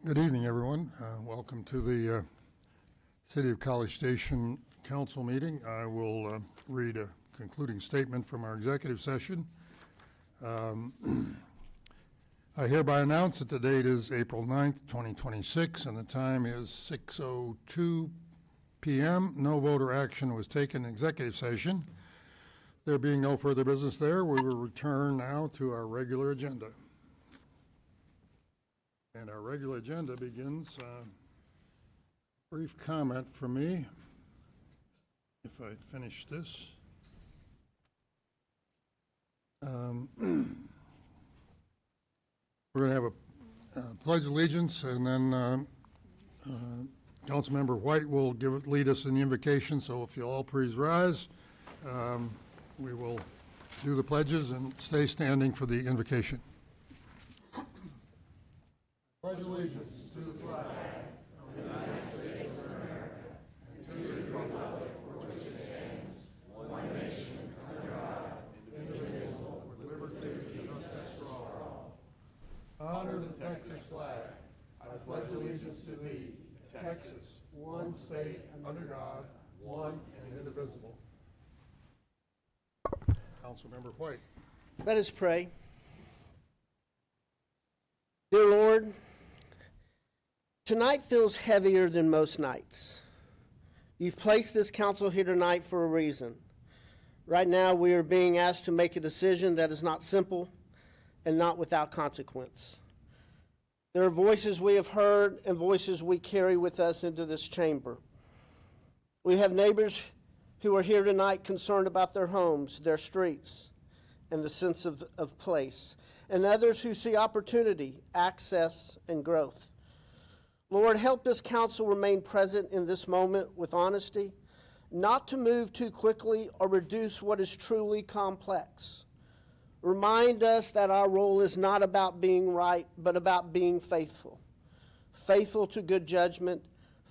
Good evening, everyone. Welcome to the City of College Station Council meeting. I will read a concluding statement from our executive session. I hereby announce that the date is April 9th, 2026, and the time is 6:02 p.m. No voter action was taken in executive session. There being no further business there, we will return now to our regular agenda. And our regular agenda begins, brief comment from me, if I finish this. We're going to have a Pledge of Allegiance, and then Councilmember White will lead us in the invocation, so if you'll all please rise, we will do the pledges and stay standing for the invocation. Pledge allegiance to the flag of the United States of America and to the republic for which it stands, one nation, under God, indivisible, with liberty and justice for all. Honor the Texas flag. I pledge allegiance to thee, Texas, one state, under God, one and indivisible. Councilmember White. Let us pray. Dear Lord, tonight feels heavier than most nights. You've placed this council here tonight for a reason. Right now, we are being asked to make a decision that is not simple and not without consequence. There are voices we have heard and voices we carry with us into this chamber. We have neighbors who are here tonight concerned about their homes, their streets, and the sense of place, and others who see opportunity, access, and growth. Lord, help this council remain present in this moment with honesty, not to move too quickly or reduce what is truly complex. Remind us that our role is not about being right, but about being faithful. Faithful to good judgment,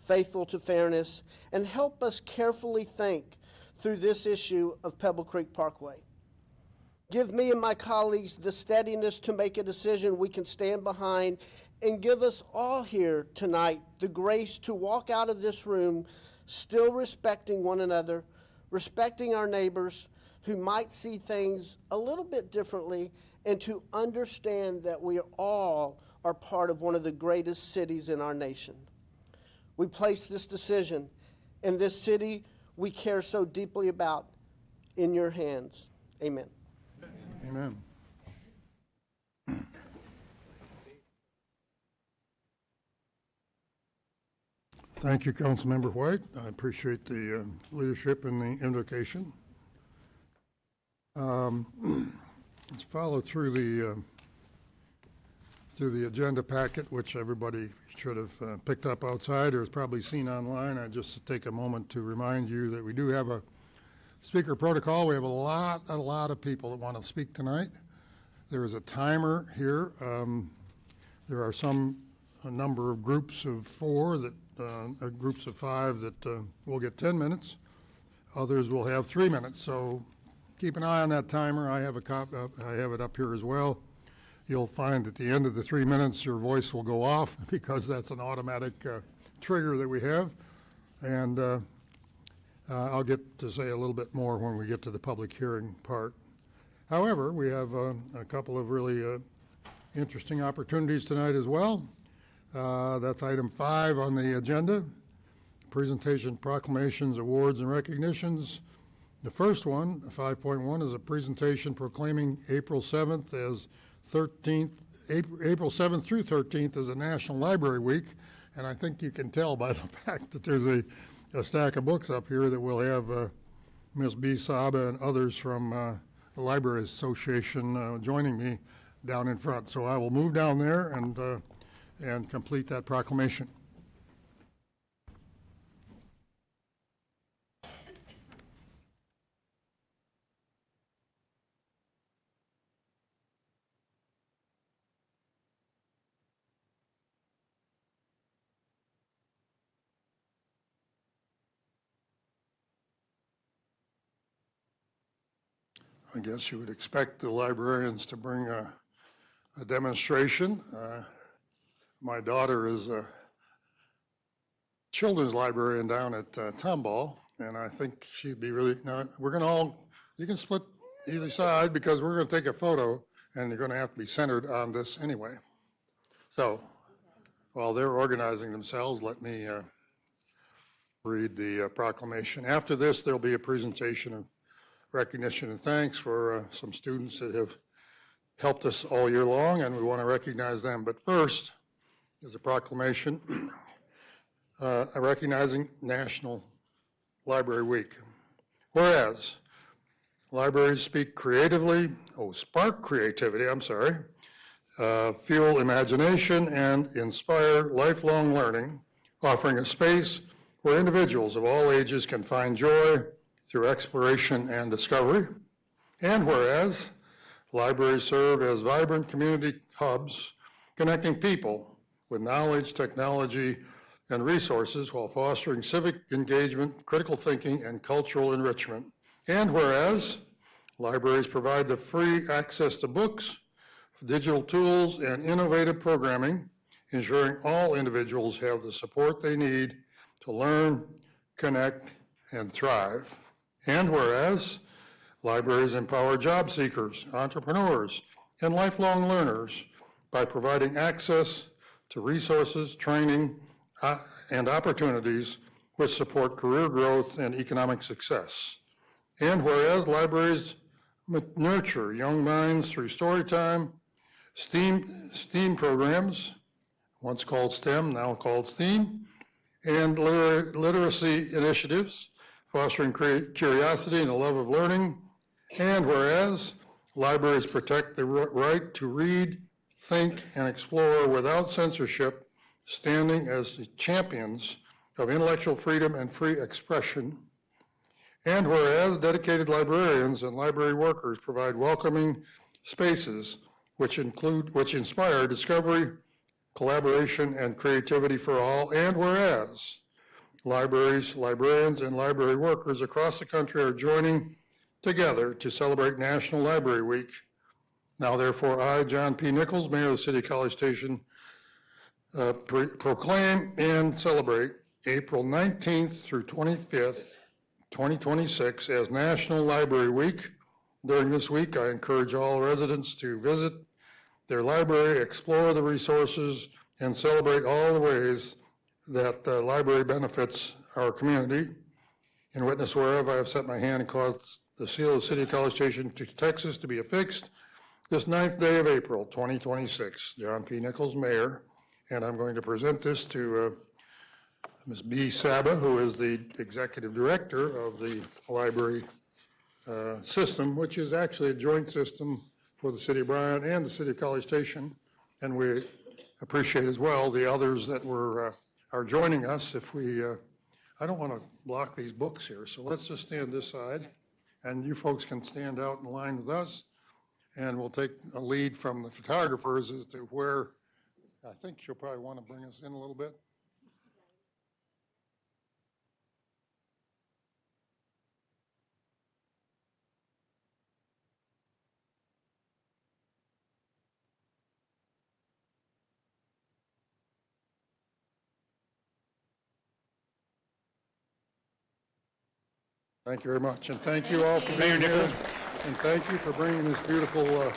faithful to fairness, and help us carefully think through this issue of Pebble Creek Parkway. Give me and my colleagues the steadiness to make a decision we can stand behind, and give us all here tonight the grace to walk out of this room still respecting one another, respecting our neighbors who might see things a little bit differently, and to understand that we all are part of one of the greatest cities in our nation. We place this decision in this city we care so deeply about in your hands. Amen. Amen. Thank you, Councilmember White. I appreciate the leadership in the invocation. Let's follow through the agenda packet, which everybody should have picked up outside or has probably seen online. I just take a moment to remind you that we do have a speaker protocol. We have a lot of people that want to speak tonight. There is a timer here. There are a number of groups of four that groups of five that will get 10 minutes. Others will have 3 minutes. So keep an eye on that timer. I have it up here as well. You'll find at the end of the 3 minutes your voice will go off because that's an automatic trigger that we have. And I'll get to say a little bit more when we get to the public hearing part. However, we have a couple of really interesting opportunities tonight as well. That's item 5 on the agenda, presentation, proclamations, awards, and recognitions. The first one, 5.1, is a presentation proclaiming April 7th as April 7th through 13th is a National Library Week, and I think you can tell by the fact that there's a stack of books up here that will have Ms. B. Saba and others from the Library Association joining me down in front. So I will move down there and complete that proclamation. I guess you would expect the librarians to bring a demonstration. My daughter is a children's librarian down at Tomball, and I think she'd be really, now, we're going to all, you can split either side because we're going to take a photo, and you're going to have to be centered on this anyway. So while they're organizing themselves, let me read the proclamation. After this, there'll be a presentation of recognition and thanks for some students that have helped us all year long, and we want to recognize them. But first is a proclamation recognizing National Library Week. Whereas libraries spark creativity, fuel imagination, and inspire lifelong learning, offering a space where individuals of all ages can find joy through exploration and discovery. And whereas libraries serve as vibrant community hubs, connecting people with knowledge, technology, and resources while fostering civic engagement, critical thinking, and cultural enrichment. And whereas libraries provide the free access to books, digital tools, and innovative programming, ensuring all individuals have the support they need to learn, connect, and thrive. And whereas libraries empower job seekers, entrepreneurs, and lifelong learners by providing access to resources, training, and opportunities which support career growth and economic success. And whereas libraries nurture young minds through story time, STEAM programs, once called STEM, now called STEAM, and literacy initiatives, fostering curiosity and a love of learning. And whereas libraries protect the right to read, think, and explore without censorship, standing as the champions of intellectual freedom and free expression. And whereas dedicated librarians and library workers provide welcoming spaces which inspire discovery, collaboration, and creativity for all. And whereas libraries, librarians, and library workers across the country are joining together to celebrate National Library Week. Now, therefore, I, John P. Nichols, Mayor of the City of College Station, proclaim and celebrate April 19th through 25th, 2026 as National Library Week. During this week, I encourage all residents to visit their library, explore the resources, and celebrate all the ways that the library benefits our community. In witness whereof, I have set my hand and caused the seal of the City of College Station to Texas to be affixed this 9th day of April, 2026. John P. Nichols, Mayor, and I'm going to present this to Ms. B. Saba, who is the Executive Director of the library system, which is actually a joint system for the City of Bryan and the City of College Station. And we appreciate as well the others that are joining us. If we, I don't want to block these books here, so let's just stand this side, and you folks can stand out in line with us, and we'll take a lead from the photographers as to where, I think she'll probably want to bring us in a little bit. Thank you very much, and thank you all for being here. And thank you for bringing this beautiful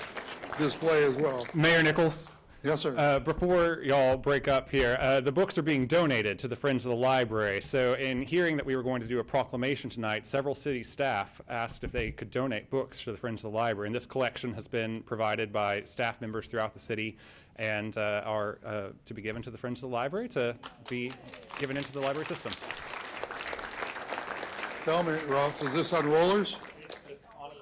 display as well. Mayor Nichols, Yes, sir. before y'all break up here, the books are being donated to the Friends of the Library. So in hearing that we were going to do a proclamation tonight, several city staff asked if they could donate books to the Friends of the Library. And this collection has been provided by staff members throughout the city and are to be given to the Friends of the Library to be given into the library system. Tell me, Ross, is this on rollers?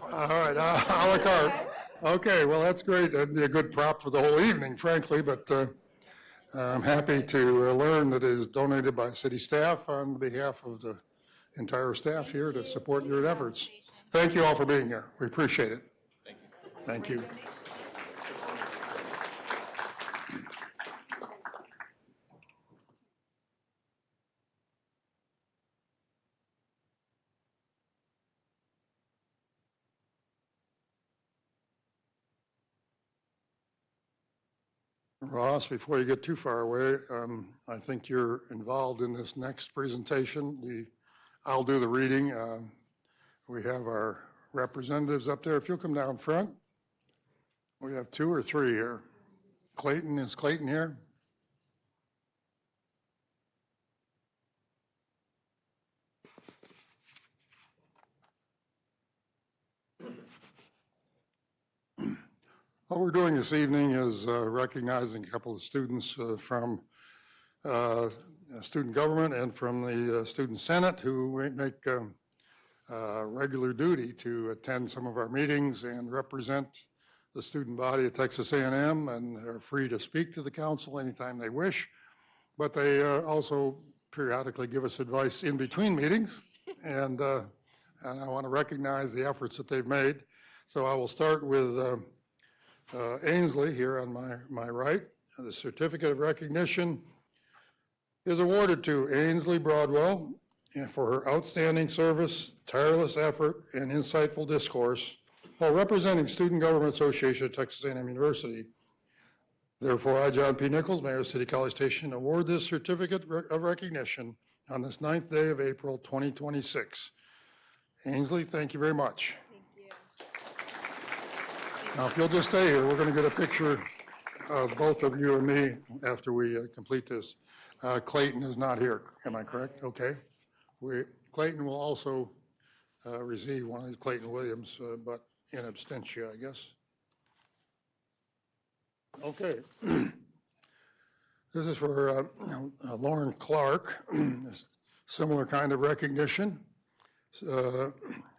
All right, a la carte. Okay, well, that's great. That'd be a good prop for the whole evening, frankly, but I'm happy to learn that it is donated by city staff on behalf of the entire staff here to support your efforts. Thank you all for being here. We appreciate it. Thank you. Thank you. Ross, before you get too far away, I think you're involved in this next presentation. I'll do the reading. We have our representatives up there. If you'll come down front. We have 2 or 3 here. Clayton, is Clayton here? What we're doing this evening is recognizing a couple of students from student government and from the student senate who make regular duty to attend some of our meetings and represent the student body at Texas A&M, and they're free to speak to the council anytime they wish, but they also periodically give us advice in between meetings, and I want to recognize the efforts that they've made. So I will start with Ainsley here on my right. The certificate of recognition is awarded to Ainsley Broadwell for her outstanding service, tireless effort, and insightful discourse while representing Student Government Association at Texas A&M University. Therefore, I, John P. Nichols, Mayor of City College Station, award this certificate of recognition on this 9th day of April, 2026. Ainsley, thank you very much. Now, if you'll just stay here, we're going to get a picture of both of you and me after we complete this. Clayton is not here, am I correct? Okay. Clayton will also receive one of these, Clayton Williams, but in absentia, I guess. Okay. This is for Lauren Clark, similar kind of recognition.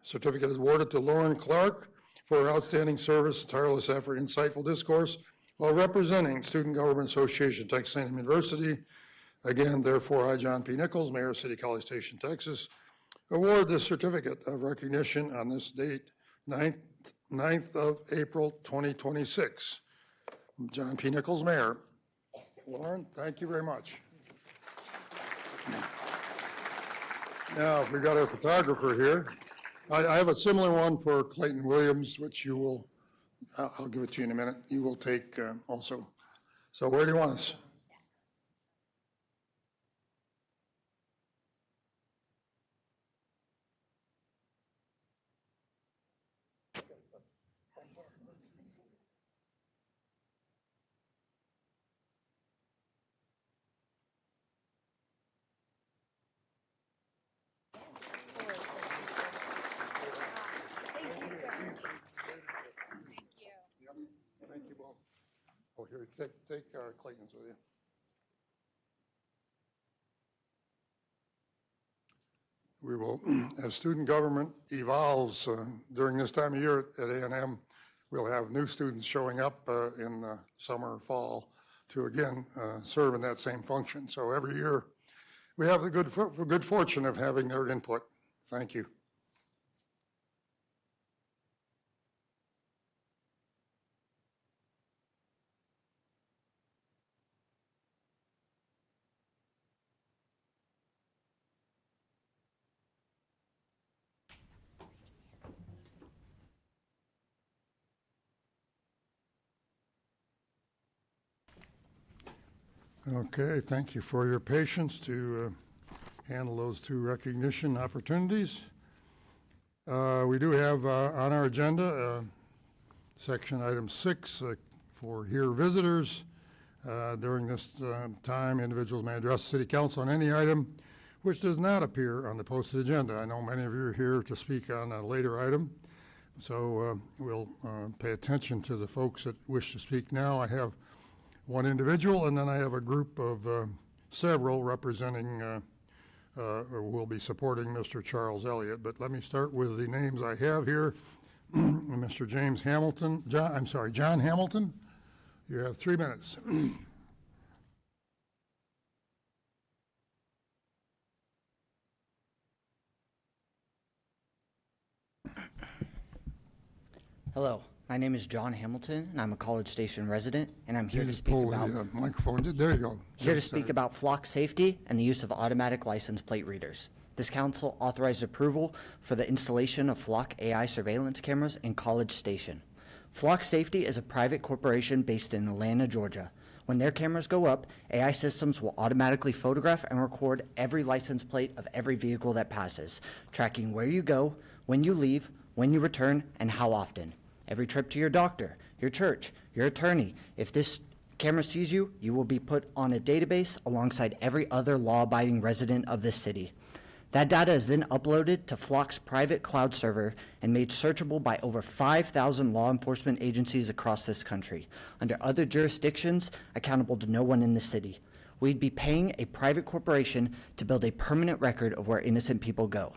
Certificate is awarded to Lauren Clark for her outstanding service, tireless effort, insightful discourse while representing Student Government Association, Texas A&M University. Again, therefore, I, John P. Nichols, Mayor of City College Station, Texas, award this certificate of recognition on this date, 9th of April, 2026. John P. Nichols, Mayor. Lauren, thank you very much. Now, if we got our photographer here, I have a similar one for Clayton Williams, which you will, I'll give it to you in a minute. You will take also. So where do you want us? Thank you both. Oh, here, take Clayton's with you. We will, as student government evolves during this time of year at A&M, we'll have new students showing up in the summer, fall to again serve in that same function. So every year we have the good fortune of having their input. Thank you. Okay, thank you for your patience to handle those 2 recognition opportunities. We do have on our agenda section item 6 for here visitors. During this time, individuals may address the City Council on any item which does not appear on the posted agenda. I know many of you are here to speak on a later item, so we'll pay attention to the folks that wish to speak now. I have one individual, and then I have a group of several representing or will be supporting Mr. Charles Elliott. But let me start with the names I have here. Mr. James Hamilton, John Hamilton. You have 3 minutes. Hello, my name is John Hamilton, and I'm a College Station resident, and I'm here You to just speak pull about the microphone. There you go. here to speak about flock safety and the use of automatic license plate readers. This council authorized approval for the installation of Flock AI surveillance cameras in College Station. Flock Safety is a private corporation based in Atlanta, Georgia. When their cameras go up, AI systems will automatically photograph and record every license plate of every vehicle that passes, tracking where you go, when you leave, when you return, and how often. Every trip to your doctor, your church, your attorney. If this camera sees you, you will be put on a database alongside every other law-abiding resident of this city. That data is then uploaded to Flock's private cloud server and made searchable by over 5,000 law enforcement agencies across this country, under other jurisdictions accountable to no one in the city. We'd be paying a private corporation to build a permanent record of where innocent people go.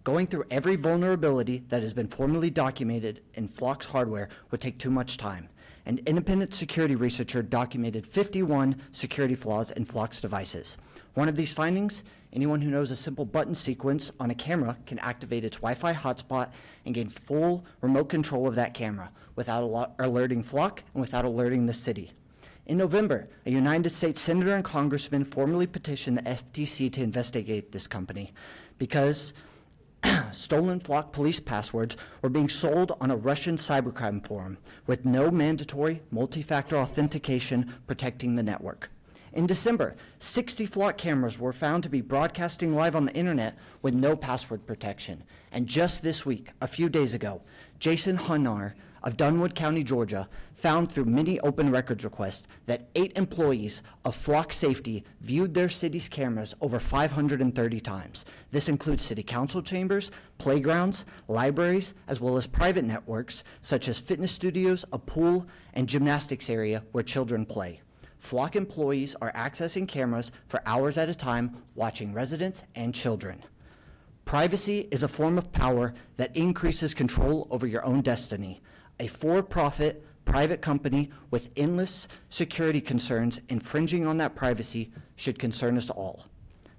Going through every vulnerability that has been formally documented in Flock's hardware would take too much time. An independent security researcher documented 51 security flaws in Flock's devices. One of these findings, anyone who knows a simple button sequence on a camera can activate its Wi-Fi hotspot and gain full remote control of that camera without alerting Flock and without alerting the city. In November, a United States senator and congressman formally petitioned the FTC to investigate this company because stolen Flock police passwords were being sold on a Russian cybercrime forum with no mandatory multi-factor authentication protecting the network. In December, 60 Flock cameras were found to be broadcasting live on the internet with no password protection. And just this week, a few days ago, Jason Hunar of Dunwood County, Georgia, found through many open records requests that 8 employees of Flock Safety viewed their city's cameras over 530 times. This includes city council chambers, playgrounds, libraries, as well as private networks such as fitness studios, a pool, and gymnastics area where children play. Flock employees are accessing cameras for hours at a time, watching residents and children. Privacy is a form of power that increases control over your own destiny. A for-profit private company with endless security concerns infringing on that privacy should concern us all.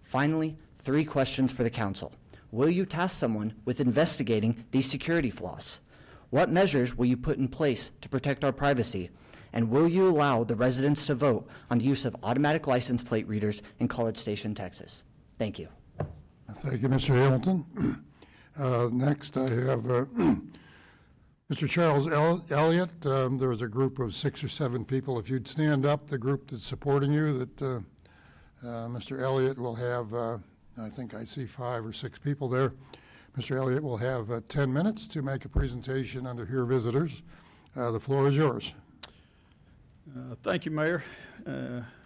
Finally, 3 questions for the council. Will you task someone with investigating these security flaws? What measures will you put in place to protect our privacy? And will you allow the residents to vote on the use of automatic license plate readers in College Station, Texas? Thank you. Thank you, Mr. Hamilton. Next, I have Mr. Charles Elliott. There was a group of 6 or 7 people. If you'd stand up, the group that's supporting you, that Mr. Elliott will have, I think I see 5 or 6 people there. Mr. Elliott will have 10 minutes to make a presentation under Hear Visitors. The floor is yours. Thank you, Mayor,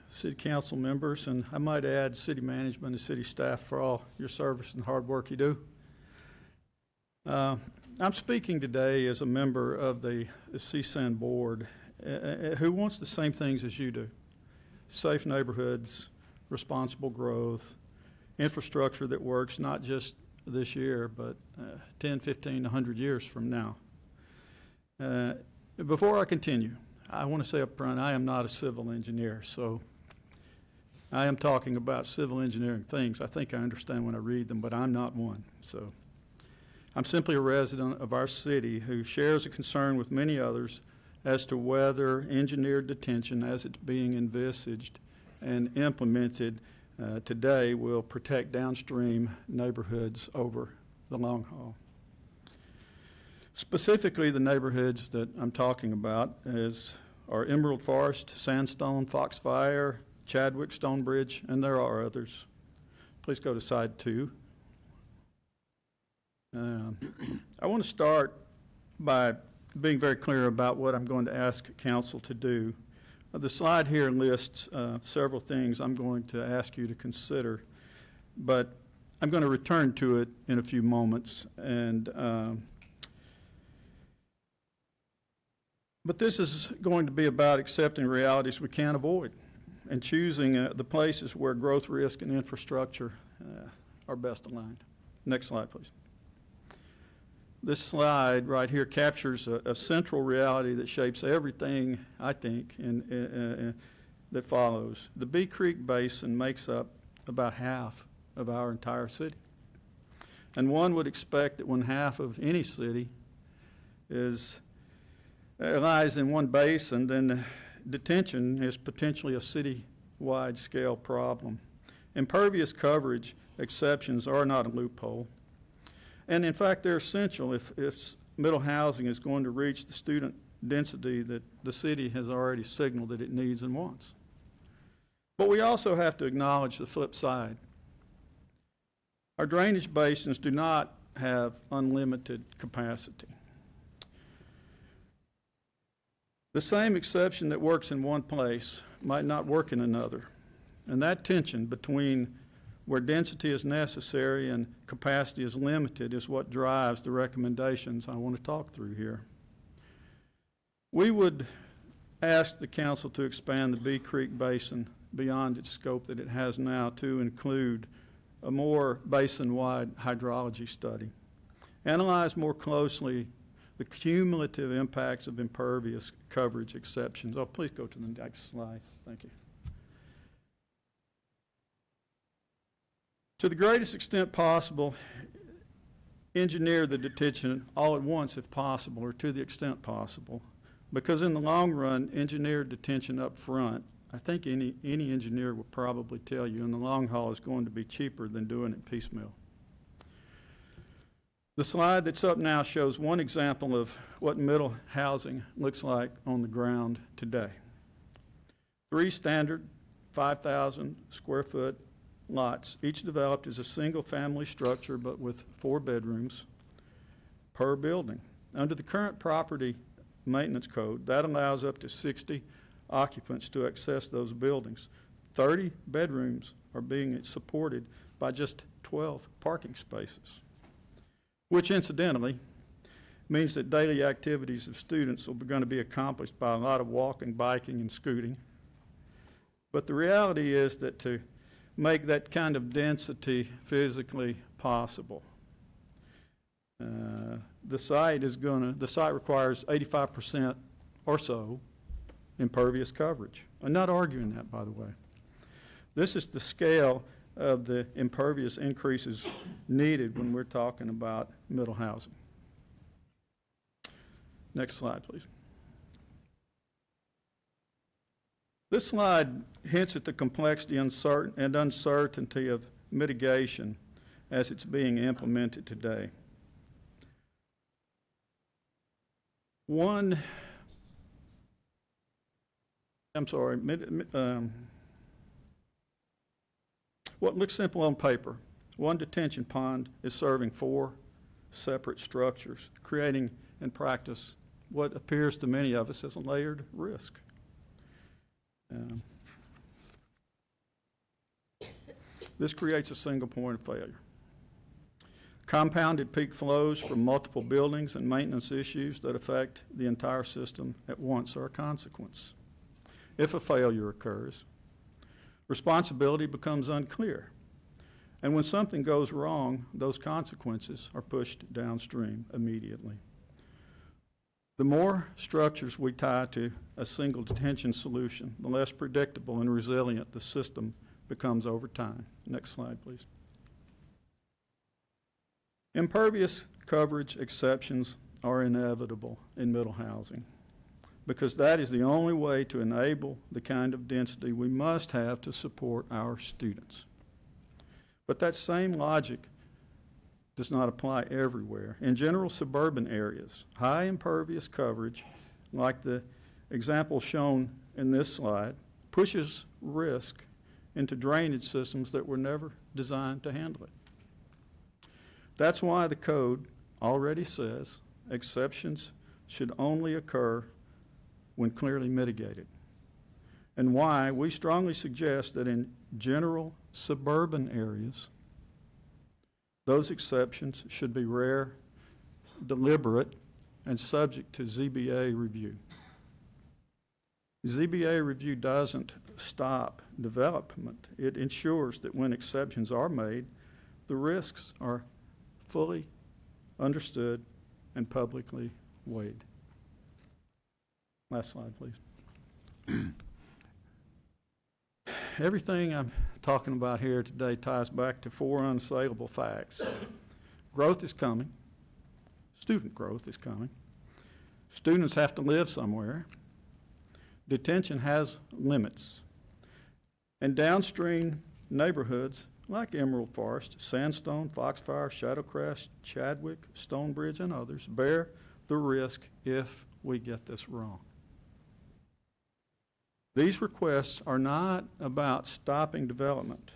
City Council members, and I might add city management and city staff for all your service and hard work you do. I'm speaking today as a member of the CSAN board who wants the same things as you do. Safe neighborhoods, responsible growth, infrastructure that works not just this year, but 10, 15, 100 years from now. Before I continue, I want to say up front, I am not a civil engineer, so I am talking about civil engineering things. I think I understand when I read them, but I'm not one. So I'm simply a resident of our city who shares a concern with many others as to whether engineered detention as it's being envisaged and implemented today will protect downstream neighborhoods over the long haul. Specifically, the neighborhoods that I'm talking about are Emerald Forest, Sandstone, Foxfire, Chadwick, Stonebridge, and there are others. Please go to slide 2. I want to start by being very clear about what I'm going to ask council to do. The slide here lists several things I'm going to ask you to consider, but I'm going to return to it in a few moments. But this is going to be about accepting realities we can't avoid and choosing the places where growth risk and infrastructure are best aligned. Next slide, please. This slide right here captures a central reality that shapes everything, I think, that follows. The Bee Creek Basin makes up about half of our entire city. And one would expect that when half of any city lies in one basin, then detention is potentially a city-wide scale problem. Impervious coverage exceptions are not a loophole. And in fact, they're essential if middle housing is going to reach the student density that the city has already signaled that it needs and wants. But we also have to acknowledge the flip side. Our drainage basins do not have unlimited capacity. The same exception that works in one place might not work in another. And that tension between where density is necessary and capacity is limited is what drives the recommendations I want to talk through here. We would ask the council to expand the Bee Creek Basin beyond its scope that it has now to include a more basin-wide hydrology study. Analyze more closely the cumulative impacts of impervious coverage exceptions. Oh, please go to the next slide. Thank you. To the greatest extent possible, engineer the detention all at once if possible, or to the extent possible, because in the long run, engineer detention up front, I think any engineer will probably tell you in the long haul is going to be cheaper than doing it piecemeal. The slide that's up now shows one example of what middle housing looks like on the ground today. 3 standard 5,000 square foot lots, each developed as a single family structure but with 4 bedrooms per building. Under the current property maintenance code, that allows up to 60 occupants to access those buildings. 30 bedrooms are being supported by just 12 parking spaces, which incidentally means that daily activities of students are going to be accomplished by a lot of walking, biking, and scooting. But the reality is that to make that kind of density physically possible, the site requires 85% or so impervious coverage. I'm not arguing that, by the way. This is the scale of the impervious increases needed when we're talking about middle housing. Next slide, please. This slide hints at the complexity and uncertainty of mitigation as it's being implemented today. What looks simple on paper, one detention pond is serving 4 separate structures, creating in practice what appears to many of us as a layered risk. This creates a single point of failure. Compounded peak flows from multiple buildings and maintenance issues that affect the entire system at once are a consequence. If a failure occurs, responsibility becomes unclear. And when something goes wrong, those consequences are pushed downstream immediately. The more structures we tie to a single detention solution, the less predictable and resilient the system becomes over time. Next slide, please. Impervious coverage exceptions are inevitable in middle housing because that is the only way to enable the kind of density we must have to support our students. But that same logic does not apply everywhere. In general suburban areas, high impervious coverage, like the example shown in this slide, pushes risk into drainage systems that were never designed to handle it. That's why the code already says exceptions should only occur when clearly mitigated, and why we strongly suggest that in general suburban areas, those exceptions should be rare, deliberate, and subject to ZBA review. ZBA review doesn't stop development. It ensures that when exceptions are made, the risks are fully understood and publicly weighed. Last slide, please. Everything I'm talking about here today ties back to 4 unassailable facts. Growth is coming. Student growth is coming. Students have to live somewhere. Detention has limits. And downstream neighborhoods like Emerald Forest, Sandstone, Foxfire, Shadowcrest, Chadwick, Stonebridge, and others bear the risk if we get this wrong. These requests are not about stopping development.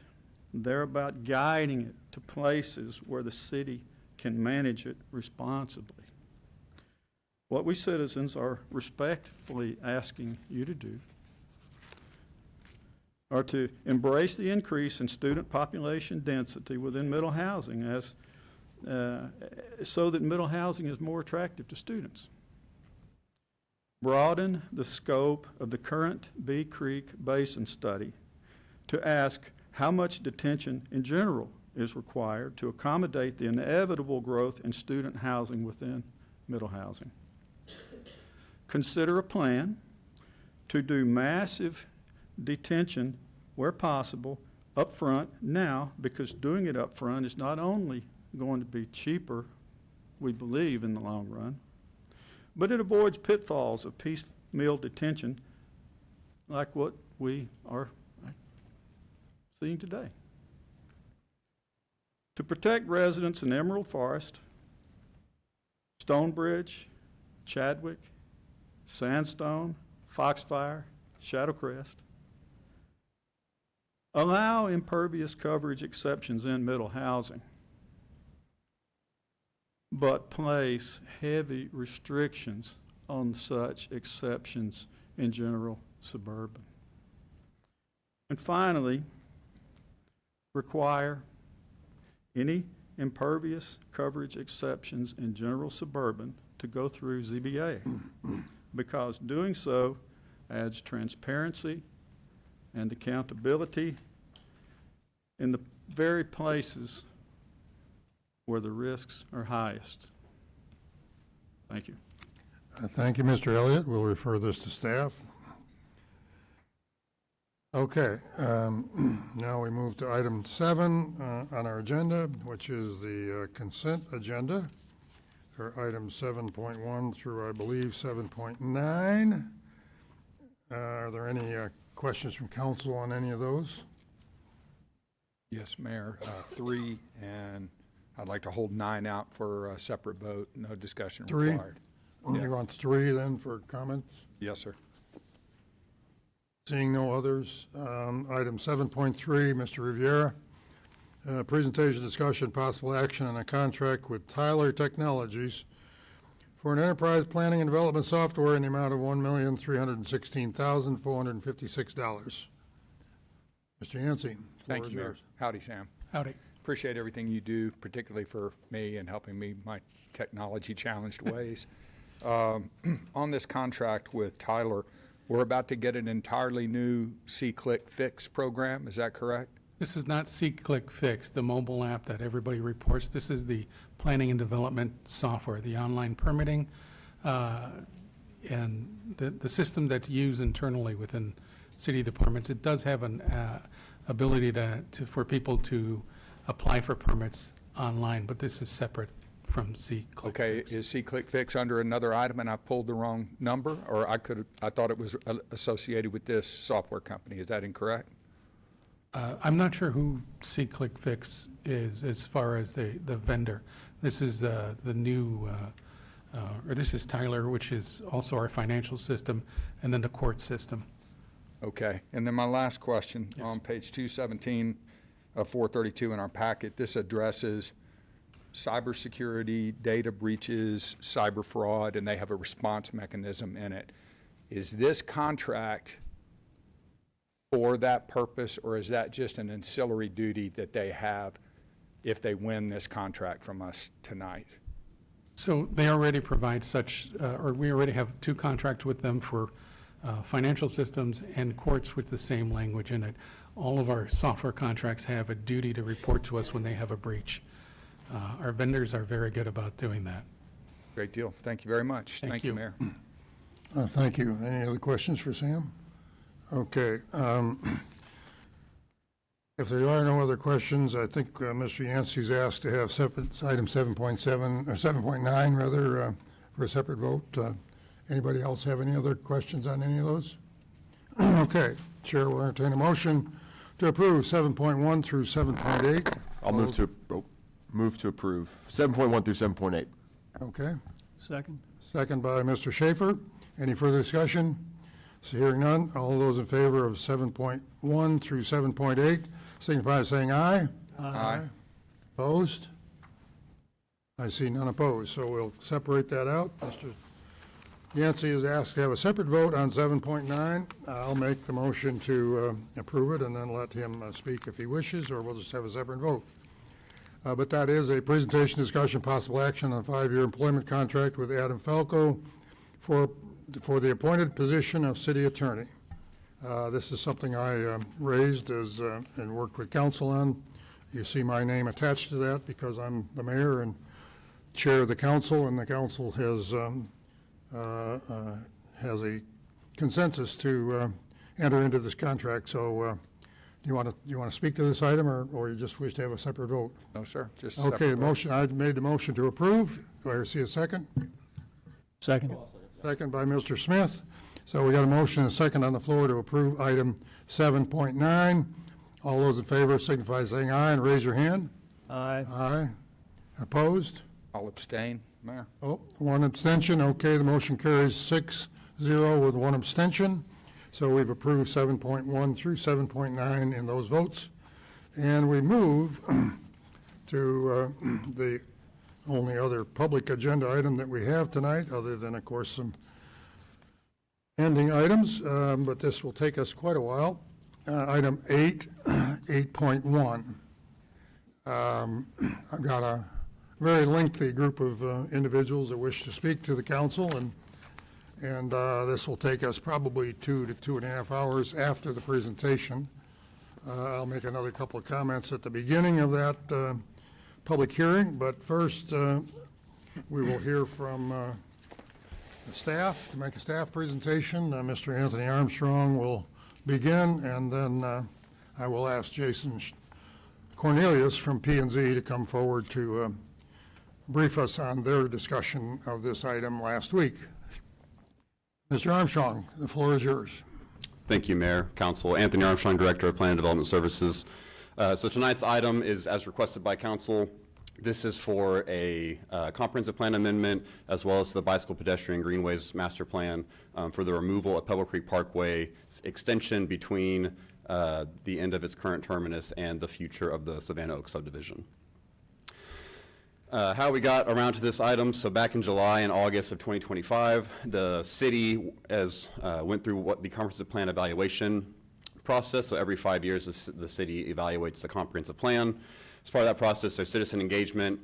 They're about guiding it to places where the city can manage it responsibly. What we citizens are respectfully asking you to do are to embrace the increase in student population density within middle housing as so that middle housing is more attractive to students. Broaden the scope of the current Bee Creek Basin study to ask how much detention in general is required to accommodate the inevitable growth in student housing within middle housing. Consider a plan to do massive detention where possible up front now, because doing it up front is not only going to be cheaper, we believe, in the long run, but it avoids pitfalls of piecemeal detention like what we are seeing today. To protect residents in Emerald Forest, Stonebridge, Chadwick, Sandstone, Foxfire, Shadowcrest, allow impervious coverage exceptions in middle housing, but place heavy restrictions on such exceptions in general suburban. And finally, require any impervious coverage exceptions in general suburban to go through ZBA, because doing so adds transparency and accountability in the very places where the risks are highest. Thank you. Thank you, Mr. Elliott. We'll refer this to staff. Okay, now we move to item 7 on our agenda, which is the consent agenda, or items 7.1 through, I believe, 7.9. Are there any questions from council on any of those? Yes, Mayor, 3, and I'd like to hold 9 out for a separate vote, no discussion 3? required. You want 3 then for comments? Yes, sir. Seeing no others, item 7.3, Mr. Riviera, presentation, discussion, possible action on a contract with Tyler Technologies for an enterprise planning and development software in the amount of $1,316,456. Mr. Yancey. Thank you, Mayor. Howdy, Sam. Howdy. Appreciate everything you do, particularly for me and helping me my technology-challenged ways. On this contract with Tyler, we're about to get an entirely new C-Click Fix program. Is that correct? This is not C-Click Fix, the mobile app that everybody reports. This is the planning and development software, the online permitting, and the system that's used internally within city departments. It does have an ability for people to apply for permits online, but this is separate from C-Click Okay, Fix. is C-Click Fix under another item and I pulled the wrong number? Or I thought it was associated with this software company. Is that incorrect? I'm not sure who C-Click Fix is as far as the vendor. This is the new, or this is Tyler, which is also our financial system, and then the court system. Okay, and then my last question, Yes. on page 217 of 432 in our packet, this addresses cybersecurity, data breaches, cyber fraud, and they have a response mechanism in it. Is this contract for that purpose, or is that just an ancillary duty that they have if they win this contract from us tonight? So they already provide such, or we already have 2 contracts with them for financial systems and courts with the same language in it. All of our software contracts have a duty to report to us when they have a breach. Our vendors are very good about doing that. Great deal. Thank you very much. Thank you. Mayor. Thank you. Any other questions for Sam? Okay. If there are no other questions, I think Mr. Yancey's asked to have item 7.7, or 7.9 rather, for a separate vote. Anybody else have any other questions on any of those? Okay. Chair will entertain a motion to approve 7.1 through 7.8. I'll move to approve 7.1 through 7.8. Okay. Second. Second by Mr. Schaefer. Any further discussion? So hearing none, all those in favor of 7.1 through 7.8, signify by saying aye. Aye. Opposed? I see none opposed, so we'll separate that out. Mr. Yancey is asked to have a separate vote on 7.9. I'll make the motion to approve it and then let him speak if he wishes, or we'll just have a separate vote. But that is a presentation, discussion, possible action on a 5-year employment contract with Adam Falco for the appointed position of city attorney. This is something I raised and worked with council on. You see my name attached to that because I'm the mayor and chair of the council, and the council has a consensus to enter into this contract. So do you want to speak to this item, or you just wish to have a separate vote? No, sir, just a Okay, separate the vote. motion, I made the motion to approve. Do I see a second? Second. Second by Mr. Smith. So we got a motion and a second on the floor to approve item 7.9. All those in favor signify by saying aye and raise your hand. Aye. Aye. Opposed? I'll abstain, Mayor. Oh, one abstention. Okay, the motion carries 6-0 with one abstention. So we've approved 7.1 through 7.9 in those votes. And we move to the only other public agenda item that we have tonight, other than, of course, some ending items, but this will take us quite a while. Item 8.1. I've got a very lengthy group of individuals that wish to speak to the council, and this will take us probably 2 to 2.5 hours after the presentation. I'll make another couple of comments at the beginning of that public hearing, but first we will hear from the staff to make a staff presentation. Mr. Anthony Armstrong will begin, and then I will ask Jason Cornelius from P&Z to come forward to brief us on their discussion of this item last week. Mr. Armstrong, the floor is yours. Thank you, Mayor, Council. Anthony Armstrong, Director of Plan and Development Services. So tonight's item is as requested by Council. This is for a comprehensive plan amendment as well as the Bicycle Pedestrian Greenways Master Plan for the removal of Pebble Creek Parkway extension between the end of its current terminus and the future of the Savannah Oaks subdivision. How we got around to this item, so back in July and August of 2025, the city went through what the comprehensive plan evaluation process. So every 5 years, the city evaluates the comprehensive plan. As part of that process, there's citizen engagement.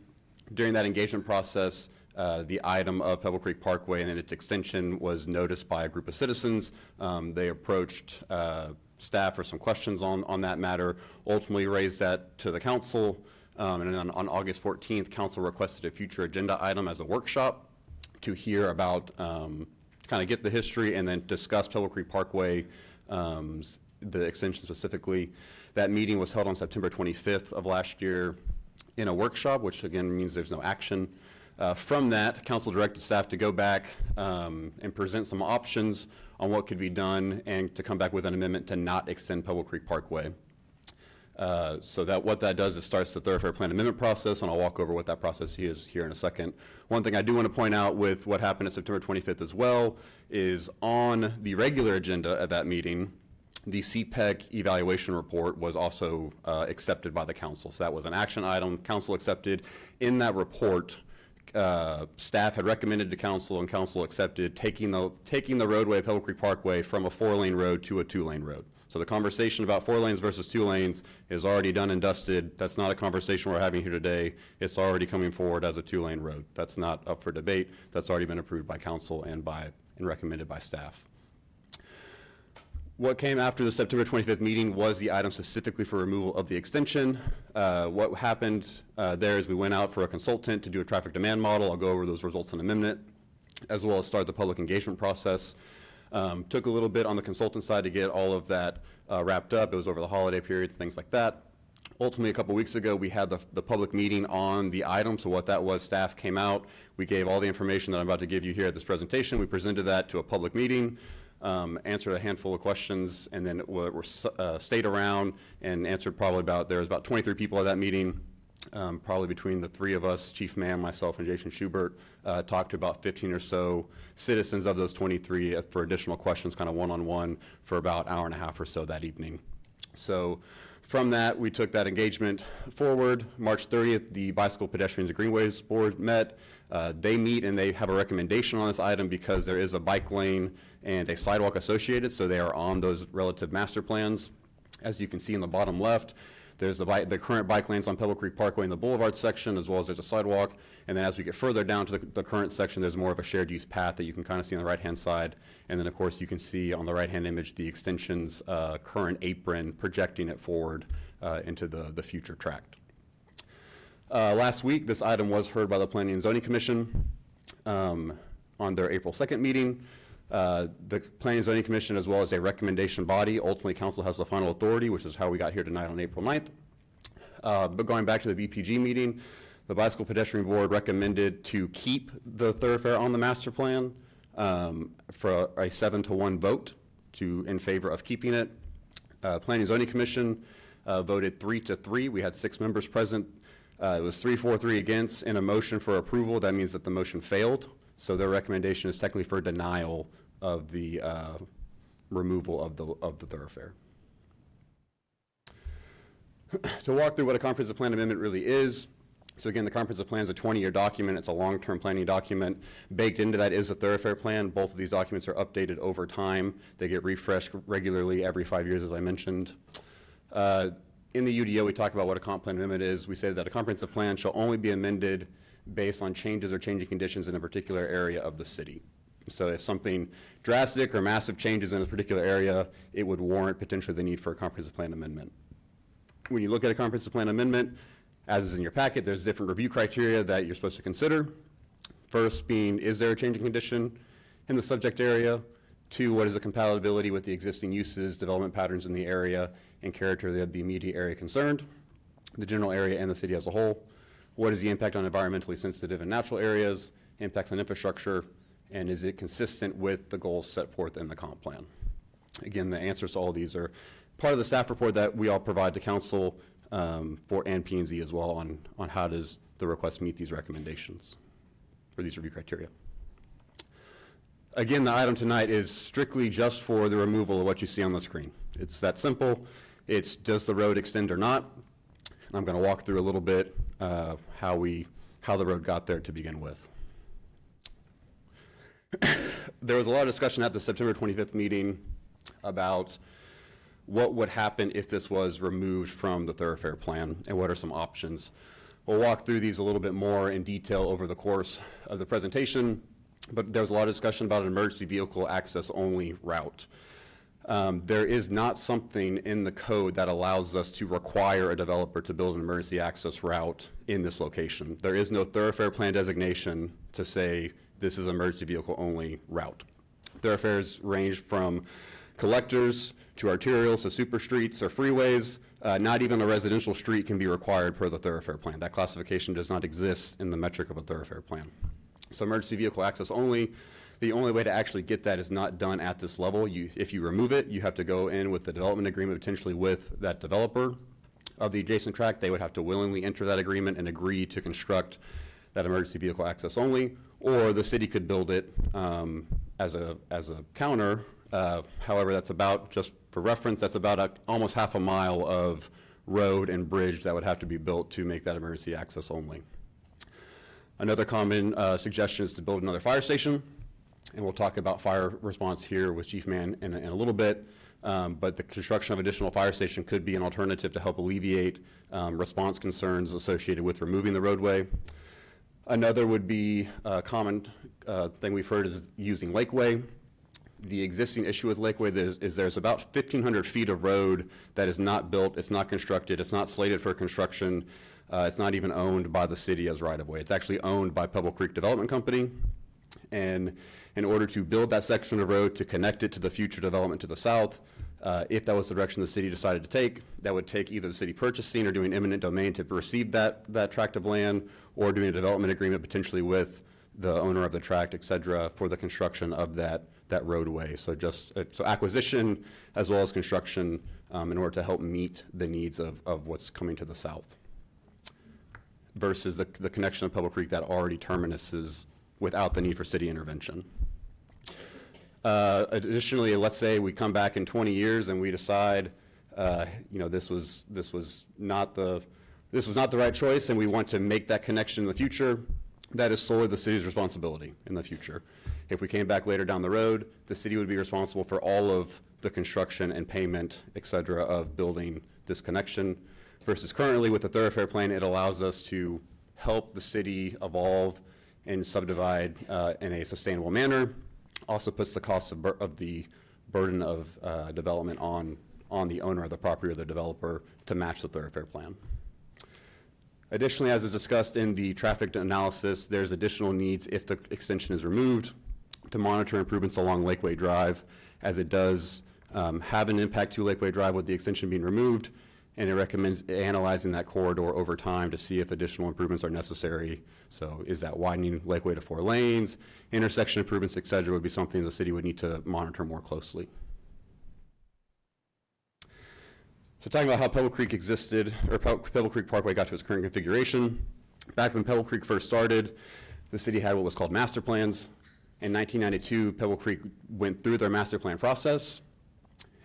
During that engagement process, the item of Pebble Creek Parkway and then its extension was noticed by a group of citizens. They approached staff for some questions on that matter, ultimately raised that to the council. And then on August 14th, council requested a future agenda item as a workshop to hear about, kind of get the history and then discuss Pebble Creek Parkway, the extension specifically. That meeting was held on September 25th of last year in a workshop, which again means there's no action. From that, council directed staff to go back and present some options on what could be done and to come back with an amendment to not extend Pebble Creek Parkway. So that what that does is starts the thoroughfare plan amendment process, and I'll walk over what that process is here in a second. One thing I do want to point out with what happened at September 25th as well is on the regular agenda at that meeting, the CPEC evaluation report was also accepted by the council. So that was an action item council accepted. In that report, staff had recommended to council and council accepted taking the roadway of Pebble Creek Parkway from a 4-lane road to a 2-lane road. So the conversation about 4 lanes versus 2 lanes is already done and dusted. That's not a conversation we're having here today. It's already coming forward as a 2-lane road. That's not up for debate. That's already been approved by council and recommended by staff. What came after the September 25th meeting was the item specifically for removal of the extension. What happened there is we went out for a consultant to do a traffic demand model. I'll go over those results in a minute, as well as start the public engagement process. Took a little bit on the consultant side to get all of that wrapped up. It was over the holiday periods, things like that. Ultimately, a couple weeks ago, we had the public meeting on the item. So what that was, staff came out. We gave all the information that I'm about to give you here at this presentation. We presented that to a public meeting, answered a handful of questions, and then were stayed around and answered probably there was about 23 people at that meeting. Probably between the three of us, Chief Mann, myself, and Jason Schubert, talked to about 15 or so citizens of those 23 for additional questions, kind of one-on-one, for about an hour and a half or so that evening. So from that, we took that engagement forward. March 30th, the Bicycle Pedestrians and Greenways Board met. They meet and they have a recommendation on this item because there is a bike lane and a sidewalk associated, so they are on those relative master plans. As you can see in the bottom left, there's the current bike lanes on Pebble Creek Parkway in the Boulevard section, as well as there's a sidewalk. And then as we get further down to the current section, there's more of a shared use path that you can kind of see on the right-hand side. And then, of course, you can see on the right-hand image the extension's current apron projecting it forward into the future tract. Last week, this item was heard by the Planning and Zoning Commission on their April 2nd meeting. The Planning and Zoning Commission, as well as a recommendation body, ultimately council has the final authority, which is how we got here tonight on April 9th. But going back to the BPG meeting, the Bicycle Pedestrian Board recommended to keep the thoroughfare on the master plan for a 7-to-1 vote in favor of keeping it. Planning and Zoning Commission voted 3-3. We had 6 members present. It was 3-4-3 against. In a motion for approval, that means that the motion failed. So their recommendation is technically for denial of the removal of the thoroughfare. To walk through what a comprehensive plan amendment really is. So again, the comprehensive plan is a 20-year document. It's a long-term planning document. Baked into that is a thoroughfare plan. Both of these documents are updated over time. They get refreshed regularly every 5 years, as I mentioned. In the UDO, we talk about what a comp plan amendment is. We say that a comprehensive plan shall only be amended based on changes or changing conditions in a particular area of the city. So if something drastic or massive changes in a particular area, it would warrant potentially the need for a comprehensive plan amendment. When you look at a comprehensive plan amendment, as is in your packet, there's different review criteria that you're supposed to consider. First being, is there a changing condition in the subject area? 2, what is the compatibility with the existing uses, development patterns in the area, and character of the immediate area concerned, the general area and the city as a whole? What is the impact on environmentally sensitive and natural areas, impacts on infrastructure, and is it consistent with the goals set forth in the comp plan? Again, the answers to all of these are part of the staff report that we all provide to council and P&Z as well on how does the request meet these recommendations for these review criteria. Again, the item tonight is strictly just for the removal of what you see on the screen. It's that simple. It's does the road extend or not? And I'm going to walk through a little bit how the road got there to begin with. There was a lot of discussion at the September 25th meeting about what would happen if this was removed from the thoroughfare plan and what are some options. We'll walk through these a little bit more in detail over the course of the presentation, but there was a lot of discussion about an emergency vehicle access only route. There is not something in the code that allows us to require a developer to build an emergency access route in this location. There is no thoroughfare plan designation to say this is an emergency vehicle only route. Thoroughfares range from collectors to arterials to super streets or freeways. Not even a residential street can be required per the thoroughfare plan. That classification does not exist in the metric of a thoroughfare plan. So emergency vehicle access only. The only way to actually get that is not done at this level. If you remove it, you have to go in with the development agreement potentially with that developer of the adjacent tract. They would have to willingly enter that agreement and agree to construct that emergency vehicle access only, or the city could build it as a counter. However, that's about, just for reference, that's about almost half a mile of road and bridge that would have to be built to make that emergency access only. Another common suggestion is to build another fire station. And we'll talk about fire response here with Chief Mann in a little bit, but the construction of additional fire station could be an alternative to help alleviate response concerns associated with removing the roadway. Another would be a common thing we've heard is using Lakeway. The existing issue with Lakeway is there's about 1,500 feet of road that is not built, it's not constructed, it's not slated for construction, it's not even owned by the city as right-of-way. It's actually owned by Pebble Creek Development Company. And in order to build that section of road to connect it to the future development to the south, if that was the direction the city decided to take, that would take either the city purchasing or doing eminent domain to receive that tract of land, or doing a development agreement potentially with the owner of the tract, et cetera, for the construction of that roadway. So so acquisition as well as construction in order to help meet the needs of what's coming to the south. versus the connection of Pebble Creek that already terminuses without the need for city intervention. Additionally, let's say we come back in 20 years and we decide, this was not the right choice, and we want to make that connection in the future. That is solely the city's responsibility in the future. If we came back later down the road, the city would be responsible for all of the construction and payment, et cetera, of building this connection. Versus currently with the thoroughfare plan, it allows us to help the city evolve and subdivide in a sustainable manner. Also puts the cost of the burden of development on the owner of the property or the developer to match the thoroughfare plan. Additionally, as is discussed in the traffic analysis, there's additional needs if the extension is removed to monitor improvements along Lakeway Drive, as it does have an impact to Lakeway Drive with the extension being removed, and it recommends analyzing that corridor over time to see if additional improvements are necessary. So is that widening Lakeway to 4 lanes, intersection improvements, et cetera, would be something the city would need to monitor more closely. So talking about how Pebble Creek existed, or Pebble Creek Parkway got to its current configuration. Back when Pebble Creek first started, the city had what was called master plans. In 1992, Pebble Creek went through their master plan process.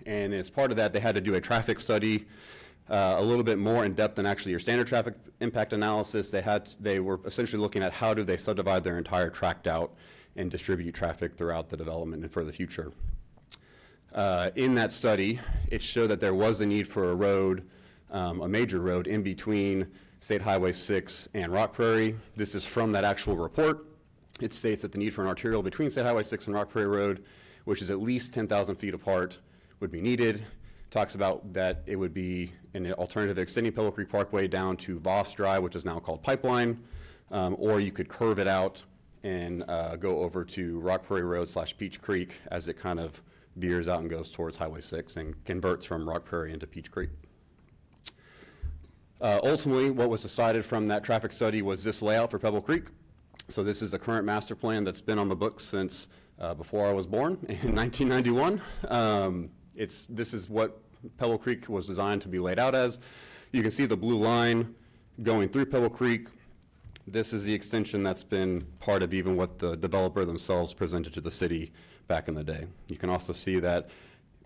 And as part of that, they had to do a traffic study, a little bit more in depth than actually your standard traffic impact analysis. They were essentially looking at how do they subdivide their entire tract out and distribute traffic throughout the development and for the future. In that study, it showed that there was a need for a road, a major road in between State Highway 6 and Rock Prairie. This is from that actual report. It states that the need for an arterial between State Highway 6 and Rock Prairie Road, which is at least 10,000 feet apart, would be needed. Talks about that it would be an alternative extending Pebble Creek Parkway down to Voss Drive, which is now called Pipeline, or you could curve it out and go over to Rock Prairie Road / Peach Creek as it kind of veers out and goes towards Highway 6 and converts from Rock Prairie into Peach Creek. Ultimately, what was decided from that traffic study was this layout for Pebble Creek. So this is the current master plan that's been on the books since before I was born in 1991. This is what Pebble Creek was designed to be laid out as. You can see the blue line going through Pebble Creek. This is the extension that's been part of even what the developer themselves presented to the city back in the day. You can also see that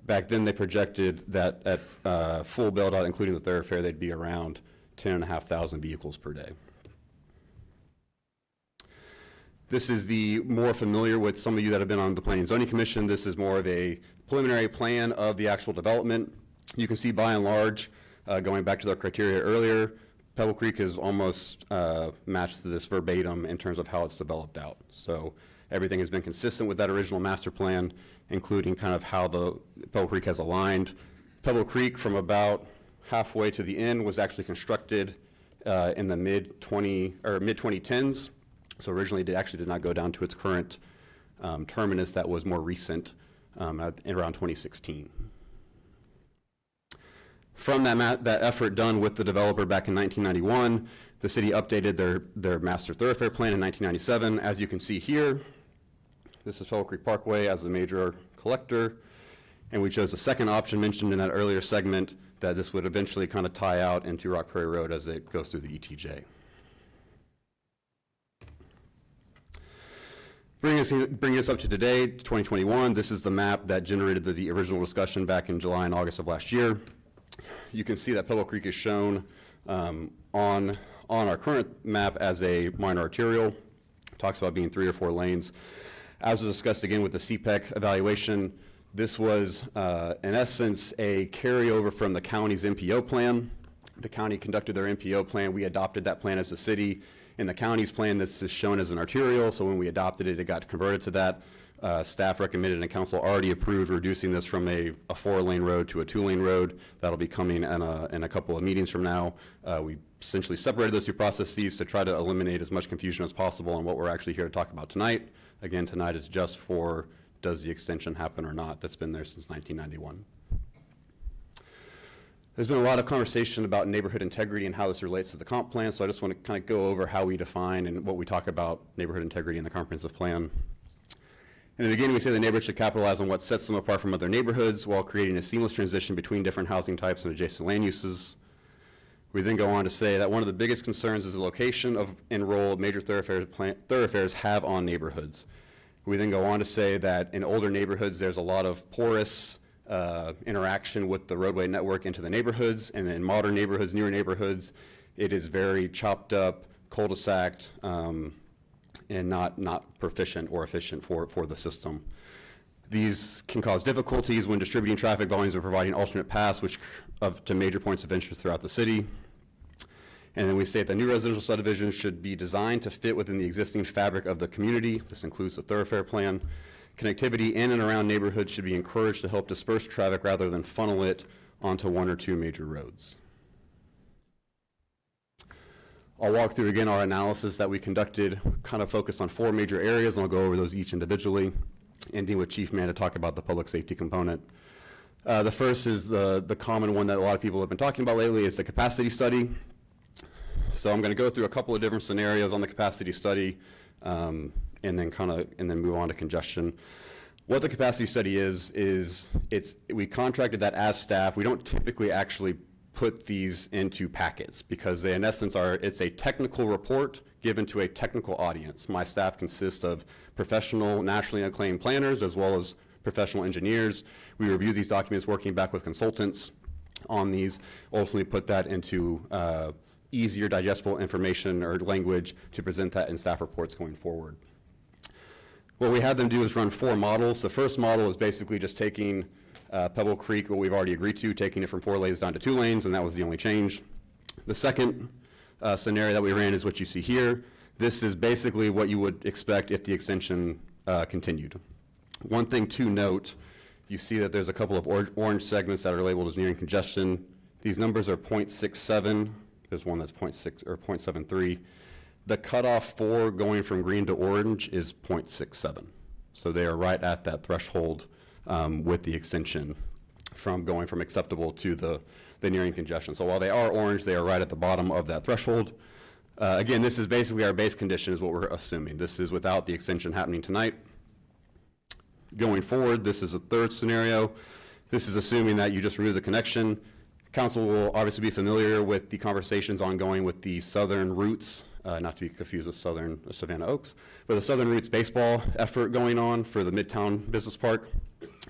back then they projected that at full build out, including the thoroughfare, they'd be around 10,500 vehicles per day. This is the more familiar with some of you that have been on the Planning and Zoning Commission. This is more of a preliminary plan of the actual development. You can see by and large, going back to the criteria earlier, Pebble Creek is almost matched to this verbatim in terms of how it's developed out. So everything has been consistent with that original master plan, including kind of how the Pebble Creek has aligned. Pebble Creek, from about halfway to the end, was actually constructed in the mid-2010s. So originally it actually did not go down to its current terminus that was more recent around 2016. From that effort done with the developer back in 1991, the city updated their master thoroughfare plan in 1997. As you can see here, this is Pebble Creek Parkway as the major collector, and we chose the second option mentioned in that earlier segment, that this would eventually kind of tie out into Rock Prairie Road as it goes through the ETJ. Bringing us up to today, 2021, this is the map that generated the original discussion back in July and August of last year. You can see that Pebble Creek is shown on our current map as a minor arterial. Talks about being 3 or 4 lanes. As was discussed again with the CPEC evaluation, this was in essence a carryover from the county's MPO plan. The county conducted their MPO plan. We adopted that plan as a city. In the county's plan, this is shown as an arterial, so when we adopted it, it got converted to that. Staff recommended and council already approved reducing this from a 4-lane road to a 2-lane road. That'll be coming in a couple of meetings from now. We essentially separated those two processes to try to eliminate as much confusion as possible on what we're actually here to talk about tonight. Again, tonight is just for does the extension happen or not. That's been there since 1991. There's been a lot of conversation about neighborhood integrity and how this relates to the comp plan, so I just want to kind of go over how we define and what we talk about neighborhood integrity in the comprehensive plan. In the beginning, we say the neighborhood should capitalize on what sets them apart from other neighborhoods while creating a seamless transition between different housing types and adjacent land uses. We then go on to say that one of the biggest concerns is the location of enrolled major thoroughfares have on neighborhoods. We then go on to say that in older neighborhoods, there's a lot of porous interaction with the roadway network into the neighborhoods, and in modern neighborhoods, newer neighborhoods, it is very chopped up, cul-de-saced, and not proficient or efficient for the system. These can cause difficulties when distributing traffic volumes or providing alternate paths to major points of interest throughout the city. And then we state that new residential subdivisions should be designed to fit within the existing fabric of the community. This includes the thoroughfare plan. Connectivity in and around neighborhoods should be encouraged to help disperse traffic rather than funnel it onto one or two major roads. I'll walk through again our analysis that we conducted, kind of focused on 4 major areas, and I'll go over those each individually, ending with Chief Mann to talk about the public safety component. The first is the common one that a lot of people have been talking about lately is the capacity study. So I'm going to go through a couple of different scenarios on the capacity study, and then move on to congestion. What the capacity study is we contracted that as staff. We don't typically actually put these into packets because they in essence it's a technical report given to a technical audience. My staff consists of professional, nationally acclaimed planners as well as professional engineers. We review these documents working back with consultants on these, ultimately put that into easier digestible information or language to present that in staff reports going forward. What we had them do is run 4 models. The first model is basically just taking Pebble Creek, what we've already agreed to, taking it from 4 lanes down to 2 lanes, and that was the only change. The second scenario that we ran is what you see here. This is basically what you would expect if the extension continued. One thing to note, you see that there's a couple of orange segments that are labeled as nearing congestion. These numbers are 0.67. There's one that's 0.6 or 0.73. The cutoff for going from green to orange is 0.67. So they are right at that threshold with the extension from going from acceptable to the nearing congestion. So while they are orange, they are right at the bottom of that threshold. Again, this is basically our base condition is what we're assuming. This is without the extension happening tonight. Going forward, this is a third scenario. This is assuming that you just remove the connection. Council will obviously be familiar with the conversations ongoing with the Southern Roots, not to be confused with Southern Savannah Oaks, but the Southern Roots baseball effort going on for the Midtown Business Park.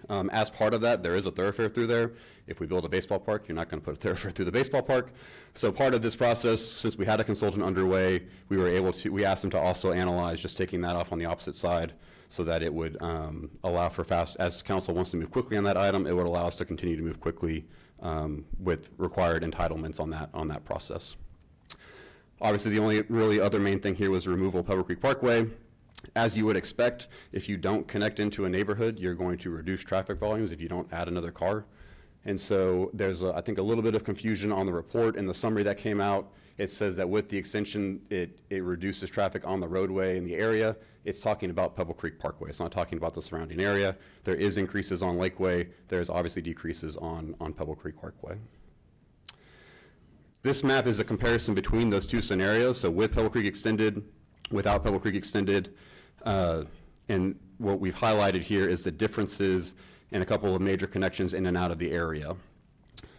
As part of that, there is a thoroughfare through there. If we build a baseball park, you're not going to put a thoroughfare through the baseball park. So part of this process, since we had a consultant underway, we asked them to also analyze just taking that off on the opposite side so that it would allow for as council wants to move quickly on that item, it would allow us to continue to move quickly with required entitlements on that process. Obviously, the only really other main thing here was the removal of Pebble Creek Parkway. As you would expect, if you don't connect into a neighborhood, you're going to reduce traffic volumes if you don't add another car. And so there's, I think, a little bit of confusion on the report. In the summary that came out, it says that with the extension, it reduces traffic on the roadway in the area. It's talking about Pebble Creek Parkway. It's not talking about the surrounding area. There is increases on Lakeway. There's obviously decreases on Pebble Creek Parkway. This map is a comparison between those two scenarios. So with Pebble Creek extended, without Pebble Creek extended, and what we've highlighted here is the differences in a couple of major connections in and out of the area.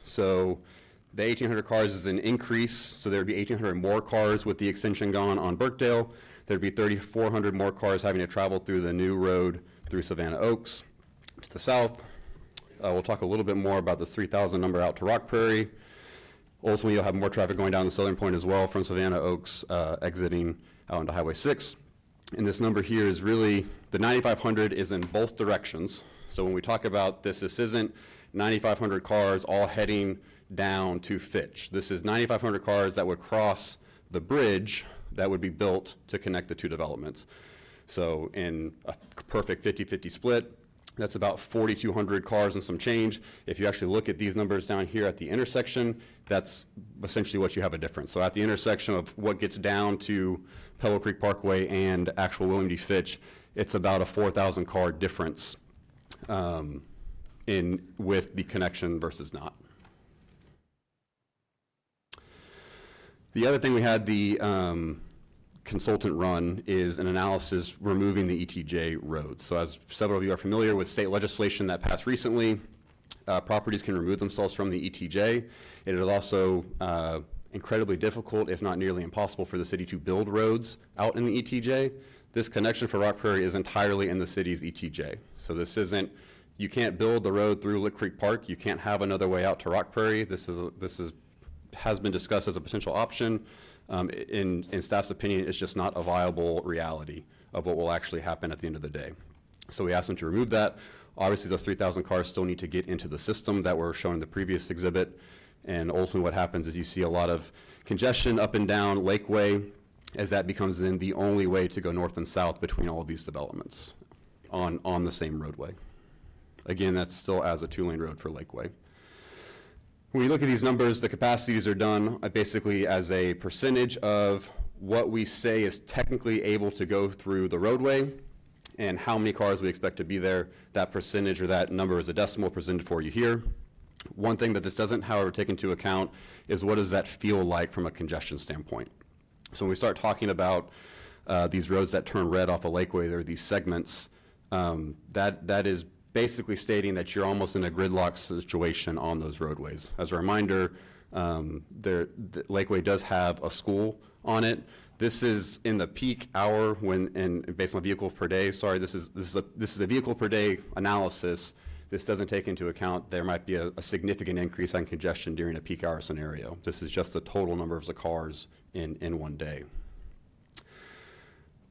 So the 1,800 cars is an increase, so there would be 1,800 more cars with the extension gone on Burkdale. There'd be 3,400 more cars having to travel through the new road through Savannah Oaks to the south. We'll talk a little bit more about this 3,000 number out to Rock Prairie. Ultimately, you'll have more traffic going down the southern point as well from Savannah Oaks exiting out into Highway 6. And this number here is really, the 9,500 is in both directions. So when we talk about this isn't 9,500 cars all heading down to Fitch. This is 9,500 cars that would cross the bridge that would be built to connect the two developments. So in a perfect 50-50 split, that's about 4,200 cars and some change. If you actually look at these numbers down here at the intersection, that's essentially what you have a difference. So at the intersection of what gets down to Pebble Creek Parkway and actual William D. Fitch, it's about a 4,000 car difference with the connection versus not. The other thing we had the consultant run is an analysis removing the ETJ roads. So as several of you are familiar with state legislation that passed recently, properties can remove themselves from the ETJ. It is also incredibly difficult, if not nearly impossible, for the city to build roads out in the ETJ. This connection for Rock Prairie is entirely in the city's ETJ. So this isn't, you can't build the road through Lick Creek Park. You can't have another way out to Rock Prairie. Has been discussed as a potential option. In staff's opinion, it's just not a viable reality of what will actually happen at the end of the day. So we asked them to remove that. Obviously, those 3,000 cars still need to get into the system that were shown in the previous exhibit. And ultimately what happens is you see a lot of congestion up and down Lakeway, as that becomes then the only way to go north and south between all of these developments on the same roadway. Again, that's still as a 2-lane road for Lakeway. When you look at these numbers, the capacities are done basically as a percentage of what we say is technically able to go through the roadway and how many cars we expect to be there. That percentage or that number is a decimal presented for you here. One thing that this doesn't, however, take into account is what does that feel like from a congestion standpoint. So when we start talking about these roads that turn red off of Lakeway, there are these segments, that is basically stating that you're almost in a gridlock situation on those roadways. As a reminder, Lakeway does have a school on it. This is in the peak hour and based on vehicles per day. Sorry, this is a vehicle per day analysis. This doesn't take into account there might be a significant increase on congestion during a peak hour scenario. This is just the total number of the cars in one day.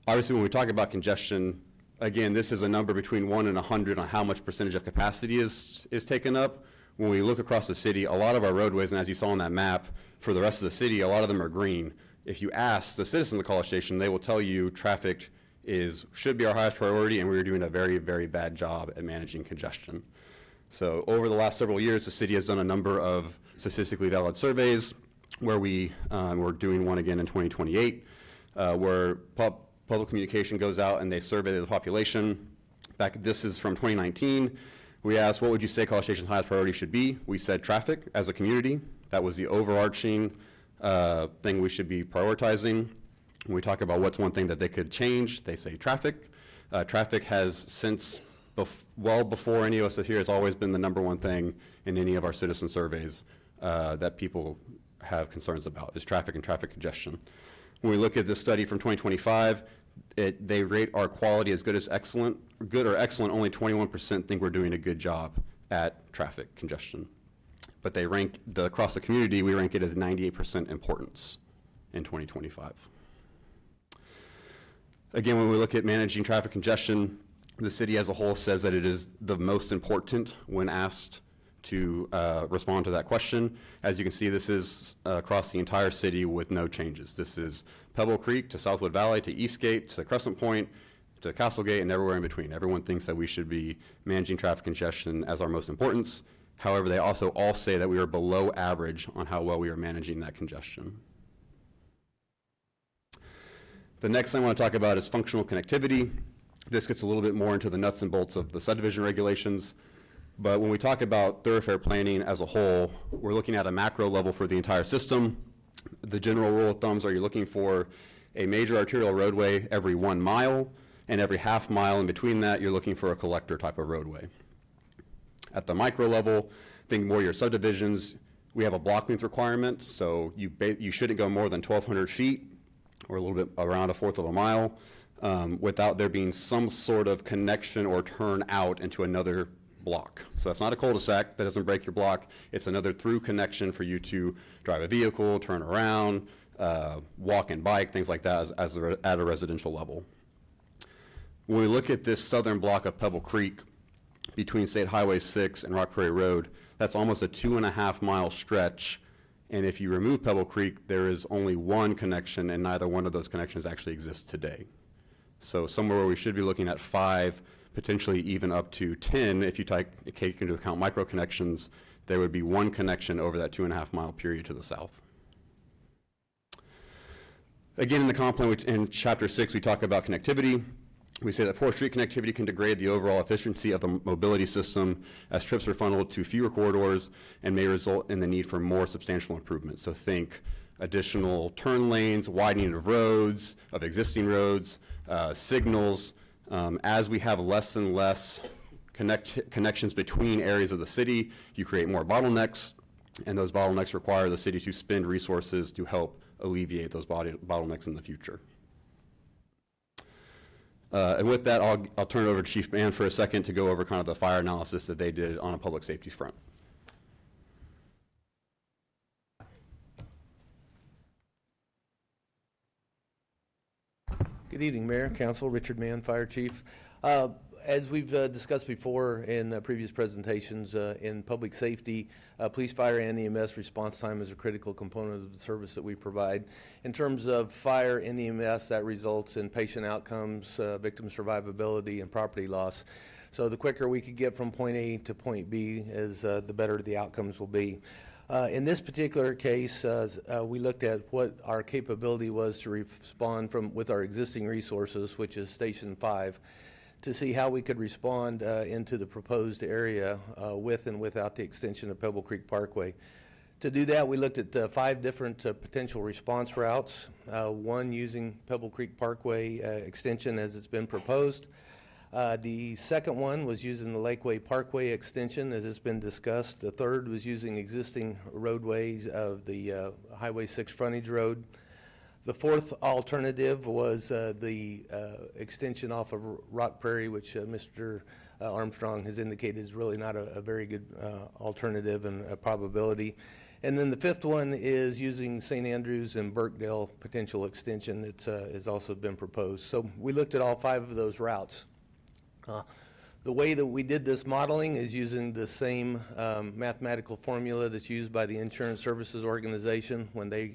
Obviously, when we talk about congestion, again, this is a number between 1 and 100 on how much percentage of capacity is taken up. When we look across the city, a lot of our roadways, and as you saw on that map, for the rest of the city, a lot of them are green. If you ask the citizens of College Station, they will tell you traffic should be our highest priority, and we're doing a very, very bad job at managing congestion. So over the last several years, the city has done a number of statistically valid surveys where we're doing one again in 2028, where public communication goes out and they survey the population. This is from 2019. We asked, what would you say College Station's highest priority should be? We said traffic as a community. That was the overarching thing we should be prioritizing. When we talk about what's one thing that they could change, they say traffic. Traffic has since, well before any of us here, has always been the number one thing in any of our citizen surveys that people have concerns about, is traffic and traffic congestion. When we look at this study from 2025, they rate our quality as good or excellent. Only 21% think we're doing a good job at traffic congestion. But they rank, across the community, we rank it as 98% importance in 2025. Again, when we look at managing traffic congestion, the city as a whole says that it is the most important when asked to respond to that question. As you can see, this is across the entire city with no changes. This is Pebble Creek to Southwood Valley to Eastgate to Crescent Point to Castlegate and everywhere in between. Everyone thinks that we should be managing traffic congestion as our most importance. However, they also all say that we are below average on how well we are managing that congestion. The next thing I want to talk about is functional connectivity. This gets a little bit more into the nuts and bolts of the subdivision regulations. But when we talk about thoroughfare planning as a whole, we're looking at a macro level for the entire system. The general rule of thumbs are you're looking for a major arterial roadway every 1 mile, and every half mile in between that, you're looking for a collector type of roadway. At the micro level, think more your subdivisions. We have a block length requirement, so you shouldn't go more than 1,200 feet, or a little bit around 1/4 of a mile, without there being some sort of connection or turn out into another block. So that's not a cul-de-sac, that doesn't break your block. It's another through connection for you to drive a vehicle, turn around, walk and bike, things like that at a residential level. When we look at this southern block of Pebble Creek between State Highway 6 and Rock Prairie Road, that's almost a 2.5 mile stretch. And if you remove Pebble Creek, there is only one connection, and neither one of those connections actually exists today. So somewhere where we should be looking at 5, potentially even up to 10, if you take into account micro connections, there would be one connection over that 2.5 mile period to the south. Again, in the comp plan, in Chapter 6, we talk about connectivity. We say that poor street connectivity can degrade the overall efficiency of the mobility system as trips are funneled to fewer corridors and may result in the need for more substantial improvements. So think additional turn lanes, widening of roads, of existing roads, signals. As we have less and less connections between areas of the city, you create more bottlenecks. and those bottlenecks require the city to spend resources to help alleviate those bottlenecks in the future. And with that, I'll turn it over to Chief Mann for a second to go over kind of the fire analysis that they did on a public safety front. Good evening, Mayor, Council, Richard Mann, Fire Chief. As we've discussed before in previous presentations, in public safety, police, fire, and EMS response time is a critical component of the service that we provide. In terms of fire and EMS, that results in patient outcomes, victim survivability, and property loss. So the quicker we could get from point A to point B, the better the outcomes will be. In this particular case, we looked at what our capability was to respond with our existing resources, which is Station 5, to see how we could respond into the proposed area with and without the extension of Pebble Creek Parkway. To do that, we looked at 5 different potential response routes, one using Pebble Creek Parkway extension as it's been proposed. The second one was using the Lakeway Parkway extension as it's been discussed. The third was using existing roadways of the Highway 6 frontage road. The fourth alternative was the extension off of Rock Prairie, which Mr. Armstrong has indicated is really not a very good alternative and a probability. And then the fifth one is using St. Andrews and Burkdale potential extension that has also been proposed. So we looked at all 5 of those routes. The way that we did this modeling is using the same mathematical formula that's used by the Insurance Services Organization when they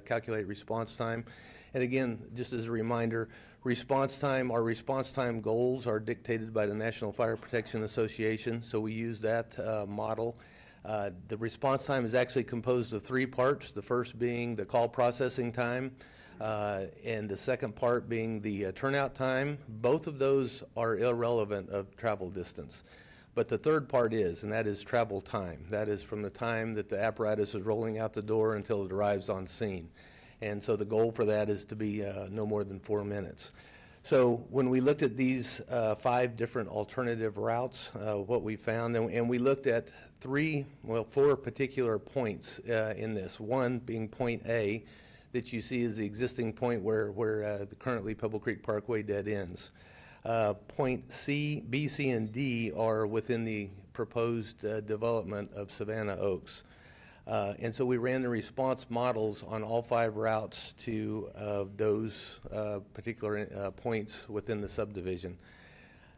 calculate response time. And again, just as a reminder, our response time goals are dictated by the National Fire Protection Association, so we use that model. The response time is actually composed of 3 parts, the first being the call processing time, and the second part being the turnout time. Both of those are irrelevant of travel distance. But the third part is, and that is travel time. That is from the time that the apparatus is rolling out the door until it arrives on scene. And so the goal for that is to be no more than 4 minutes. So when we looked at these 5 different alternative routes, what we found, and we looked at 4 particular points in this. One being point A, that you see is the existing point where the currently Pebble Creek Parkway dead ends. Point C, B, C, and D are within the proposed development of Savannah Oaks. And so we ran the response models on all 5 routes to those particular points within the subdivision.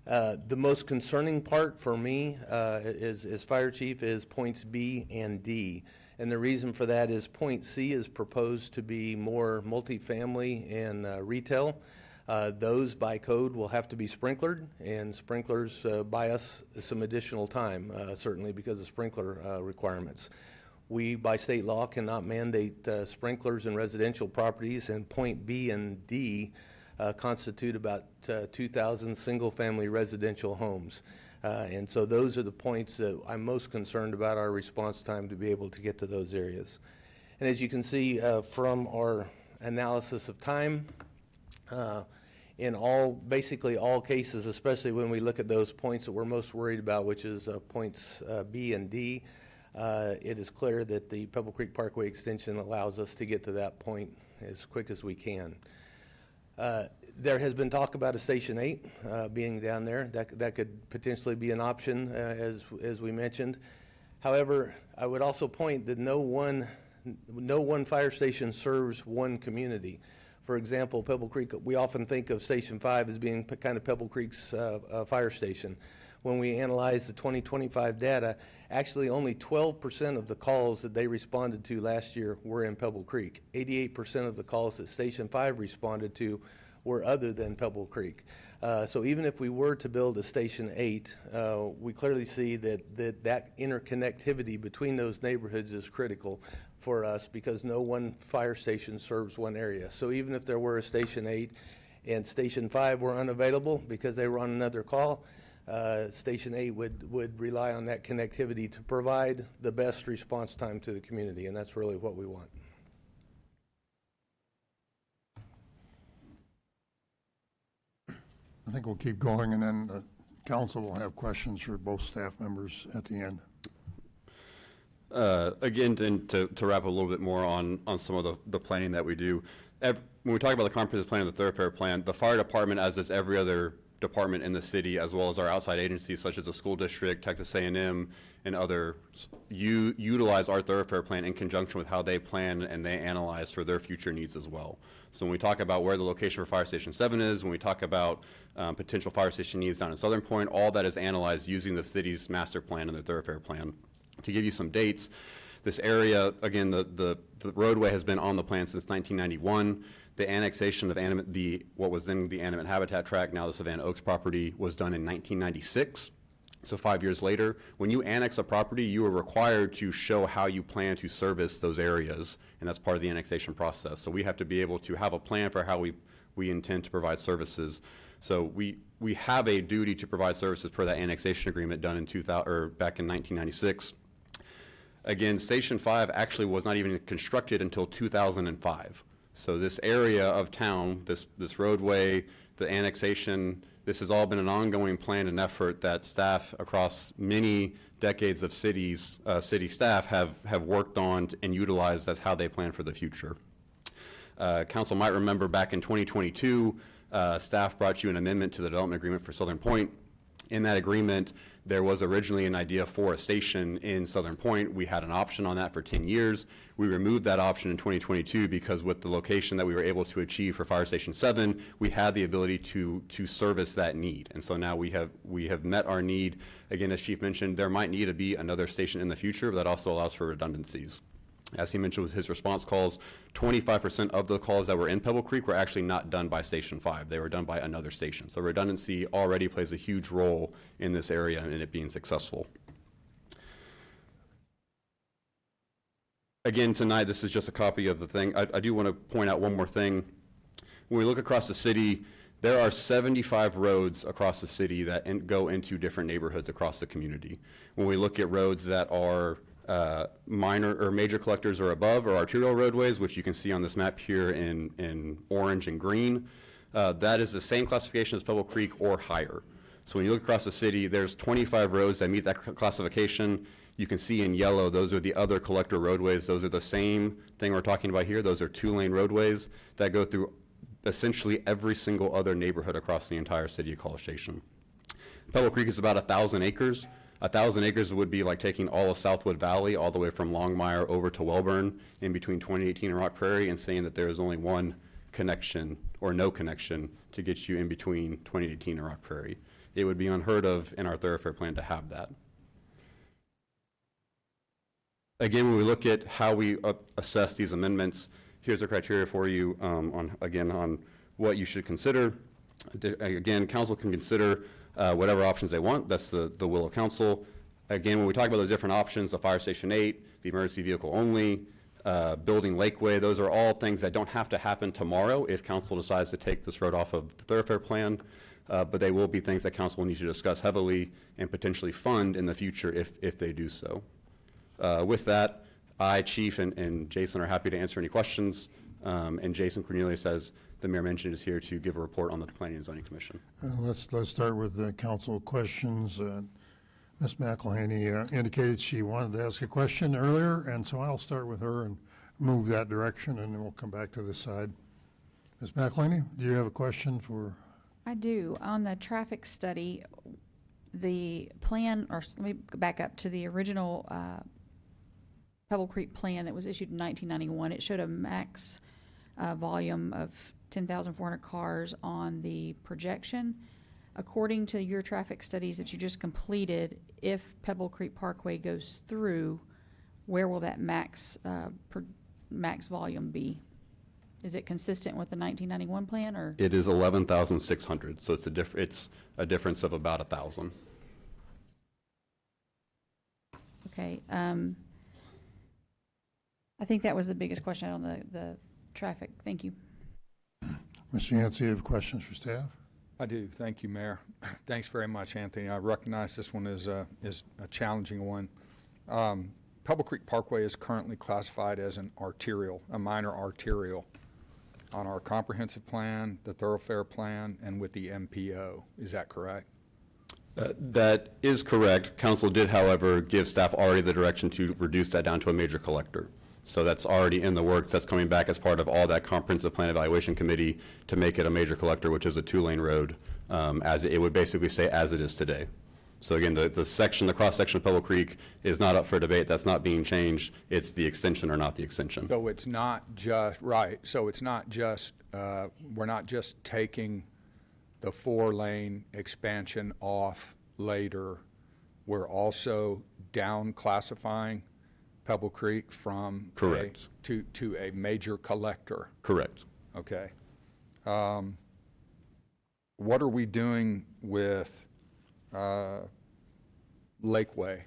The most concerning part for me as Fire Chief is points B and D. And the reason for that is point C is proposed to be more multifamily and retail. Those by code will have to be sprinklered, and sprinklers buy us some additional time, certainly because of sprinkler requirements. We, by state law, cannot mandate sprinklers in residential properties, and point B and D constitute about 2,000 single-family residential homes. And so those are the points that I'm most concerned about our response time to be able to get to those areas. And as you can see from our analysis of time, in basically all cases, especially when we look at those points that we're most worried about, which is points B and D, it is clear that the Pebble Creek Parkway extension allows us to get to that point as quick as we can. There has been talk about a Station 8 being down there. That could potentially be an option, as we mentioned. However, I would also point that no one fire station serves one community. For example, Pebble Creek, we often think of Station 5 as being kind of Pebble Creek's fire station. When we analyzed the 2025 data, actually only 12% of the calls that they responded to last year were in Pebble Creek. 88% of the calls that Station 5 responded to were other than Pebble Creek. So even if we were to build a Station 8, we clearly see that interconnectivity between those neighborhoods is critical for us because no one fire station serves one area. So even if there were a Station 8 and Station 5 were unavailable because they were on another call, Station 8 would rely on that connectivity to provide the best response time to the community, and that's really what we want. I think we'll keep going, and then the council will have questions for both staff members at the end. Again, and to wrap a little bit more on some of the planning that we do, when we talk about the comprehensive plan and the thoroughfare plan, the fire department, as does every other department in the city, as well as our outside agencies such as the school district, Texas A&M, and others, utilize our thoroughfare plan in conjunction with how they plan and they analyze for their future needs as well. So when we talk about where the location for Fire Station 7 is, when we talk about potential fire station needs down in Southern Point, all that is analyzed using the city's master plan and their thoroughfare plan. To give you some dates, this area, again, the roadway has been on the plan since 1991. The annexation of what was then the Animate Habitat Tract, now the Savannah Oaks property, was done in 1996. So 5 years later, when you annex a property, you are required to show how you plan to service those areas, and that's part of the annexation process. So we have to be able to have a plan for how we intend to provide services. So we have a duty to provide services per that annexation agreement done in back in 1996. Again, Station 5 actually was not even constructed until 2005. So this area of town, this roadway, the annexation, this has all been an ongoing plan and effort that staff across many decades of city staff have worked on and utilized as how they plan for the future. Council might remember back in 2022, staff brought you an amendment to the development agreement for Southern Point. In that agreement, there was originally an idea for a station in Southern Point. We had an option on that for 10 years. We removed that option in 2022 because with the location that we were able to achieve for Fire Station 7, we had the ability to service that need. And so now we have met our need. Again, as Chief mentioned, there might need to be another station in the future, but that also allows for redundancies. As he mentioned with his response calls, 25% of the calls that were in Pebble Creek were actually not done by Station 5. They were done by another station. So redundancy already plays a huge role in this area and in it being successful. Again, tonight, this is just a copy of the thing. I do want to point out one more thing. When we look across the city, there are 75 roads across the city that go into different neighborhoods across the community. When we look at roads that are minor or major collectors or above, or arterial roadways, which you can see on this map here in orange and green, that is the same classification as Pebble Creek or higher. So when you look across the city, there's 25 roads that meet that classification. You can see in yellow, those are the other collector roadways. Those are the same thing we're talking about here. Those are 2-lane roadways that go through essentially every single other neighborhood across the entire city of College Station. Pebble Creek is about 1,000 acres. 1,000 acres would be like taking all of Southwood Valley all the way from Longmire over to Welborn in between 2018 and Rock Prairie, and saying that there is only one connection or no connection to get you in between 2018 and Rock Prairie. It would be unheard of in our thoroughfare plan to have that. Again, when we look at how we assess these amendments, here's the criteria for you on what you should consider. Again, council can consider whatever options they want. That's the will of council. Again, when we talk about those different options, the Fire Station 8, the emergency vehicle only, building Lakeway, those are all things that don't have to happen tomorrow if council decides to take this road off of the thoroughfare plan, but they will be things that council will need to discuss heavily and potentially fund in the future if they do so. With that, I, Chief, and Jason are happy to answer any questions, and Jason Cornelius, as the mayor mentioned, is here to give a report on the Planning and Zoning Commission. Let's start with the council questions. Ms. McElhaney indicated she wanted to ask a question earlier, and so I'll start with her and move that direction, and then we'll come back to this side. Ms. McElhaney, do you have a question for? I do. On the traffic study, the plan, or let me go back up to the original Pebble Creek plan that was issued in 1991. It showed a max volume of 10,400 cars on the projection. According to your traffic studies that you just completed, if Pebble Creek Parkway goes through, where will that max volume be? Is it consistent with the 1991 plan, or? It is 11,600, so it's a difference of about 1,000. Okay. I think that was the biggest question on the traffic. Thank you. Mr. Yancey, you have questions for staff? I do. Thank you, Mayor. Thanks very much, Anthony. I recognize this one is a challenging one. Pebble Creek Parkway is currently classified as a minor arterial on our comprehensive plan, the thoroughfare plan, and with the MPO. Is that correct? That is correct. Council did, however, give staff already the direction to reduce that down to a major collector. So that's already in the works. That's coming back as part of all that comprehensive plan evaluation committee to make it a major collector, which is a 2-lane road, as it would basically say as it is today. So again, the section, the cross-section of Pebble Creek is not up for debate. That's not being changed. It's the extension or not the extension. So it's not just, right, so it's not just, we're not just taking the 4-lane expansion off later. We're also down classifying Pebble Creek from Correct. to a major collector. Correct. Okay. What are we doing with Lakeway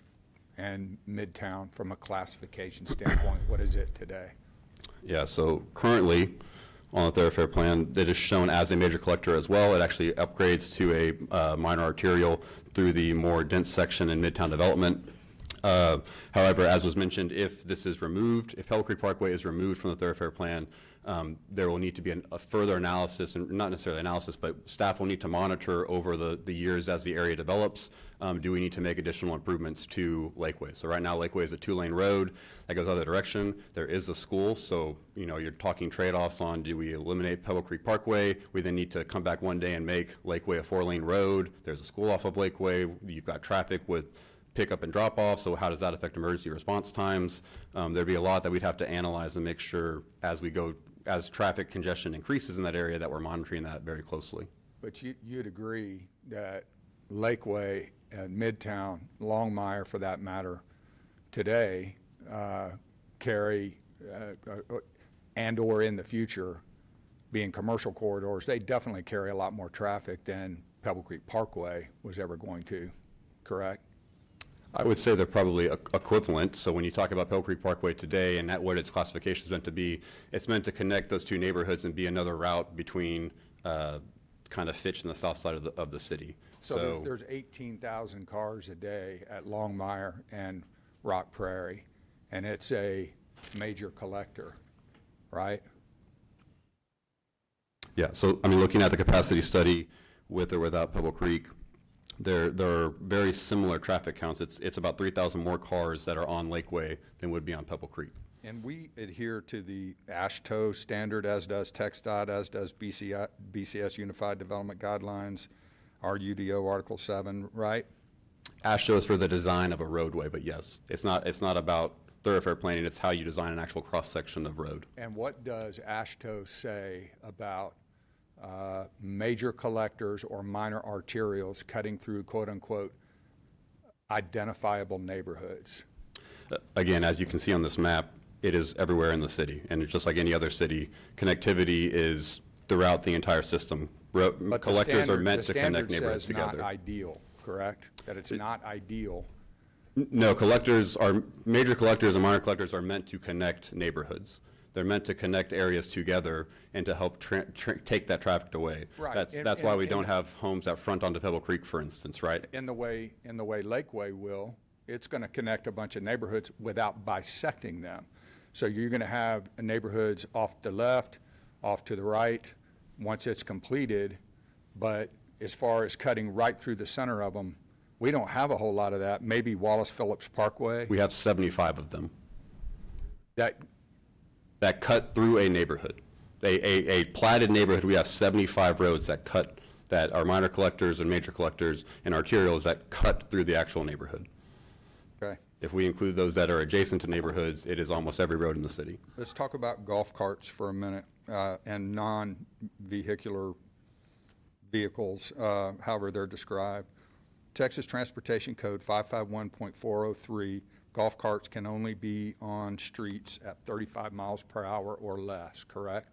and Midtown from a classification standpoint? What is it today? Yeah, so currently on the thoroughfare plan, it is shown as a major collector as well. It actually upgrades to a minor arterial through the more dense section in Midtown development. However, as was mentioned, if this is removed, if Pebble Creek Parkway is removed from the thoroughfare plan, there will need to be a further analysis, and not necessarily analysis, but staff will need to monitor over the years as the area develops. Do we need to make additional improvements to Lakeway? So right now, Lakeway is a 2-lane road that goes the other direction. There is a school, so you're talking trade-offs on, do we eliminate Pebble Creek Parkway? We then need to come back one day and make Lakeway a 4-lane road. There's a school off of Lakeway. You've got traffic with pickup and drop off, so how does that affect emergency response times? There'd be a lot that we'd have to analyze and make sure as traffic congestion increases in that area, that we're monitoring that very closely. But you'd agree that Lakeway and Midtown, Longmire for that matter, today carry, and/or in the future, being commercial corridors, they definitely carry a lot more traffic than Pebble Creek Parkway was ever going to, correct? I would say they're probably equivalent. So when you talk about Pebble Creek Parkway today and what its classification is meant to be, it's meant to connect those two neighborhoods and be another route between kind of Fitch and the south side of the city. So there's 18,000 cars a day at Longmire and Rock Prairie, and it's a major collector, right? Yeah, so I mean, looking at the capacity study with or without Pebble Creek, there are very similar traffic counts. It's about 3,000 more cars that are on Lakeway than would be on Pebble Creek. And we adhere to the AASHTO standard, as does TxDOT, as does BCS Unified Development Guidelines, our UDO Article 7, right? AASHTO is for the design of a roadway, but yes, it's not about thoroughfare planning. It's how you design an actual cross-section of road. And what does AASHTO say about major collectors or minor arterials cutting through quote-unquote identifiable neighborhoods? Again, as you can see on this map, it is everywhere in the city, and it's just like any other city. Connectivity is throughout the entire system. But Collectors are meant to connect the neighborhoods standard says together. not ideal, correct? That it's not ideal. No, major collectors and minor collectors are meant to connect neighborhoods. They're meant to connect areas together and to help take that traffic away. Right. That's why we don't have homes that front onto Pebble Creek, for instance, right? In the way Lakeway will, it's going to connect a bunch of neighborhoods without bisecting them. So you're going to have neighborhoods off the left, off to the right, once it's completed. But as far as cutting right through the center of them, we don't have a whole lot of that. Maybe Wallace Phillips Parkway. We have 75 of them That cut through a neighborhood. A platted neighborhood, we have 75 roads that are minor collectors and major collectors and arterials that cut through the actual neighborhood. Okay. If we include those that are adjacent to neighborhoods, it is almost every road in the city. Let's talk about golf carts for a minute and non-vehicular vehicles, however they're described. Texas Transportation Code 551.403, golf carts can only be on streets at 35 miles per hour or less, correct?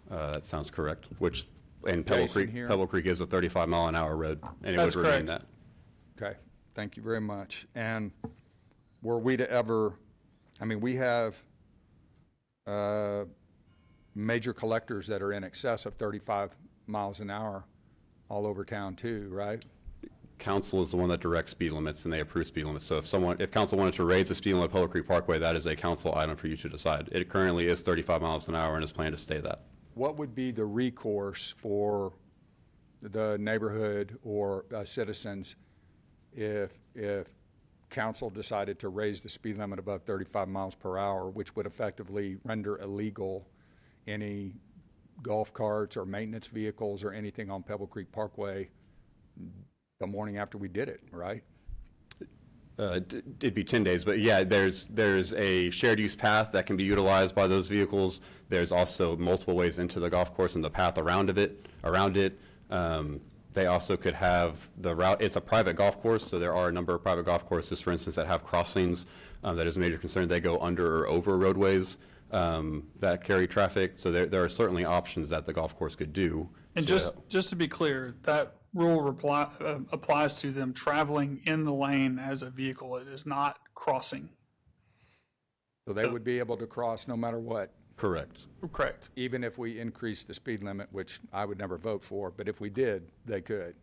That sounds correct, which, and Pebble Jason Creek, here? Pebble Creek is a 35-mile-an-hour road, and it would That's remain correct. that. Okay, thank you very much. And were we to ever, I mean, we have major collectors that are in excess of 35 miles an hour all over town too, right? Council is the one that directs speed limits, and they approve speed limits. So if council wanted to raise the speed limit at Pebble Creek Parkway, that is a council item for you to decide. It currently is 35 miles an hour and is planned to stay that. What would be the recourse for the neighborhood or citizens if council decided to raise the speed limit above 35 miles per hour, which would effectively render illegal any golf carts or maintenance vehicles or anything on Pebble Creek Parkway the morning after we did it, right? It'd be 10 days, but yeah, there's a shared use path that can be utilized by those vehicles. There's also multiple ways into the golf course and the path around it. They also could have the route. It's a private golf course, so there are a number of private golf courses, for instance, that have crossings. That is a major concern. They go under or over roadways that carry traffic. So there are certainly options that the golf course could do. And just to be clear, that rule applies to them traveling in the lane as a vehicle. It is not crossing. So they would be able to cross no matter what, Correct. Correct. even if we increased the speed limit, which I would never vote for, but if we did, they could.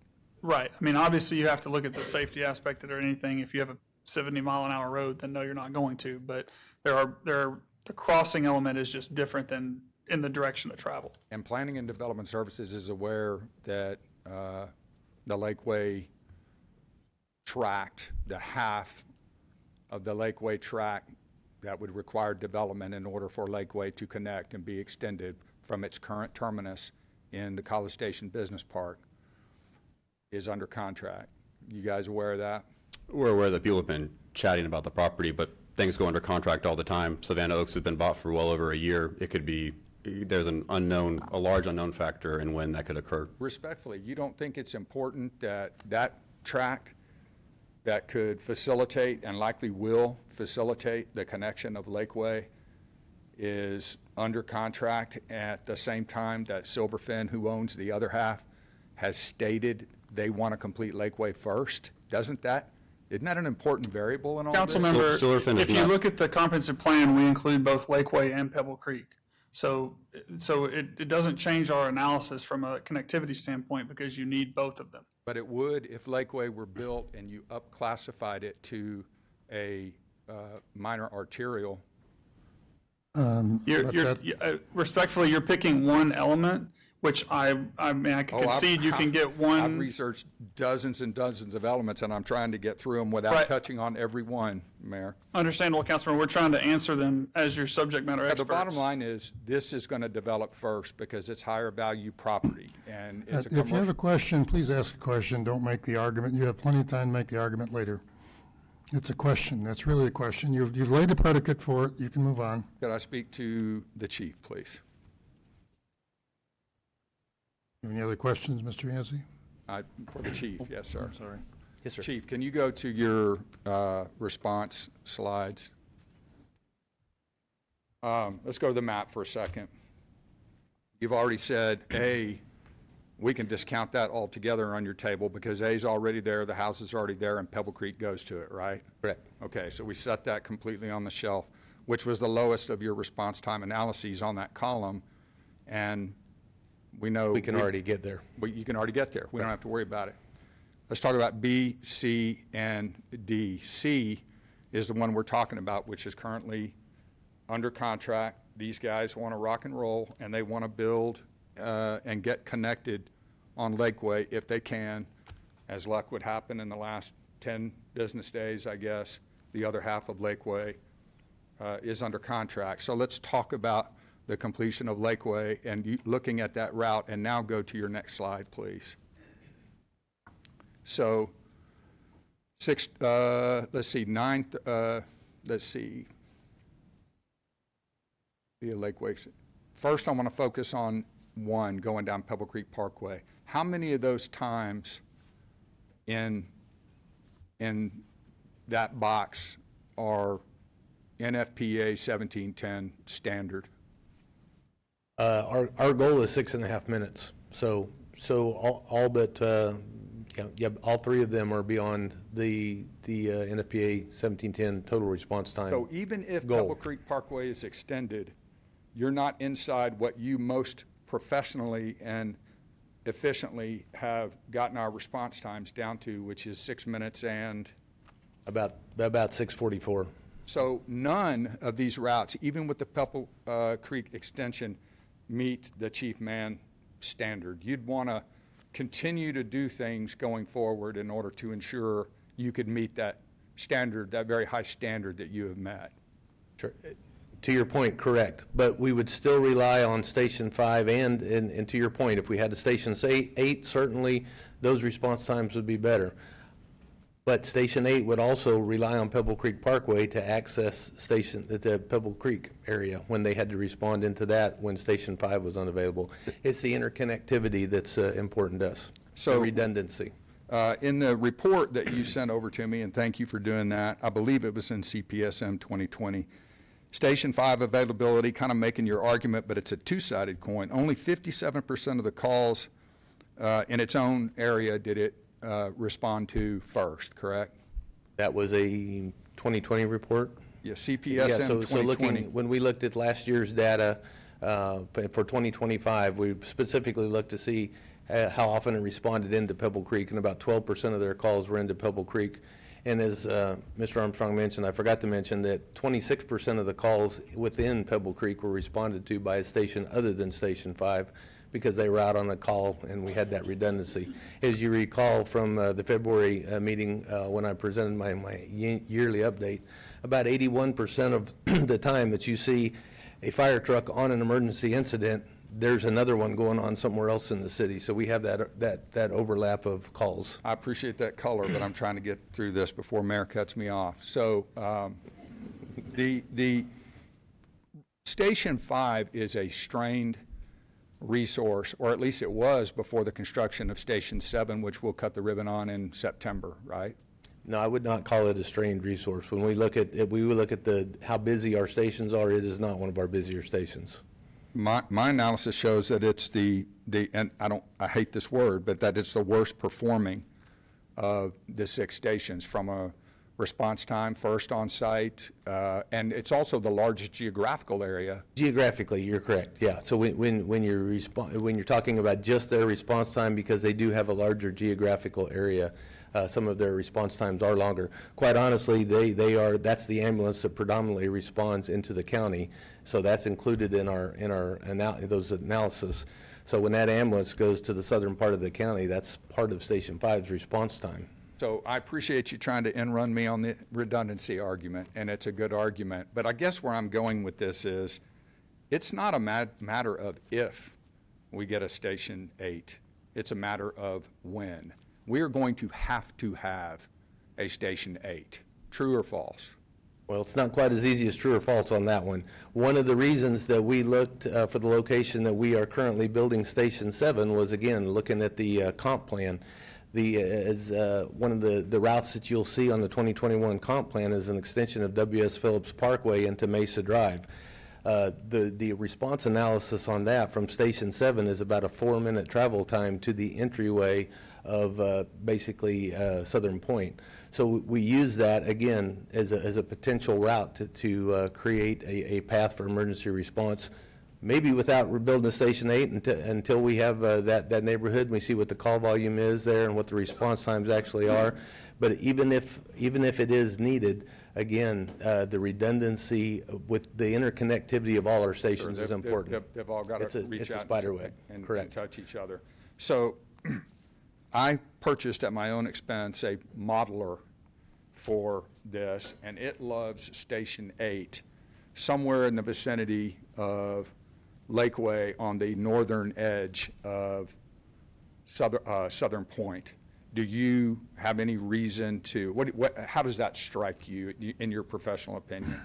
Right. I mean, obviously, you have to look at the safety aspect of it or anything. If you have a 70-mile-an-hour road, then no, you're not going to. But the crossing element is just different than in the direction of travel. And Planning and Development Services is aware that the Lakeway tract, the half of the Lakeway tract that would require development in order for Lakeway to connect and be extended from its current terminus in the College Station Business Park is under contract. You guys aware of that? We're aware that people have been chatting about the property, but things go under contract all the time. Savannah Oaks has been bought for well over a year. It could be, there's a large unknown factor in when that could occur. Respectfully, you don't think it's important that that tract that could facilitate and likely will facilitate the connection of Lakeway is under contract at the same time that Silverfin, who owns the other half, has stated they want to complete Lakeway first? Isn't that an important variable in all this? Councilmember, Silverfin is if you not. look at the comprehensive plan, we include both Lakeway and Pebble Creek. So it doesn't change our analysis from a connectivity standpoint because you need both of them. But it would if Lakeway were built and you upclassified it to a minor arterial. Respectfully, you're picking one element, which I mean, I can concede you can get I've one. researched dozens and dozens of elements, and I'm trying to get through them without Right. touching on every one, Mayor. Understandable, Councilman. We're trying to answer them as your subject matter The experts. bottom line is, this is going to develop first because it's higher value property, and it's a If you have a commercial. question, please ask a question. Don't make the argument. You have plenty of time to make the argument later. It's a question. That's really a question. You've laid the predicate for it. You can move on. Could I speak to the chief, please? Any other questions, Mr. Yancey? For the chief, yes, sir. I'm sorry. Yes, sir. Chief, can you go to your response slides? Let's go to the map for a second. You've already said, A, we can discount that altogether on your table because A's already there, the house is already there, and Pebble Creek goes to it, right? Correct. Okay, so we set that completely on the shelf, which was the lowest of your response time analyses on that column, and we know. We can already get there. You can already get there. We don't have to worry about it. Let's talk about B, C, and D. C is the one we're talking about, which is currently under contract. These guys want to rock and roll, and they want to build and get connected on Lakeway if they can. As luck would happen in the last 10 business days, I guess, the other half of Lakeway is under contract. So let's talk about the completion of Lakeway and looking at that route. And now go to your next slide, please. So let's see, via Lakeway. First, I want to focus on one going down Pebble Creek Parkway. How many of those times in that box are NFPA 1710 standard? Our goal is 6.5 minutes. So all but, all three of them are beyond the NFPA 1710 total response time. So even if goal. Pebble Creek Parkway is extended, you're not inside what you most professionally and efficiently have gotten our response times down to, which is 6 minutes and? About 6:44. So none of these routes, even with the Pebble Creek extension, meet the chief man standard. You'd want to continue to do things going forward in order to ensure you could meet that standard, that very high standard that you have met. Sure. To your point, correct. But we would still rely on Station 5 and to your point, if we had a Station 8, certainly those response times would be better. But Station 8 would also rely on Pebble Creek Parkway to access the Pebble Creek area when they had to respond into that when Station 5 was unavailable. It's the interconnectivity that's important to us, So- the redundancy. In the report that you sent over to me, and thank you for doing that, I believe it was in CPSM 2020, Station 5 availability, kind of making your argument, but it's a two-sided coin. Only 57% of the calls in its own area did it respond to first, correct? That was a 2020 report? Yeah, Yeah, CPSM so 2020. looking, when we looked at last year's data for 2025, we specifically looked to see how often it responded into Pebble Creek, and about 12% of their calls were into Pebble Creek. And as Mr. Armstrong mentioned, I forgot to mention that 26% of the calls within Pebble Creek were responded to by a station other than Station 5 because they were out on the call and we had that redundancy. As you recall from the February meeting when I presented my yearly update, about 81% of the time that you see a fire truck on an emergency incident, there's another one going on somewhere else in the city. So we have that overlap of calls. I appreciate that color, but I'm trying to get through this before Mayor cuts me off. So the Station 5 is a strained resource, or at least it was before the construction of Station 7, which we'll cut the ribbon on in September, right? No, I would not call it a strained resource. When we look at how busy our stations are, it is not one of our busier stations. My analysis shows that it's and I hate this word, but that it's the worst performing of the 6 stations from a response time, first on site, and it's also the largest geographical area. Geographically, you're correct, yeah. So when you're talking about just their response time, because they do have a larger geographical area, some of their response times are longer. Quite honestly, that's the ambulance that predominantly responds into the county, so that's included in those analysis. So when that ambulance goes to the southern part of the county, that's part of Station 5's response time. So I appreciate you trying to end run me on the redundancy argument, and it's a good argument. But I guess where I'm going with this is, it's not a matter of if we get a Station 8. It's a matter of when. We are going to have a Station 8. True or false? Well, it's not quite as easy as true or false on that one. One of the reasons that we looked for the location that we are currently building Station 7 was, again, looking at the comp plan. One of the routes that you'll see on the 2021 comp plan is an extension of W.S. Phillips Parkway into Mesa Drive. The response analysis on that from Station 7 is about a 4-minute travel time to the entryway of basically Southern Point. So we use that, again, as a potential route to create a path for emergency response, maybe without rebuilding Station 8 until we have that neighborhood and we see what the call volume is there and what the response times actually are. But even if it is needed, again, the redundancy with the interconnectivity of all our stations is important. They've all got to reach out. It's a spider web, and correct. touch each other. So I purchased at my own expense a modeler for this, and it loves Station 8 somewhere in the vicinity of Lakeway on the northern edge of Southern Point. Do you have any reason to, how does that strike you in your professional opinion?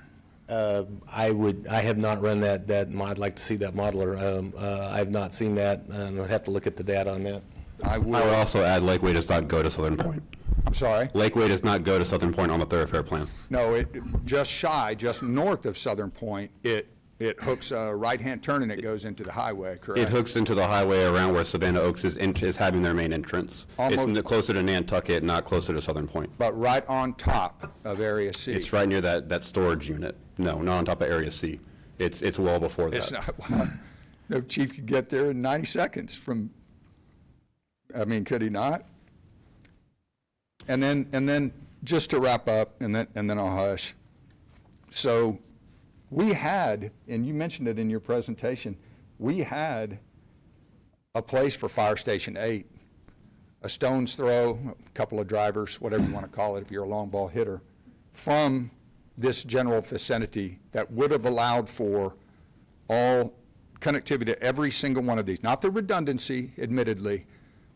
I have not run that I'd like to see that modeler. I have not seen that, and I'd have to look at the data on that. I would also add Lakeway does not go to Southern Point. I'm sorry? Lakeway does not go to Southern Point on the thoroughfare plan. No, just north of Southern Point, it hooks a right-hand turn and it goes into the highway, correct? It hooks into the highway around where Savannah Oaks is having their main entrance. Almost- It's closer to Nantucket, not closer to Southern Point. But right on top of Area C. It's right near that storage unit. No, not on top of Area C. It's well before that. It's not, no chief could get there in 90 seconds from, could he not? And then just to wrap up, and then I'll hush. So we had, and you mentioned it in your presentation, we had a place for Fire Station 8 a stone's throw, a couple of drivers, whatever you want to call it if you're a long ball hitter, from this general vicinity that would have allowed for all connectivity to every single one of these. Not the redundancy, admittedly,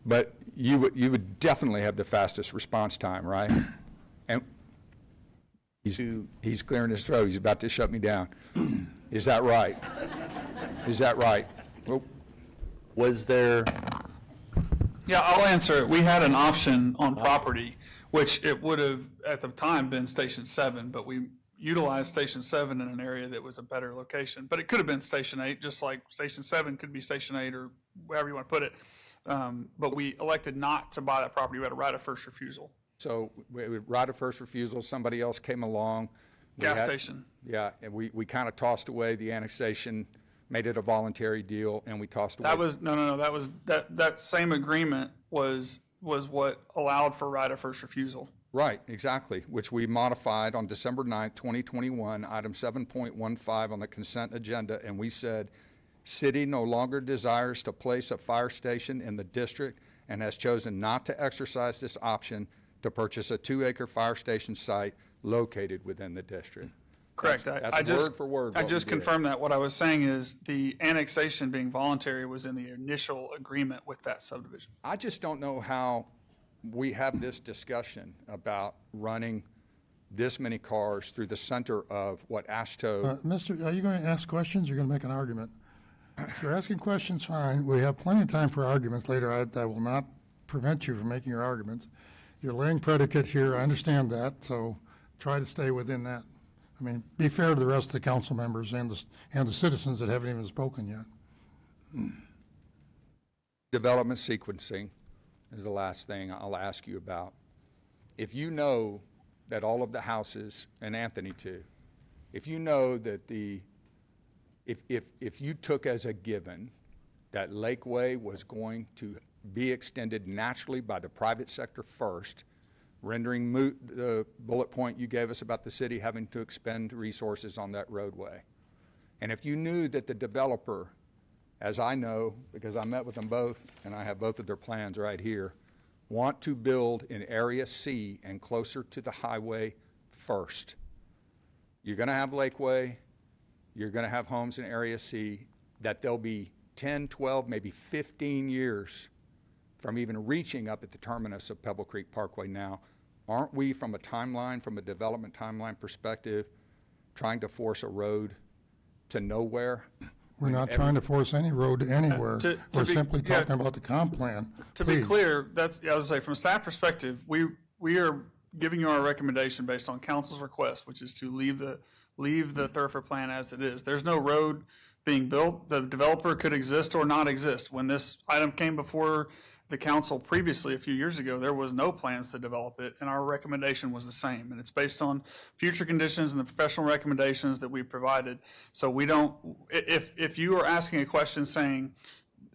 but you would definitely have the fastest response time, right? And he's clearing his throat. He's about to shut me down. Is that right? Is that right? Well, Was there, Yeah, I'll answer it. We had an option on property, which it would have, at the time, been Station 7, but we utilized Station 7 in an area that was a better location. But it could have been Station 8, just like Station 7 could be Station 8 or wherever you want to put it. But we elected not to buy that property. We had a right of first refusal. so right of first refusal, somebody else came along. We Gas had- station. Yeah, and we kind of tossed away the annexation, made it a voluntary deal, and we tossed away. That was, no, that was, that same agreement was what allowed for right of first refusal. Right, exactly, which we modified on December 9th, 2021, item 7.15 on the consent agenda, and we said, city no longer desires to place a fire station in the district and has chosen not to exercise this option to purchase a 2-acre fire station site located within the district. Correct. That's I just word for word I what just we did. confirmed that. What I was saying is the annexation being voluntary was in the initial agreement with that subdivision. I just don't know how we have this discussion about running this many cars through the center of what ASHTO. Mister, are you going to ask questions? Or you're going to make an argument? If you're asking questions, fine. We have plenty of time for arguments later. I will not prevent you from making your arguments. You're laying predicate here. I understand that, so try to stay within that. I mean, be fair to the rest of the council members and the citizens that haven't even spoken yet. Development sequencing is the last thing I'll ask you about. If you know that all of the houses, and Anthony too, if you know that if you took as a given that Lakeway was going to be extended naturally by the private sector first, rendering moot the bullet point you gave us about the city having to expend resources on that roadway. And if you knew that the developer, as I know, because I met with them both, and I have both of their plans right here, want to build in Area C and closer to the highway first. You're going to have Lakeway, you're going to have homes in Area C, that they'll be 10, 12, maybe 15 years from even reaching up at the terminus of Pebble Creek Parkway now. Aren't we, from a timeline, from a development timeline perspective, trying to force a road to nowhere? We're not trying to force any road anywhere. To We're be- simply yeah. talking about the comp plan. To be Please. clear, that's, I was gonna say, from a staff perspective, we are giving you our recommendation based on council's request, which is to leave the thoroughfare plan as it is. There's no road being built. The developer could exist or not exist. When this item came before the council previously, a few years ago, there was no plans to develop it, and our recommendation was the same. And it's based on future conditions and the professional recommendations that we provided. So we don't, if you are asking a question saying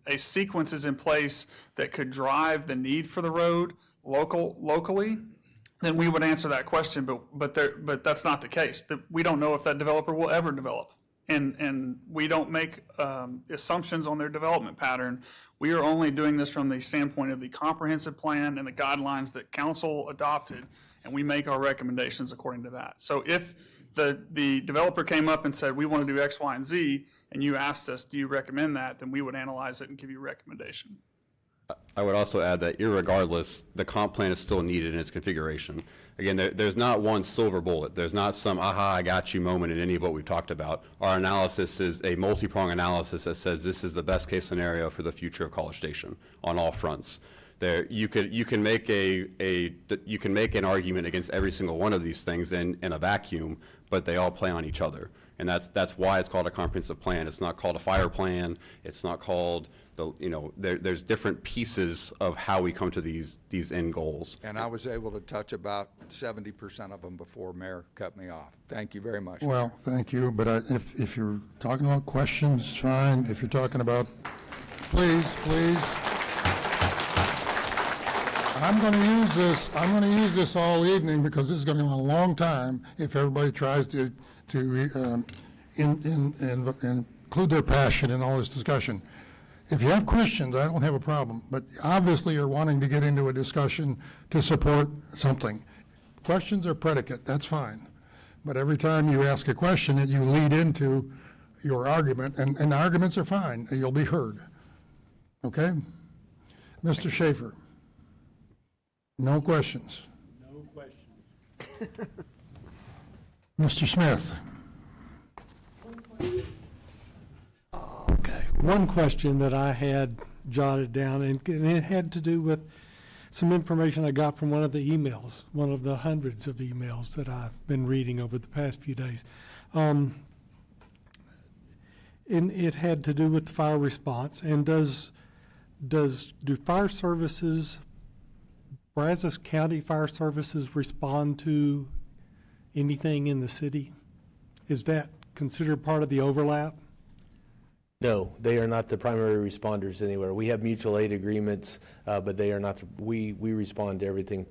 a sequence is in place that could drive the need for the road locally, then we would answer that question, but that's not the case. We don't know if that developer will ever develop. And we don't make assumptions on their development pattern. We are only doing this from the standpoint of the comprehensive plan and the guidelines that council adopted, and we make our recommendations according to that. So if the developer came up and said, we want to do X, Y, and Z, and you asked us, do you recommend that, then we would analyze it and give you a recommendation. I would also add that irregardless, the comp plan is still needed in its configuration. Again, there's not one silver bullet. There's not some aha, I got you moment in any of what we've talked about. Our analysis is a multi-pronged analysis that says this is the best case scenario for the future of College Station on all fronts. There, you can make an argument against every single one of these things in a vacuum, but they all play on each other. And that's why it's called a comprehensive plan. It's not called a fire plan. It's not called there's different pieces of how we come to these end goals. And I was able to touch about 70% of them before Mayor cut me off. Thank you very much. Well, thank you, but if you're talking about questions, fine. If you're talking about, please. I'm going to use this all evening because this is going to go on a long time if everybody tries to include their passion in all this discussion. If you have questions, I don't have a problem, but obviously you're wanting to get into a discussion to support something. Questions are predicate, that's fine. But every time you ask a question, you lead into your argument, and arguments are fine, you'll be heard. Okay? Mr. Schaefer? No questions? No questions. Mr. Smith? Okay. One question that I had jotted down, and it had to do with some information I got from one of the emails, one of the hundreds of emails that I've been reading over the past few days. And it had to do with fire response. And do fire services, Brazos County Fire Services, respond to anything in the city? Is that considered part of the overlap? No, they are not the primary responders anywhere. We have mutual aid agreements, but they are not, we respond to everything.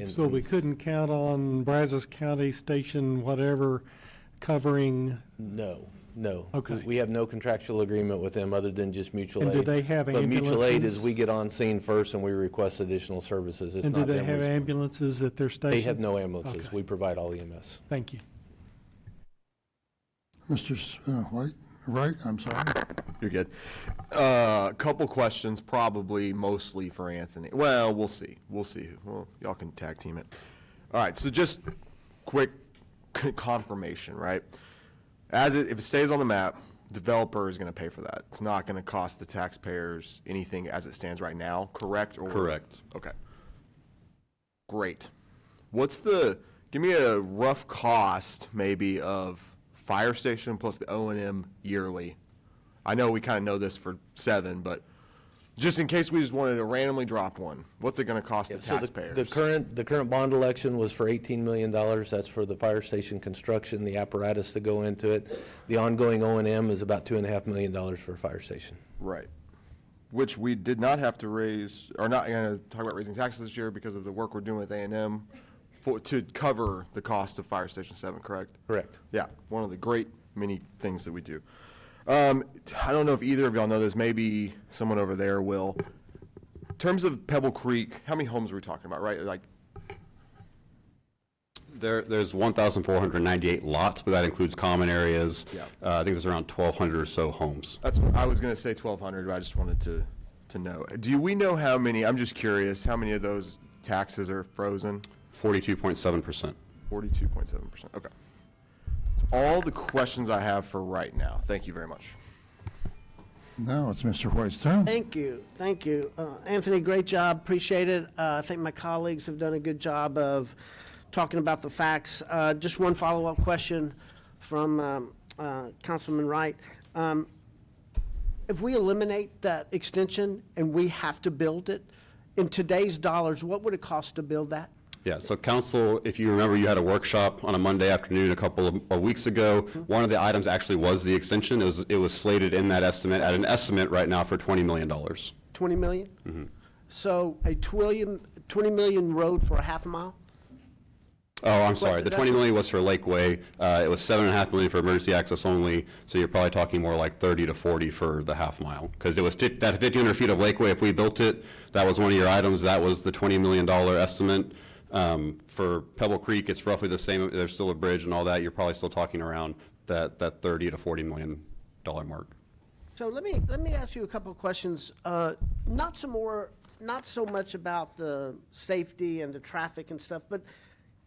So we couldn't count on Brazos County Station, whatever, covering? No. Okay. We have no contractual agreement with them other than just mutual aid. And do they have But mutual aid ambulances? is we get on scene first and we request additional services. It's And do not they them have responding. ambulances at their stations? They have no ambulances. Okay. We provide all EMS. Thank you. Mr. White? Right, I'm sorry. You're good. Couple questions, probably mostly for Anthony. Well, we'll see. We'll see. Well, y'all can tag team it. All right, so just quick confirmation, right? If it stays on the map, developer is going to pay for that. It's not going to cost the taxpayers anything as it stands right now, correct? Correct. Okay. Great. Give me a rough cost maybe of fire station plus the O&M yearly. I know we kind of know this for 7, but just in case we just wanted to randomly drop one, what's it going to cost the So taxpayers? the current bond election was for $18 million. That's for the fire station construction, the apparatus to go into it. The ongoing O&M is about $2.5 million for a fire station. Right. Which we did not have to raise, or not going to talk about raising taxes this year because of the work we're doing with A&M to cover the cost of Fire Station 7, correct? Correct. Yeah, one of the great many things that we do. I don't know if either of y'all know this, maybe someone over there will. In terms of Pebble Creek, how many homes are we talking about, right? Like, There's 1,498 lots, but that includes common areas. Yeah. I think there's around 1,200 or so homes. I was going to say 1,200, but I just wanted to know. Do we know how many, I'm just curious, how many of those taxes are frozen? 42.7%. 42.7%, okay. That's all the questions I have for right now. Thank you very much. Now it's Mr. White's turn. Thank you. Anthony, great job, appreciate it. I think my colleagues have done a good job of talking about the facts. Just one follow-up question from Councilman Wright. If we eliminate that extension and we have to build it, in today's dollars, what would it cost to build that? Yeah, so council, if you remember, you had a workshop on a Monday afternoon a couple of weeks ago. One of the items actually was the extension. It was slated in that estimate, at an estimate right now for $20 million. 20 million? So a 20 million road for a half a mile? Oh, I'm sorry, the 20 million was for Lakeway. It was 7.5 million for emergency access only, so you're probably talking more like 30 to 40 for the half mile. Because it was that 1,500 feet of Lakeway, if we built it, that was one of your items, that was the $20 million estimate. For Pebble Creek, it's roughly the same, there's still a bridge and all that, you're probably still talking around that 30 to 40 million dollar mark. So let me ask you a couple of questions. Not so much about the safety and the traffic and stuff, but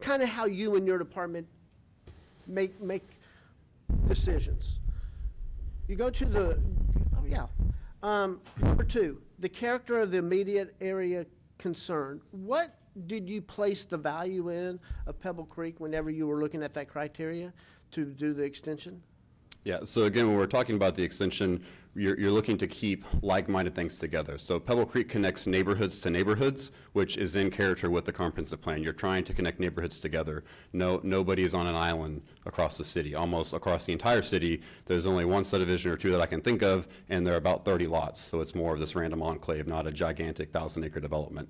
kind of how you and your department make decisions. You go to number 2, the character of the immediate area concerned. What did you place the value in of Pebble Creek whenever you were looking at that criteria to do the extension? Yeah, so again, when we're talking about the extension, you're looking to keep like-minded things together. So Pebble Creek connects neighborhoods to neighborhoods, which is in character with the comprehensive plan. You're trying to connect neighborhoods together. Nobody is on an island across the city. Almost across the entire city, there's only one subdivision or two that I can think of, and there are about 30 lots. So it's more of this random enclave, not a gigantic 1,000-acre development.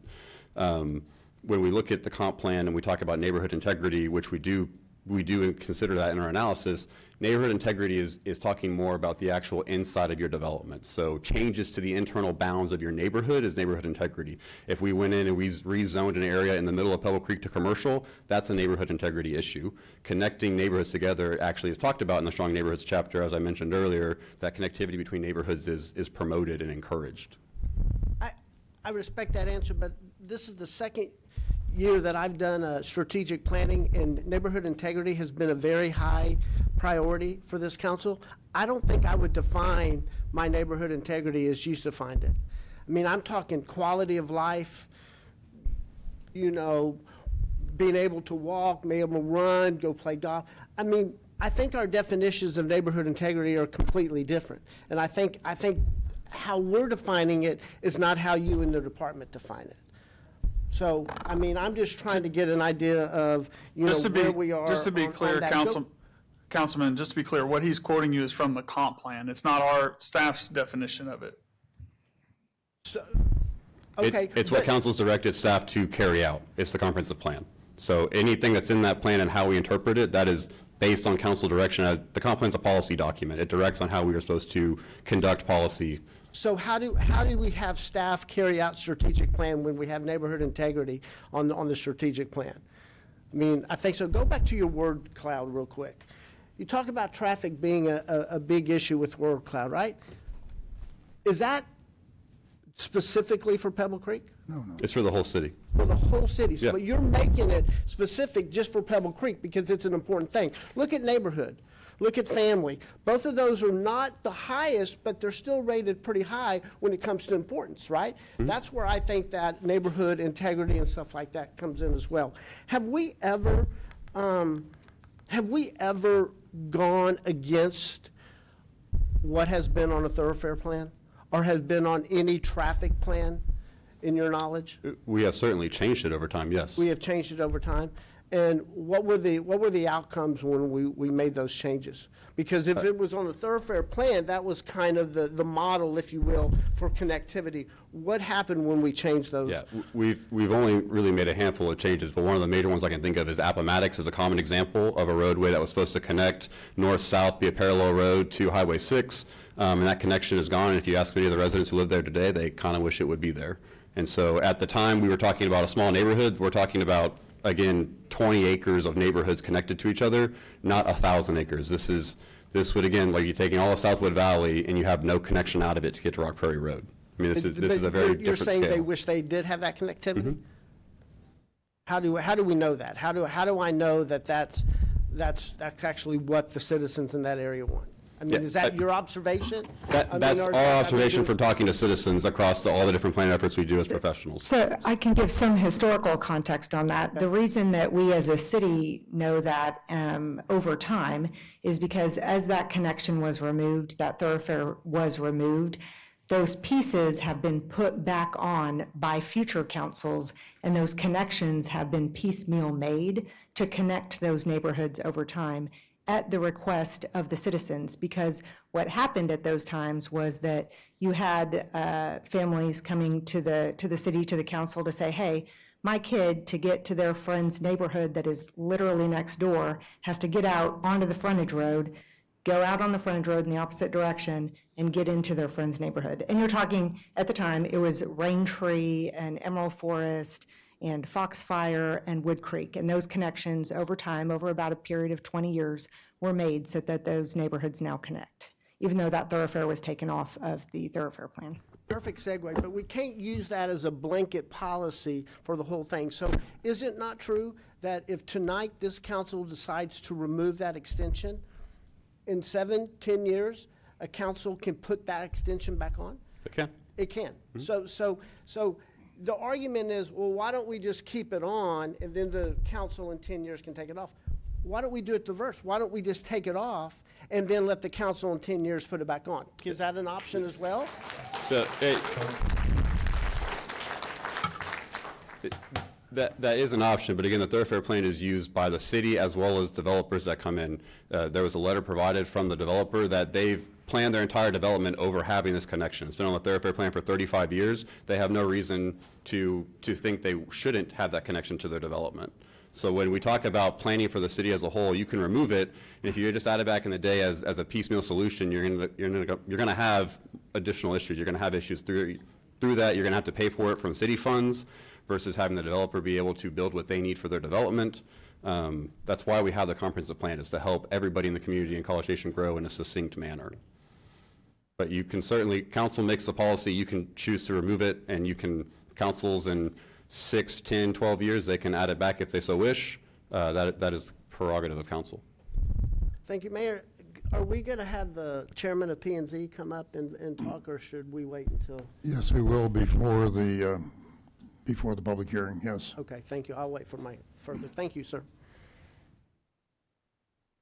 When we look at the comp plan and we talk about neighborhood integrity, which we do we do consider that in our analysis, neighborhood integrity is talking more about the actual inside of your development. So changes to the internal bounds of your neighborhood is neighborhood integrity. If we went in and we rezoned an area in the middle of Pebble Creek to commercial, that's a neighborhood integrity issue. Connecting neighborhoods together actually is talked about in the Strong Neighborhoods chapter, as I mentioned earlier, that connectivity between neighborhoods is promoted and encouraged. I respect that answer, but this is the second year that I've done strategic planning, and neighborhood integrity has been a very high priority for this council. I don't think I would define my neighborhood integrity as you defined it. I mean, I'm talking quality of life, you know, being able to walk, being able to run, go play golf. I mean, I think our definitions of neighborhood integrity are completely different. And I think how we're defining it is not how you in the department define it. So, I mean, I'm just trying to get an idea of, you know, where we are. Just to be on clear, that. Councilman, just to be clear, what he's quoting you is from the comp plan. It's not our staff's definition of it. Okay. It's what but- council's directed staff to carry out. It's the comprehensive plan. So anything that's in that plan and how we interpret it, that is based on council direction. The comp plan's a policy document. It directs on how we are supposed to conduct policy. So how do we have staff carry out strategic plan when we have neighborhood integrity on the strategic plan? I mean, I think so. Go back to your word cloud real quick. You talk about traffic being a big issue with word cloud, right? Is that specifically for Pebble Creek? It's for the whole city. For the whole city. So Yeah. but you're making it specific just for Pebble Creek because it's an important thing. Look at neighborhood. Look at family. Both of those are not the highest, but they're still rated pretty high when it comes to importance, right? That's where I think that neighborhood integrity and stuff like that comes in as well. Have we ever gone against what has been on a thoroughfare plan or has been on any traffic plan in your knowledge? We have certainly changed it over time, yes. We have changed it over time. And what were the outcomes when we made those changes? Because if it was on the thoroughfare plan, that was kind of the model, if you will, for connectivity. What happened when we changed those? Yeah, we've only really made a handful of changes, but one of the major ones I can think of is Appomattox is a common example of a roadway that was supposed to connect north-south, be a parallel road to Highway 6, and that connection is gone. And if you ask many of the residents who live there today, they kind of wish it would be there. And so at the time, we were talking about a small neighborhood. We're talking about, again, 20 acres of neighborhoods connected to each other, not 1,000 acres. This would, again, like you're taking all of Southwood Valley and you have no connection out of it to get to Rock Prairie Road. I mean, this is a very different You're saying they scale. wish they did have that connectivity? How do we know that? How do I know that that's actually what the citizens in that area want? I mean, Yeah, is that your observation? I mean, That's or our does that have to observation do- from talking to citizens across all the different plan efforts we do as professionals. So I can give some historical context on that. The reason that we as a city know that over time is because as that connection was removed, that thoroughfare was removed, those pieces have been put back on by future councils, and those connections have been piecemeal made to connect those neighborhoods over time at the request of the citizens, because what happened at those times was that you had families coming to the city, to the council to say, hey, my kid, to get to their friend's neighborhood that is literally next door, has to get out onto the frontage road, go out on the frontage road in the opposite direction, and get into their friend's neighborhood. And you're talking, at the time, it was Raintree and Emerald Forest and Foxfire and Wood Creek. And those connections over time, over about a period of 20 years, were made so that those neighborhoods now connect, even though that thoroughfare was taken off of the thoroughfare plan. Perfect segue, but we can't use that as a blanket policy for the whole thing. So is it not true that if tonight this council decides to remove that extension, in 7-10 years, a council can put that extension back on? Okay. It can. So the argument is, well, why don't we just keep it on and then the council in 10 years can take it off? Why don't we do it the reverse? Why don't we just take it off and then let the council in 10 years put it back on? Is that an option as well? So, that is an option, but again, the thoroughfare plan is used by the city as well as developers that come in. There was a letter provided from the developer that they've planned their entire development over having this connection. It's been on the thoroughfare plan for 35 years. They have no reason to think they shouldn't have that connection to their development. So when we talk about planning for the city as a whole, you can remove it, and if you just add it back in the day as a piecemeal solution, you're gonna have additional issues. You're gonna have issues through that. You're gonna have to pay for it from city funds versus having the developer be able to build what they need for their development. That's why we have the comprehensive plan, is to help everybody in the community in College Station grow in a succinct manner. But you can certainly, council makes the policy, you can choose to remove it, and you can, councils in 6, 10, 12 years, they can add it back if they so wish. That is prerogative of council. Thank you, Mayor. Are we going to have the chairman of P&Z come up and talk, or should we wait until? Yes, we will before the public hearing, yes. Okay, thank you. I'll wait for my further. Thank you, sir.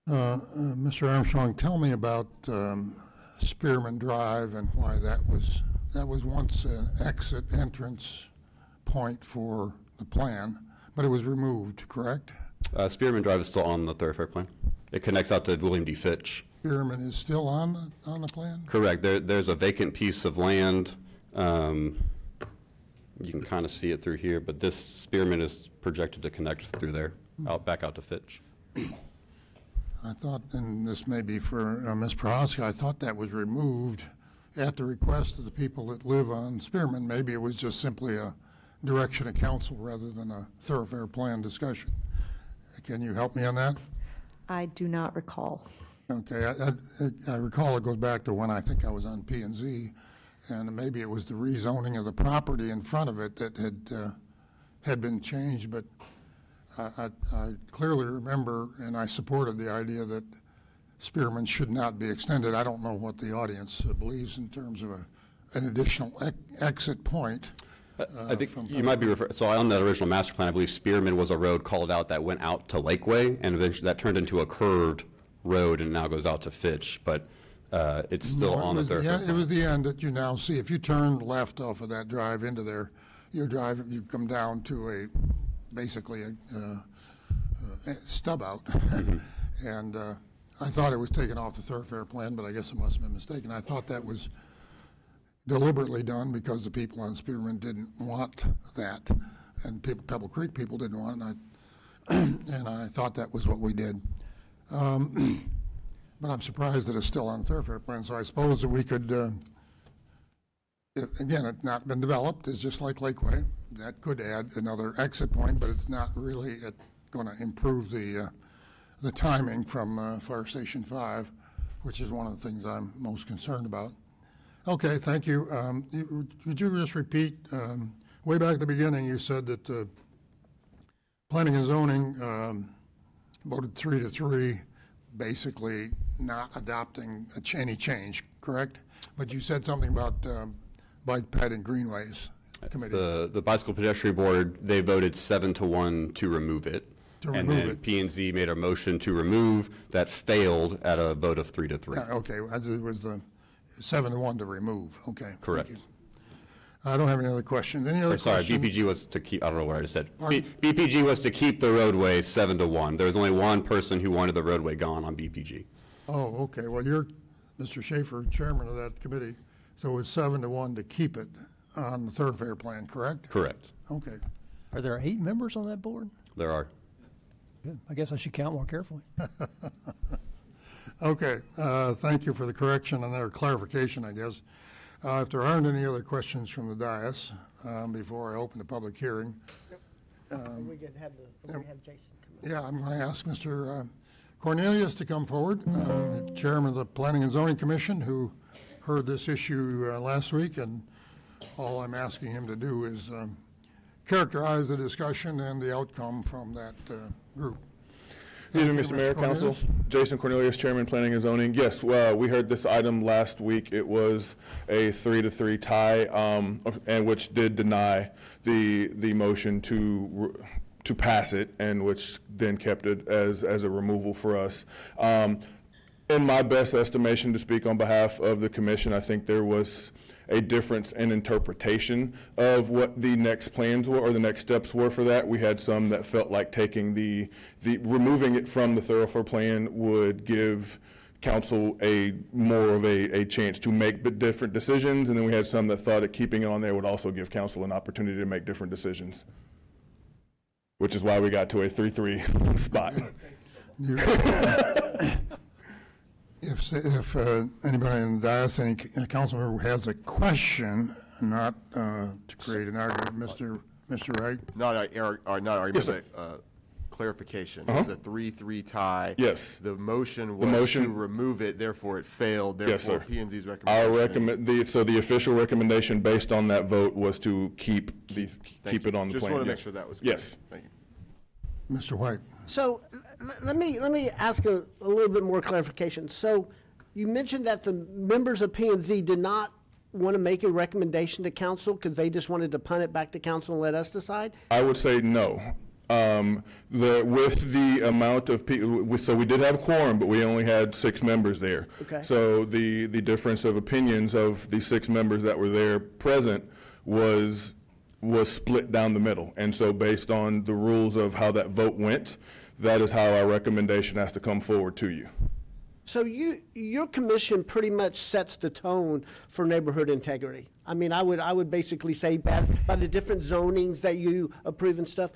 Mr. Armstrong, tell me about Spearman Drive and why that was once an exit entrance point for the plan, but it was removed, correct? Spearman Drive is still on the thoroughfare plan. It connects out to William D. Fitch. Spearman is still on the plan? Correct. There's a vacant piece of land. You can kind of see it through here, but this Spearman is projected to connect through there, back out to Fitch. I thought, and this may be for Ms. Prohaska, I thought that was removed at the request of the people that live on Spearman. Maybe it was just simply a direction of council rather than a thoroughfare plan discussion. Can you help me on that? I do not recall. Okay, I recall it goes back to when I think I was on P&Z, and maybe it was the rezoning of the property in front of it that had been changed, but I clearly remember, and I supported the idea that Spearman should not be extended. I don't know what the audience believes in terms of an additional exit point. I think you might be referring, so on that original master plan, I believe Spearman was a road called out that went out to Lakeway, and eventually that turned into a curved road and now goes out to Fitch, but it's still on the thoroughfare. It was the end that you now see. If you turn left off of that drive into there, you come down to basically a stub out. And I thought it was taken off the thoroughfare plan, but I guess it must have been mistaken. I thought that was deliberately done because the people on Spearman didn't want that, and Pebble Creek people didn't want it, and I thought that was what we did. But I'm surprised that it's still on the thoroughfare plan, so I suppose that we could, again, it's not been developed, it's just like Lakeway. That could add another exit point, but it's not really going to improve the timing from Fire Station 5, which is one of the things I'm most concerned about. Okay, thank you. Would you just repeat, way back at the beginning, you said that planning and zoning voted 3-3, basically not adopting any change, correct? But you said something about bike ped and greenways committee. The Bicycle Pedestrian Board, they voted 7-1 to remove it. And then P&Z made a motion to remove that failed at a vote of 3-3. Okay, it was the 7-1 to remove. Okay. Correct. Thank you. I don't have any other questions. Any other Sorry, questions? BPG was to keep, I don't know what I just said. Pardon? BPG was to keep the roadway 7-1. There was only one person who wanted the roadway gone on BPG. Oh, okay. Well, you're, Mr. Schaefer, chairman of that committee, so it's 7-1 to keep it on the thoroughfare plan, correct? Correct. Okay. Are there 8 members on that board? There are. Good. I guess I should count more carefully. Okay, thank you for the correction and their clarification, I guess. If there aren't any other questions from the dais, before I open the public hearing. We could have Jason come in. Yeah, I'm going to ask Mr. Cornelius to come forward, Chairman of the Planning and Zoning Commission, who heard this issue last week, and all I'm asking him to do is characterize the discussion and the outcome from that group. Good evening, Mr. Mayor, Council. Jason Cornelius, Chairman, Planning and Zoning. Yes, we heard this item last week. It was a 3-3 tie, and which did deny the motion to pass it, and which then kept it as a removal for us. In my best estimation, to speak on behalf of the commission, I think there was a difference in interpretation of what the next plans were or the next steps were for that. We had some that felt like taking removing it from the thoroughfare plan would give council more of a chance to make different decisions, and then we had some that thought that keeping it on there would also give council an opportunity to make different decisions. which is why we got to a 3-3 spot. If anybody in the dais, any council member who has a question, not to create an argument, Mr. Wright? Not argument, Yes, sir. but clarification. It was a 3-3 tie. Yes. The motion was motion- to remove it, therefore it failed, Yes, therefore sir. P and Z's Our recommendation. so the official recommendation based on that vote was to keep it on the plan. Just want to make yes. sure that was clear. Yes. Thank you. Mr. White? So let me ask a little bit more clarification. So you mentioned that the members of P and Z did not want to make a recommendation to council because they just wanted to punt it back to council and let us decide? I would say no. With the amount of people, so we did have a quorum, but we only had 6 members there. Okay. So the difference of opinions of the 6 members that were there present was split down the middle. And so based on the rules of how that vote went, that is how our recommendation has to come forward to you. So your commission pretty much sets the tone for neighborhood integrity. I mean, I would basically say by the different zonings that you approve and stuff.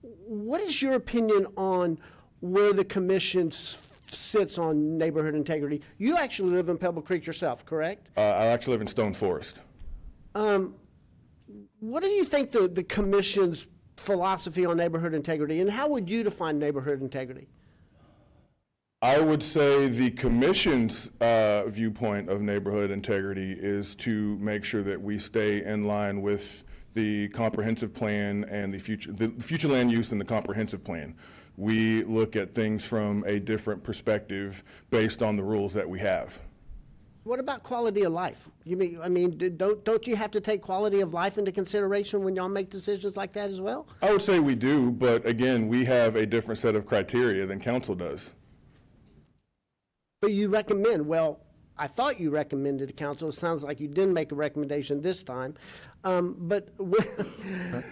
What is your opinion on where the commission sits on neighborhood integrity? You actually live in Pebble Creek yourself, correct? I actually live in Stone Forest. What do you think the commission's philosophy on neighborhood integrity, and how would you define neighborhood integrity? I would say the commission's viewpoint of neighborhood integrity is to make sure that we stay in line with the comprehensive plan and the future land use and the comprehensive plan. We look at things from a different perspective based on the rules that we have. What about quality of life? Don't you have to take quality of life into consideration when y'all make decisions like that as well? I would say we do, but again, we have a different set of criteria than council does. But you recommend, well, I thought you recommended to council. It sounds like you didn't make a recommendation this time.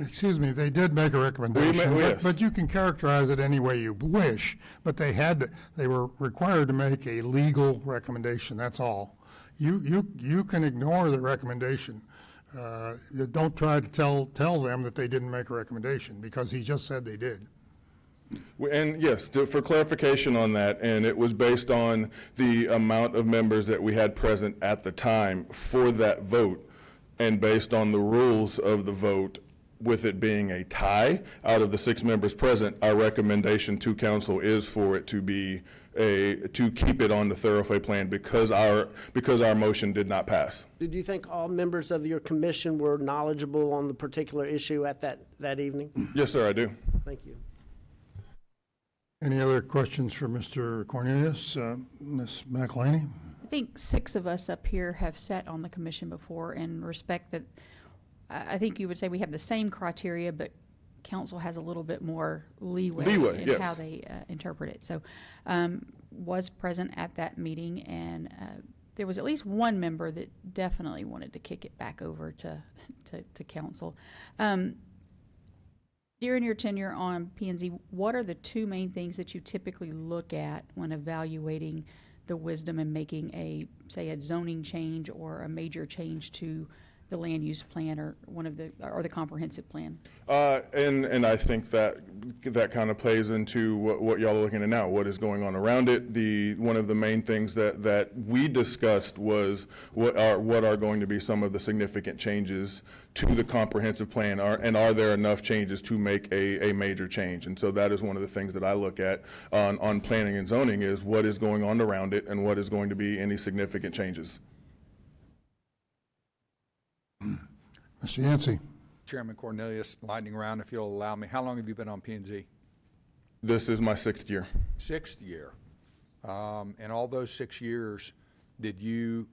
Excuse me, they did make a recommendation, yes. but you can characterize it any way you wish, but they were required to make a legal recommendation, that's all. You can ignore the recommendation. Don't try to tell them that they didn't make a recommendation, because he just said they did. And yes, for clarification on that, and it was based on the amount of members that we had present at the time for that vote, and based on the rules of the vote, with it being a tie out of the 6 members present, our recommendation to council is for it to be to keep it on the thoroughfare plan because our motion did not pass. Did you think all members of your commission were knowledgeable on the particular issue at that evening? Yes, sir, I do. Thank you. Any other questions for Mr. Cornelius? Ms. McElhaney? I think 6 of us up here have sat on the commission before and respect that. I think you would say we have the same criteria, but council has a little bit more leeway in yes. how they interpret it. So was present at that meeting, and there was at least one member that definitely wanted to kick it back over to council. During your tenure on P&Z, what are the 2 main things that you typically look at when evaluating the wisdom in making a zoning change or a major change to the land use plan or the comprehensive plan? And I think that kind of plays into what y'all are looking at now, what is going on around it. One of the main things that we discussed was what are going to be some of the significant changes to the comprehensive plan, and are there enough changes to make a major change? And so that is one of the things that I look at on planning and zoning, is what is going on around it and what is going to be any significant changes. Mr. Yancey? Chairman Cornelius, lightning round, if you'll allow me. How long have you been on P&Z? This is my 6th year. 6th year. In all those 6 years, did you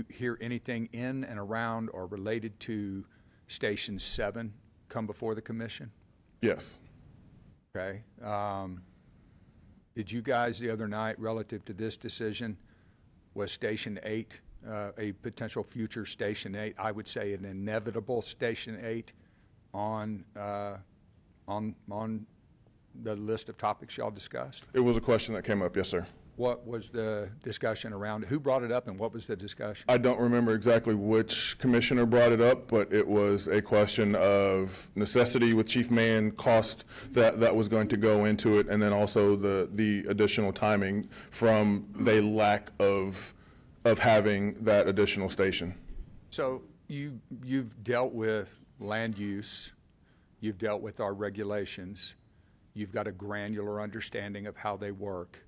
hear anything in and around or related to Station 7 come before the commission? Yes. Okay. Did you guys the other night, relative to this decision, was Station 8 a potential future Station 8, I would say an inevitable Station 8 on the list of topics y'all discussed? It was a question that came up, yes, sir. What was the discussion around, who brought it up and what was the discussion? I don't remember exactly which commissioner brought it up, but it was a question of necessity with Chief Mann, cost that was going to go into it, and then also the additional timing from the lack of having that additional station. So you've dealt with land use, you've dealt with our regulations, you've got a granular understanding of how they work.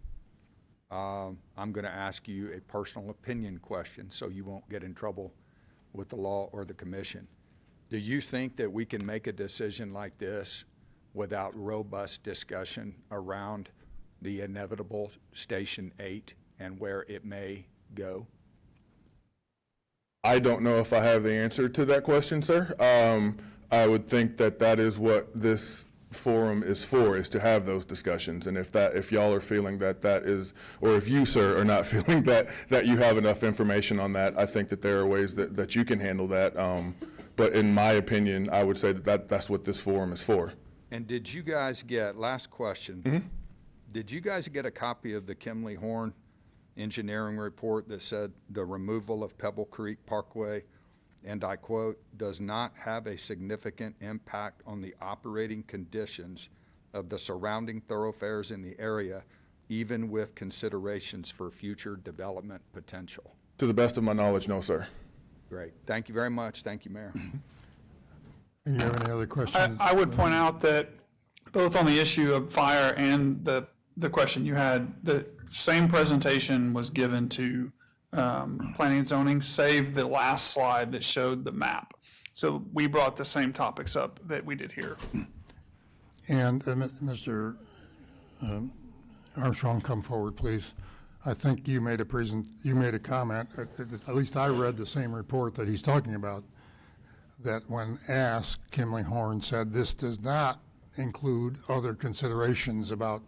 I'm going to ask you a personal opinion question so you won't get in trouble with the law or the commission. Do you think that we can make a decision like this without robust discussion around the inevitable Station 8 and where it may go? I don't know if I have the answer to that question, sir. I would think that is what this forum is for, is to have those discussions. And if y'all are feeling that is, or if you, sir, are not feeling that you have enough information on that, I think that there are ways that you can handle that. But in my opinion, I would say that's what this forum is for. And did you guys get, last question, did you guys get a copy of the Kimley Horn engineering report that said the removal of Pebble Creek Parkway, and I quote, does not have a significant impact on the operating conditions of the surrounding thoroughfares in the area, even with considerations for future development potential? To the best of my knowledge, no, sir. Great. Thank you very much. Thank you, Mayor. Do you have any other questions? I would point out that both on the issue of fire and the question you had, the same presentation was given to planning and zoning, save the last slide that showed the map. So we brought the same topics up that we did here. And Mr. Armstrong, come forward, please. I think you made a comment, at least I read the same report that he's talking about, that when asked, Kimley Horn said this does not include other considerations about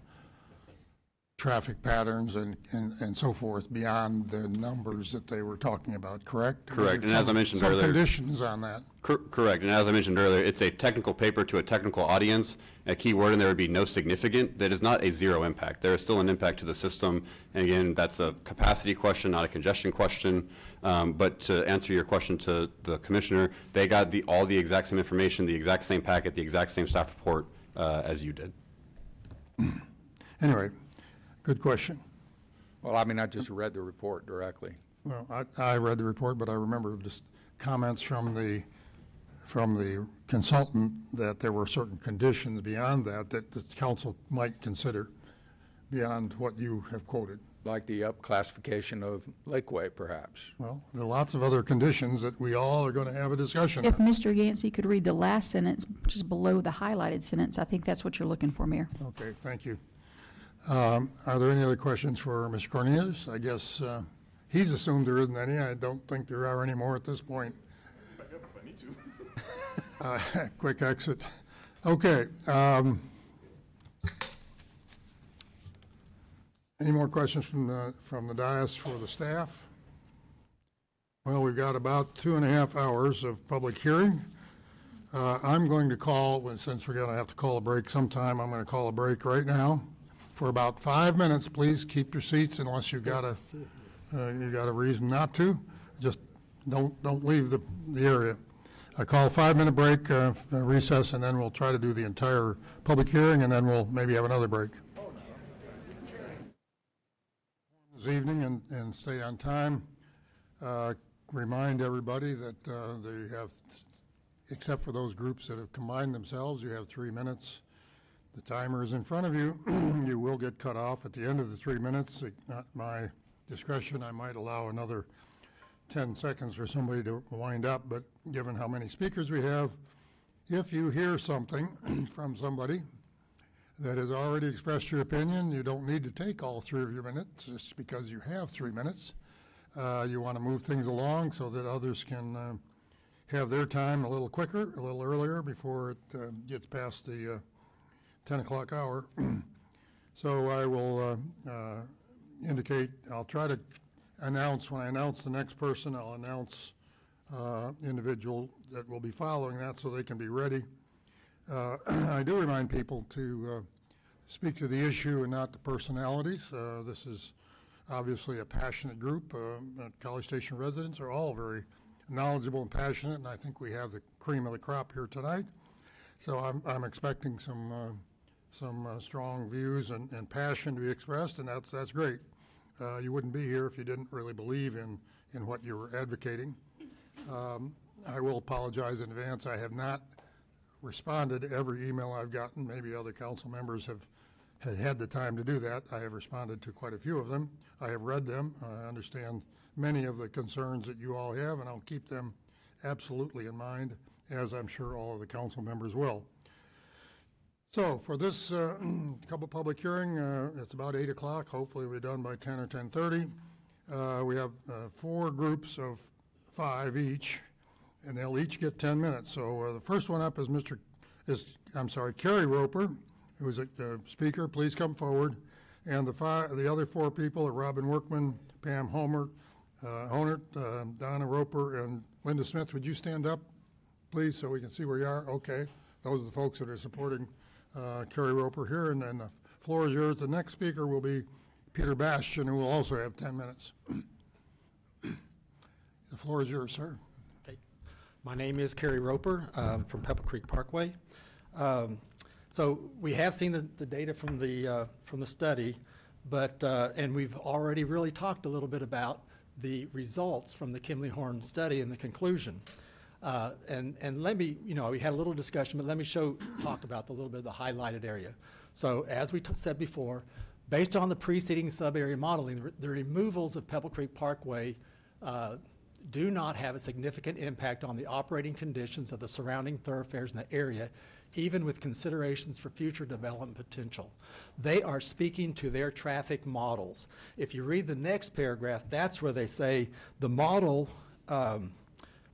traffic patterns and so forth beyond the numbers that they were talking about, correct? Correct, and as I mentioned earlier. Some conditions on that. Correct, and as I mentioned earlier, it's a technical paper to a technical audience. A key word in there would be no significant. That is not a zero impact. There is still an impact to the system, and again, that's a capacity question, not a congestion question. But to answer your question to the commissioner, they got all the exact same information, the exact same packet, the exact same staff report as you did. Anyway, good question. Well, I mean, I just read the report directly. Well, I read the report, but I remember just comments from the consultant that there were certain conditions beyond that the council might consider beyond what you have quoted. Like the up-classification of Lakeway, perhaps. Well, there are lots of other conditions that we all are going to have a discussion If on. Mr. Yancey could read the last sentence, just below the highlighted sentence, I think that's what you're looking for, Mayor. Okay, thank you. Are there any other questions for Mr. Cornelius? I guess he's assumed there isn't any. I don't think there are any more at this point. Quick exit. Okay. Any more questions from the dais for the staff? Well, we've got about 2.5 hours of public hearing. I'm going to call, since we're going to have to call a break sometime, I'm going to call a break right now for about 5 minutes. Please keep your seats unless you got a reason not to. Just don't leave the area. I call a 5-minute break, recess, and then we'll try to do the entire public hearing, and then we'll maybe have another break. This evening and stay on time. Remind everybody that they have, except for those groups that have combined themselves, you have 3 minutes. The timer is in front of you. You will get cut off at the end of the 3 minutes. At my discretion, I might allow another 10 seconds for somebody to wind up, but given how many speakers we have, if you hear something from somebody that has already expressed your opinion, you don't need to take all 3 of your minutes just because you have 3 minutes. You want to move things along so that others can have their time a little quicker, a little earlier before it gets past the 10 o'clock hour. So I will indicate, I'll try to announce, when I announce the next person, I'll announce individual that will be following that so they can be ready. I do remind people to speak to the issue and not the personalities. This is obviously a passionate group. College Station residents are all very knowledgeable and passionate, and I think we have the cream of the crop here tonight. So I'm expecting some strong views and passion to be expressed, and that's great. You wouldn't be here if you didn't really believe in what you were advocating. I will apologize in advance. I have not responded to every email I've gotten. Maybe other council members have had the time to do that. I have responded to quite a few of them. I have read them. I understand many of the concerns that you all have, and I'll keep them absolutely in mind, as I'm sure all of the council members will. So for this couple public hearing, it's about 8 o'clock. Hopefully we'll be done by 10 or 10:30. We have 4 groups of 5 each, and they'll each get 10 minutes. So the first one up is Kerry Roper, who is a speaker. Please come forward. And the other 4 people are Robin Workman, Pam Honert, Donna Roper, and Linda Smith. Would you stand up, please, so we can see where you are? Okay. Those are the folks that are supporting Kerry Roper here, and then the floor is yours. The next speaker will be Peter Bastian, who will also have 10 minutes. The floor is yours, sir. Okay. My name is Kerry Roper from Pebble Creek Parkway. So we have seen the data from the study, but and we've already really talked a little bit about the results from the Kimley-Horn study and the conclusion. And let me, we had a little discussion, but let me talk about a little bit of the highlighted area. So as we said before, based on the preceding sub-area modeling, the removals of Pebble Creek Parkway do not have a significant impact on the operating conditions of the surrounding thoroughfares in the area, even with considerations for future development potential. They are speaking to their traffic models. If you read the next paragraph, that's where they say the model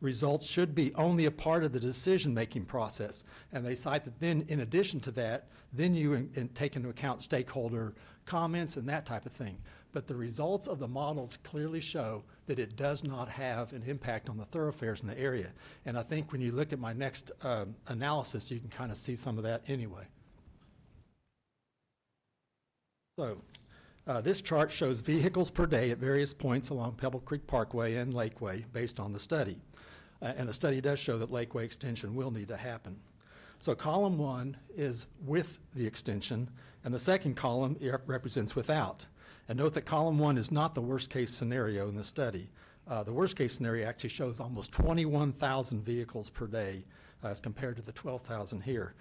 results should be only a part of the decision-making process. And they cite that then, in addition to that, then you take into account stakeholder comments and that type of thing. But the results of the models clearly show that it does not have an impact on the thoroughfares in the area. And I think when you look at my next analysis, you can kind of see some of that anyway. So this chart shows vehicles per day at various points along Pebble Creek Parkway and Lakeway based on the study. And the study does show that Lakeway extension will need to happen. So column 1 is with the extension, and the second column represents without. And note that column 1 is not the worst case scenario in the study. The worst case scenario actually shows almost 21,000 vehicles per day as compared to the 12,000 here.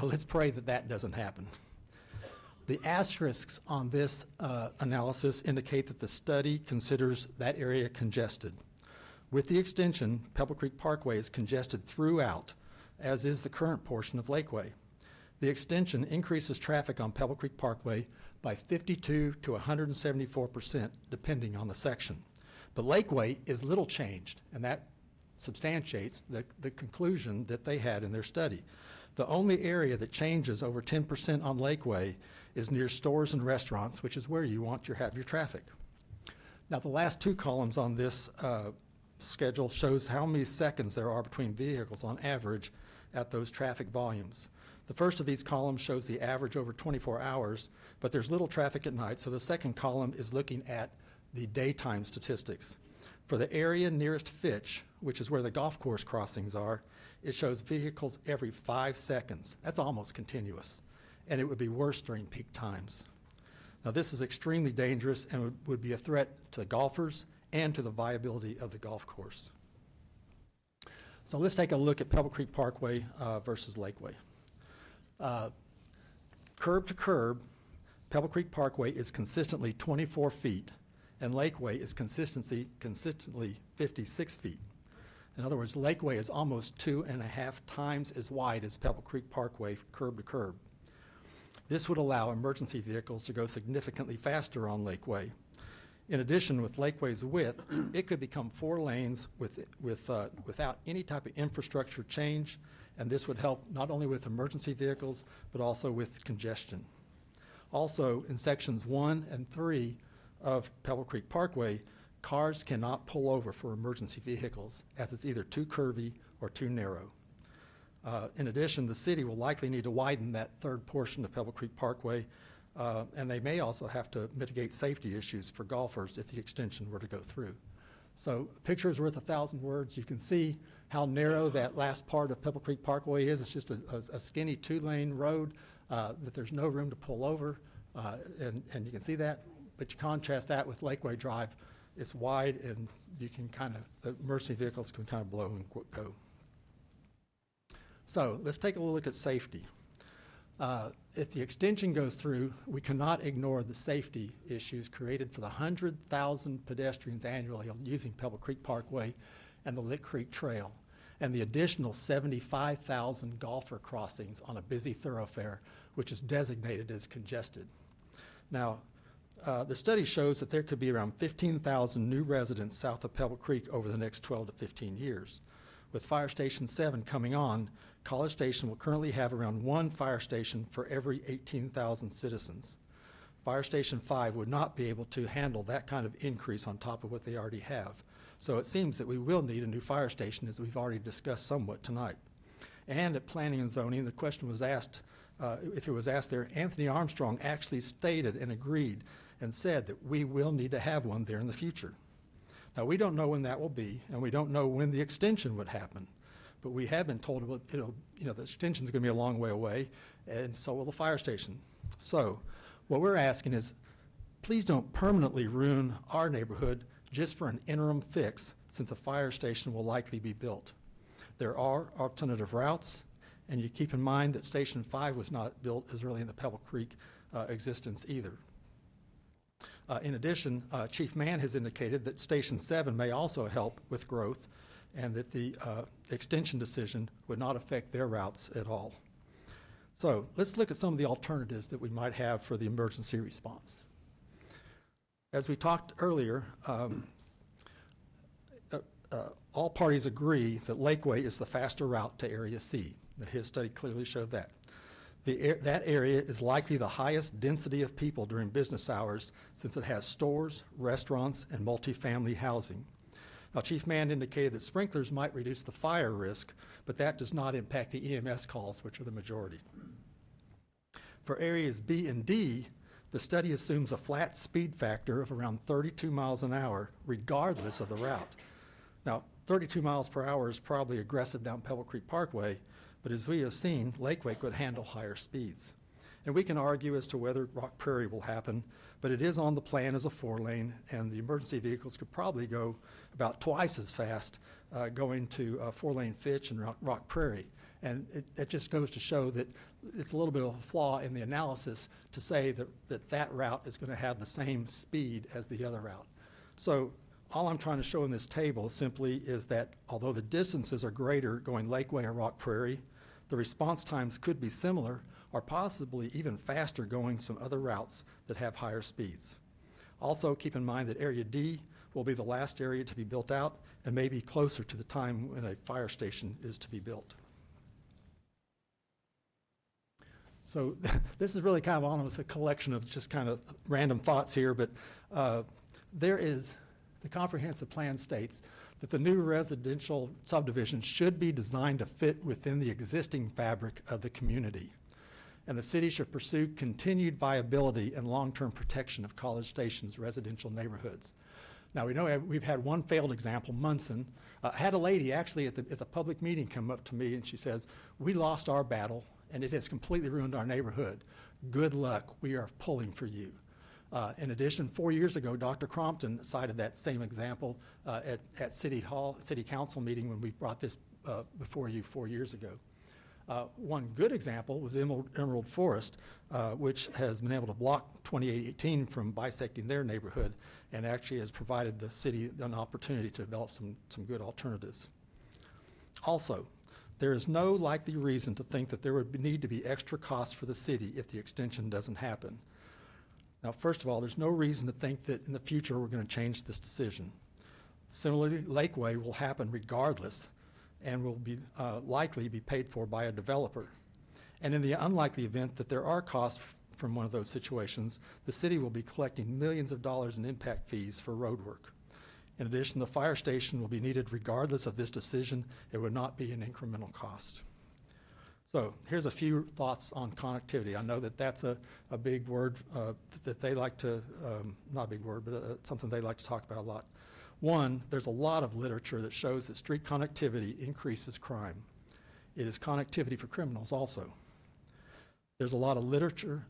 Let's pray that that doesn't happen. The asterisks on this analysis indicate that the study considers that area congested. With the extension, Pebble Creek Parkway is congested throughout, as is the current portion of Lakeway. The extension increases traffic on Pebble Creek Parkway by 52 to 174%, depending on the section. But Lakeway is little changed, and that substantiates the conclusion that they had in their study. The only area that changes over 10% on Lakeway is near stores and restaurants, which is where you want to have your traffic. Now, the last 2 columns on this schedule shows how many seconds there are between vehicles on average at those traffic volumes. The first of these columns shows the average over 24 hours, but there's little traffic at night, so the second column is looking at the daytime statistics. For the area nearest Fitch, which is where the golf course crossings are, it shows vehicles every 5 seconds. That's almost continuous, and it would be worse during peak times. Now, this is extremely dangerous and would be a threat to the golfers and to the viability of the golf course. So let's take a look at Pebble Creek Parkway versus Lakeway. Curb to curb, Pebble Creek Parkway is consistently 24 feet, and Lakeway is consistently 56 feet. In other words, Lakeway is almost 2.5 times as wide as Pebble Creek Parkway curb to curb. This would allow emergency vehicles to go significantly faster on Lakeway. In addition, with Lakeway's width, it could become 4 lanes without any type of infrastructure change, and this would help not only with emergency vehicles, but also with congestion. Also, in sections 1 and 3 of Pebble Creek Parkway, cars cannot pull over for emergency vehicles, as it's either too curvy or too narrow. In addition, the city will likely need to widen that third portion of Pebble Creek Parkway And they may also have to mitigate safety issues for golfers if the extension were to go through. So a picture is worth 1,000 words. You can see how narrow that last part of Pebble Creek Parkway is. It's just a skinny 2-lane road that there's no room to pull over, and you can see that. But you contrast that with Lakeway Drive. It's wide, and you can the emergency vehicles can kind of blow and go. So let's take a look at safety. If the extension goes through, we cannot ignore the safety issues created for the 100,000 pedestrians annually using Pebble Creek Parkway and the Lick Creek Trail, and the additional 75,000 golfer crossings on a busy thoroughfare, which is designated as congested. Now, the study shows that there could be around 15,000 new residents south of Pebble Creek over the next 12 to 15 years. With Fire Station 7 coming on, College Station will currently have around 1 fire station for every 18,000 citizens. Fire Station 5 would not be able to handle that kind of increase on top of what they already have. So it seems that we will need a new fire station, as we've already discussed somewhat tonight. And at Planning and Zoning, the question was asked, if it was asked there, Anthony Armstrong actually stated and agreed and said that we will need to have one there in the future. Now, we don't know when that will be, and we don't know when the extension would happen. But we have been told, the extension's going to be a long way away, and so will the fire station. So what we're asking is, please don't permanently ruin our neighborhood just for an interim fix, since a fire station will likely be built. There are alternative routes, and you keep in mind that Station 5 was not built as early in the Pebble Creek existence either. In addition, Chief Mann has indicated that Station 7 may also help with growth, and that the extension decision would not affect their routes at all. So let's look at some of the alternatives that we might have for the emergency response. As we talked earlier, all parties agree that Lakeway is the faster route to Area C. His study clearly showed that. That area is likely the highest density of people during business hours, since it has stores, restaurants, and multifamily housing. Now, Chief Mann indicated that sprinklers might reduce the fire risk, but that does not impact the EMS calls, which are the majority. For areas B and D, the study assumes a flat speed factor of around 32 miles an hour, regardless of the route. Now, 32 miles per hour is probably aggressive down Pebble Creek Parkway, but as we have seen, Lakeway could handle higher speeds. And we can argue as to whether Rock Prairie will happen, but it is on the plan as a 4-lane, and the emergency vehicles could probably go about twice as fast going to 4-lane Fitch and Rock Prairie. And it just goes to show that it's a little bit of a flaw in the analysis to say that route is going to have the same speed as the other route. So all I'm trying to show in this table simply is that although the distances are greater going Lakeway or Rock Prairie, the response times could be similar or possibly even faster going some other routes that have higher speeds. Also, keep in mind that Area D will be the last area to be built out and may be closer to the time when a fire station is to be built. So this is really kind of almost a collection of just kind of random thoughts here, but the comprehensive plan states that the new residential subdivision should be designed to fit within the existing fabric of the community. And the city should pursue continued viability and long-term protection of College Station's residential neighborhoods. Now, we know we've had one failed example, Munson. I had a lady actually at the public meeting come up to me and she says, "We lost our battle and it has completely ruined our neighborhood. Good luck, we are pulling for you." In addition, 4 years ago, Dr. Crompton cited that same example at City Council meeting when we brought this before you 4 years ago. One good example was Emerald Forest, which has been able to block 2818 from bisecting their neighborhood and actually has provided the city an opportunity to develop some good alternatives. Also, there is no likely reason to think that there would need to be extra costs for the city if the extension doesn't happen. Now, first of all, there's no reason to think that in the future we're going to change this decision. Similarly, Lakeway will happen regardless and will be likely be paid for by a developer. And in the unlikely event that there are costs from one of those situations, the city will be collecting millions of dollars in impact fees for road work. In addition, the fire station will be needed regardless of this decision. It would not be an incremental cost. So here's a few thoughts on connectivity. I know that that's a big word that they like to, not a big word, but something they like to talk about a lot. One, there's a lot of literature that shows that street connectivity increases crime. It is connectivity for criminals also. There's a lot of literature.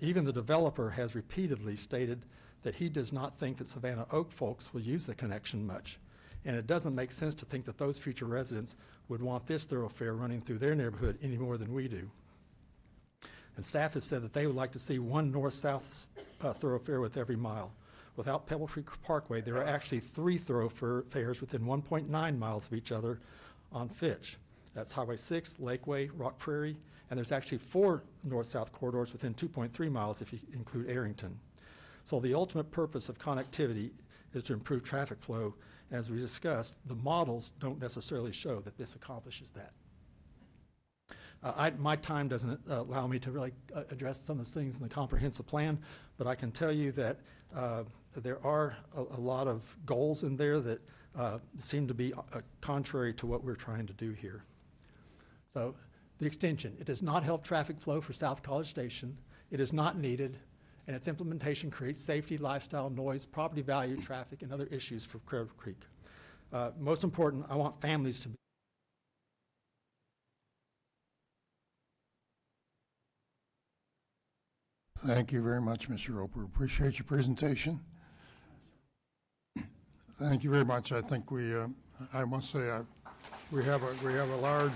Even the developer has repeatedly stated that he does not think that Savannah Oak folks will use the connection much. And it doesn't make sense to think that those future residents would want this thoroughfare running through their neighborhood any more than we do. And staff has said that they would like to see one north-south thoroughfare with every mile. Without Pebble Creek Parkway, there are actually 3 thoroughfares within 1.9 miles of each other on Fitch. That's Highway 6, Lakeway, Rock Prairie, and there's actually 4 north-south corridors within 2.3 miles if you include Arrington. So the ultimate purpose of connectivity is to improve traffic flow. As we discussed, the models don't necessarily show that this accomplishes that. My time doesn't allow me to really address some of those things in the comprehensive plan, but I can tell you that there are a lot of goals in there that seem to be contrary to what we're trying to do here. So the extension, it does not help traffic flow for South College Station. It is not needed, and its implementation creates safety, lifestyle, noise, property value, traffic, and other issues for Pebble Creek. Most important, I want families to be Thank you very much, Mr. Roper. Appreciate your presentation. Thank you very much. I think I must say, we have a large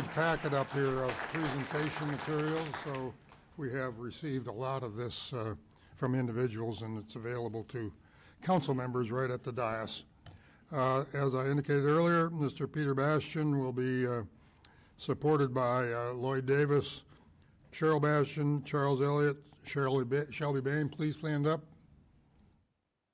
packet up here of presentation materials, so we have received a lot of this from individuals, and it's available to council members right at the dais. As I indicated earlier, Mr. Peter Bastian will be supported by Lloyd Davis, Cheryl Bastian, Charles Elliott, Shelby Bain. Please stand up.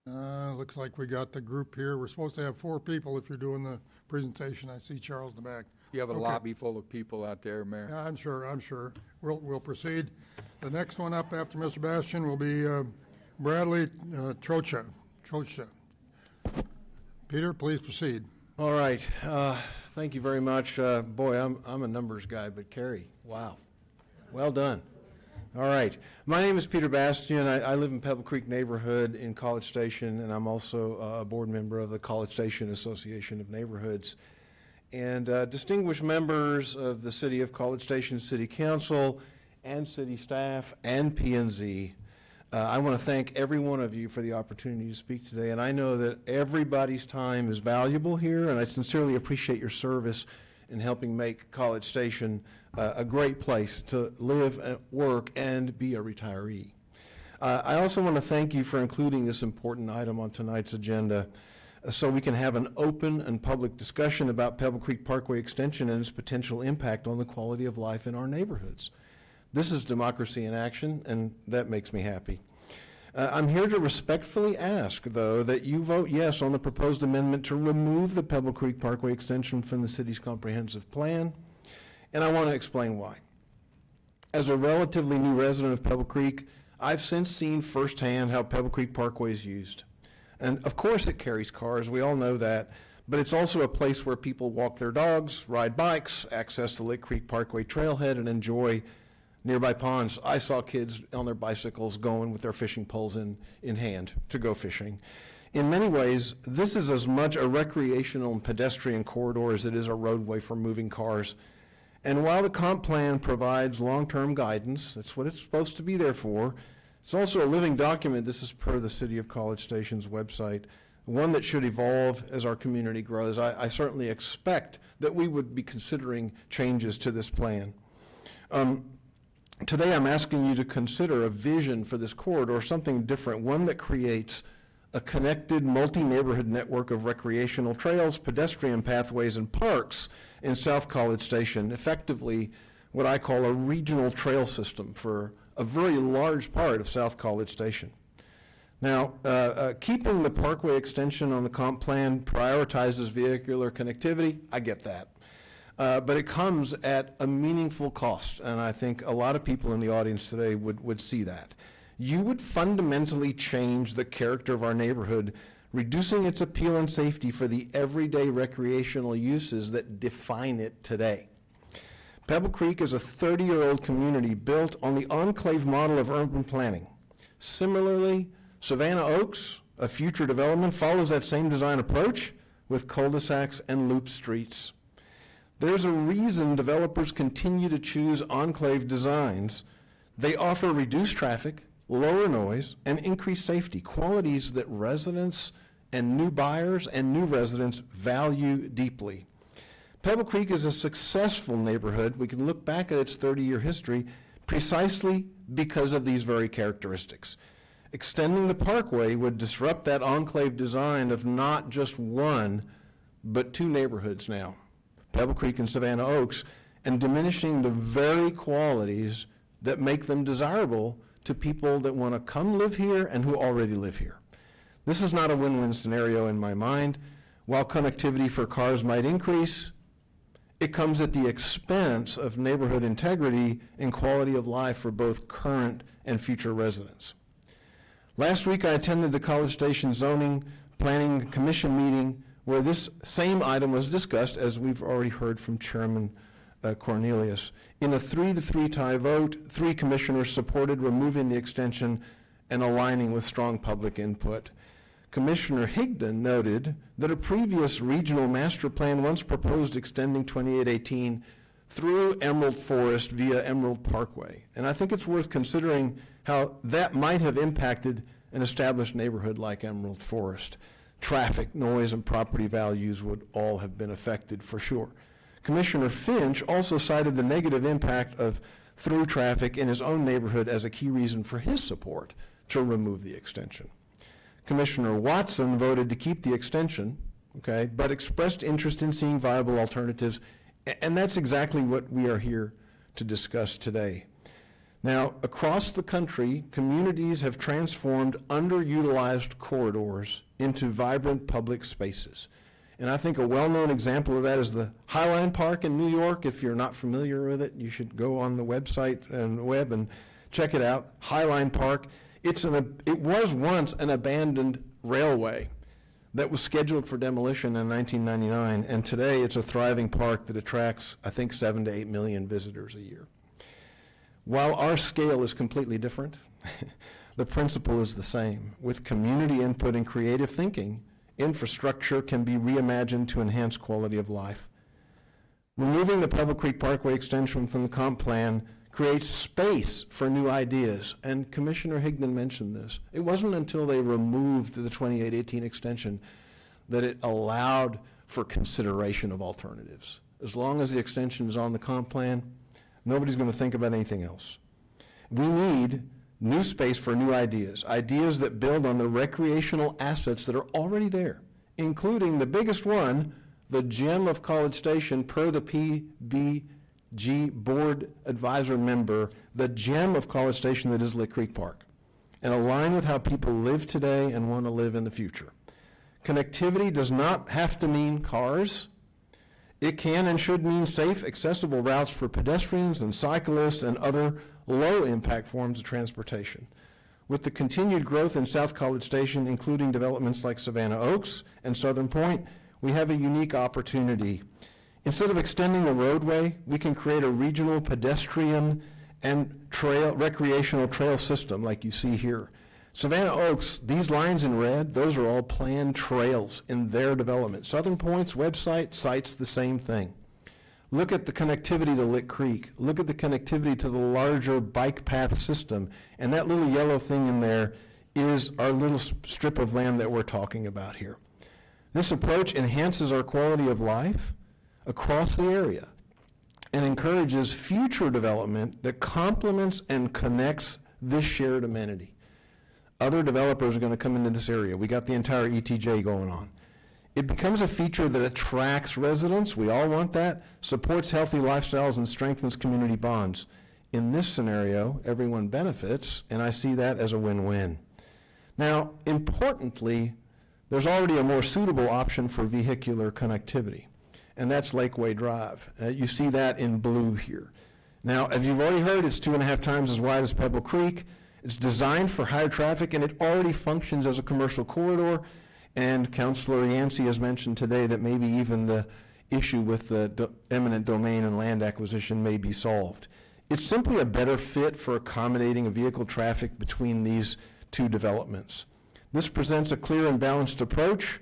Looks like we got the group here. We're supposed to have 4 people if you're doing the presentation. I see Charles in the back. You have a Okay. lobby full of people out there, Mayor. Yeah, I'm sure. We'll proceed. The next one up after Mr. Bastian will be Bradley Trocha. Peter, please proceed. All right. Thank you very much. Boy, I'm a numbers guy, but Carrie, wow. Well done. All right. My name is Peter Bastian. I live in Pebble Creek neighborhood in College Station, and I'm also a board member of the College Station Association of Neighborhoods. And distinguished members of the City of College Station City Council and city staff and P&Z, I want to thank every one of you for the opportunity to speak today. And I know that everybody's time is valuable here, and I sincerely appreciate your service in helping make College Station a great place to live, work, and be a retiree. I also want to thank you for including this important item on tonight's agenda so we can have an open and public discussion about Pebble Creek Parkway Extension and its potential impact on the quality of life in our neighborhoods. This is democracy in action, and that makes me happy. I'm here to respectfully ask, though, that you vote yes on the proposed amendment to remove the Pebble Creek Parkway Extension from the city's comprehensive plan, and I want to explain why. As a relatively new resident of Pebble Creek, I've since seen firsthand how Pebble Creek Parkway is used. And of course it carries cars, we all know that, but it's also a place where people walk their dogs, ride bikes, access the Lick Creek Parkway trailhead, and enjoy nearby ponds. I saw kids on their bicycles going with their fishing poles in hand to go fishing. In many ways, this is as much a recreational and pedestrian corridor as it is a roadway for moving cars. And while the comp plan provides long-term guidance, that's what it's supposed to be there for, it's also a living document. This is per the City of College Station's website, one that should evolve as our community grows. I certainly expect that we would be considering changes to this plan. Today I'm asking you to consider a vision for this corridor, something different, one that creates a connected multi-neighborhood network of recreational trails, pedestrian pathways, and parks in South College Station, effectively what I call a regional trail system for a very large part of South College Station. Now, keeping the Parkway extension on the comp plan prioritizes vehicular connectivity. I get that. But it comes at a meaningful cost, and I think a lot of people in the audience today would see that. You would fundamentally change the character of our neighborhood, reducing its appeal and safety for the everyday recreational uses that define it today. Pebble Creek is a 30-year-old community built on the enclave model of urban planning. Similarly, Savannah Oaks, a future development, follows that same design approach with cul-de-sacs and loop streets. There's a reason developers continue to choose enclave designs. They offer reduced traffic, lower noise, and increased safety, qualities that residents and new buyers and new residents value deeply. Pebble Creek is a successful neighborhood. We can look back at its 30-year history precisely because of these very characteristics. Extending the parkway would disrupt that enclave design of not just one, but two neighborhoods now, Pebble Creek and Savannah Oaks, and diminishing the very qualities that make them desirable to people that want to come live here and who already live here. This is not a win-win scenario in my mind. While connectivity for cars might increase, it comes at the expense of neighborhood integrity and quality of life for both current and future residents. Last week, I attended the College Station Zoning Planning Commission meeting where this same item was discussed, as we've already heard from Chairman Cornelius. In a 3-3 tie vote, 3 commissioners supported removing the extension and aligning with strong public input. Commissioner Higdon noted that a previous regional master plan once proposed extending 2818 through Emerald Forest via Emerald Parkway. And I think it's worth considering how that might have impacted an established neighborhood like Emerald Forest. Traffic, noise, and property values would all have been affected for sure. Commissioner Finch also cited the negative impact of through traffic in his own neighborhood as a key reason for his support to remove the extension. Commissioner Watson voted to keep the extension, okay, but expressed interest in seeing viable alternatives, and that's exactly what we are here to discuss today. Now, across the country, communities have transformed underutilized corridors into vibrant public spaces. And I think a well-known example of that is the Highline Park in New York. If you're not familiar with it, you should go on the website and the web and check it out. Highline Park. It was once an abandoned railway that was scheduled for demolition in 1999, and today it's a thriving park that attracts, I think, 7 to 8 million visitors a year. While our scale is completely different, the principle is the same. With community input and creative thinking, infrastructure can be reimagined to enhance quality of life. Removing the Pebble Creek Parkway extension from the comp plan creates space for new ideas, and Commissioner Higdon mentioned this. It wasn't until they removed the 2818 extension that it allowed for consideration of alternatives. As long as the extension is on the comp plan, nobody's going to think about anything else. We need new space for new ideas, ideas that build on the recreational assets that are already there, including the biggest one, the gem of College Station, per the PBG board advisor member, the gem of College Station that is Lick Creek Park, and align with how people live today and want to live in the future. Connectivity does not have to mean cars. It can and should mean safe, accessible routes for pedestrians and cyclists and other low-impact forms of transportation. With the continued growth in South College Station, including developments like Savannah Oaks and Southern Point, we have a unique opportunity. Instead of extending the roadway, we can create a regional pedestrian and recreational trail system like you see here. Savannah Oaks, these lines in red, those are all planned trails in their development. Southern Point's website cites the same thing. Look at the connectivity to Lick Creek. Look at the connectivity to the larger bike path system. And that little yellow thing in there is our little strip of land that we're talking about here. This approach enhances our quality of life across the area and encourages future development that complements and connects this shared amenity. Other developers are going to come into this area. We got the entire ETJ going on. It becomes a feature that attracts residents, we all want that, supports healthy lifestyles, and strengthens community bonds. In this scenario, everyone benefits, and I see that as a win-win. Now, importantly, there's already a more suitable option for vehicular connectivity, and that's Lakeway Drive. You see that in blue here. Now, as you've already heard, it's 2.5 times as wide as Pebble Creek. It's designed for higher traffic, and it already functions as a commercial corridor. And Councilor Yancey has mentioned today that maybe even the issue with the eminent domain and land acquisition may be solved. It's simply a better fit for accommodating a vehicle traffic between these two developments. This presents a clear and balanced approach.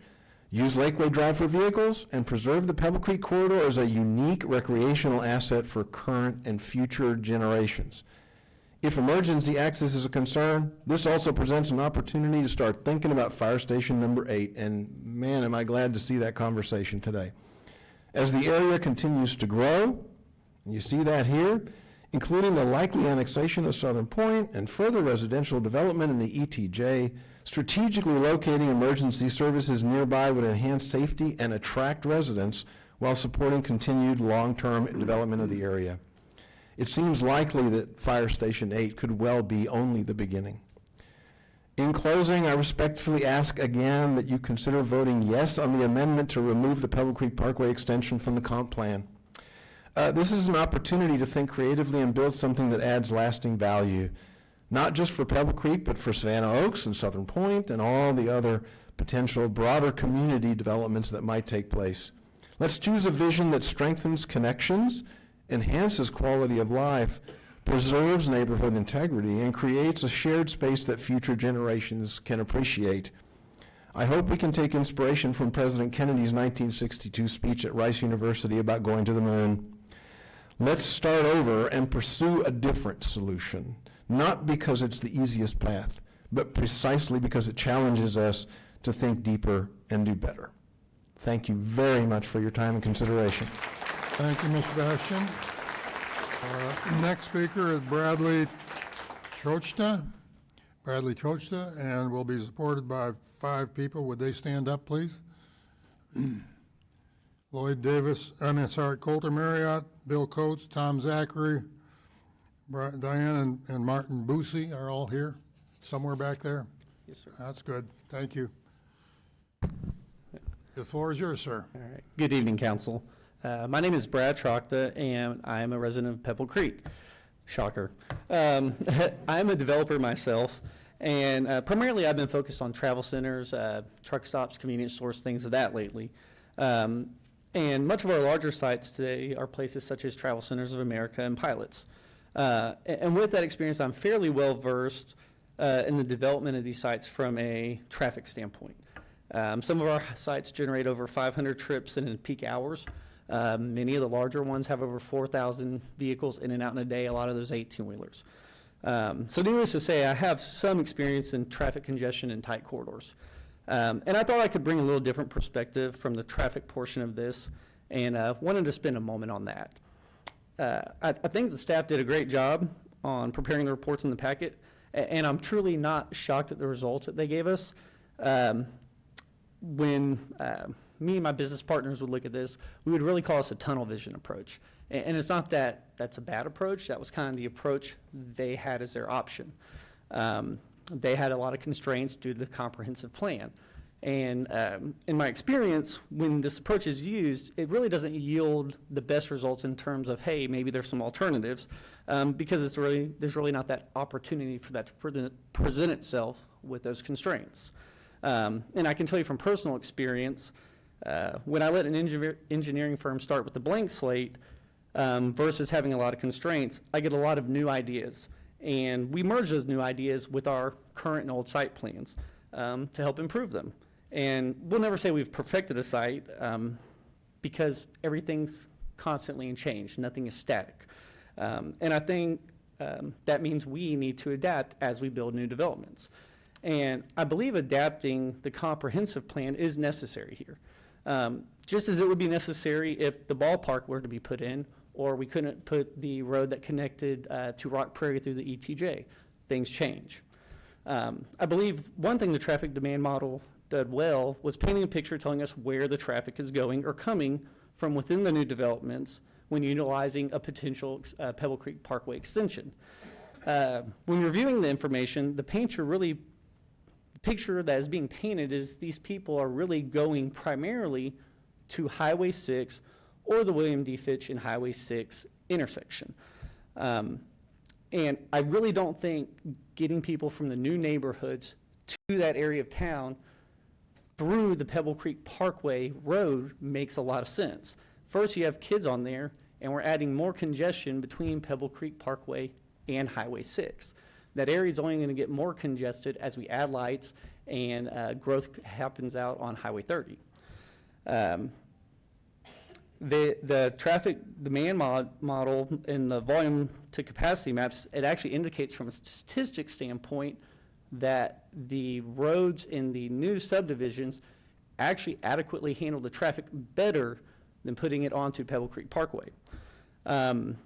Use Lakeway Drive for vehicles and preserve the Pebble Creek corridor as a unique recreational asset for current and future generations. If emergency access is a concern, this also presents an opportunity to start thinking about Fire Station number 8, and man, am I glad to see that conversation today. As the area continues to grow, and you see that here, including the likely annexation of Southern Point and further residential development in the ETJ, strategically locating emergency services nearby would enhance safety and attract residents while supporting continued long-term development of the area. It seems likely that Fire Station 8 could well be only the beginning. In closing, I respectfully ask again that you consider voting yes on the amendment to remove the Pebble Creek Parkway extension from the comp plan. This is an opportunity to think creatively and build something that adds lasting value, not just for Pebble Creek, but for Savannah Oaks and Southern Point and all the other potential broader community developments that might take place. Let's choose a vision that strengthens connections, enhances quality of life, preserves neighborhood integrity, and creates a shared space that future generations can appreciate. I hope we can take inspiration from President Kennedy's 1962 speech at Rice University about going to the moon. Let's start over and pursue a different solution, not because it's the easiest path, but precisely because it challenges us to think deeper and do better. Thank you very much for your time and consideration. Thank you, Mr. Bastian. Next speaker is Bradley Trochta. Bradley Trochta, and will be supported by 5 people. Would they stand up, please? Lloyd Davis, Coulter Marriott, Bill Coates, Tom Zachary, Diane and Martin Boosie are all here, somewhere back there? Yes, sir. That's good. Thank you. The floor is yours, sir. All right. Good evening, council. My name is Brad Trochta, and I am a resident of Pebble Creek. Shocker. I'm a developer myself, and primarily I've been focused on travel centers, truck stops, convenience stores, things of that lately. And much of our larger sites today are places such as Travel Centers of America and Pilots. And with that experience, I'm fairly well versed in the development of these sites from a traffic standpoint. Some of our sites generate over 500 trips in peak hours. Many of the larger ones have over 4,000 vehicles in and out in a day, a lot of those 18-wheelers. So needless to say, I have some experience in traffic congestion and tight corridors. And I thought I could bring a little different perspective from the traffic portion of this, and wanted to spend a moment on that. I think the staff did a great job on preparing the reports in the packet, and I'm truly not shocked at the results that they gave us. When me and my business partners would look at this, we would really call this a tunnel vision approach. And it's not that that's a bad approach. That was kind of the approach they had as their option. They had a lot of constraints due to the comprehensive plan. And in my experience, when this approach is used, it really doesn't yield the best results in terms of, hey, maybe there's some alternatives, because there's really not that opportunity for that to present itself with those constraints. And I can tell you from personal experience, when I let an engineering firm start with a blank slate versus having a lot of constraints, I get a lot of new ideas. And we merge those new ideas with our current and old site plans to help improve them. And we'll never say we've perfected a site because everything's constantly in change. Nothing is static. And I think that means we need to adapt as we build new developments. And I believe adapting the comprehensive plan is necessary here. Just as it would be necessary if the ballpark were to be put in, or we couldn't put the road that connected to Rock Prairie through the ETJ. Things change. I believe one thing the traffic demand model did well was painting a picture telling us where the traffic is going or coming from within the new developments when utilizing a potential Pebble Creek Parkway extension. When reviewing the information, the picture that is being painted is these people are really going primarily to Highway 6 or the William D. Fitch and Highway 6 intersection. And I really don't think getting people from the new neighborhoods to that area of town through the Pebble Creek Parkway Road makes a lot of sense. First, you have kids on there, and we're adding more congestion between Pebble Creek Parkway and Highway 6. That area is only going to get more congested as we add lights and growth happens out on Highway 30. The traffic demand model in the volume to capacity maps, it actually indicates from a statistics standpoint that the roads in the new subdivisions actually adequately handle the traffic better than putting it onto Pebble Creek Parkway. And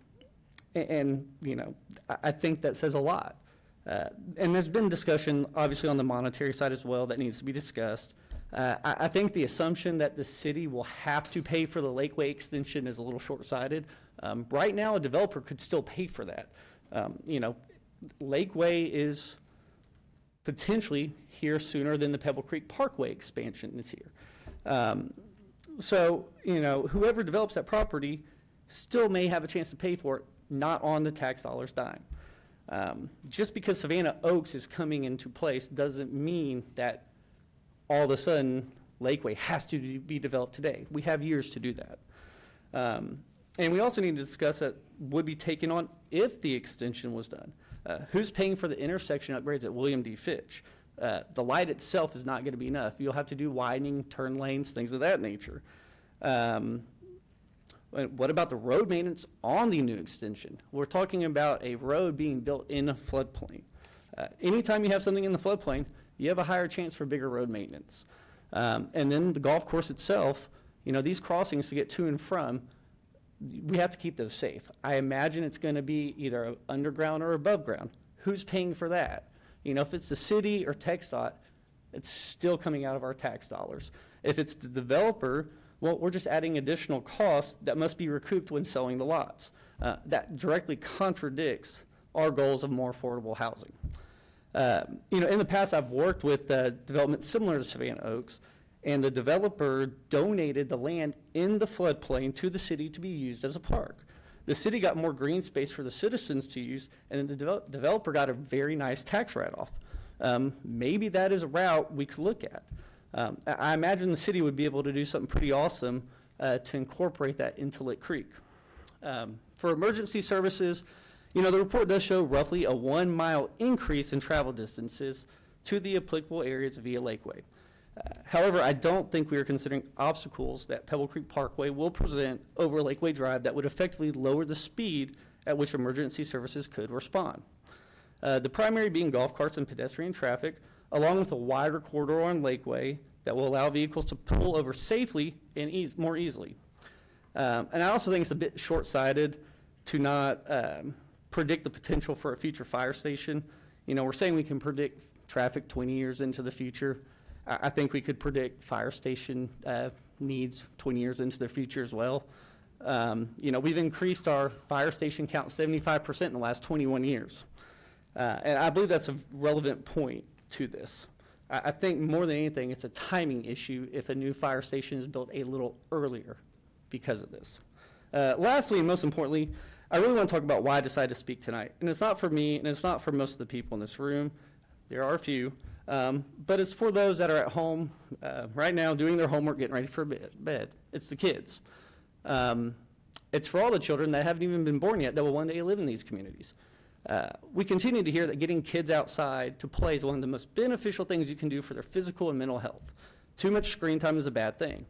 you know, I think that says a lot. And there's been discussion, obviously, on the monetary side as well that needs to be discussed. I think the assumption that the city will have to pay for the Lakeway extension is a little short-sighted. Right now, a developer could still pay for that. You know, Lakeway is potentially here sooner than the Pebble Creek Parkway expansion is here. So, you know, whoever develops that property still may have a chance to pay for it, not on the tax dollars dime. Just because Savannah Oaks is coming into place doesn't mean that all of a sudden Lakeway has to be developed today. We have years to do that. And we also need to discuss that would be taken on if the extension was done. Who's paying for the intersection upgrades at William D. Fitch? The light itself is not going to be enough. You'll have to do widening, turn lanes, things of that nature. What about the road maintenance on the new extension? We're talking about a road being built in a floodplain. Anytime you have something in the floodplain, you have a higher chance for bigger road maintenance. And then the golf course itself, you know, these crossings to get to and from, we have to keep those safe. I imagine it's going to be either underground or above ground. Who's paying for that? You know, if it's the city or TxDOT, it's still coming out of our tax dollars. If it's the developer, well, we're just adding additional costs that must be recouped when selling the lots. That directly contradicts our goals of more affordable housing. You know, in the past, I've worked with developments similar to Savannah Oaks, and the developer donated the land in the floodplain to the city to be used as a park. The city got more green space for the citizens to use, and the developer got a very nice tax write-off. Maybe that is a route we could look at. I imagine the city would be able to do something pretty awesome to incorporate that into Lick Creek. For emergency services, you know, the report does show roughly a 1 mile increase in travel distances to the applicable areas via Lakeway. However, I don't think we are considering obstacles that Pebble Creek Parkway will present over Lakeway Drive that would effectively lower the speed at which emergency services could respond. The primary being golf carts and pedestrian traffic, along with a wider corridor on Lakeway that will allow vehicles to pull over safely and more easily. And I also think it's a bit short-sighted to not predict the potential for a future fire station. You know, we're saying we can predict traffic 20 years into the future. I think we could predict fire station needs 20 years into the future as well. You know, we've increased our fire station count 75% in the last 21 years. And I believe that's a relevant point to this. I think more than anything, it's a timing issue if a new fire station is built a little earlier because of this. Lastly, and most importantly, I really want to talk about why I decided to speak tonight. And it's not for me, and it's not for most of the people in this room. There are a few. But it's for those that are at home right now doing their homework, getting ready for bed. It's the kids. It's for all the children that haven't even been born yet that will one day live in these communities. We continue to hear that getting kids outside to play is one of the most beneficial things you can do for their physical and mental health. Too much screen time is a bad thing.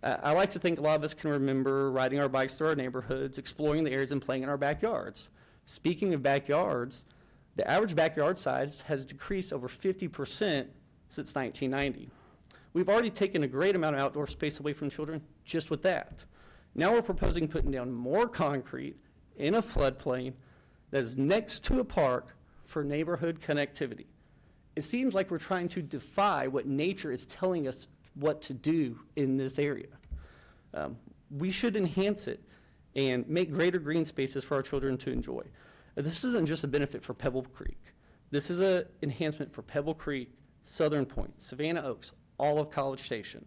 I like to think a lot of us can remember riding our bikes through our neighborhoods, exploring the areas and playing in our backyards. Speaking of backyards, the average backyard size has decreased over 50% since 1990. We've already taken a great amount of outdoor space away from children just with that. Now we're proposing putting down more concrete in a floodplain that is next to a park for neighborhood connectivity. It seems like we're trying to defy what nature is telling us what to do in this area. We should enhance it and make greater green spaces for our children to enjoy. This isn't just a benefit for Pebble Creek. This is an enhancement for Pebble Creek, Southern Point, Savannah Oaks, all of College Station.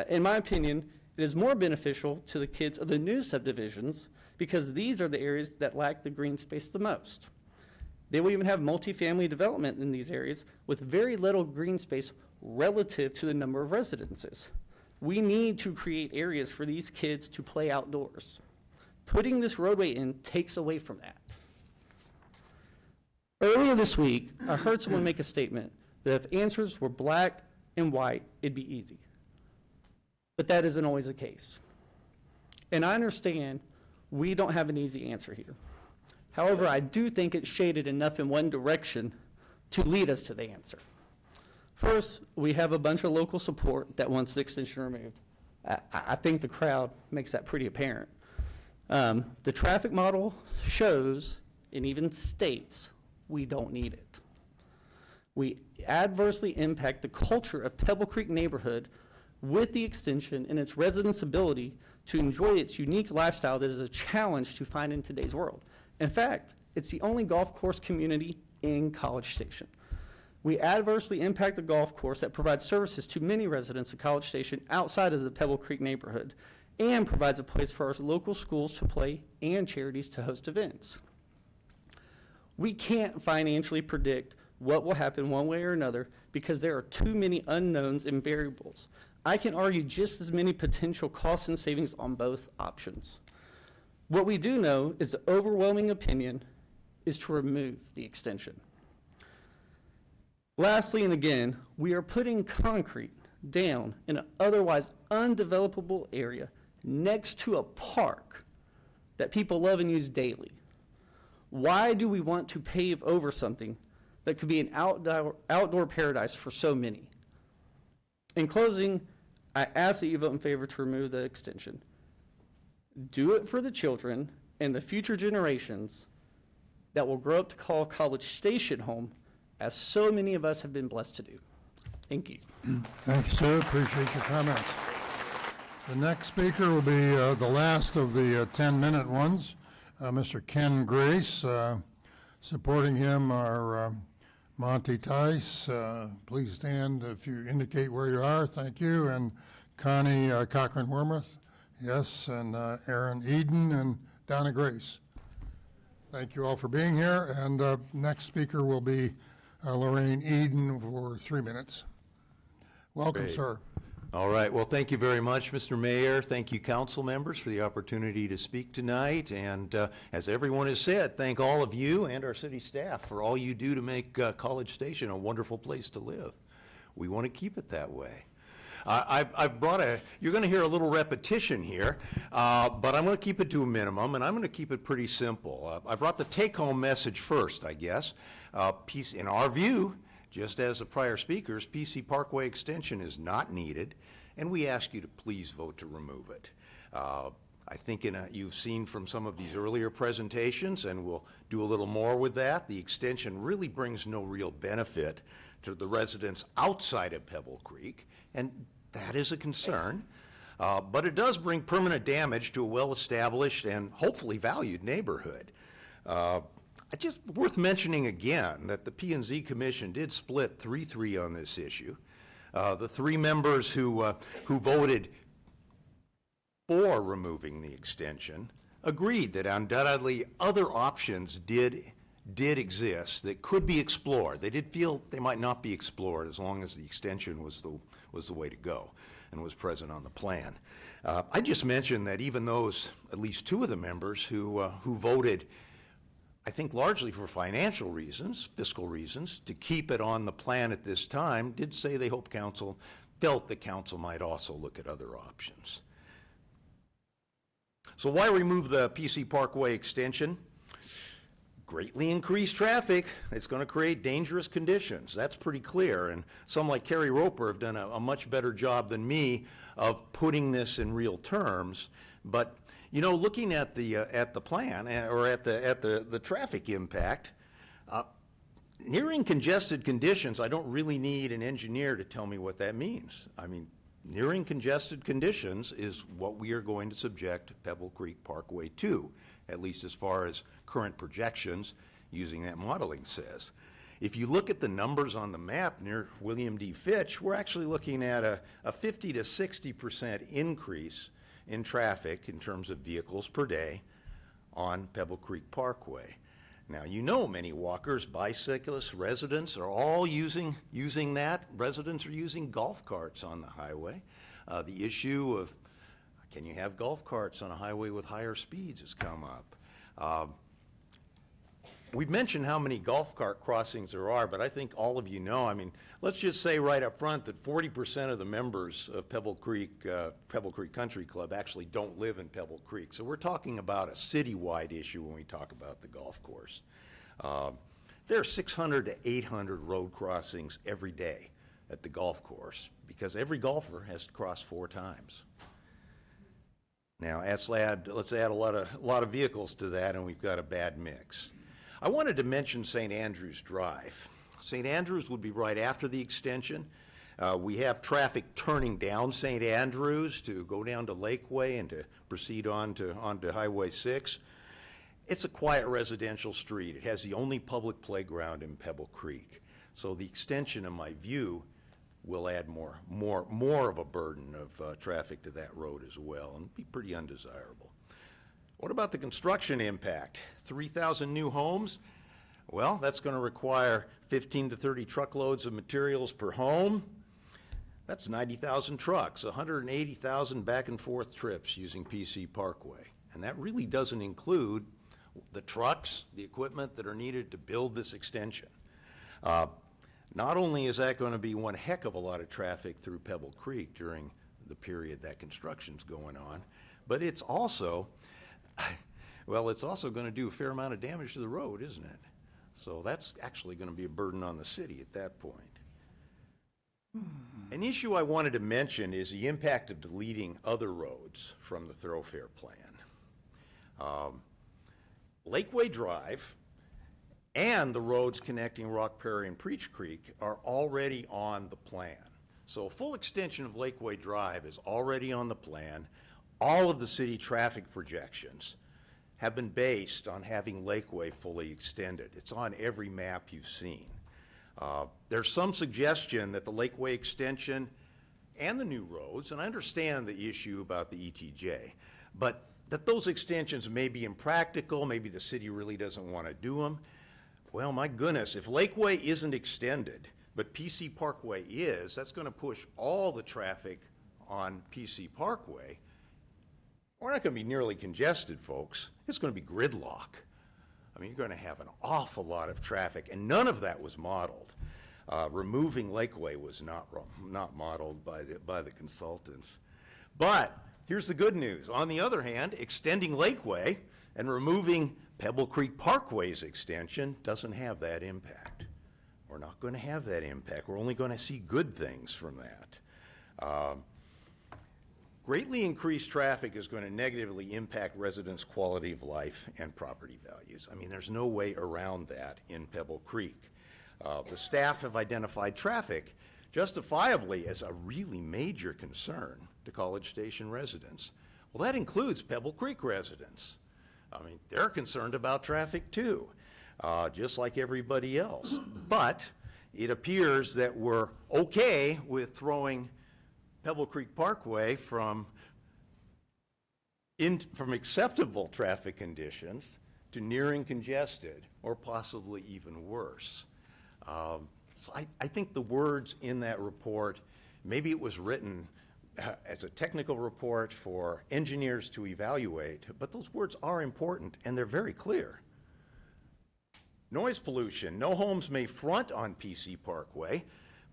In my opinion, it is more beneficial to the kids of the new subdivisions because these are the areas that lack the green space the most. They will even have multifamily development in these areas with very little green space relative to the number of residences. We need to create areas for these kids to play outdoors. Putting this roadway in takes away from that. Earlier this week, I heard someone make a statement that if answers were black and white, it'd be easy. But that isn't always the case. And I understand we don't have an easy answer here. However, I do think it's shaded enough in one direction to lead us to the answer. First, we have a bunch of local support that wants the extension removed. I think the crowd makes that pretty apparent. The traffic model shows and even states we don't need it. We adversely impact the culture of Pebble Creek neighborhood with the extension and its residents' ability to enjoy its unique lifestyle that is a challenge to find in today's world. In fact, it's the only golf course community in College Station. We adversely impact the golf course that provides services to many residents of College Station outside of the Pebble Creek neighborhood and provides a place for our local schools to play and charities to host events. We can't financially predict what will happen one way or another because there are too many unknowns and variables. I can argue just as many potential costs and savings on both options. What we do know is the overwhelming opinion is to remove the extension. Lastly, and again, we are putting concrete down in an otherwise undevelopable area next to a park that people love and use daily. Why do we want to pave over something that could be an outdoor paradise for so many? In closing, I ask that you vote in favor to remove the extension. Do it for the children and the future generations that will grow up to call College Station home, as so many of us have been blessed to do. Thank you. Thank you, sir. Appreciate your comments. The next speaker will be the last of the 10-minute ones, Mr. Ken Grace. Supporting him are Monty Tice. Please stand if you indicate where you are. Thank you. And Connie Cochran-Wormuth. Yes. And Aaron Eden and Donna Grace. Thank you all for being here. And next speaker will be Lorraine Eden for 3 minutes. Welcome, Great. sir. All right. Well, thank you very much, Mr. Mayor. Thank you, council members, for the opportunity to speak tonight. And as everyone has said, thank all of you and our city staff for all you do to make College Station a wonderful place to live. We want to keep it that way. I've brought you're going to hear a little repetition here, but I'm going to keep it to a minimum, and I'm going to keep it pretty simple. I brought the take-home message first, I guess. In our view, just as the prior speakers, PC Parkway Extension is not needed, and we ask you to please vote to remove it. I think you've seen from some of these earlier presentations, and we'll do a little more with that, the extension really brings no real benefit to the residents outside of Pebble Creek, and that is a concern. But it does bring permanent damage to a well-established and hopefully valued neighborhood. Just worth mentioning again that the P&Z Commission did split 3-3 on this issue. The 3 members who voted for removing the extension agreed that undoubtedly other options did exist that could be explored. They did feel they might not be explored as long as the extension was the way to go and was present on the plan. I just mentioned that even those, at least 2 of the members who voted, I think largely for financial reasons, fiscal reasons, to keep it on the plan at this time, did say they felt the council might also look at other options. So why remove the PC Parkway extension? Greatly increased traffic. It's going to create dangerous conditions. That's pretty clear. And some like Kerry Roper have done a much better job than me of putting this in real terms. But you know, looking at the plan or at the traffic impact, nearing congested conditions, I don't really need an engineer to tell me what that means. I mean, nearing congested conditions is what we are going to subject Pebble Creek Parkway to, at least as far as current projections using that modeling says. If you look at the numbers on the map near William D. Fitch, we're actually looking at a 50 to 60% increase in traffic in terms of vehicles per day on Pebble Creek Parkway. Now, you know many walkers, bicyclists, residents are all using that. Residents are using golf carts on the highway. The issue of can you have golf carts on a highway with higher speeds has come up. We've mentioned how many golf cart crossings there are, but I think all of you know, I mean, let's just say right up front that 40% of the members of Pebble Creek Country Club actually don't live in Pebble Creek. So we're talking about a citywide issue when we talk about the golf course. There are 600 to 800 road crossings every day at the golf course because every golfer has to cross 4 times. Now, let's add a lot of vehicles to that, and we've got a bad mix. I wanted to mention St. Andrews Drive. St. Andrews would be right after the extension. We have traffic turning down St. Andrews to go down to Lakeway and to proceed onto Highway 6. It's a quiet residential street. It has the only public playground in Pebble Creek. So the extension, in my view, will add more of a burden of traffic to that road as well and be pretty undesirable. What about the construction impact? 3,000 new homes? Well, that's going to require 15 to 30 truckloads of materials per home. That's 90,000 trucks, 180,000 back and forth trips using PC Parkway. And that really doesn't include the trucks, the equipment that are needed to build this extension. Not only is that going to be one heck of a lot of traffic through Pebble Creek during the period that construction's going on, but it's also going to do a fair amount of damage to the road, isn't it? So that's actually going to be a burden on the city at that point. An issue I wanted to mention is the impact of deleting other roads from the thoroughfare plan. Lakeway Drive and the roads connecting Rock Prairie and Preach Creek are already on the plan. So a full extension of Lakeway Drive is already on the plan. All of the city traffic projections have been based on having Lakeway fully extended. It's on every map you've seen. There's some suggestion that the Lakeway extension and the new roads, and I understand the issue about the ETJ, but that those extensions may be impractical, maybe the city really doesn't want to do them. Well, my goodness, if Lakeway isn't extended, but PC Parkway is, that's going to push all the traffic on PC Parkway. We're not going to be nearly congested, folks. It's going to be gridlock. I mean, you're going to have an awful lot of traffic, and none of that was modeled. Removing Lakeway was not modeled by the consultants. But here's the good news. On the other hand, extending Lakeway and removing Pebble Creek Parkway's extension doesn't have that impact. We're not going to have that impact. We're only going to see good things from that. Greatly increased traffic is going to negatively impact residents' quality of life and property values. I mean, there's no way around that in Pebble Creek. The staff have identified traffic justifiably as a really major concern to College Station residents. Well, that includes Pebble Creek residents. I mean, they're concerned about traffic too, just like everybody else. But it appears that we're okay with throwing Pebble Creek Parkway from acceptable traffic conditions to nearing congested or possibly even worse. So I think the words in that report, maybe it was written as a technical report for engineers to evaluate, but those words are important and they're very clear. Noise pollution. No homes may front on PC Parkway,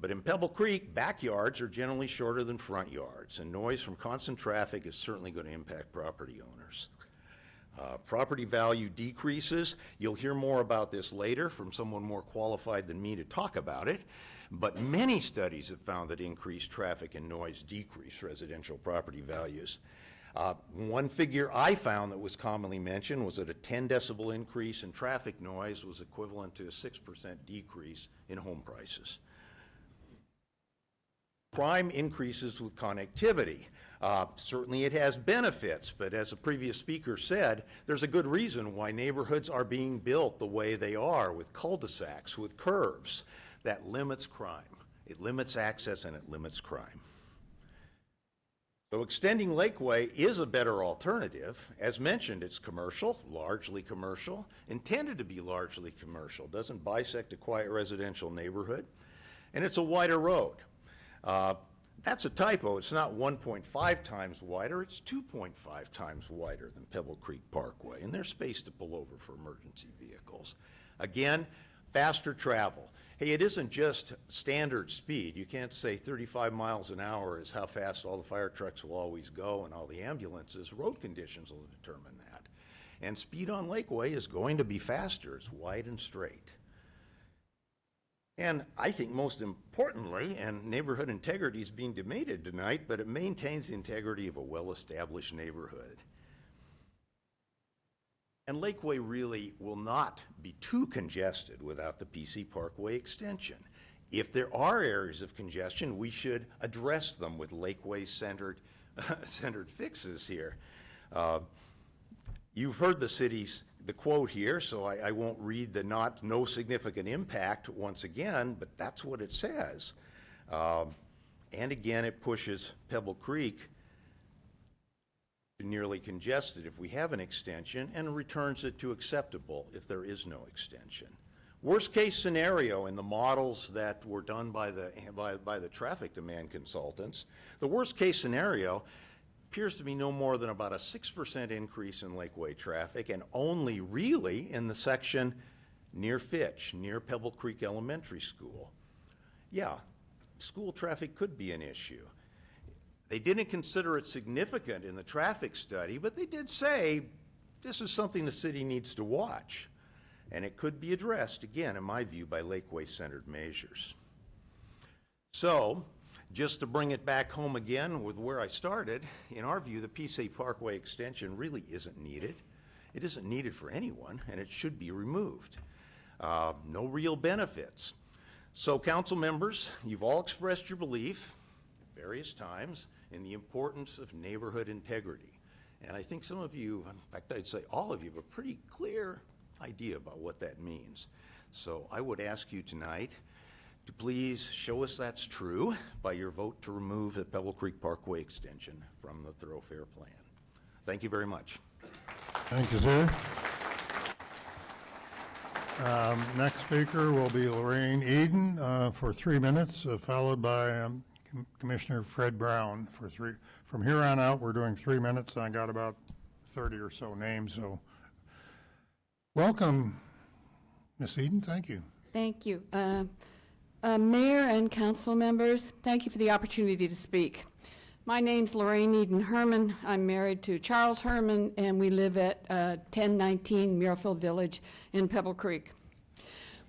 but in Pebble Creek, backyards are generally shorter than front yards, and noise from constant traffic is certainly going to impact property owners. Property value decreases. You'll hear more about this later from someone more qualified than me to talk about it, but many studies have found that increased traffic and noise decrease residential property values. One figure I found that was commonly mentioned was that a 10 decibel increase in traffic noise was equivalent to a 6% decrease in home prices. Crime increases with connectivity. Certainly it has benefits, but as a previous speaker said, there's a good reason why neighborhoods are being built the way they are, with cul-de-sacs, with curves. That limits crime. It limits access and it limits crime. So extending Lakeway is a better alternative. As mentioned, it's commercial, largely commercial, intended to be largely commercial, doesn't bisect a quiet residential neighborhood, and it's a wider road. That's a typo. It's not 1.5 times wider, it's 2.5 times wider than Pebble Creek Parkway, and there's space to pull over for emergency vehicles. Again, faster travel. Hey, it isn't just standard speed. You can't say 35 miles an hour is how fast all the fire trucks will always go and all the ambulances. Road conditions will determine that. And speed on Lakeway is going to be faster. It's wide and straight. And I think most importantly, and neighborhood integrity is being debated tonight, but it maintains the integrity of a well-established neighborhood. And Lakeway really will not be too congested without the PC Parkway extension. If there are areas of congestion, we should address them with Lakeway-centered centered fixes here. You've heard the quote here, so I won't read the no significant impact once again, but that's what it says. And again, it pushes Pebble Creek to nearly congested if we have an extension, and returns it to acceptable if there is no extension. Worst case scenario in the models that were done by the traffic demand consultants, the worst case scenario appears to be no more than about a 6% increase in Lakeway traffic, and only really in the section near Fitch, near Pebble Creek Elementary School. Yeah, school traffic could be an issue. They didn't consider it significant in the traffic study, but they did say this is something the city needs to watch, and it could be addressed, again, in my view, by Lakeway-centered measures. So, just to bring it back home again with where I started, in our view, the PC Parkway extension really isn't needed. It isn't needed for anyone, and it should be removed. No real benefits. So, council members, you've all expressed your belief at various times in the importance of neighborhood integrity. And I think some of you, in fact, I'd say all of you, have a pretty clear idea about what that means. So I would ask you tonight to please show us that's true by your vote to remove the Pebble Creek Parkway extension from the thoroughfare plan. Thank you very much. Thank you, sir. Next speaker will be Lorraine Eden for 3 minutes, followed by Commissioner Fred Brown for 3. From here on out, we're doing 3 minutes, and I got about 30 or so names. So, welcome, Ms. Eden. Thank you. Thank you. Mayor and council members, thank you for the opportunity to speak. My name's Lorraine Eden Herman. I'm married to Charles Herman, and we live at 1019 Muirfield Village in Pebble Creek.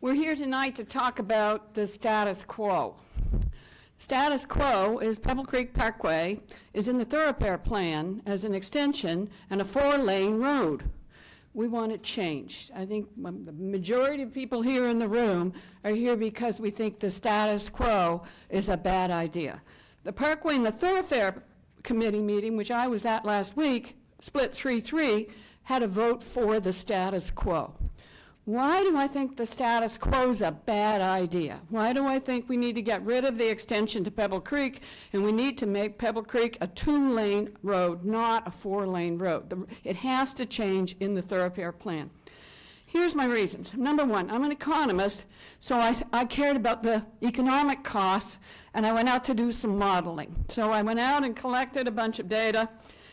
We're here tonight to talk about the status quo. Status quo is Pebble Creek Parkway is in the thoroughfare plan as an extension and a 4-lane road. We want it changed. I think the majority of people here in the room are here because we think the status quo is a bad idea. The Parkway and the Thoroughfare Committee meeting, which I was at last week, split 3-3, had a vote for the status quo. Why do I think the status quo is a bad idea? Why do I think we need to get rid of the extension to Pebble Creek, and we need to make Pebble Creek a 2-lane road, not a 4-lane road? It has to change in the thoroughfare plan. Here's my reasons. Number one, I'm an economist, so I cared about the economic costs, and I went out to do some modeling. So I went out and collected a bunch of data,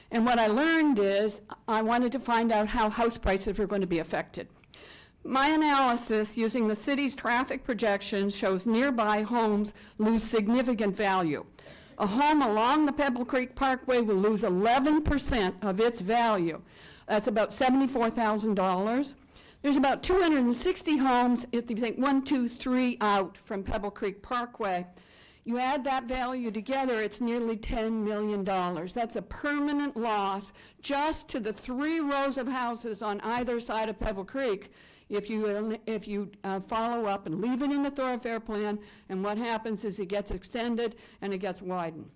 and what I learned is I wanted to find out how house prices were going to be affected. My analysis using the city's traffic projections shows nearby homes lose significant value. A home along the Pebble Creek Parkway will lose 11% of its value. That's about $74,000. There's about 260 homes, if you think 1, 2, 3 out from Pebble Creek Parkway. You add that value together, it's nearly $10 million. That's a permanent loss just to the 3 rows of houses on either side of Pebble Creek if you follow up and leave it in the thoroughfare plan, and what happens is it gets extended and it gets widened.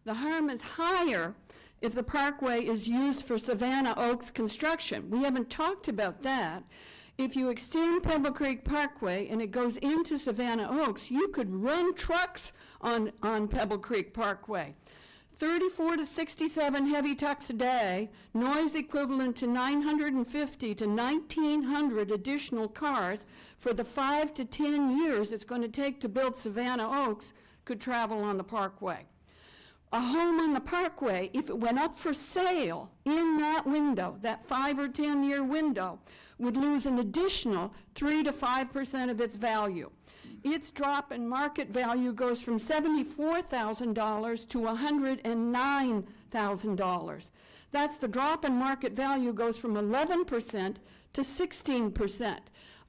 The harm is higher if the parkway is used for Savannah Oaks construction. We haven't talked about that. If you extend Pebble Creek Parkway and it goes into Savannah Oaks, you could run trucks on Pebble Creek Parkway. 34 to 67 heavy trucks a day, noise equivalent to 950 to 1,900 additional cars for the 5 to 10 years it's going to take to build Savannah Oaks could travel on the Parkway. A home on the Parkway, if it went up for sale in that window, that 5 or 10 year window, would lose an additional 3 to 5% of its value. Its drop in market value goes from $74,000 to $109,000. That's the drop in market value goes from 11% to 16%.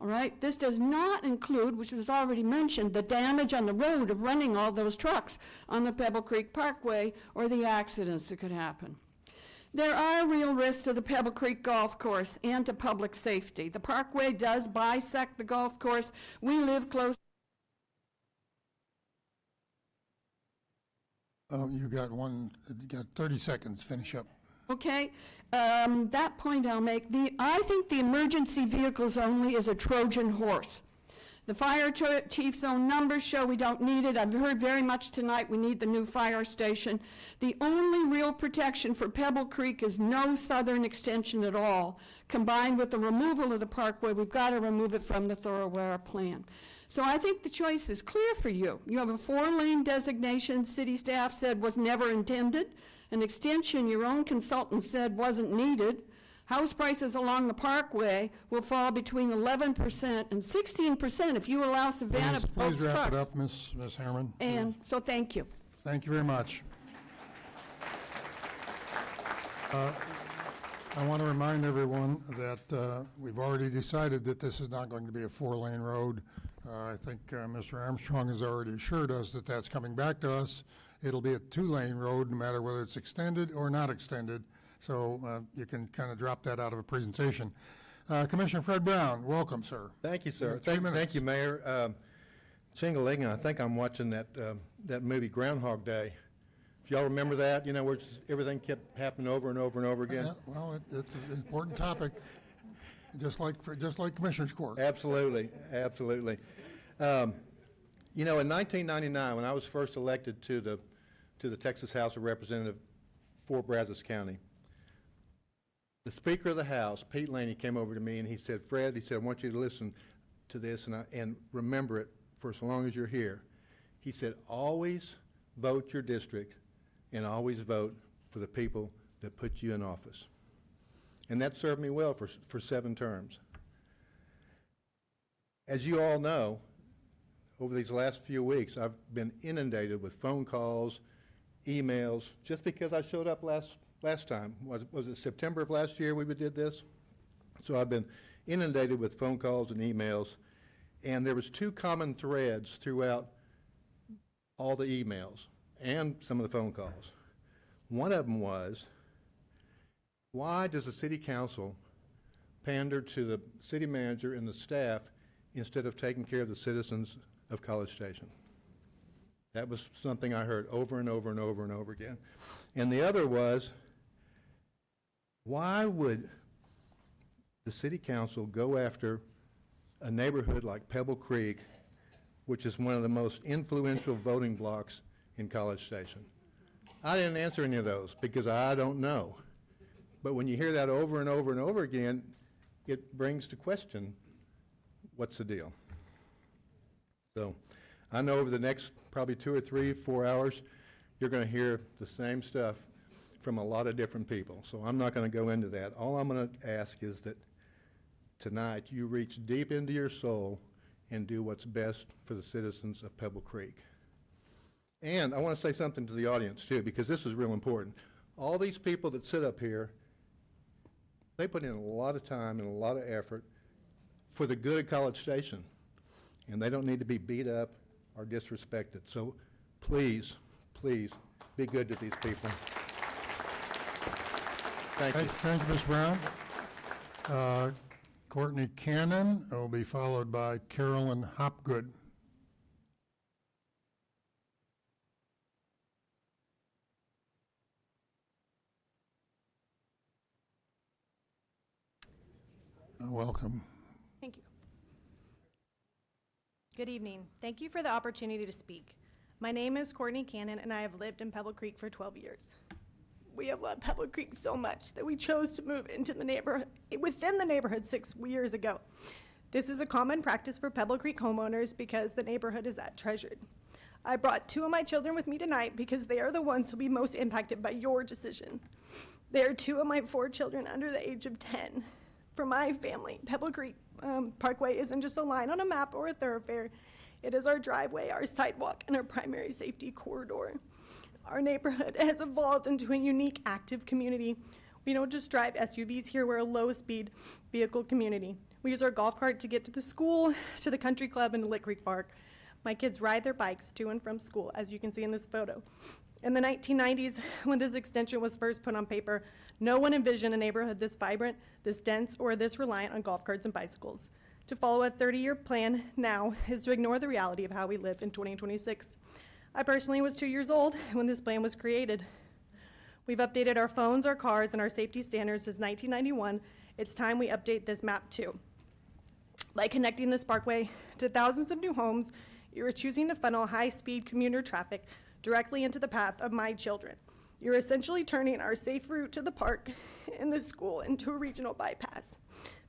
All right, this does not include, which was already mentioned, the damage on the road of running all those trucks on the Pebble Creek Parkway or the accidents that could happen. There are real risks to the Pebble Creek Golf Course and to public safety. The Parkway does bisect the golf course. We live close. You got 30 seconds, finish up. Okay, that point I'll make. I think the emergency vehicles only is a Trojan horse. The fire chief's own numbers show we don't need it. I've heard very much tonight we need the new fire station. The only real protection for Pebble Creek is no southern extension at all. Combined with the removal of the Parkway, we've got to remove it from the Thoroughfare plan. So I think the choice is clear for you. You have a 4-lane designation city staff said was never intended. An extension your own consultant said wasn't needed. House prices along the Parkway will fall between 11% and 16% if you allow Savannah Oaks Please wrap it trucks. up, Ms. Harriman. And so thank you. Thank you very much. I want to remind everyone that we've already decided that this is not going to be a 4-lane road. I think Mr. Armstrong has already assured us that that's coming back to us. It'll be a 2-lane road, no matter whether it's extended or not extended. So you can kind of drop that out of a presentation. Commissioner Fred Brown, welcome, sir. Thank you, sir. Thank you, Mayor. Chingalinga, I think I'm watching that movie Groundhog Day. If y'all remember that, you know, where everything kept happening over and over and over again. Well, it's an important topic, just like Commissioner's Court. Absolutely, absolutely. You know, in 1999, when I was first elected to the Texas House of Representatives for Brazos County, the Speaker of the House, Pete Laney, came over to me and he said, "Fred," he said, "I want you to listen to this and remember it for as long as you're here." He said, "Always vote your district and always vote for the people that put you in office." And that served me well for 7 terms. As you all know, over these last few weeks, I've been inundated with phone calls, emails, just because I showed up last time. Was it September of last year we did this? So I've been inundated with phone calls and emails, and there was 2 common threads throughout all the emails and some of the phone calls. One of them was, why does the city council pander to the city manager and the staff instead of taking care of the citizens of College Station? That was something I heard over and over and over and over again. And the other was, why would the city council go after a neighborhood like Pebble Creek, which is one of the most influential voting blocks in College Station? I didn't answer any of those because I don't know. But when you hear that over and over and over again, it brings to question, what's the deal? So I know over the next probably 2 or 3, 4 hours, you're going to hear the same stuff from a lot of different people. So I'm not going to go into that. All I'm going to ask is that tonight you reach deep into your soul and do what's best for the citizens of Pebble Creek. And I want to say something to the audience too, because this is real important. All these people that sit up here, they put in a lot of time and a lot of effort for the good of College Station, and they don't need to be beat up or disrespected. So please, please be good to these people. Thank you. Thank you, Ms. Brown. Courtney Cannon will be followed by Carolyn Hopgood. Welcome. Thank you. Good evening. Thank you for the opportunity to speak. My name is Courtney Cannon, and I have lived in Pebble Creek for 12 years. We have loved Pebble Creek so much that we chose to move into the neighborhood, within the neighborhood 6 years ago. This is a common practice for Pebble Creek homeowners because the neighborhood is that treasured. I brought 2 of my children with me tonight because they are the ones who will be most impacted by your decision. They are 2 of my 4 children under the age of 10. For my family, Pebble Creek Parkway isn't just a line on a map or a thoroughfare. It is our driveway, our sidewalk, and our primary safety corridor. Our neighborhood has evolved into a unique, active community. We don't just drive SUVs here, we're a low-speed vehicle community. We use our golf cart to get to the school, to the country club, and to Lick Creek Park. My kids ride their bikes to and from school, as you can see in this photo. In the 1990s, when this extension was first put on paper, no one envisioned a neighborhood this vibrant, this dense, or this reliant on golf carts and bicycles. To follow a 30-year plan now is to ignore the reality of how we live in 2026. I personally was 2 years old when this plan was created. We've updated our phones, our cars, and our safety standards since 1991. It's time we update this map too. By connecting this parkway to thousands of new homes, you're choosing to funnel high-speed commuter traffic directly into the path of my children. You're essentially turning our safe route to the park and the school into a regional bypass.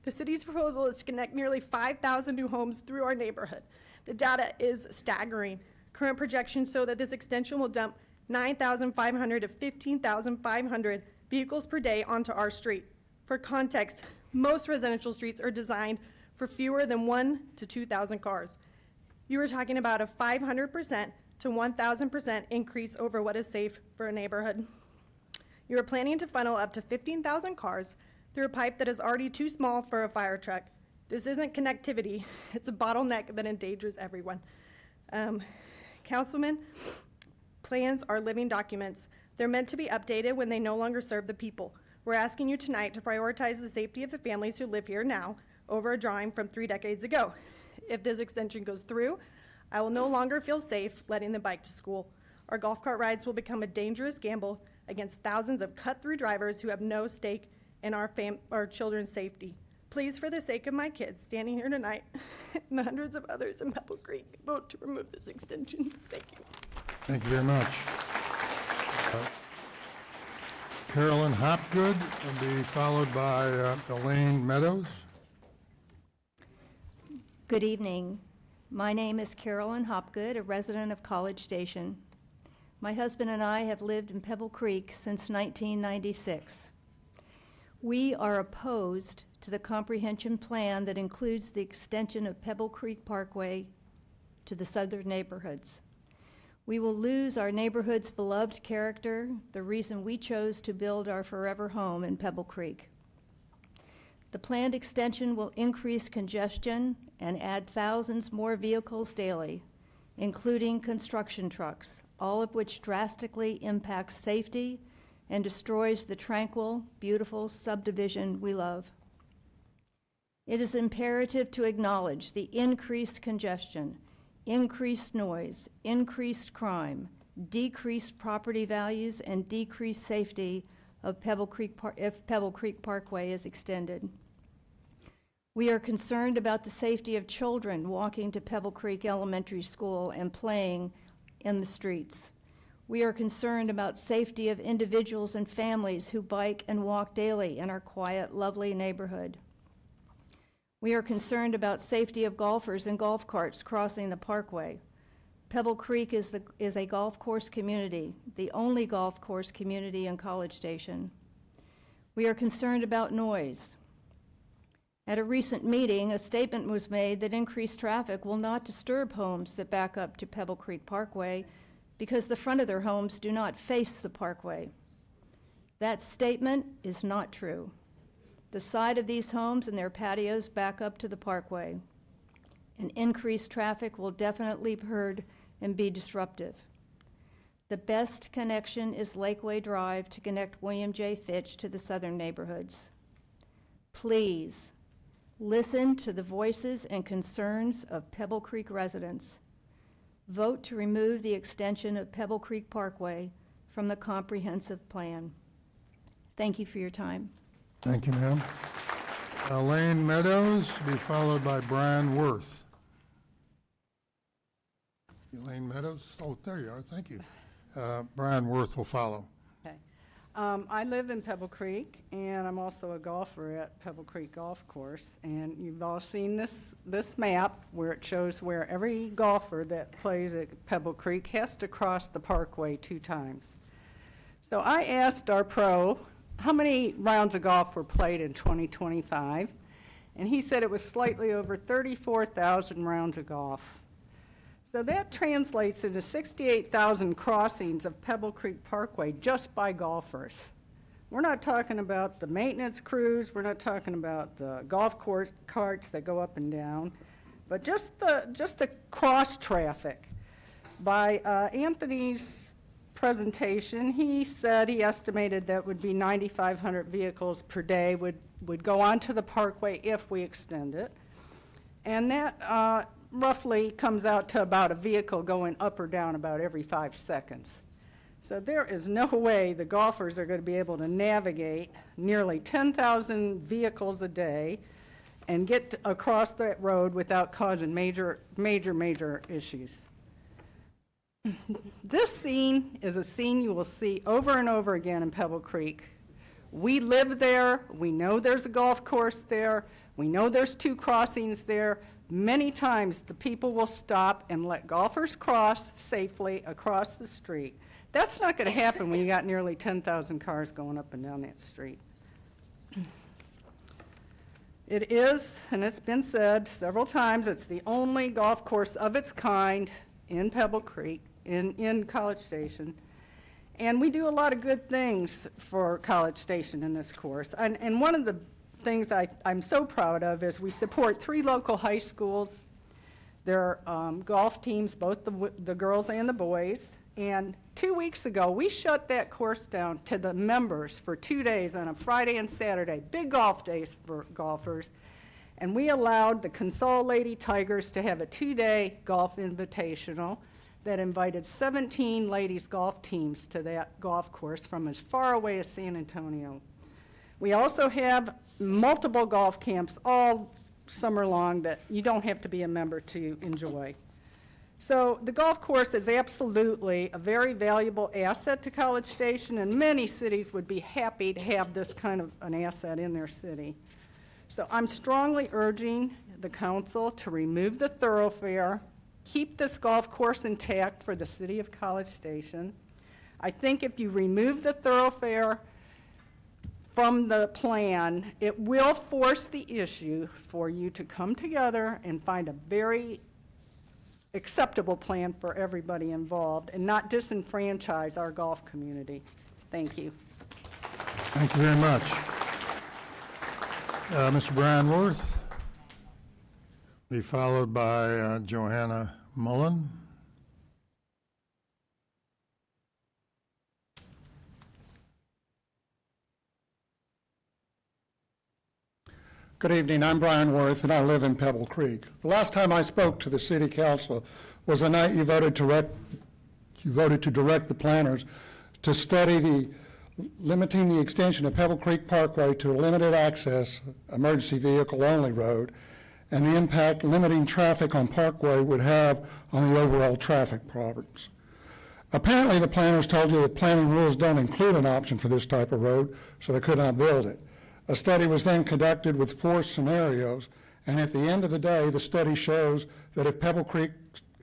The city's proposal is to connect nearly 5,000 new homes through our neighborhood. The data is staggering. Current projections show that this extension will dump 9,500 to 15,500 vehicles per day onto our street. For context, most residential streets are designed for fewer than 1,000 to 2,000 cars. You are talking about a 500% to 1,000% increase over what is safe for a neighborhood. You are planning to funnel up to 15,000 cars through a pipe that is already too small for a fire truck. This isn't connectivity, it's a bottleneck that endangers everyone. Councilman, plans are living documents. They're meant to be updated when they no longer serve the people. We're asking you tonight to prioritize the safety of the families who live here now over a drawing from 3 decades ago. If this extension goes through, I will no longer feel safe letting them bike to school. Our golf cart rides will become a dangerous gamble against thousands of cut-through drivers who have no stake in our children's safety. Please, for the sake of my kids standing here tonight and the hundreds of others in Pebble Creek, vote to remove this extension. Thank you. Thank you very much. Carolyn Hopgood will be followed by Elaine Meadows. Good evening. My name is Carolyn Hopgood, a resident of College Station. My husband and I have lived in Pebble Creek since 1996. We are opposed to the comprehension plan that includes the extension of Pebble Creek Parkway to the southern neighborhoods. We will lose our neighborhood's beloved character, the reason we chose to build our forever home in Pebble Creek. The planned extension will increase congestion and add thousands more vehicles daily, including construction trucks, all of which drastically impacts safety and destroys the tranquil, beautiful subdivision we love. It is imperative to acknowledge the increased congestion, increased noise, increased crime, decreased property values, and decreased safety of Pebble Creek if Pebble Creek Parkway is extended. We are concerned about the safety of children walking to Pebble Creek Elementary School and playing in the streets. We are concerned about safety of individuals and families who bike and walk daily in our quiet, lovely neighborhood. We are concerned about safety of golfers and golf carts crossing the parkway. Pebble Creek is a golf course community, the only golf course community in College Station. We are concerned about noise. At a recent meeting, a statement was made that increased traffic will not disturb homes that back up to Pebble Creek Parkway because the front of their homes do not face the parkway. That statement is not true. The side of these homes and their patios back up to the parkway. And increased traffic will definitely be heard and be disruptive. The best connection is Lakeway Drive to connect William J. Fitch to the southern neighborhoods. Please, listen to the voices and concerns of Pebble Creek residents. Vote to remove the extension of Pebble Creek Parkway from the comprehensive plan. Thank you for your time. Thank you, ma'am. Elaine Meadows will be followed by Brian Worth. Elaine Meadows, oh, there you are, thank you. Brian Worth will follow. Okay. I live in Pebble Creek, and I'm also a golfer at Pebble Creek Golf Course. And you've all seen this map where it shows where every golfer that plays at Pebble Creek has to cross the parkway 2 times. So I asked our pro how many rounds of golf were played in 2025, and he said it was slightly over 34,000 rounds of golf. So that translates into 68,000 crossings of Pebble Creek Parkway just by golfers. We're not talking about the maintenance crews, we're not talking about the golf course carts that go up and down, but just the cross traffic. By Anthony's presentation, he said he estimated that would be 9,500 vehicles per day would go onto the parkway if we extend it. And that roughly comes out to about a vehicle going up or down about every 5 seconds. So there is no way the golfers are going to be able to navigate nearly 10,000 vehicles a day and get across that road without causing major issues. This scene is a scene you will see over and over again in Pebble Creek. We live there, we know there's a golf course there, we know there's 2 crossings there. Many times the people will stop and let golfers cross safely across the street. That's not going to happen when you got nearly 10,000 cars going up and down that street. It is, and it's been said several times, it's the only golf course of its kind in Pebble Creek, in College Station. And we do a lot of good things for College Station in this course. And one of the things I'm so proud of is we support 3 local high schools. Their golf teams, both the girls and the boys. And 2 weeks ago, we shut that course down to the members for 2 days on a Friday and Saturday, big golf days for golfers. And we allowed the Consol Lady Tigers to have a 2-day golf invitational that invited 17 ladies golf teams to that golf course from as far away as San Antonio. We also have multiple golf camps all summer long that you don't have to be a member to enjoy. So the golf course is absolutely a very valuable asset to College Station, and many cities would be happy to have this kind of an asset in their city. So I'm strongly urging the council to remove the thoroughfare, keep this golf course intact for the city of College Station. I think if you remove the thoroughfare from the plan, it will force the issue for you to come together and find a very acceptable plan for everybody involved and not disenfranchise our golf community. Thank you. Thank you very much. Mr. Brian Worth, be followed by Johanna Mullen. Good evening, I'm Brian Worth, and I live in Pebble Creek. The last time I spoke to the city council was the night you voted to direct the planners to study limiting the extension of Pebble Creek Parkway to a limited access, emergency vehicle only road, and the impact limiting traffic on Parkway would have on the overall traffic problems. Apparently, the planners told you that planning rules don't include an option for this type of road, so they could not build it. A study was then conducted with 4 scenarios, and at the end of the day, the study shows that if Pebble Creek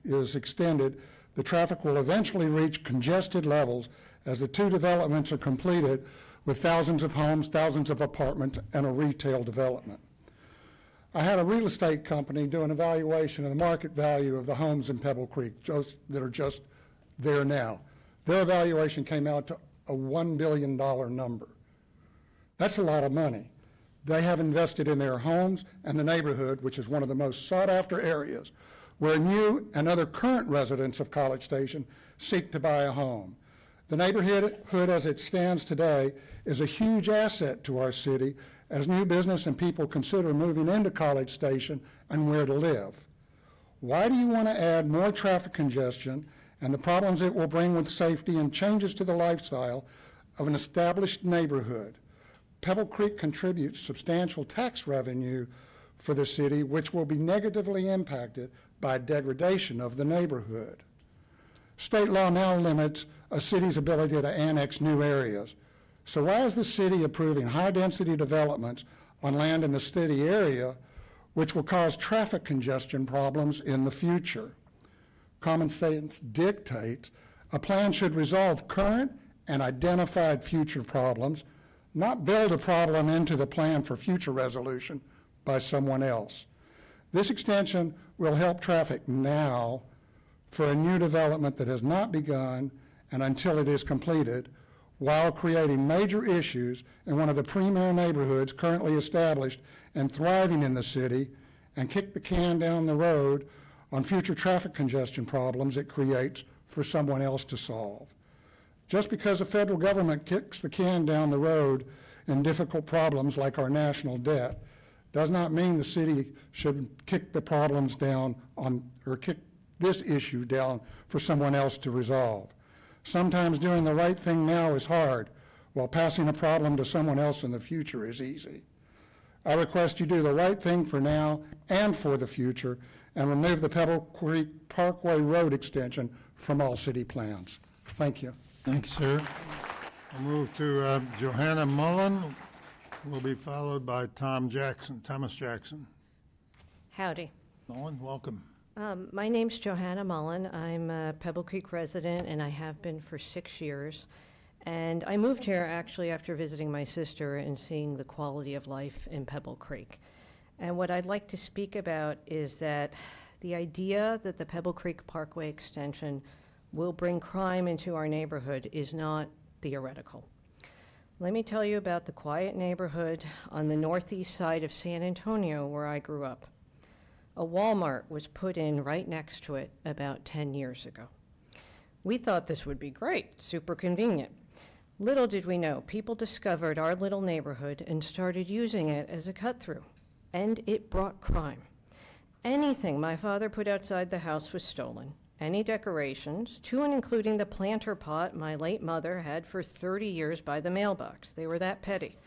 is extended, the traffic will eventually reach congested levels as the 2 developments are completed with thousands of homes, thousands of apartments, and a retail development. I had a real estate company do an evaluation of the market value of the homes in Pebble Creek that are just there now. Their evaluation came out to a $1 billion number. That's a lot of money. They have invested in their homes and the neighborhood, which is one of the most sought-after areas, where new and other current residents of College Station seek to buy a home. The neighborhood as it stands today is a huge asset to our city as new business and people consider moving into College Station and where to live. Why do you want to add more traffic congestion and the problems it will bring with safety and changes to the lifestyle of an established neighborhood? Pebble Creek contributes substantial tax revenue for the city, which will be negatively impacted by degradation of the neighborhood. State law now limits a city's ability to annex new areas. So why is the city approving high-density developments on land in the city area, which will cause traffic congestion problems in the future? Common sense dictates a plan should resolve current and identified future problems, not build a problem into the plan for future resolution by someone else. This extension will help traffic now for a new development that has not begun and until it is completed, while creating major issues in one of the premier neighborhoods currently established and thriving in the city, and kick the can down the road on future traffic congestion problems it creates for someone else to solve. Just because the federal government kicks the can down the road in difficult problems like our national debt does not mean the city should kick the problems down on, or kick this issue down for someone else to resolve. Sometimes doing the right thing now is hard, while passing a problem to someone else in the future is easy. I request you do the right thing for now and for the future, and remove the Pebble Creek Parkway Road extension from all city plans. Thank you. Thank you, sir. I'll move to Johanna Mullen, will be followed by Thomas Jackson. Howdy. Mullen, welcome. My name's Johanna Mullen. I'm a Pebble Creek resident, and I have been for 6 years. And I moved here actually after visiting my sister and seeing the quality of life in Pebble Creek. And what I'd like to speak about is that the idea that the Pebble Creek Parkway extension will bring crime into our neighborhood is not theoretical. Let me tell you about the quiet neighborhood on the northeast side of San Antonio where I grew up. A Walmart was put in right next to it about 10 years ago. We thought this would be great, super convenient. Little did we know, people discovered our little neighborhood and started using it as a cut-through, and it brought crime. Anything my father put outside the house was stolen. Any decorations, to and including the planter pot my late mother had for 30 years by the mailbox. They were that petty.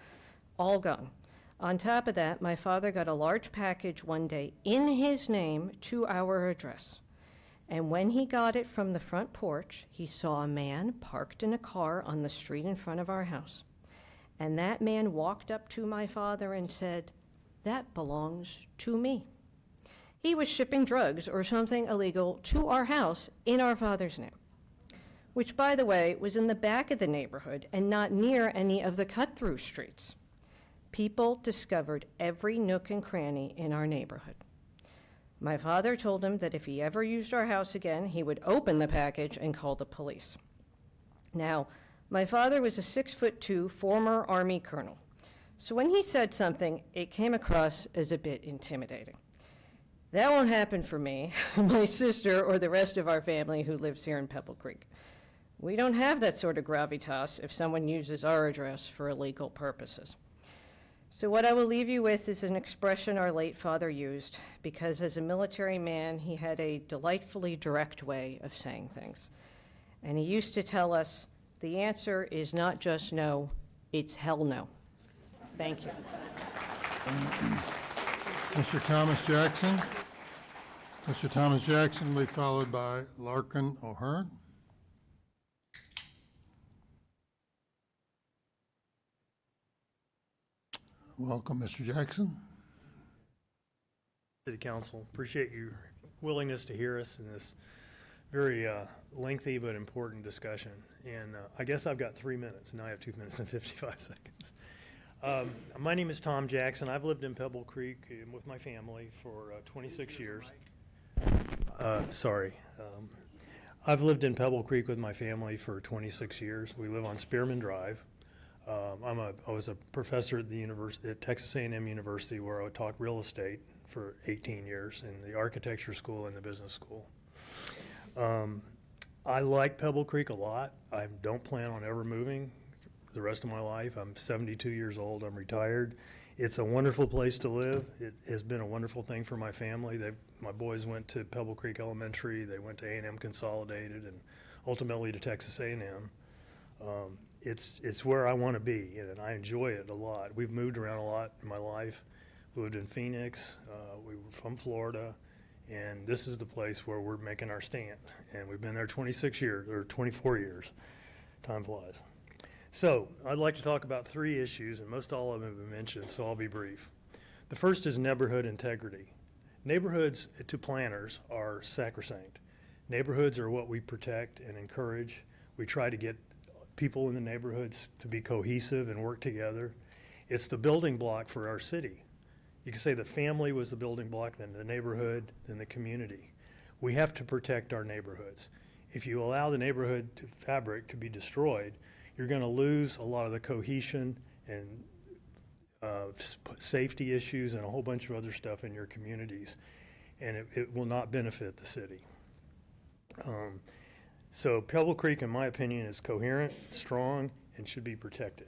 All gone. On top of that, my father got a large package one day in his name to our address. And when he got it from the front porch, he saw a man parked in a car on the street in front of our house. And that man walked up to my father and said, "That belongs to me." He was shipping drugs or something illegal to our house in our father's name, which, by the way, was in the back of the neighborhood and not near any of the cut-through streets. People discovered every nook and cranny in our neighborhood. My father told him that if he ever used our house again, he would open the package and call the police. Now, my father was a 6'2" former Army colonel, so when he said something, it came across as a bit intimidating. That won't happen for me, my sister, or the rest of our family who lives here in Pebble Creek. We don't have that sort of gravitas if someone uses our address for illegal purposes. So what I will leave you with is an expression our late father used, because as a military man, he had a delightfully direct way of saying things. And he used to tell us, the answer is not just no, it's hell no. Thank you. Mr. Thomas Jackson. Mr. Thomas Jackson will be followed by Larkin O'Hearn. Welcome, Mr. Jackson. City Council, appreciate your willingness to hear us in this very lengthy but important discussion. And I guess I've got 3 minutes, and now I have 2 minutes and 55 seconds. My name is Tom Jackson. I've lived in Pebble Creek with my family for 26 years. I've lived in Pebble Creek with my family for 26 years. We live on Spearman Drive. I was a professor at at Texas A&M University, where I taught real estate for 18 years in the architecture school and the business school. I like Pebble Creek a lot. I don't plan on ever moving the rest of my life. I'm 72 years old. I'm retired. It's a wonderful place to live. It has been a wonderful thing for my family. My boys went to Pebble Creek Elementary. They went to A&M Consolidated and ultimately to Texas A&M. It's where I want to be, and I enjoy it a lot. We've moved around a lot in my life. We lived in Phoenix. We were from Florida, And this is the place where we're making our stand. And we've been there 26 years, or 24 years. Time flies. So I'd like to talk about 3 issues, and most all of them have been mentioned, so I'll be brief. The first is neighborhood integrity. Neighborhoods to planners are sacrosanct. Neighborhoods are what we protect and encourage. We try to get people in the neighborhoods to be cohesive and work together. It's the building block for our city. You can say the family was the building block, then the neighborhood, then the community. We have to protect our neighborhoods. If you allow the neighborhood fabric to be destroyed, you're going to lose a lot of the cohesion and safety issues and a whole bunch of other stuff in your communities, and it will not benefit the city. So Pebble Creek, in my opinion, is coherent, strong, and should be protected.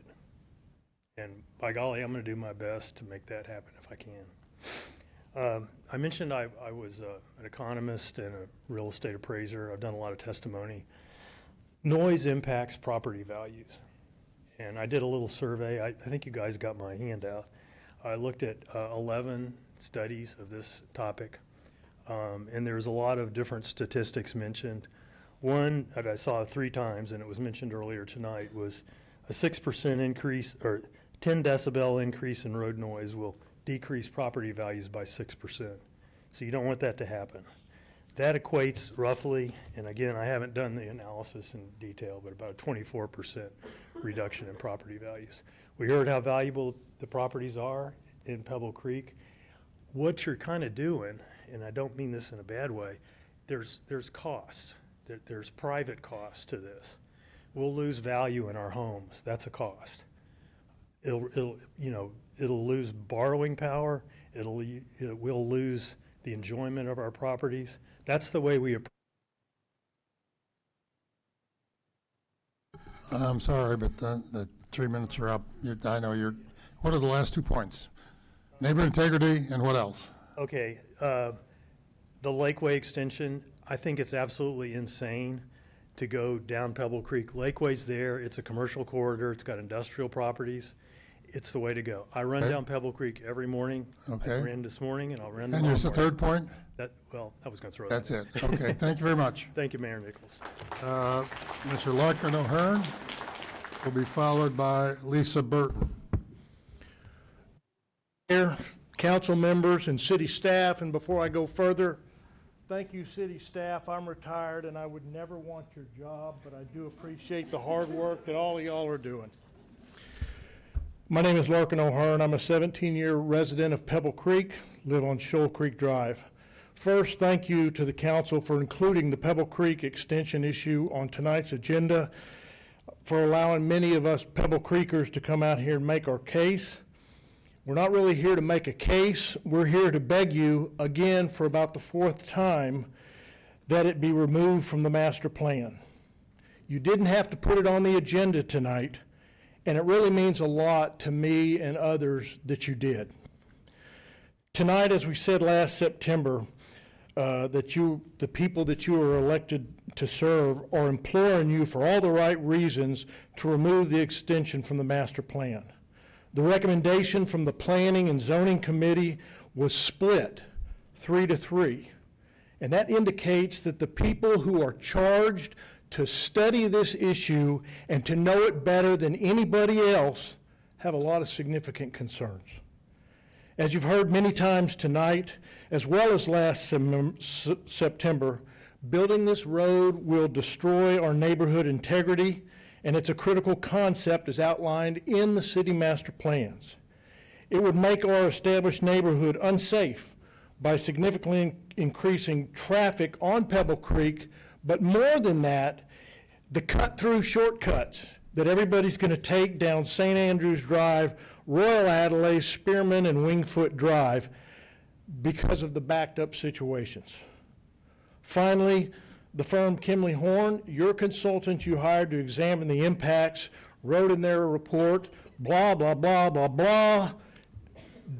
And by golly, I'm going to do my best to make that happen if I can. I mentioned I was an economist and a real estate appraiser. I've done a lot of testimony. Noise impacts property values. And I did a little survey. I think you guys got my handout. I looked at 11 studies of this topic. And there's a lot of different statistics mentioned. One that I saw 3 times, and it was mentioned earlier tonight, was a 6% increase, or 10 decibel increase in road noise will decrease property values by 6%. So you don't want that to happen. That equates roughly, and again, I haven't done the analysis in detail, but about a 24% reduction in property values. We heard how valuable the properties are in Pebble Creek. What you're kind of doing, and I don't mean this in a bad way, there's costs. There's private costs to this. We'll lose value in our homes. That's a cost. It'll lose borrowing power. We'll lose the enjoyment of our properties. That's the way we approach. I'm sorry, but the 3 minutes are up. I know you're, what are the last 2 points? Neighborhood integrity and what else? Okay, the Lakeway extension, I think it's absolutely insane to go down Pebble Creek. Lakeway's there, it's a commercial corridor, it's got industrial properties. It's the way to go. I run down Pebble Creek every morning. Okay. I ran this morning and I'll run And tomorrow there's the morning. 3rd point? I was going to throw That's that it. in. Okay, thank you very much. Thank you, Mayor Nichols. Mr. Larkin O'Hearn will be followed by Lisa Burton. Mayor, council members, and city staff, and before I go further, thank you, city staff. I'm retired, and I would never want your job, but I do appreciate the hard work that all of y'all are doing. My name is Larkin O'Hearn. I'm a 17-year resident of Pebble Creek, live on Shoal Creek Drive. First, thank you to the council for including the Pebble Creek extension issue on tonight's agenda, for allowing many of us Pebble Creekers to come out here and make our case. We're not really here to make a case. We're here to beg you, again for about the 4th time, that it be removed from the master plan. You didn't have to put it on the agenda tonight, and it really means a lot to me and others that you did. Tonight, as we said last September, the people that you are elected to serve are imploring you for all the right reasons to remove the extension from the master plan. The recommendation from the Planning and Zoning Committee was split 3-3. And that indicates that the people who are charged to study this issue and to know it better than anybody else have a lot of significant concerns. As you've heard many times tonight, as well as last September, building this road will destroy our neighborhood integrity, and it's a critical concept as outlined in the city master plans. It would make our established neighborhood unsafe by significantly increasing traffic on Pebble Creek, but more than that, the cut-through shortcuts that everybody's going to take down St. Andrews Drive, Royal Adelaide, Spearman, and Wingfoot Drive because of the backed-up situations. Finally, the firm Kimley Horn, your consultant you hired to examine the impacts, wrote in their report, blah, blah, blah, blah, blah,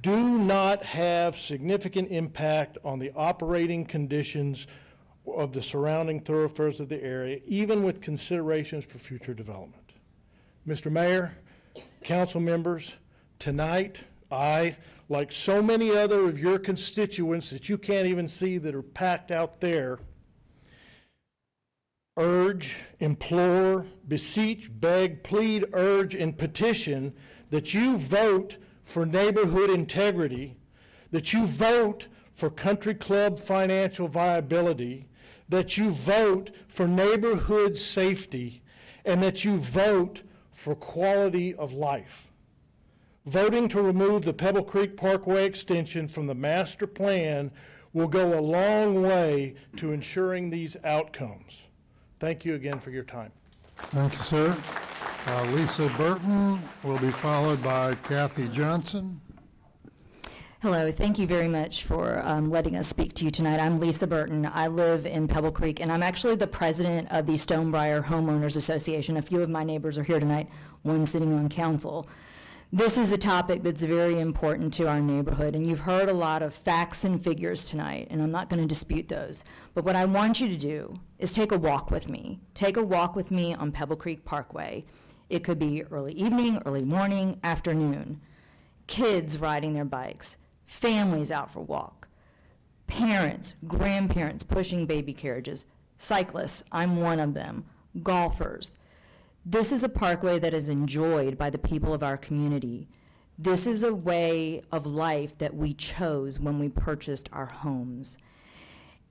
do not have significant impact on the operating conditions of the surrounding thoroughfares of the area, even with considerations for future development. Mr. Mayor, council members, tonight I, like so many other of your constituents that you can't even see that are packed out there, urge, implore, beseech, beg, plead, urge, and petition that you vote for neighborhood integrity, that you vote for country club financial viability, that you vote for neighborhood safety, and that you vote for quality of life. Voting to remove the Pebble Creek Parkway extension from the master plan will go a long way to ensuring these outcomes. Thank you again for your time. Thank you, sir. Lisa Burton will be followed by Kathy Johnson. Hello, thank you very much for letting us speak to you tonight. I'm Lisa Burton. I live in Pebble Creek, and I'm actually the president of the Stonebriar Homeowners Association. A few of my neighbors are here tonight, one sitting on council. This is a topic that's very important to our neighborhood, and you've heard a lot of facts and figures tonight, and I'm not going to dispute those. But what I want you to do is take a walk with me. Take a walk with me on Pebble Creek Parkway. It could be early evening, early morning, afternoon. Kids riding their bikes, families out for a walk, parents, grandparents pushing baby carriages, cyclists, I'm one of them, golfers. This is a parkway that is enjoyed by the people of our community. This is a way of life that we chose when we purchased our homes.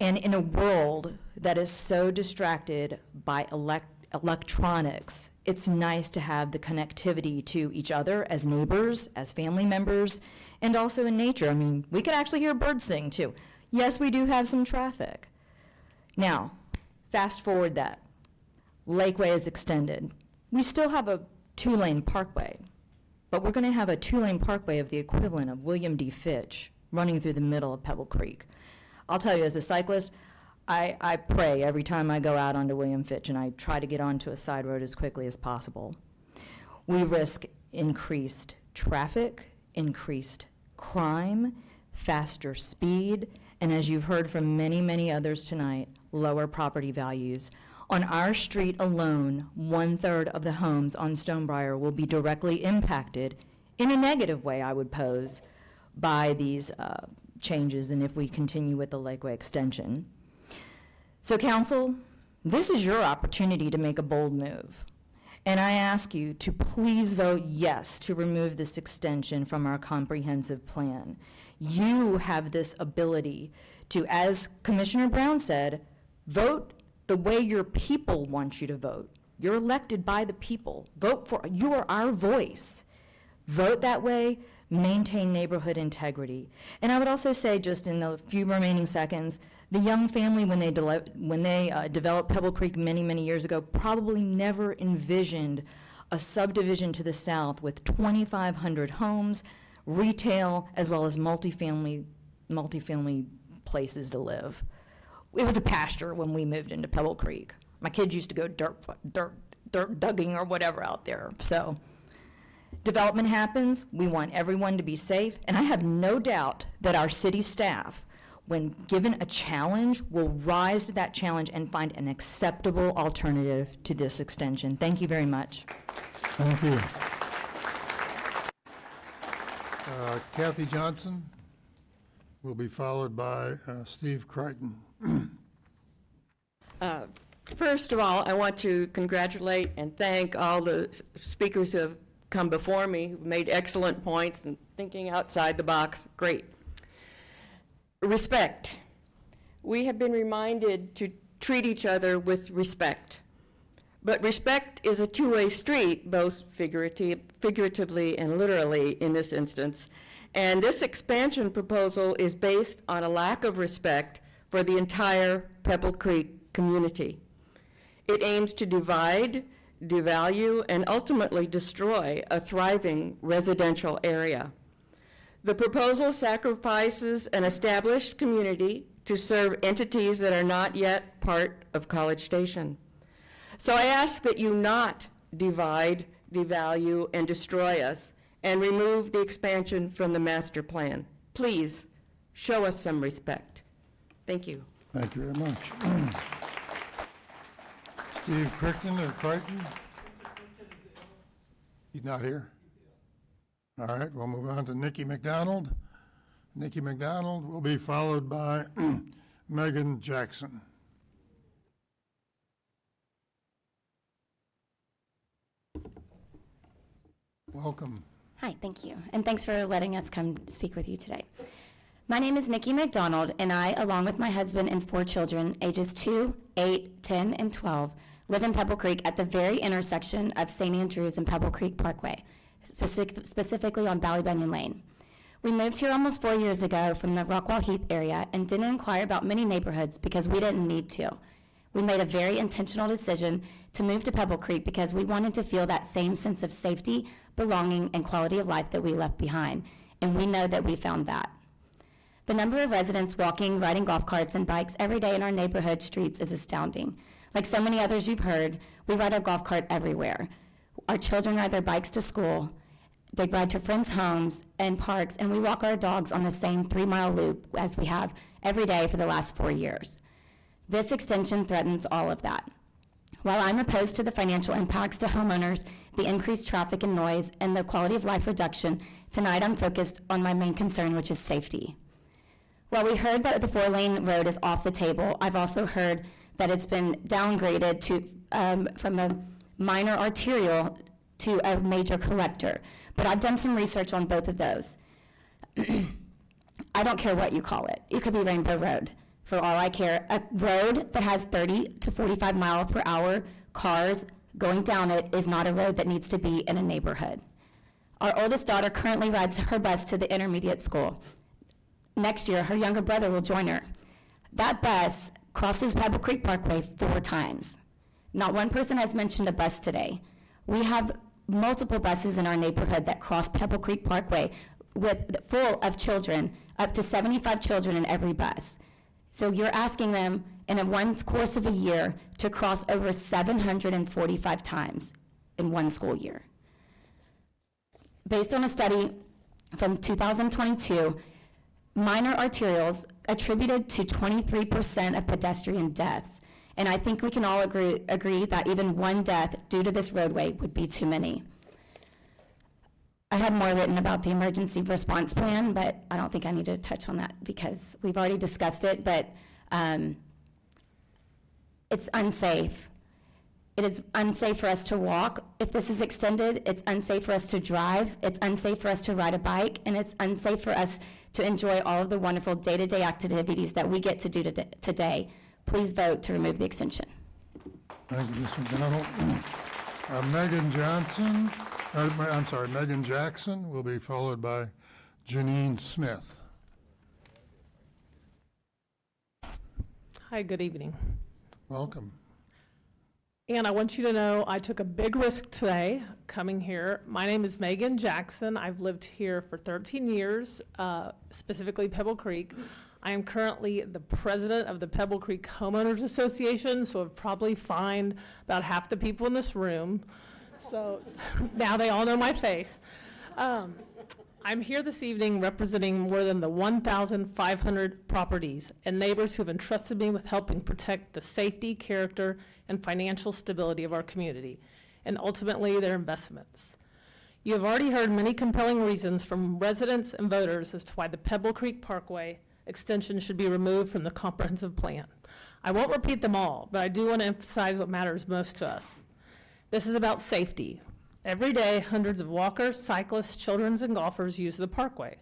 And in a world that is so distracted by electronics, it's nice to have the connectivity to each other as neighbors, as family members, and also in nature. I mean, we can actually hear birds sing too. Yes, we do have some traffic. Now, fast forward that. Lakeway is extended. We still have a 2-lane parkway, but we're going to have a 2-lane parkway of the equivalent of William D. Fitch running through the middle of Pebble Creek. I'll tell you, as a cyclist, I pray every time I go out onto William Fitch, and I try to get onto a side road as quickly as possible. We risk increased traffic, increased crime, faster speed, and as you've heard from many, many others tonight, lower property values. On our street alone, 1/3 of the homes on Stonebriar will be directly impacted in a negative way, I would pose, by these changes and if we continue with the Lakeway extension. So council, this is your opportunity to make a bold move. And I ask you to please vote yes to remove this extension from our comprehensive plan. You have this ability to, as Commissioner Brown said, vote the way your people want you to vote. You're elected by the people. Vote for, you are our voice. Vote that way, maintain neighborhood integrity. And I would also say, just in the few remaining seconds, the Young family, when they developed Pebble Creek many, many years ago, probably never envisioned a subdivision to the south with 2,500 homes, retail, as well as multifamily places to live. It was a pasture when we moved into Pebble Creek. My kids used to go dirt dugging or whatever out there. So development happens. We want everyone to be safe. And I have no doubt that our city staff, when given a challenge, will rise to that challenge and find an acceptable alternative to this extension. Thank you very much. Thank you. Kathy Johnson will be followed by Steve Crichton. First of all, I want to congratulate and thank all the speakers who have come before me, who made excellent points and thinking outside the box. Great. Respect. We have been reminded to treat each other with respect. But respect is a two-way street, both figuratively and literally in this instance. And this expansion proposal is based on a lack of respect for the entire Pebble Creek community. It aims to divide, devalue, and ultimately destroy a thriving residential area. The proposal sacrifices an established community to serve entities that are not yet part of College Station. So I ask that you not divide, devalue, and destroy us and remove the expansion from the master plan. Please show us some respect. Thank you. Thank you very much. Steve Crichton or Crichton? He's not here? All right, we'll move on to Nikki McDonald. Nikki McDonald will be followed by Megan Jackson. Welcome. Hi, thank you. And thanks for letting us come speak with you today. My name is Nikki McDonald, and I, along with my husband and 4 children, ages 2, 8, 10, and 12, live in Pebble Creek at the very intersection of St. Andrews and Pebble Creek Parkway, specifically on Ballybunion Lane. We moved here almost 4 years ago from the Rockwall Heath area and didn't inquire about many neighborhoods because we didn't need to. We made a very intentional decision to move to Pebble Creek because we wanted to feel that same sense of safety, belonging, and quality of life that we left behind, and we know that we found that. The number of residents walking, riding golf carts, and bikes every day in our neighborhood streets is astounding. Like so many others you've heard, we ride our golf cart everywhere. Our children ride their bikes to school, they ride to friends' homes and parks, and we walk our dogs on the same 3-mile loop as we have every day for the last 4 years. This extension threatens all of that. While I'm opposed to the financial impacts to homeowners, the increased traffic and noise, and the quality of life reduction, tonight I'm focused on my main concern, which is safety. While we heard that the 4-lane road is off the table, I've also heard that it's been downgraded to from a minor arterial to a major collector. But I've done some research on both of those. I don't care what you call it. It could be Rainbow Road. For all I care, a road that has 30 to 45 mile per hour cars going down it is not a road that needs to be in a neighborhood. Our oldest daughter currently rides her bus to the intermediate school. Next year, her younger brother will join her. That bus crosses Pebble Creek Parkway 4 times. Not one person has mentioned a bus today. We have multiple buses in our neighborhood that cross Pebble Creek Parkway full of children, up to 75 children in every bus. So you're asking them in one course of a year to cross over 745 times in one school year. Based on a study from 2022, minor arterials attributed to 23% of pedestrian deaths. And I think we can all agree that even one death due to this roadway would be too many. I had more written about the emergency response plan, but I don't think I need to touch on that because we've already discussed it, but it's unsafe. It is unsafe for us to walk. If this is extended, it's unsafe for us to drive, it's unsafe for us to ride a bike, and it's unsafe for us to enjoy all of the wonderful day-to-day activities that we get to do today. Please vote to remove the extension. Thank you, Ms. McDonald. Megan Jackson will be followed by Janine Smith. Hi, good evening. Welcome. And I want you to know I took a big risk today coming here. My name is Megan Jackson. I've lived here for 13 years, specifically Pebble Creek. I am currently the president of the Pebble Creek Homeowners Association, so I've probably fined about half the people in this room. So now they all know my face. I'm here this evening representing more than the 1,500 properties and neighbors who have entrusted me with helping protect the safety, character, and financial stability of our community, and ultimately their investments. You have already heard many compelling reasons from residents and voters as to why the Pebble Creek Parkway extension should be removed from the comprehensive plan. I won't repeat them all, but I do want to emphasize what matters most to us. This is about safety. Every day, hundreds of walkers, cyclists, children, and golfers use the parkway.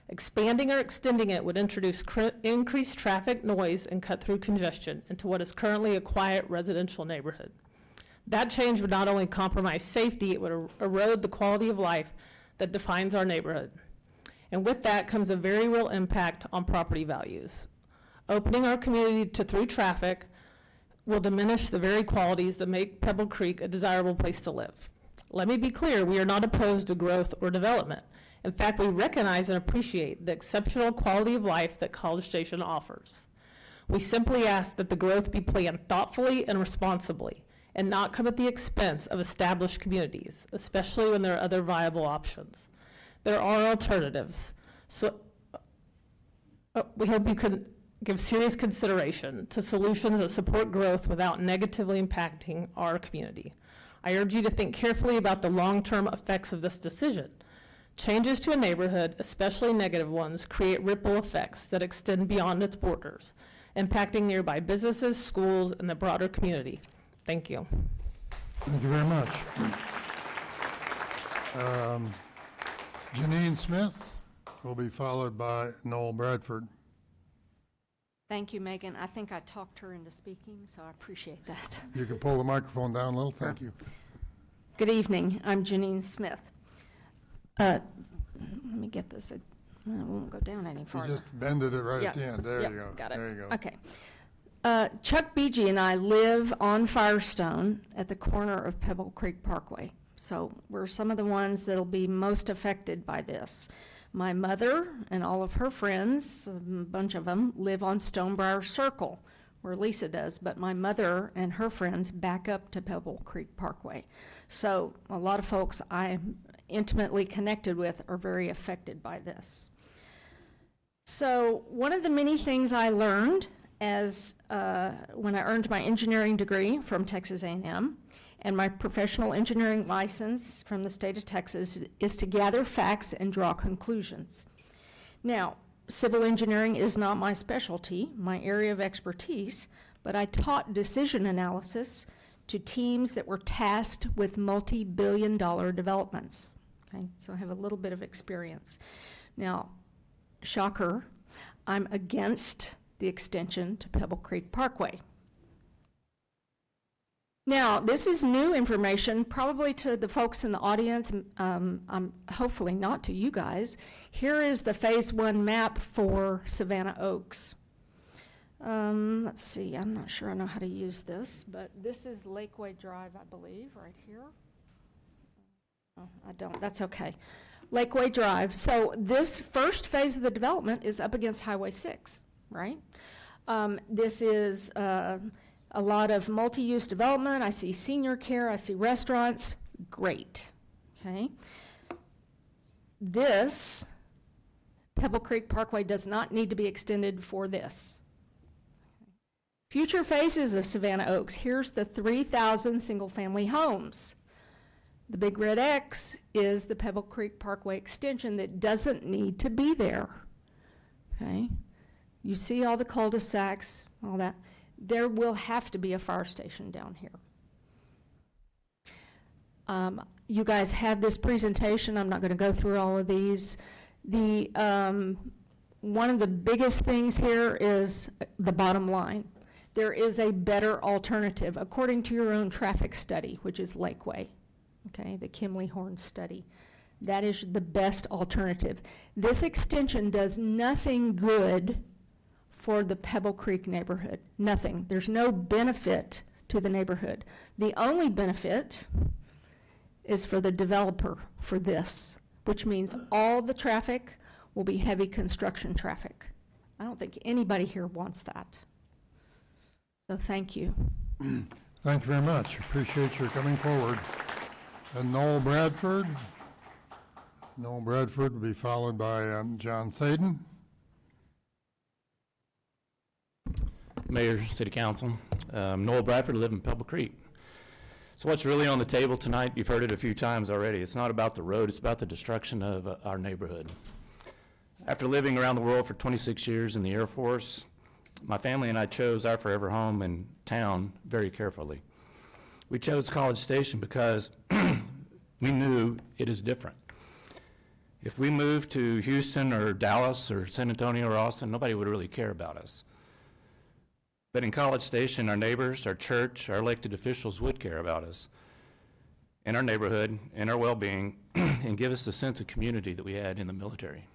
Expanding or extending it would introduce increased traffic noise and cut through congestion into what is currently a quiet residential neighborhood. That change would not only compromise safety, it would erode the quality of life that defines our neighborhood. And with that comes a very real impact on property values. Opening our community to through traffic will diminish the very qualities that make Pebble Creek a desirable place to live. Let me be clear, we are not opposed to growth or development. In fact, we recognize and appreciate the exceptional quality of life that College Station offers. We simply ask that the growth be planned thoughtfully and responsibly, and not come at the expense of established communities, especially when there are other viable options. There are alternatives. So we hope you can give serious consideration to solutions that support growth without negatively impacting our community. I urge you to think carefully about the long-term effects of this decision. Changes to a neighborhood, especially negative ones, create ripple effects that extend beyond its borders, impacting nearby businesses, schools, and the broader community. Thank you. Thank you very much. Janine Smith will be followed by Noel Bradford. Thank you, Megan. I think I talked her into speaking, so I appreciate that. You can pull the microphone down a little. Thank you. Good evening. I'm Janine Smith. Let me get this. It won't go down any You farther. just bended it right at the end. There yeah, you go. Got it. There you go. Okay. Chuck Beege and I live on Firestone at the corner of Pebble Creek Parkway. So we're some of the ones that'll be most affected by this. My mother and all of her friends, a bunch of them, live on Stonebriar Circle, where Lisa does, but my mother and her friends back up to Pebble Creek Parkway. So a lot of folks I'm intimately connected with are very affected by this. So one of the many things I learned as when I earned my engineering degree from Texas A&M and my professional engineering license from the state of Texas is to gather facts and draw conclusions. Now, civil engineering is not my specialty, my area of expertise, but I taught decision analysis to teams that were tasked with multi-billion-dollar developments. Okay, so I have a little bit of experience. Now, shocker, I'm against the extension to Pebble Creek Parkway. Now, this is new information, probably to the folks in the audience, hopefully not to you guys. Here is the Phase 1 map for Savannah Oaks. Let's see, I'm not sure I know how to use this, but this is Lakeway Drive, I believe, right here. Oh, I don't, that's okay. Lakeway Drive. So this first phase of the development is up against Highway 6, right? This is a lot of multi-use development. I see senior care, I see restaurants, great, okay? This, Pebble Creek Parkway does not need to be extended for this. Future phases of Savannah Oaks, here's the 3,000 single-family homes. The big red X is the Pebble Creek Parkway extension that doesn't need to be there, okay? You see all the cul-de-sacs, all that. There will have to be a fire station down here. You guys have this presentation. I'm not going to go through all of these. The one of the biggest things here is the bottom line. There is a better alternative, according to your own traffic study, which is Lakeway, okay, the Kimley Horn study. That is the best alternative. This extension does nothing good for the Pebble Creek neighborhood. Nothing. There's no benefit to the neighborhood. The only benefit is for the developer for this, which means all the traffic will be heavy construction traffic. I don't think anybody here wants that. So thank you. Thank you very much. Appreciate your coming forward. And Noel Bradford. Noel Bradford will be followed by John Thaden. Mayor, City Council. Noel Bradford, live in Pebble Creek. So what's really on the table tonight, you've heard it a few times already, it's not about the road, it's about the destruction of our neighborhood. After living around the world for 26 years in the Air Force, my family and I chose our forever home in town very carefully. We chose College Station because we knew it is different. If we moved to Houston or Dallas or San Antonio or Austin, nobody would really care about us. But in College Station, our neighbors, our church, our elected officials would care about us and our neighborhood and our well-being and give us the sense of community that we had in the military.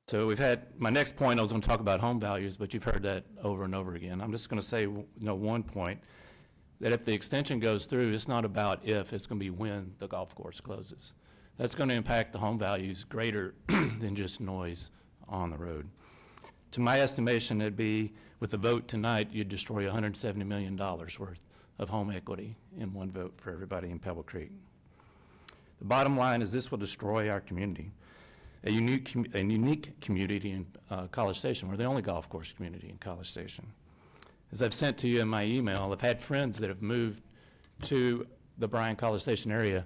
So we've had, my next point, I was going to talk about home values, but you've heard that over and over again. I'm just going to say one point, that if the extension goes through, it's not about if, it's going to be when the golf course closes. That's going to impact the home values greater than just noise on the road. To my estimation, it'd be, with the vote tonight, you'd destroy $170 million worth of home equity in one vote for everybody in Pebble Creek. The bottom line is this will destroy our community. A unique community in College Station. We're the only golf course community in College Station. As I've sent to you in my email, I've had friends that have moved to the Bryan College Station area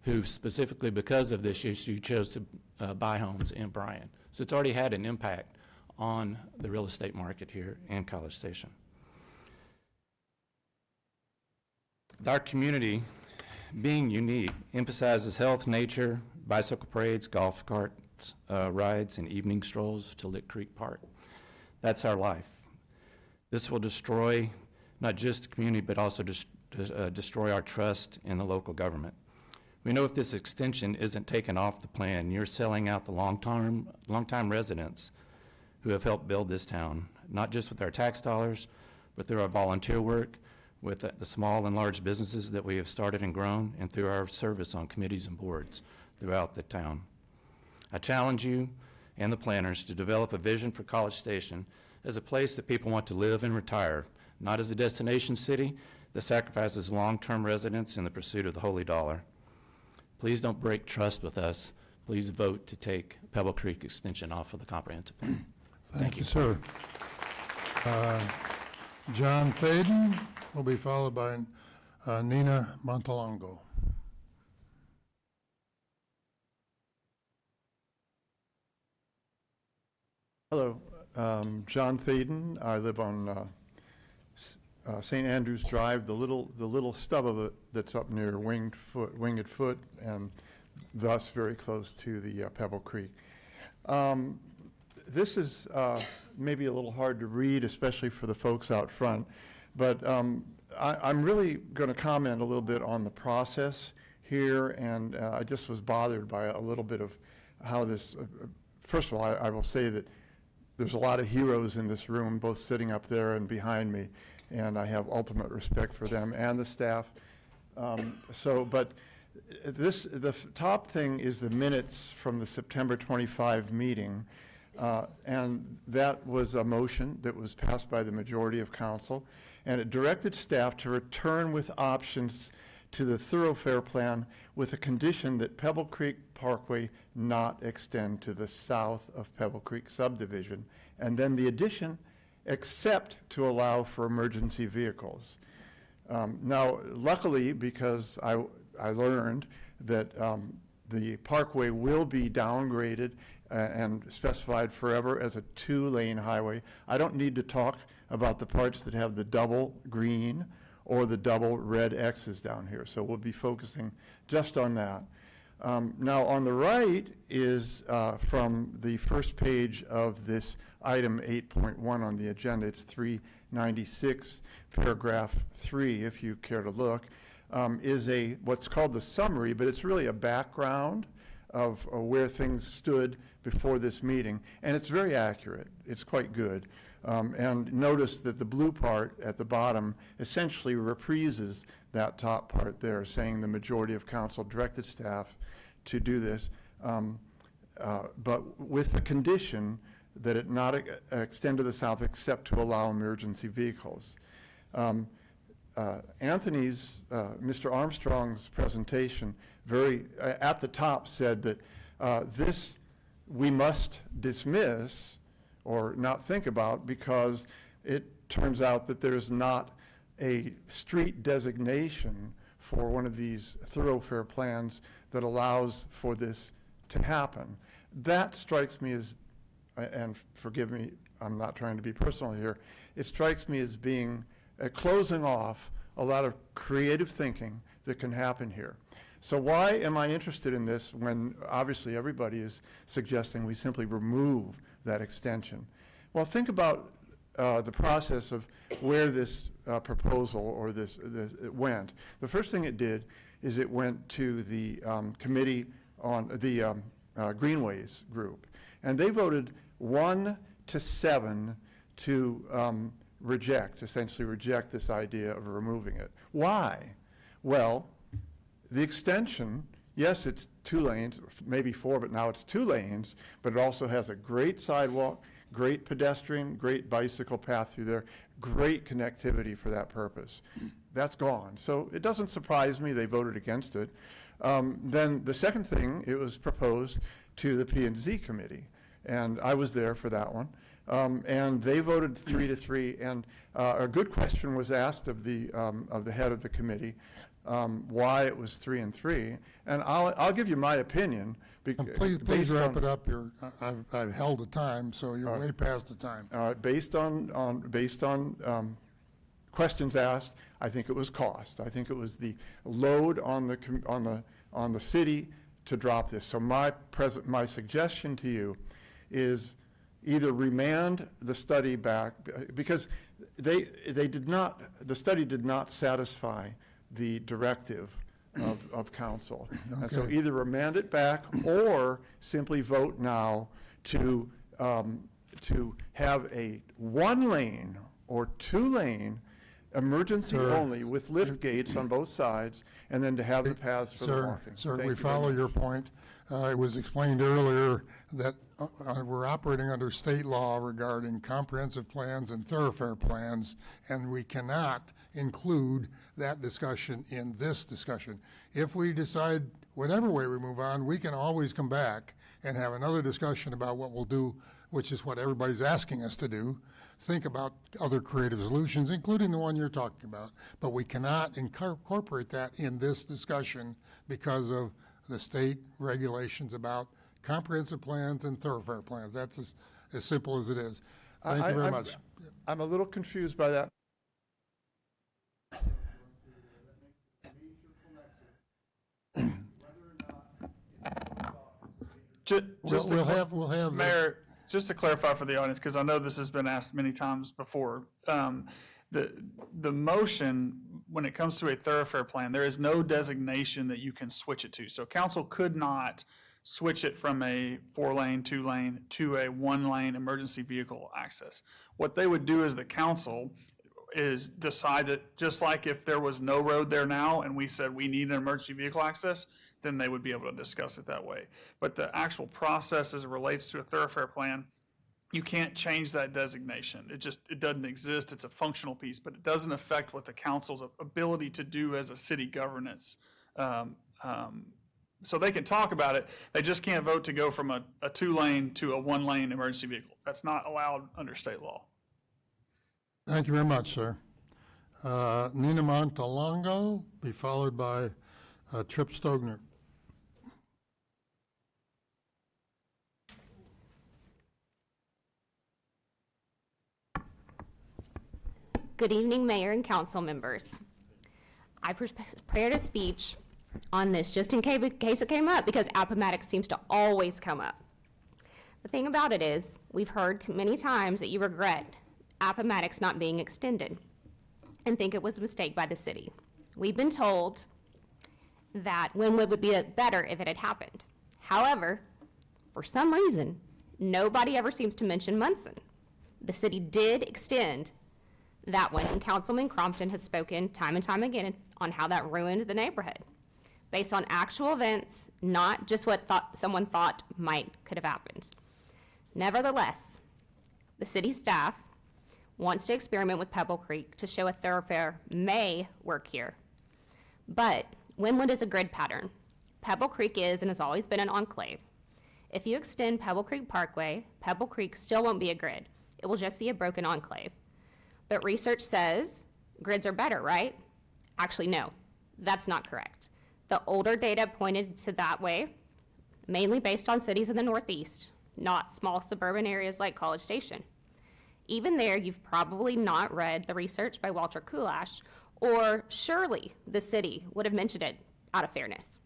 who specifically because of this issue chose to buy homes in Bryan. So it's already had an impact on the real estate market here in College Station. Our community, being unique, emphasizes health, nature, bicycle parades, golf carts, rides, and evening strolls to Lick Creek Park. That's our life. This will destroy not just the community, but also destroy our trust in the local government. We know if this extension isn't taken off the plan, you're selling out the long-time residents who have helped build this town, not just with our tax dollars, but through our volunteer work, with the small and large businesses that we have started and grown, and through our service on committees and boards throughout the town. I challenge you and the planners to develop a vision for College Station as a place that people want to live and retire, not as a destination city that sacrifices long-term residents in the pursuit of the holy dollar. Please don't break trust with us. Please vote to take Pebble Creek Extension off of the comprehensive plan. Thank you, sir. John Thaden will be followed by Nina Montalongo. Hello, John Thaden. I live on St. Andrews Drive, the little stub of it that's up near Winged Foot, and thus very close to the Pebble Creek. This is maybe a little hard to read, especially for the folks out front, but I'm really going to comment a little bit on the process here, and I just was bothered by a little bit of how this, first of all, I will say that there's a lot of heroes in this room, both sitting up there and behind me, and I have ultimate respect for them and the staff. But the top thing is the minutes from the September 25 meeting, and that was a motion that was passed by the majority of council, and it directed staff to return with options to the thoroughfare plan with a condition that Pebble Creek Parkway not extend to the south of Pebble Creek subdivision, and then the addition except to allow for emergency vehicles. Now, luckily, because I learned that the parkway will be downgraded and specified forever as a 2-lane highway. I don't need to talk about the parts that have the double green or the double red X's down here, so we'll be focusing just on that. Now, on the right is from the first page of this item 8.1 on the agenda. It's 396, paragraph 3, if you care to look, is what's called the summary, but it's really a background of where things stood before this meeting, and it's very accurate. It's quite good. And notice that the blue part at the bottom essentially reprises that top part there, saying the majority of council directed staff to do this, but with the condition that it not extend to the south except to allow emergency vehicles. Anthony's, Mr. Armstrong's presentation at the top said that this we must dismiss or not think about because it turns out that there's not a street designation for one of these thoroughfare plans that allows for this to happen. That strikes me as, and forgive me, I'm not trying to be personal here, it strikes me as being closing off a lot of creative thinking that can happen here. So why am I interested in this when obviously everybody is suggesting we simply remove that extension? Well, think about the process of where this proposal or this it went. The first thing it did is it went to the committee on the Greenways group, and they voted 1-7 to essentially reject this idea of removing it. Why? Well, the extension, yes, it's 2 lanes, maybe 4, but now it's 2 lanes, but it also has a great sidewalk, great pedestrian, great bicycle path through there, great connectivity for that purpose. That's gone. So it doesn't surprise me they voted against it. Then the second thing, it was proposed to the P&Z committee, and I was there for that one. And they voted 3-3, and a good question was asked of the head of the committee. why it was 3 and 3. And I'll give you my opinion. Please based wrap on- it up. I've held the time, so you're way past the time. Based on questions asked, I think it was cost. I think it was the load on the city to drop this. So my suggestion to you is either remand the study back, because the study did not satisfy the directive of council. And so Okay. either remand it back or simply vote now to have a 1-lane or 2-lane emergency Sir, only with lift gates on both sides, and then to have the paths for the Sir, walking. sir, Thank we you very follow much. your point. It was explained earlier that we're operating under state law regarding comprehensive plans and thoroughfare plans, and we cannot include that discussion in this discussion. If we decide, whatever way we move on, we can always come back and have another discussion about what we'll do, which is what everybody's asking us to do. Think about other creative solutions, including the one you're talking about. But we cannot incorporate that in this discussion because of the state regulations about comprehensive plans and thoroughfare plans. That's as simple as it is. Thank you very much. I'm a little confused by that. We'll have the- Mayor, just to clarify for the audience, because I know this has been asked many times before, the motion, when it comes to a thoroughfare plan, there is no designation that you can switch it to. So council could not switch it from a 4-lane, 2-lane to a 1-lane emergency vehicle access. What they would do as the council is decide that, just like if there was no road there now and we said we need an emergency vehicle access, then they would be able to discuss it that way. But the actual process as it relates to a thoroughfare plan, you can't change that designation. It doesn't exist. It's a functional piece, but it doesn't affect what the council's ability to do as a city governance. So they can talk about it. They just can't vote to go from a 2-lane to a 1-lane emergency vehicle. That's not allowed under state law. Thank you very much, sir. Nina Montalongo, be followed by Trip Stogner. Good evening, Mayor and council members. I prepared a speech on this just in case it came up, because Appomattox seems to always come up. The thing about it is, we've heard many times that you regret Appomattox not being extended and think it was a mistake by the city. We've been told that Wynwood would be better if it had happened. However, for some reason, nobody ever seems to mention Munson. The city did extend that one, and Councilman Crompton has spoken time and time again on how that ruined the neighborhood, based on actual events, not just what someone thought could have happened. Nevertheless, the city staff wants to experiment with Pebble Creek to show a thoroughfare may work here. But Wynwood is a grid pattern. Pebble Creek is and has always been an enclave. If you extend Pebble Creek Parkway, Pebble Creek still won't be a grid. It will just be a broken enclave. But research says grids are better, right? Actually, no, that's not correct. The older data pointed to that way, mainly based on cities in the Northeast, not small suburban areas like College Station. Even there, you've probably not read the research by Walter Kulash, or surely the city would have mentioned it out of fairness.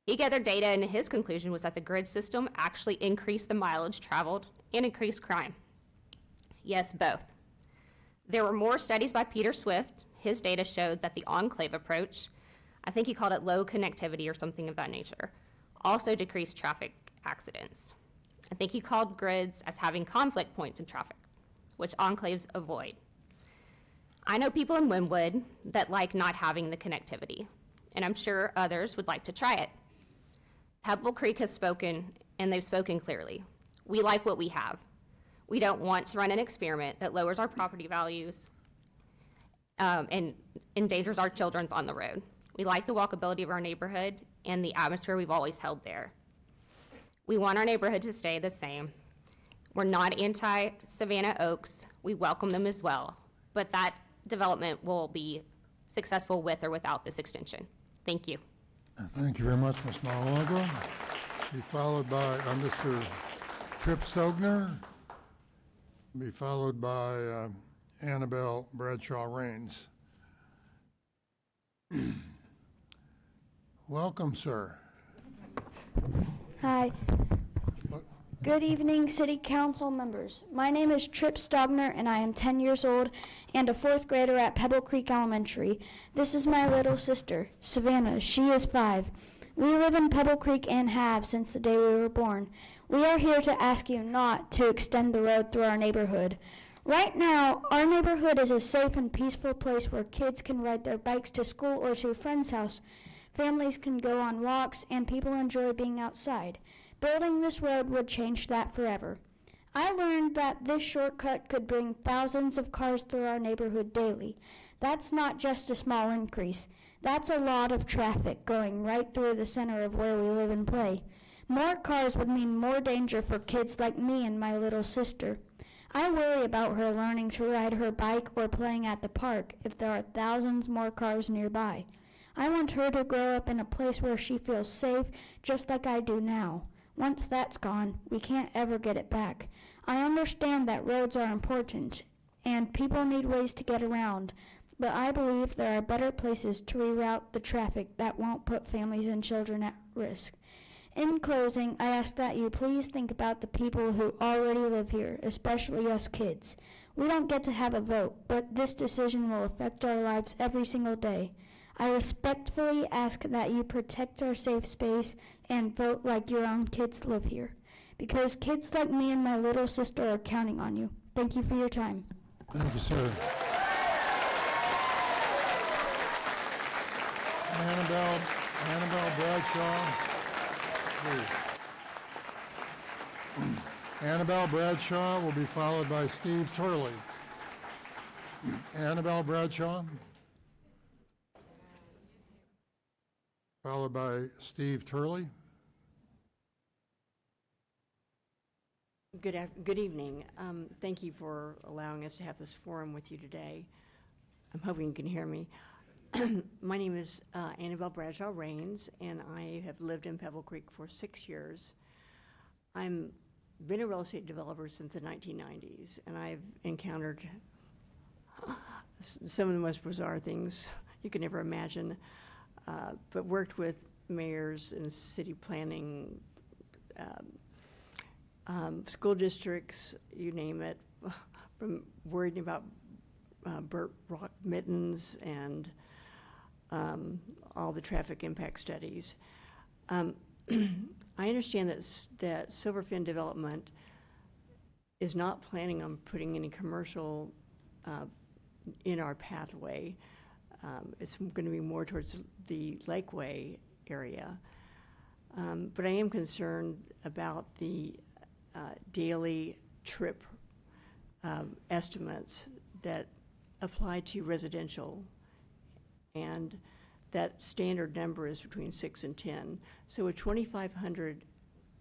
He gathered data, and his conclusion was that the grid system actually increased the mileage traveled and increased crime. Yes, both. There were more studies by Peter Swift. His data showed that the enclave approach, I think he called it low connectivity or something of that nature, also decreased traffic accidents. I think he called grids as having conflict points in traffic, which enclaves avoid. I know people in Wynwood that like not having the connectivity, and I'm sure others would like to try it. Pebble Creek has spoken, and they've spoken clearly. We like what we have. We don't want to run an experiment that lowers our property values and endangers our children on the road. We like the walkability of our neighborhood and the atmosphere we've always held there. We want our neighborhood to stay the same. We're not anti-Savannah Oaks. We welcome them as well. But that development will be successful with or without this extension. Thank you. Thank you very much, Ms. Malaga. Be followed by Mr. Tripp Stogner. Be followed by Annabelle Bradshaw Rains. Welcome, sir. Hi. Good evening, City Council members. My name is Tripp Stogner, and I am 10 years old and a 4th grader at Pebble Creek Elementary. This is my little sister, Savannah. She is 5. We live in Pebble Creek and have since the day we were born. We are here to ask you not to extend the road through our neighborhood. Right now, our neighborhood is a safe and peaceful place where kids can ride their bikes to school or to a friend's house. Families can go on walks, and people enjoy being outside. Building this road would change that forever. I learned that this shortcut could bring thousands of cars through our neighborhood daily. That's not just a small increase. That's a lot of traffic going right through the center of where we live and play. More cars would mean more danger for kids like me and my little sister. I worry about her learning to ride her bike or playing at the park if there are thousands more cars nearby. I want her to grow up in a place where she feels safe, just like I do now. Once that's gone, we can't ever get it back. I understand that roads are important, and people need ways to get around, but I believe there are better places to reroute the traffic that won't put families and children at risk. In closing, I ask that you please think about the people who already live here, especially us kids. We don't get to have a vote, but this decision will affect our lives every single day. I respectfully ask that you protect our safe space and vote like your own kids live here, because kids like me and my little sister are counting on you. Thank you for your time. Thank you, sir. Annabelle Bradshaw, please. Annabelle Bradshaw will be followed by Steve Turley. Annabelle Bradshaw, followed by Steve Turley. Good evening. Thank you for allowing us to have this forum with you today. I'm hoping you can hear me. My name is Annabelle Bradshaw Rains, and I have lived in Pebble Creek for 6 years. I've been a real estate developer since the 1990s, and I've encountered some of the most bizarre things you could never imagine, but worked with mayors and city planning, school districts, you name it, from worrying about Burt Rock mittens and all the traffic impact studies. I understand that Silverfin Development is not planning on putting any commercial in our pathway. It's going to be more towards the Lakeway area. But I am concerned about the daily trip estimates that apply to residential, and that standard number is between 6 and 10. So with 2,500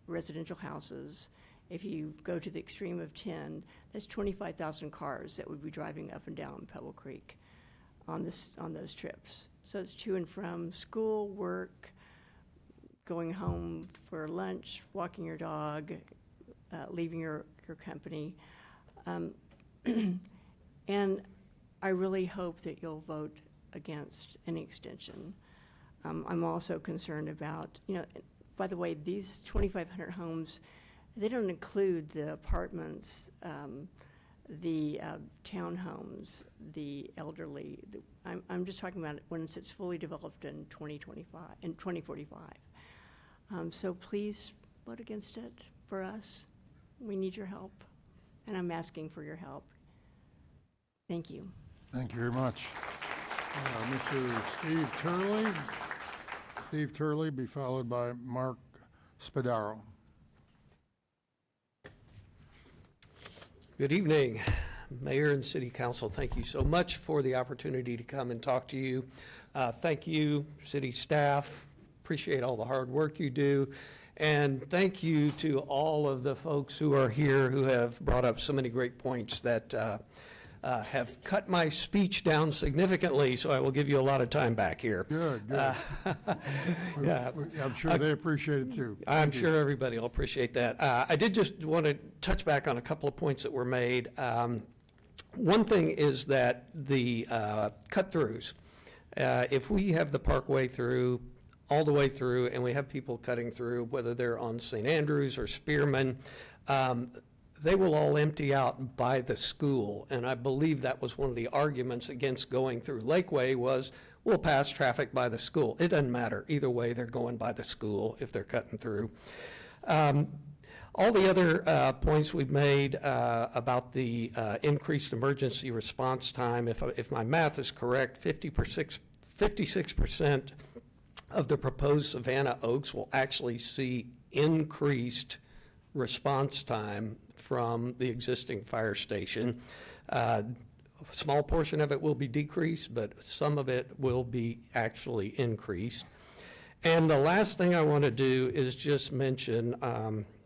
residential houses, if you go to the extreme of 10, that's 25,000 cars that would be driving up and down Pebble Creek on those trips. So it's to and from school, work, going home for lunch, walking your dog, leaving your company. And I really hope that you'll vote against any extension. I'm also concerned about, by the way, these 2,500 homes, they don't include the apartments, the townhomes, the elderly. I'm just talking about when it's fully developed in 2045. So please vote against it for us. We need your help, and I'm asking for your help. Thank you. Thank you very much. Mr. Steve Turley. Steve Turley be followed by Mark Spadaro. Good evening, Mayor and City Council. Thank you so much for the opportunity to come and talk to you. Thank you, city staff. Appreciate all the hard work you do. And thank you to all of the folks who are here who have brought up so many great points that have cut my speech down significantly, so I will give you a lot of time back here. Good, good. Yeah. I'm sure they appreciate it too. I'm Thank you. sure everybody will appreciate that. I did just want to touch back on a couple of points that were made. One thing is that the cut-throughs, if we have the Parkway through, all the way through, and we have people cutting through, whether they're on St. Andrews or Spearman, they will all empty out by the school. And I believe that was one of the arguments against going through Lakeway was, we'll pass traffic by the school. It doesn't matter. Either way, they're going by the school if they're cutting through. All the other points we've made about the increased emergency response time, if my math is correct, 56% of the proposed Savannah Oaks will actually see increased response time from the existing fire station. A small portion of it will be decreased, but some of it will be actually increased. And the last thing I want to do is just mention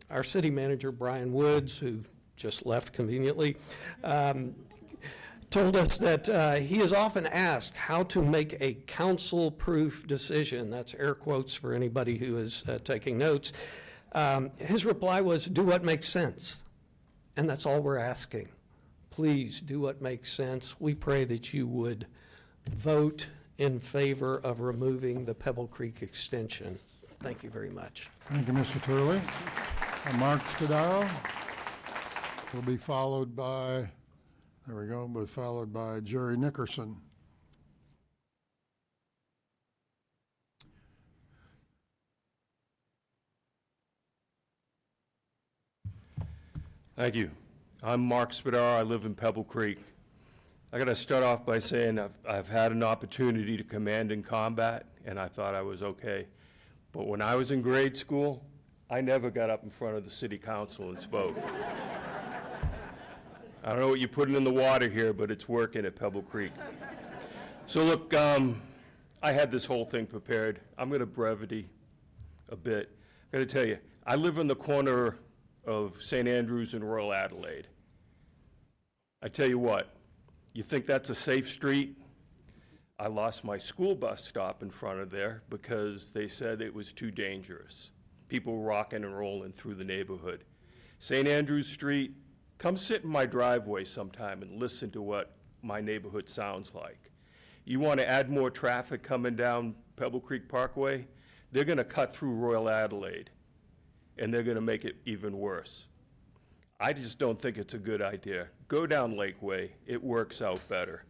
our city manager, Brian Woods, who just left conveniently, told us that he is often asked how to make a council-proof decision. That's air quotes for anybody who is taking notes. His reply was, do what makes sense. And that's all we're asking. Please do what makes sense. We pray that you would vote in favor of removing the Pebble Creek extension. Thank you very much. Thank you, Mr. Turley. Mark Spadaro will be followed by, there we go, but followed by Jerry Nickerson. Thank you. I'm Mark Spadaro. I live in Pebble Creek. I got to start off by saying I've had an opportunity to command in combat, and I thought I was okay. But when I was in grade school, I never got up in front of the city council and spoke. I don't know what you're putting in the water here, but it's working at Pebble Creek. So look, I had this whole thing prepared. I'm going to brevity a bit. I got to tell you, I live in the corner of St. Andrews and Royal Adelaide. I tell you what, you think that's a safe street? I lost my school bus stop in front of there because they said it was too dangerous. People were rocking and rolling through the neighborhood. St. Andrews Street, come sit in my driveway sometime and listen to what my neighborhood sounds like. You want to add more traffic coming down Pebble Creek Parkway? They're going to cut through Royal Adelaide, and they're going to make it even worse. I just don't think it's a good idea. Go down Lakeway. It works out better.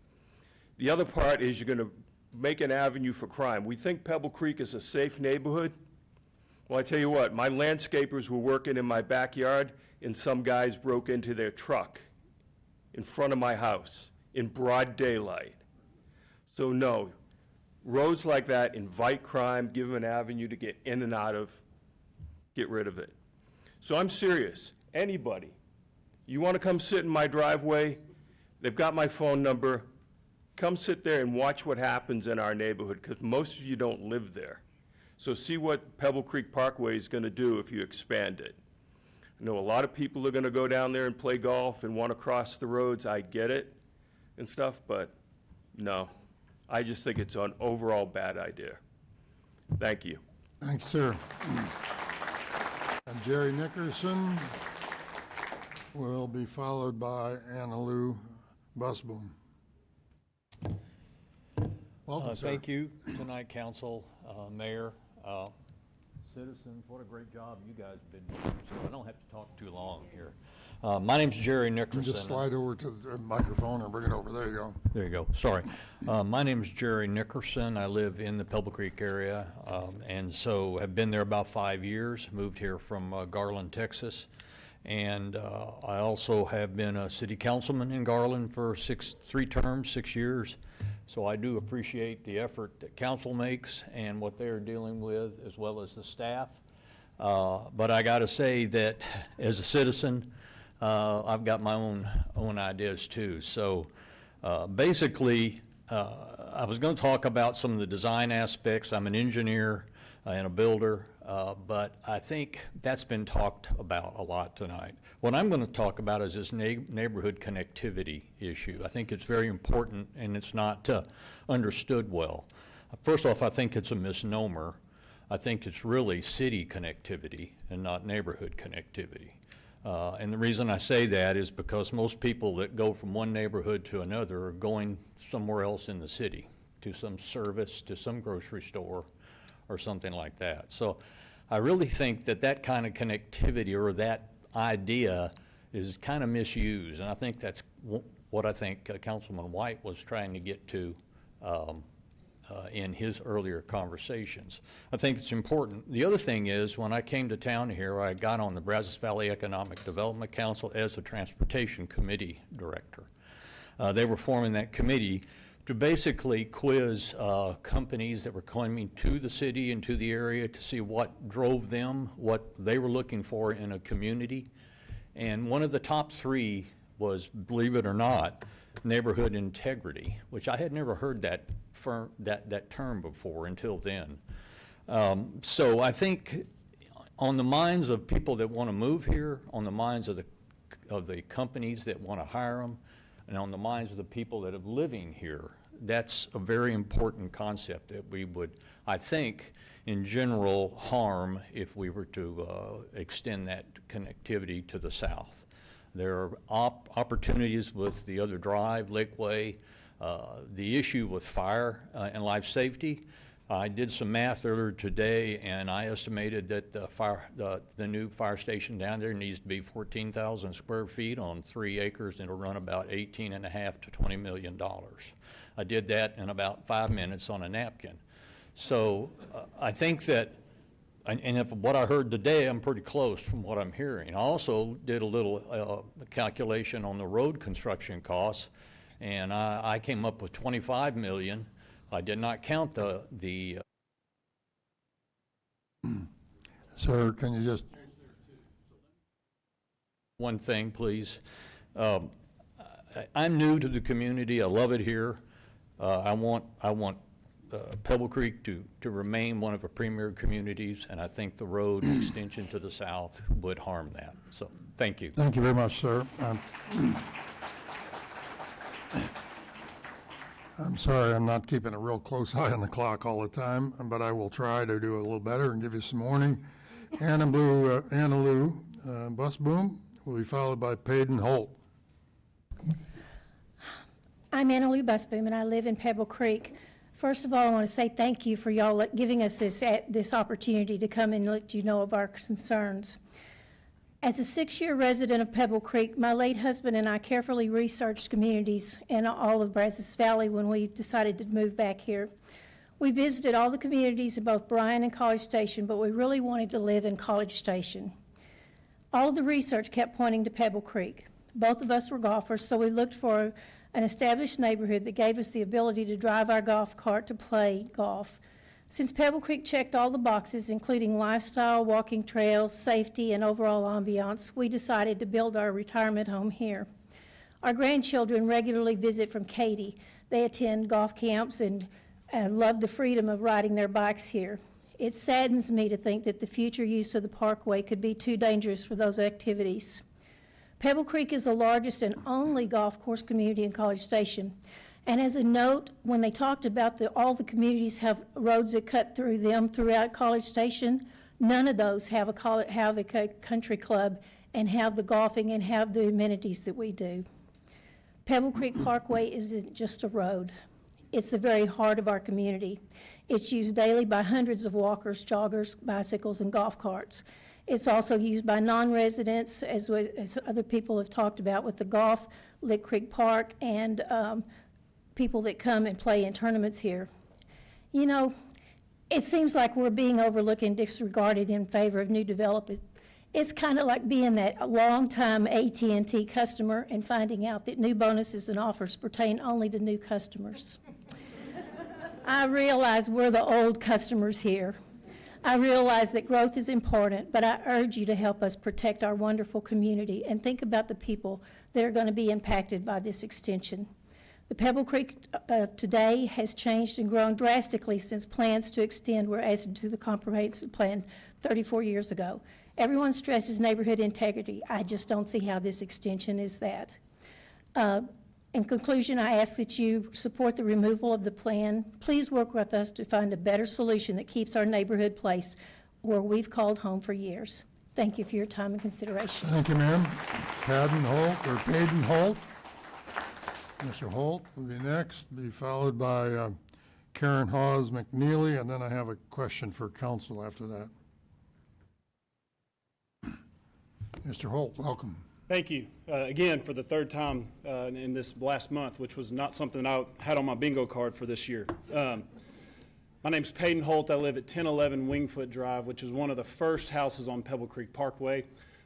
The other part is you're going to make an avenue for crime. We think Pebble Creek is a safe neighborhood. Well, I tell you what, my landscapers were working in my backyard, and some guys broke into their truck in front of my house in broad daylight. So no, roads like that invite crime, give them an avenue to get in and out of, get rid of it. So I'm serious. Anybody, you want to come sit in my driveway? They've got my phone number. Come sit there and watch what happens in our neighborhood, because most of you don't live there. So see what Pebble Creek Parkway is going to do if you expand it. I know a lot of people are going to go down there and play golf and want to cross the roads. I get it and stuff, but no. I just think it's an overall bad idea. Thank you. Thanks, sir. And Jerry Nickerson will be followed by Anna Lou Busboom. Welcome, sir. Thank you tonight, council, mayor, citizens. What a great job you guys have been doing. So I don't have to talk too long here. My name's Jerry Nickerson. Just slide over to the microphone or bring it over. There you go. There you go. Sorry. My name's Jerry Nickerson. I live in the Pebble Creek area, and so have been there about 5 years. Moved here from Garland, Texas. And I also have been a city councilman in Garland for 3 terms, 6 years. So I do appreciate the effort that council makes and what they're dealing with, as well as the staff. But I got to say that as a citizen, I've got my own ideas too. So basically, I was going to talk about some of the design aspects. I'm an engineer and a builder. but I think that's been talked about a lot tonight. What I'm going to talk about is this neighborhood connectivity issue. I think it's very important, and it's not understood well. First off, I think it's a misnomer. I think it's really city connectivity and not neighborhood connectivity. And the reason I say that is because most people that go from one neighborhood to another are going somewhere else in the city, to some service, to some grocery store, or something like that. So I really think that that kind of connectivity or that idea is kind of misused, and I think that's what I think Councilman White was trying to get to in his earlier conversations. I think it's important. The other thing is, when I came to town here, I got on the Brazos Valley Economic Development Council as the Transportation Committee Director. They were forming that committee to basically quiz companies that were coming to the city and to the area to see what drove them, what they were looking for in a community. And one of the top three was, believe it or not, neighborhood integrity, which I had never heard that term before until then. So I think on the minds of people that want to move here, on the minds of the companies that want to hire them, and on the minds of the people that are living here, that's a very important concept that we would, I think, in general, harm if we were to extend that connectivity to the south. There are opportunities with the other drive, Lakeway, the issue with fire and life safety. I did some math earlier today, and I estimated that the new fire station down there needs to be 14,000 square feet on 3 acres, and it'll run about $18.5 to $20 million. I did that in about 5 minutes on a napkin. So I think that, and if what I heard today, I'm pretty close from what I'm hearing. I also did a little calculation on the road construction costs, and I came up with $25 million. I did not count the Sir, can you just... One thing, please. I'm new to the community. I love it here. I want Pebble Creek to remain one of our premier communities, and I think the road extension to the south would harm that. So, thank you. Thank you very much, sir. I'm sorry I'm not keeping a real close eye on the clock all the time, but I will try to do a little better and give you some warning. Anna Lou Busboom will be followed by Payden Holt. I'm Anna Lou Busboom, and I live in Pebble Creek. First of all, I want to say thank you for y'all giving us this opportunity to come and let you know of our concerns. As a 6-year resident of Pebble Creek, my late husband and I carefully researched communities in all of Brazos Valley when we decided to move back here. We visited all the communities in both Bryan and College Station, but we really wanted to live in College Station. All of the research kept pointing to Pebble Creek. Both of us were golfers, so we looked for an established neighborhood that gave us the ability to drive our golf cart to play golf. Since Pebble Creek checked all the boxes, including lifestyle, walking trails, safety, and overall ambiance, we decided to build our retirement home here. Our grandchildren regularly visit from Katy. They attend golf camps and love the freedom of riding their bikes here. It saddens me to think that the future use of the parkway could be too dangerous for those activities. Pebble Creek is the largest and only golf course community in College Station. And as a note, when they talked about all the communities have roads that cut through them throughout College Station, none of those have a country club and have the golfing and have the amenities that we do. Pebble Creek Parkway isn't just a road. It's the very heart of our community. It's used daily by hundreds of walkers, joggers, bicycles, and golf carts. It's also used by non-residents, as other people have talked about, with the golf, Lick Creek Park, and people that come and play in tournaments here. You know, it seems like we're being overlooked and disregarded in favor of new development. It's kind of like being that long-time AT&T customer and finding out that new bonuses and offers pertain only to new customers. I realize we're the old customers here. I realize that growth is important, but I urge you to help us protect our wonderful community and think about the people that are going to be impacted by this extension. The Pebble Creek today has changed and grown drastically since plans to extend were added to the comprehensive plan 34 years ago. Everyone stresses neighborhood integrity. I just don't see how this extension is that. In conclusion, I ask that you support the removal of the plan. Please work with us to find a better solution that keeps our neighborhood place where we've called home for years. Thank you for your time and consideration. Thank you, ma'am. Padden Holt, or Payden Holt. Mr. Holt will be next, be followed by Karen Hawes McNeely, and then I have a question for council after that. Mr. Holt, welcome. Thank you. Again, for the third time in this last month, which was not something I had on my bingo card for this year. My name's Payden Holt. I live at 1011 Wingfoot Drive, which is one of the first houses on Pebble Creek Parkway.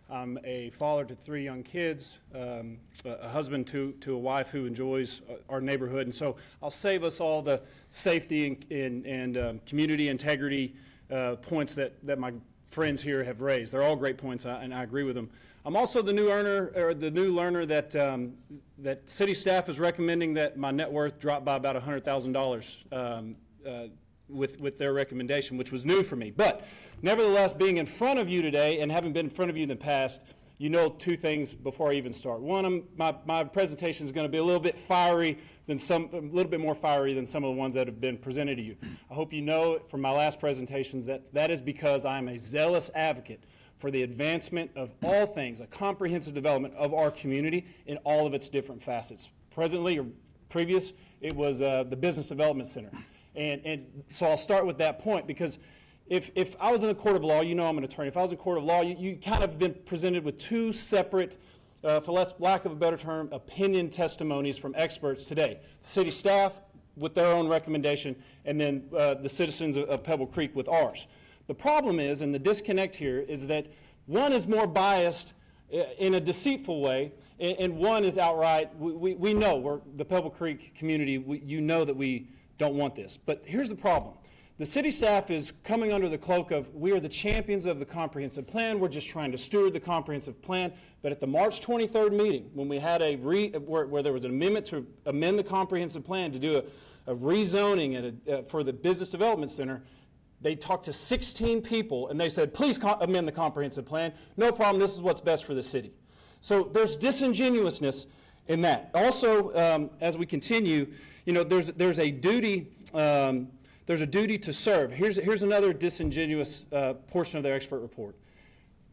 I'm a father to 3 young kids, a husband to a wife who enjoys our neighborhood. And so I'll save us all the safety and community integrity points that my friends here have raised. They're all great points, and I agree with them. I'm also the new learner that that city staff is recommending that my net worth drop by about $100,000 with their recommendation, which was new for me. But nevertheless, being in front of you today and having been in front of you in the past, you know 2 things before I even start. One, my presentation is going to be a little bit more fiery than some of the ones that have been presented to you. I hope you know from my last presentations that is because I'm a zealous advocate for the advancement of all things, a comprehensive development of our community in all of its different facets. Presently, or previous, it was the Business Development Center. And so I'll start with that point, because if I was in a court of law, you know I'm an attorney, if I was in a court of law, you kind of been presented with 2 separate, for lack of a better term, opinion testimonies from experts today. The city staff with their own recommendation, and then the citizens of Pebble Creek with ours. The problem is, and the disconnect here, is that one is more biased in a deceitful way, and one is outright, we know, we're the Pebble Creek community, you know that we don't want this. But here's the problem. The city staff is coming under the cloak of, we are the champions of the comprehensive plan, we're just trying to steward the comprehensive plan. But at the March 23rd meeting, when we had where there was an amendment to amend the comprehensive plan to do a rezoning for the Business Development Center, they talked to 16 people and they said, please amend the comprehensive plan. No problem, this is what's best for the city. So there's disingenuousness in that. Also, as we continue, you know, there's a duty to serve. Here's another disingenuous portion of their expert report.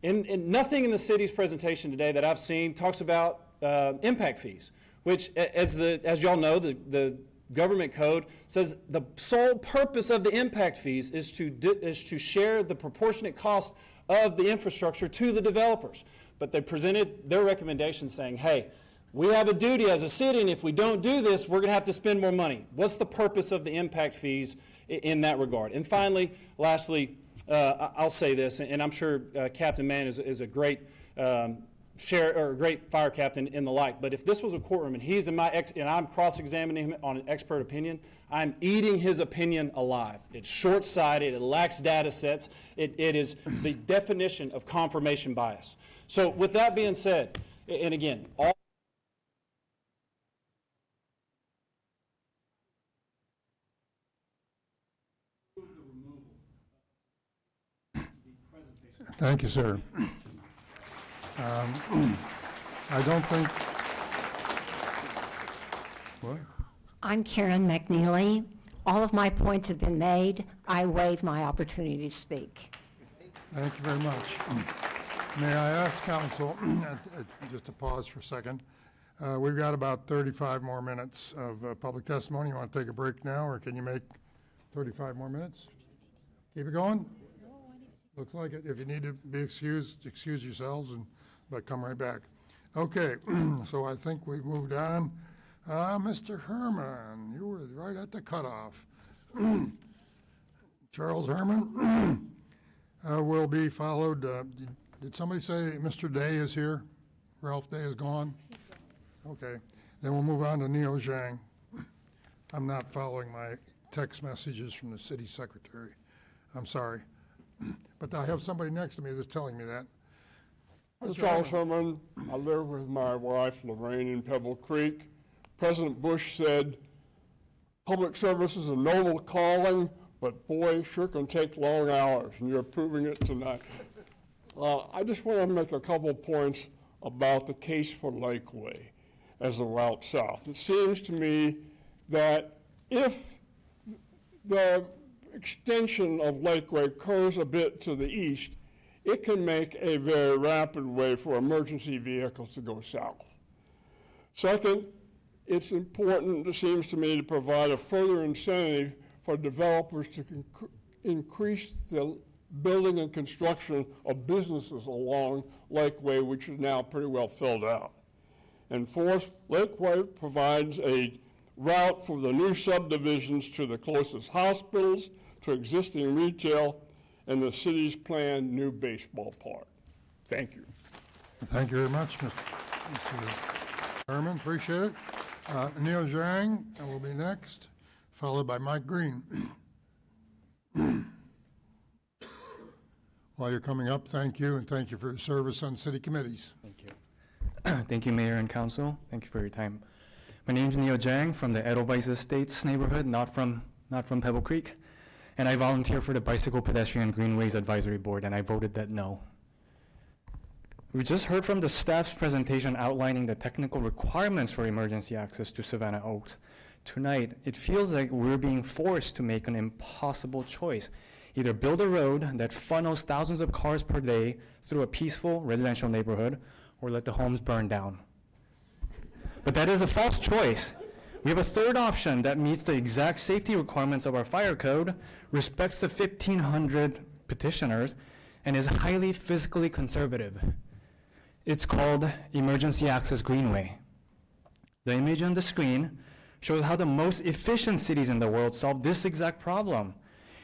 And nothing in the city's presentation today that I've seen talks about impact fees, which, as y'all know, the government code says the sole purpose of the impact fees is to share the proportionate cost of the infrastructure to the developers. But they presented their recommendation saying, hey, we have a duty as a city, and if we don't do this, we're going to have to spend more money. What's the purpose of the impact fees in that regard? And finally, lastly, I'll say this, and I'm sure Captain Mann is a great great fire captain and the like, but if this was a courtroom and he's and I'm cross-examining him on an expert opinion, I'm eating his opinion alive. It's short-sighted, it lacks data sets, it is the definition of confirmation bias. So with that being said, and again, Thank you, sir. I don't think, what? I'm Karen McNeely. All of my points have been made. I waive my opportunity to speak. Thank you very much. May I ask council, just to pause for a second, we've got about 35 more minutes of public testimony. You want to take a break now, or can you make 35 more minutes? Keep it going? Looks like it. If you need to be excused, excuse yourselves, but come right back. Okay, so I think we've moved on. Mr. Herman, you were right at the cutoff. Charles Herman will be followed. Did somebody say Mr. Day is here? Ralph Day is gone? Okay, then we'll move on to Neo Zhang. I'm not following my text messages from the city secretary. I'm sorry. But I have somebody next to me that's telling me that. I'm Charles Herman. I live with my wife, Lorraine, in Pebble Creek. President Bush said, public service is a noble calling, but boy, it sure can take long hours, and you're proving it tonight. I just want to make a couple points about the case for Lakeway as a route south. It seems to me that if the extension of Lakeway occurs a bit to the east, it can make a very rapid way for emergency vehicles to go south. Second, it's important, it seems to me, to provide a further incentive for developers to increase the building and construction of businesses along Lakeway, which is now pretty well filled out. And fourth, Lakeway provides a route for the new subdivisions to the closest hospitals, to existing retail, and the city's planned new baseball park. Thank you. Thank you very much, Mr. Chairman, appreciate it. Neil Zhang will be next, followed by Mike Green. While you're coming up, thank you, and thank you for your service on city committees. Thank you. Thank you, Mayor and Council. Thank you for your time. My name is Neil Zhang from the Edelweiss Estates neighborhood, not from Pebble Creek. And I volunteer for the Bicycle Pedestrian Greenways Advisory Board, and I voted that no. We just heard from the staff's presentation outlining the technical requirements for emergency access to Savannah Oaks. Tonight, it feels like we're being forced to make an impossible choice. Either build a road that funnels thousands of cars per day through a peaceful residential neighborhood, or let the homes burn down. But that is a false choice. We have a third option that meets the exact safety requirements of our fire code, respects the 1,500 petitioners, and is highly physically conservative. It's called Emergency Access Greenway. The image on the screen shows how the most efficient cities in the world solve this exact problem.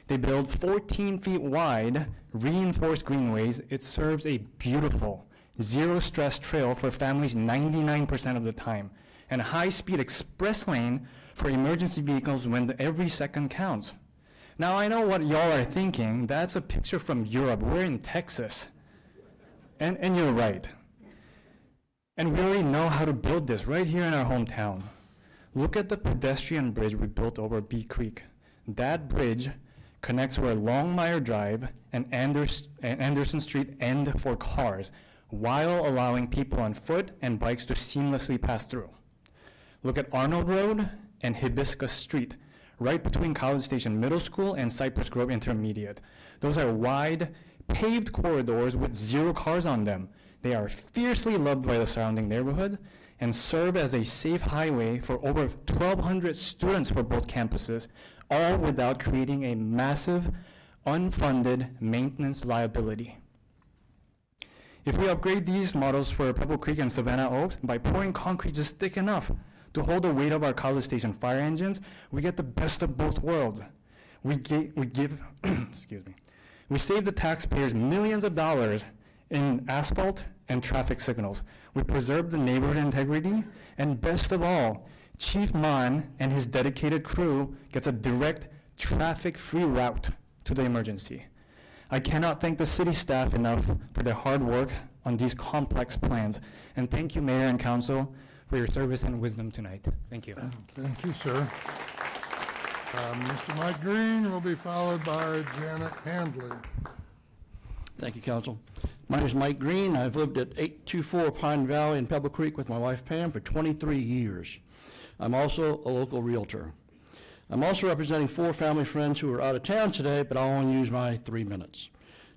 They build 14 feet wide, reinforced greenways. It serves a beautiful, zero-stress trail for families 99% of the time, and a high-speed express lane for emergency vehicles when every second counts. Now, I know what y'all are thinking. That's a picture from Europe. We're in Texas. And you're right. And we already know how to build this right here in our hometown. Look at the pedestrian bridge we built over Bee Creek. That bridge connects where Longmire Drive and Anderson Street end for cars, while allowing people on foot and bikes to seamlessly pass through. Look at Arnold Road and Hibiscus Street, right between College Station Middle School and Cypress Grove Intermediate. Those are wide, paved corridors with 0 cars on them. They are fiercely loved by the surrounding neighborhood and serve as a safe highway for over 1,200 students for both campuses, all without creating a massive, unfunded maintenance liability. If we upgrade these models for Pebble Creek and Savannah Oaks by pouring concrete just thick enough to hold the weight of our College Station fire engines, we get the best of both worlds. We give, excuse me, we save the taxpayers millions of dollars in asphalt and traffic signals. We preserve the neighborhood integrity, and best of all, Chief Mon and his dedicated crew gets a direct traffic-free route to the emergency. I cannot thank the city staff enough for their hard work on these complex plans. And thank you, Mayor and Council, for your service and wisdom tonight. Thank you. Thank you, sir. Mr. Mike Green will be followed by Janet Handley. Thank you, Council. My name is Mike Green. I've lived at 824 Pine Valley in Pebble Creek with my wife Pam for 23 years. I'm also a local realtor. I'm also representing 4 family friends who are out of town today, but I'll only use my 3 minutes.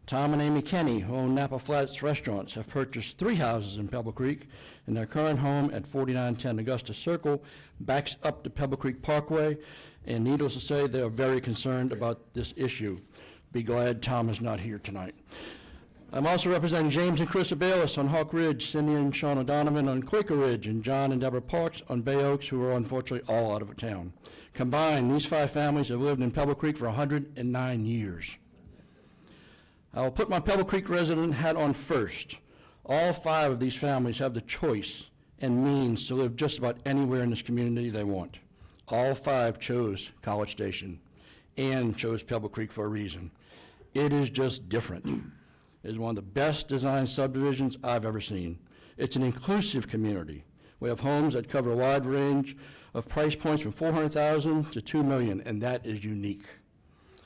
Tom and Amy Kenny, who own Napa Flats Restaurants, have purchased 3 houses in Pebble Creek, and their current home at 4910 Augusta Circle backs up to Pebble Creek Parkway, and needless to say, they are very concerned about this issue. Be glad Tom is not here tonight. I'm also representing James and Chris Abalis on Hawk Ridge, Cindy and Sean O'Donovan on Quaker Ridge, and John and Deborah Parks on Bay Oaks, who are unfortunately all out of town. Combined, these 5 families have lived in Pebble Creek for 109 years. I will put my Pebble Creek resident hat on first. All 5 of these families have the choice and means to live just about anywhere in this community they want. All 5 chose College Station and chose Pebble Creek for a reason. It is just different. It is one of the best designed subdivisions I've ever seen. It's an inclusive community. We have homes that cover a wide range of price points from $400,000 to $2 million, and that is unique.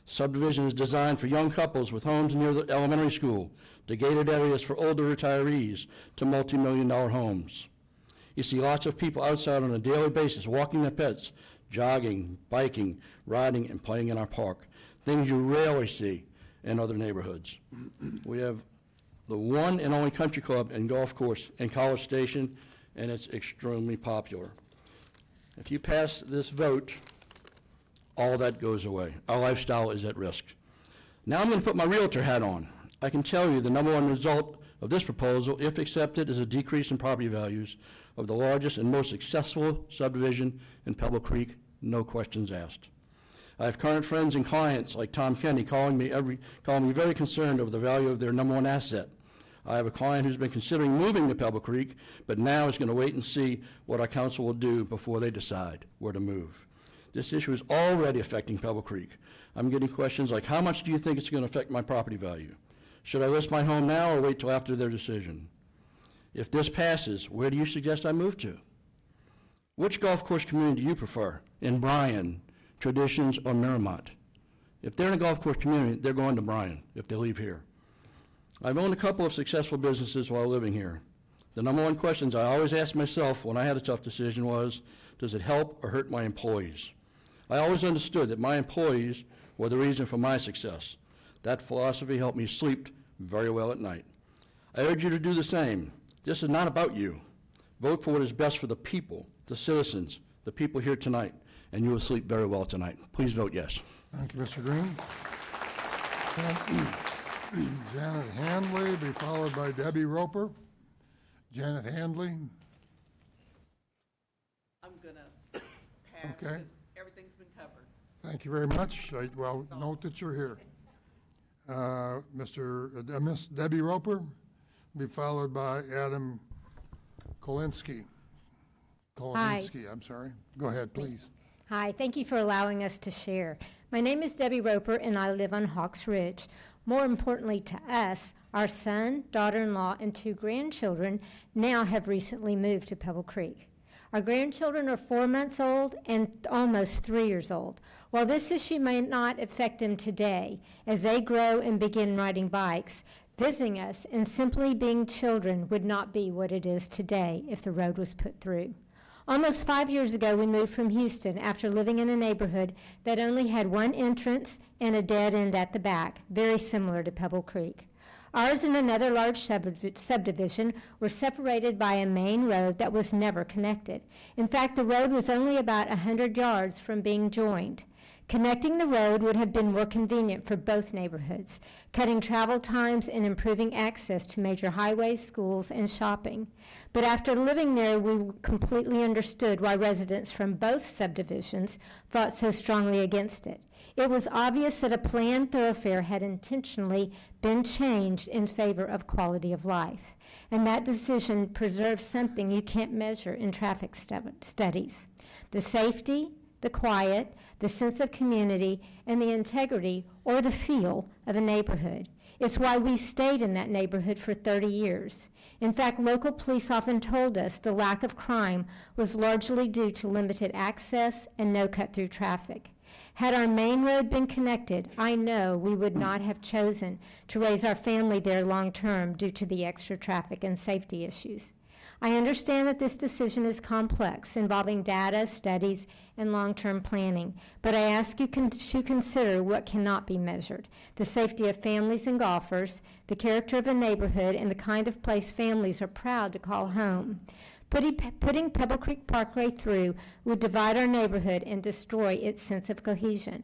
Subdivision is designed for young couples with homes near the elementary school, to gated areas for older retirees, to multi-million-dollar homes. You see lots of people outside on a daily basis walking their pets, jogging, biking, riding, and playing in our park, things you rarely see in other neighborhoods. We have the one and only country club and golf course in College Station, and it's extremely popular. If you pass this vote, all that goes away. Our lifestyle is at risk. Now I'm going to put my realtor hat on. I can tell you the number one result of this proposal, if accepted, is a decrease in property values of the largest and most successful subdivision in Pebble Creek, no questions asked. I have current friends and clients like Tom Kenny calling me very concerned over the value of their number one asset. I have a client who's been considering moving to Pebble Creek, but now is going to wait and see what our council will do before they decide where to move. This issue is already affecting Pebble Creek. I'm getting questions like, how much do you think it's going to affect my property value? Should I list my home now or wait till after their decision? If this passes, where do you suggest I move to? Which golf course community do you prefer, in Bryan, Traditions, or Miramont? If they're in a golf course community, they're going to Bryan if they leave here. I've owned a couple of successful businesses while living here. The number one questions I always asked myself when I had a tough decision was, does it help or hurt my employees? I always understood that my employees were the reason for my success. That philosophy helped me sleep very well at night. I urge you to do the same. This is not about you. Vote for what is best for the people, the citizens, the people here tonight, and you will sleep very well tonight. Please vote yes. Thank you, Mr. Green. Janet Handley, be followed by Debbie Roper. Janet Handley. I'm going to pass Okay. because everything's been covered. Thank you very much. Well, note that you're here. Miss Debbie Roper, be followed by Adam Kolinsky. I'm sorry. Go ahead, please. Hi, thank you for allowing us to share. My name is Debbie Roper, and I live on Hawks Ridge. More importantly to us, our son, daughter-in-law, and 2 grandchildren now have recently moved to Pebble Creek. Our grandchildren are 4 months old and almost 3 years old. While this issue may not affect them today, as they grow and begin riding bikes, visiting us and simply being children would not be what it is today if the road was put through. Almost 5 years ago, we moved from Houston after living in a neighborhood that only had one entrance and a dead end at the back, very similar to Pebble Creek. Ours and another large subdivision were separated by a main road that was never connected. In fact, the road was only about 100 yards from being joined. Connecting the road would have been more convenient for both neighborhoods, cutting travel times and improving access to major highways, schools, and shopping. But after living there, we completely understood why residents from both subdivisions fought so strongly against it. It was obvious that a planned thoroughfare had intentionally been changed in favor of quality of life, and that decision preserves something you can't measure in traffic studies: the safety, the quiet, the sense of community, and the integrity or the feel of a neighborhood. It's why we stayed in that neighborhood for 30 years. In fact, local police often told us the lack of crime was largely due to limited access and no cut-through traffic. Had our main road been connected, I know we would not have chosen to raise our family there long-term due to the extra traffic and safety issues. I understand that this decision is complex, involving data, studies, and long-term planning, but I ask you to consider what cannot be measured: the safety of families and golfers, the character of a neighborhood, and the kind of place families are proud to call home. Putting Pebble Creek Parkway through would divide our neighborhood and destroy its sense of cohesion.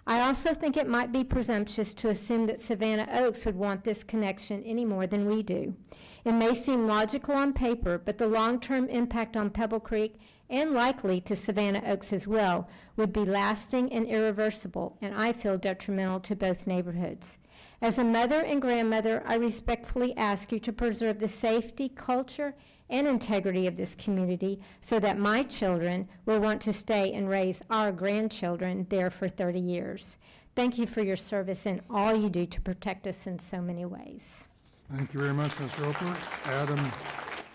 I also think it might be presumptuous to assume that Savannah Oaks would want this connection any more than we do. It may seem logical on paper, but the long-term impact on Pebble Creek, and likely to Savannah Oaks as well, would be lasting and irreversible, and I feel detrimental to both neighborhoods. As a mother and grandmother, I respectfully ask you to preserve the safety, culture, and integrity of this community so that my children will want to stay and raise our grandchildren there for 30 years. Thank you for your service and all you do to protect us in so many ways. Thank you very much, Ms. Roper. Adam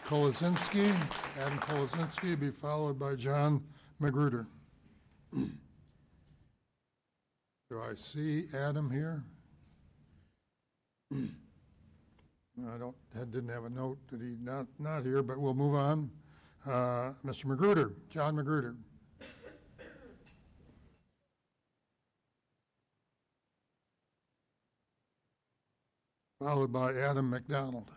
Kolizinski. Adam Kolizinski be followed by John Magruder. Go Do I see Adam here? I didn't have a note that he's not here, but we'll move on. Mr. Magruder, John Magruder. Followed by Adam McDonald.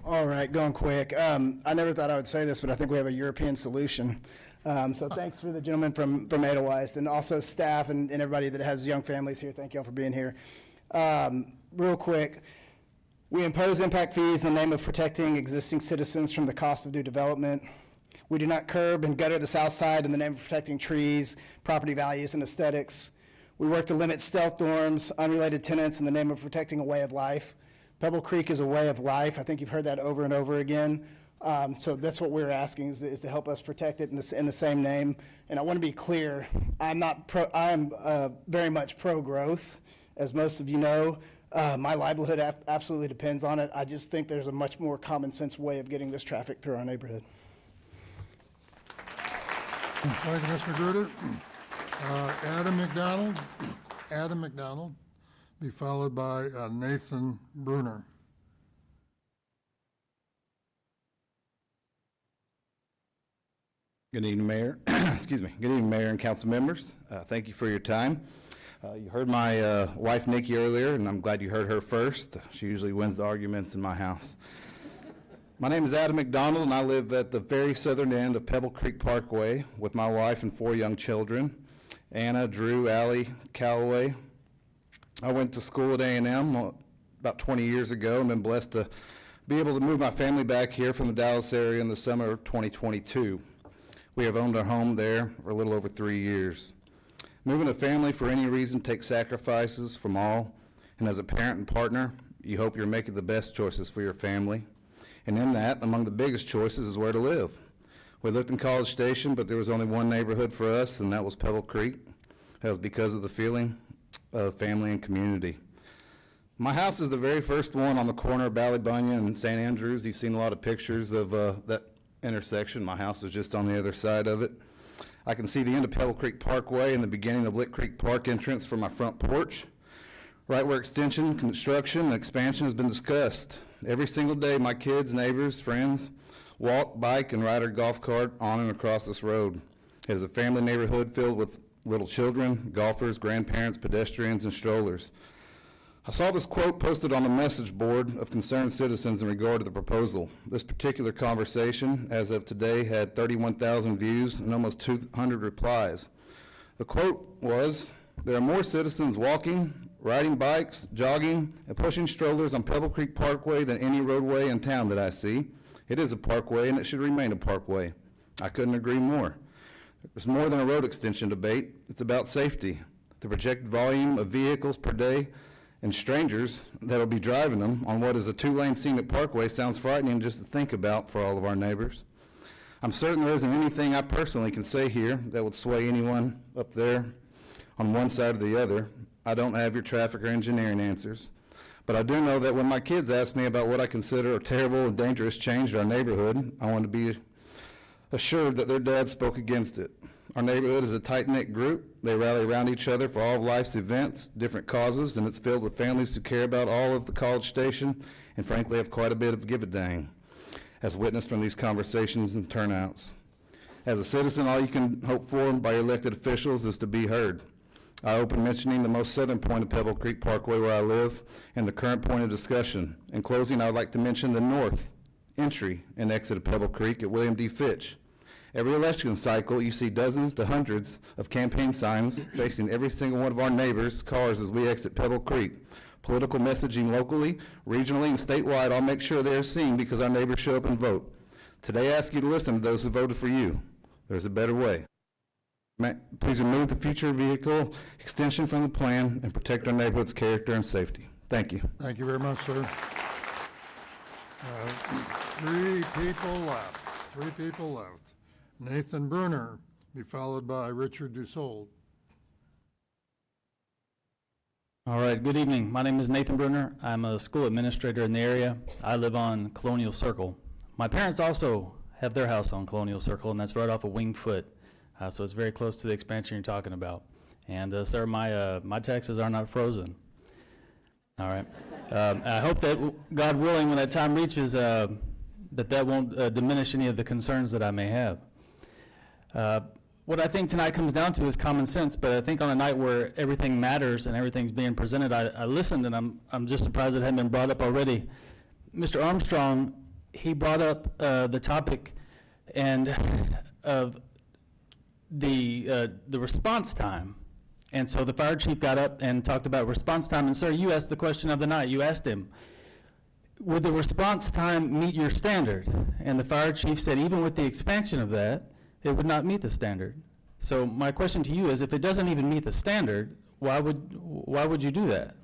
All right, going quick. I never thought I would say this, but I think we have a European solution. So thanks for the gentleman from Edelweiss, and also staff and everybody that has young families here. Thank you all for being here. Real quick, we impose impact fees in the name of protecting existing citizens from the cost of new development. We do not curb and gutter the south side in the name of protecting trees, property values, and aesthetics. We work to limit stealth dorms, unrelated tenants in the name of protecting a way of life. Pebble Creek is a way of life. I think you've heard that over and over again. So that's what we're asking is to help us protect it in the same name. And I want to be clear, I'm very much pro-growth, as most of you know. My livelihood absolutely depends on it. I just think there's a much more common sense way of getting this traffic through our neighborhood. Thank you, Mr. Magruder. Adam McDonald, be followed by Nathan Bruner. Good evening, Mayor. Excuse me. Good evening, Mayor and council members. Thank you for your time. You heard my wife, Nikki, earlier, and I'm glad you heard her first. She usually wins the arguments in my house. My name is Adam McDonald, and I live at the very southern end of Pebble Creek Parkway with my wife and 4 young children, Anna, Drew, Allie, Callaway. I went to school at A&M about 20 years ago and been blessed to be able to move my family back here from the Dallas area in the summer of 2022. We have owned our home there for a little over 3 years. Moving a family for any reason takes sacrifices from all, and as a parent and partner, you hope you're making the best choices for your family. And in that, among the biggest choices is where to live. We lived in College Station, but there was only one neighborhood for us, and that was Pebble Creek. That was because of the feeling of family and community. My house is the very first one on the corner of Bally Bunyan and St. Andrews. You've seen a lot of pictures of that intersection. My house is just on the other side of it. I can see the end of Pebble Creek Parkway and the beginning of Lick Creek Park entrance from my front porch, right where extension, construction, and expansion has been discussed. Every single day, my kids, neighbors, friends walk, bike, and ride our golf cart on and across this road. It is a family neighborhood filled with little children, golfers, grandparents, pedestrians, and strollers. I saw this quote posted on a message board of concerned citizens in regard to the proposal. This particular conversation, as of today, had 31,000 views and almost 200 replies. The quote was, "There are more citizens walking, riding bikes, jogging, and pushing strollers on Pebble Creek Parkway than any roadway in town that I see. It is a parkway and it should remain a parkway." I couldn't agree more. It's more than a road extension debate. It's about safety. The projected volume of vehicles per day and strangers that will be driving them on what is a 2-lane scenic parkway sounds frightening just to think about for all of our neighbors. I'm certain there isn't anything I personally can say here that would sway anyone up there on one side or the other. I don't have your traffic or engineering answers, but I do know that when my kids ask me about what I consider a terrible and dangerous change to our neighborhood, I want to be assured that their dad spoke against it. Our neighborhood is a tight-knit group. They rally around each other for all of life's events, different causes, and it's filled with families who care about all of the College Station and frankly have quite a bit of give a dang, as witnessed from these conversations and turnouts. As a citizen, all you can hope for by your elected officials is to be heard. I open mentioning the most southern point of Pebble Creek Parkway where I live and the current point of discussion. In closing, I would like to mention the north entry and exit of Pebble Creek at William D. Fitch. Every election cycle, you see dozens to hundreds of campaign signs facing every single one of our neighbors' cars as we exit Pebble Creek. Political messaging locally, regionally, and statewide all make sure they are seen because our neighbors show up and vote. Today I ask you to listen to those who voted for you. There's a better way. Please remove the future vehicle extension from the plan and protect our neighborhood's character and safety. Thank you. Thank you very much, sir. 3 people left. Nathan Bruner, be followed by Richard Dussault. All right, good evening. My name is Nathan Bruner. I'm a school administrator in the area. I live on Colonial Circle. My parents also have their house on Colonial Circle, and that's right off of Wingfoot. So it's very close to the expansion you're talking about. And sir, my taxes are not frozen. All right. I hope that, God willing, when that time reaches, that won't diminish any of the concerns that I may have. What I think tonight comes down to is common sense, but I think on a night where everything matters and everything's being presented, I listened, and I'm just surprised it hadn't been brought up already. Mr. Armstrong, he brought up the topic and of the response time. And so the fire chief got up and talked about response time. And sir, you asked the question of the night. You asked him, would the response time meet your standard? And the fire chief said, even with the expansion of that, it would not meet the standard. So my question to you is, if it doesn't even meet the standard, why would you do that?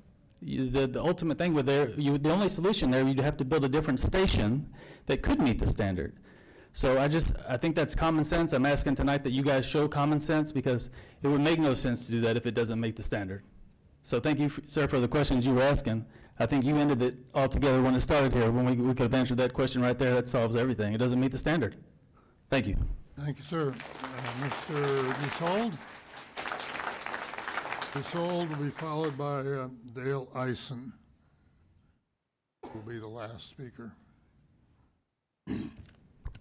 The ultimate thing with the only solution there, you'd have to build a different station that could meet the standard. So I think that's common sense. I'm asking tonight that you guys show common sense, because it would make no sense to do that if it doesn't meet the standard. So thank you, sir, for the questions you were asking. I think you ended it altogether when it started here. When we could have answered that question right there, that solves everything. It doesn't meet the standard. Thank you. Thank you, sir. Mr. Dussold? Dussold will be followed by Dale Eisen, who will be the last speaker.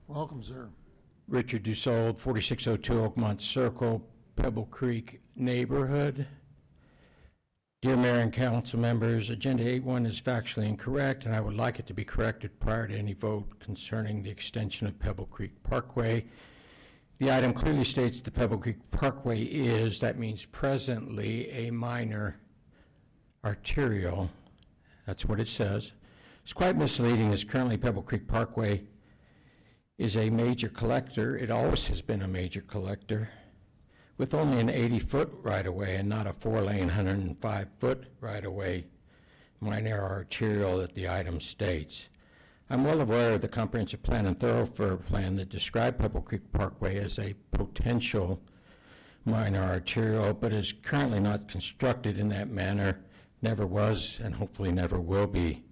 Welcome, sir. Richard Dussold, 4602 Oakmont Circle, Pebble Creek neighborhood. Dear Mayor and Council members, Agenda 8.1 is factually incorrect, and I would like it to be corrected prior to any vote concerning the extension of Pebble Creek Parkway. The item clearly states the Pebble Creek Parkway is, that means presently, a minor arterial. That's what it says. It's quite misleading, as currently Pebble Creek Parkway is a major collector. It always has been a major collector, with only an 80-foot right-of-way and not a 4-lane, 105-foot right-of-way minor arterial that the item states. I'm well aware of the comprehensive plan and thoroughfare plan that describe Pebble Creek Parkway as a potential minor arterial, but is currently not constructed in that manner, never was, and hopefully never will be.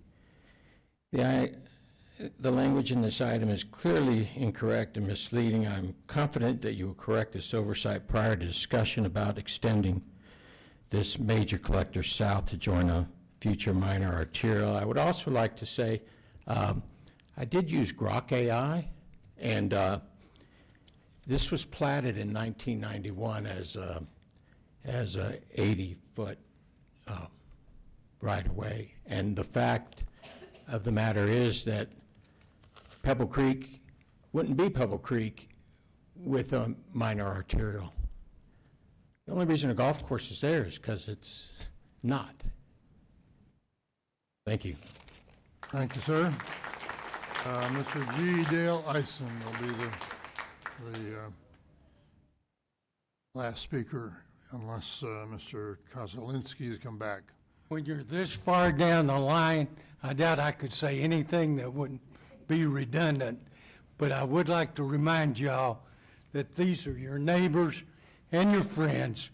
The language in this item is clearly incorrect and misleading. I'm confident that you will correct this oversight prior to discussion about extending this major collector south to join a future minor arterial. I would also like to say, I did use Grok AI, and this was platted in 1991 as a 80-foot right-of-way. And the fact of the matter is that Pebble Creek wouldn't be Pebble Creek with a minor arterial. The only reason a golf course is there is because it's not. Thank you. Thank you, sir. Mr. G. Dale Eisen will be the last speaker, unless Mr. Kozielinski has come back. When you're this far down the line, I doubt I could say anything that wouldn't be redundant, but I would like to remind y'all that these are your neighbors and your friends.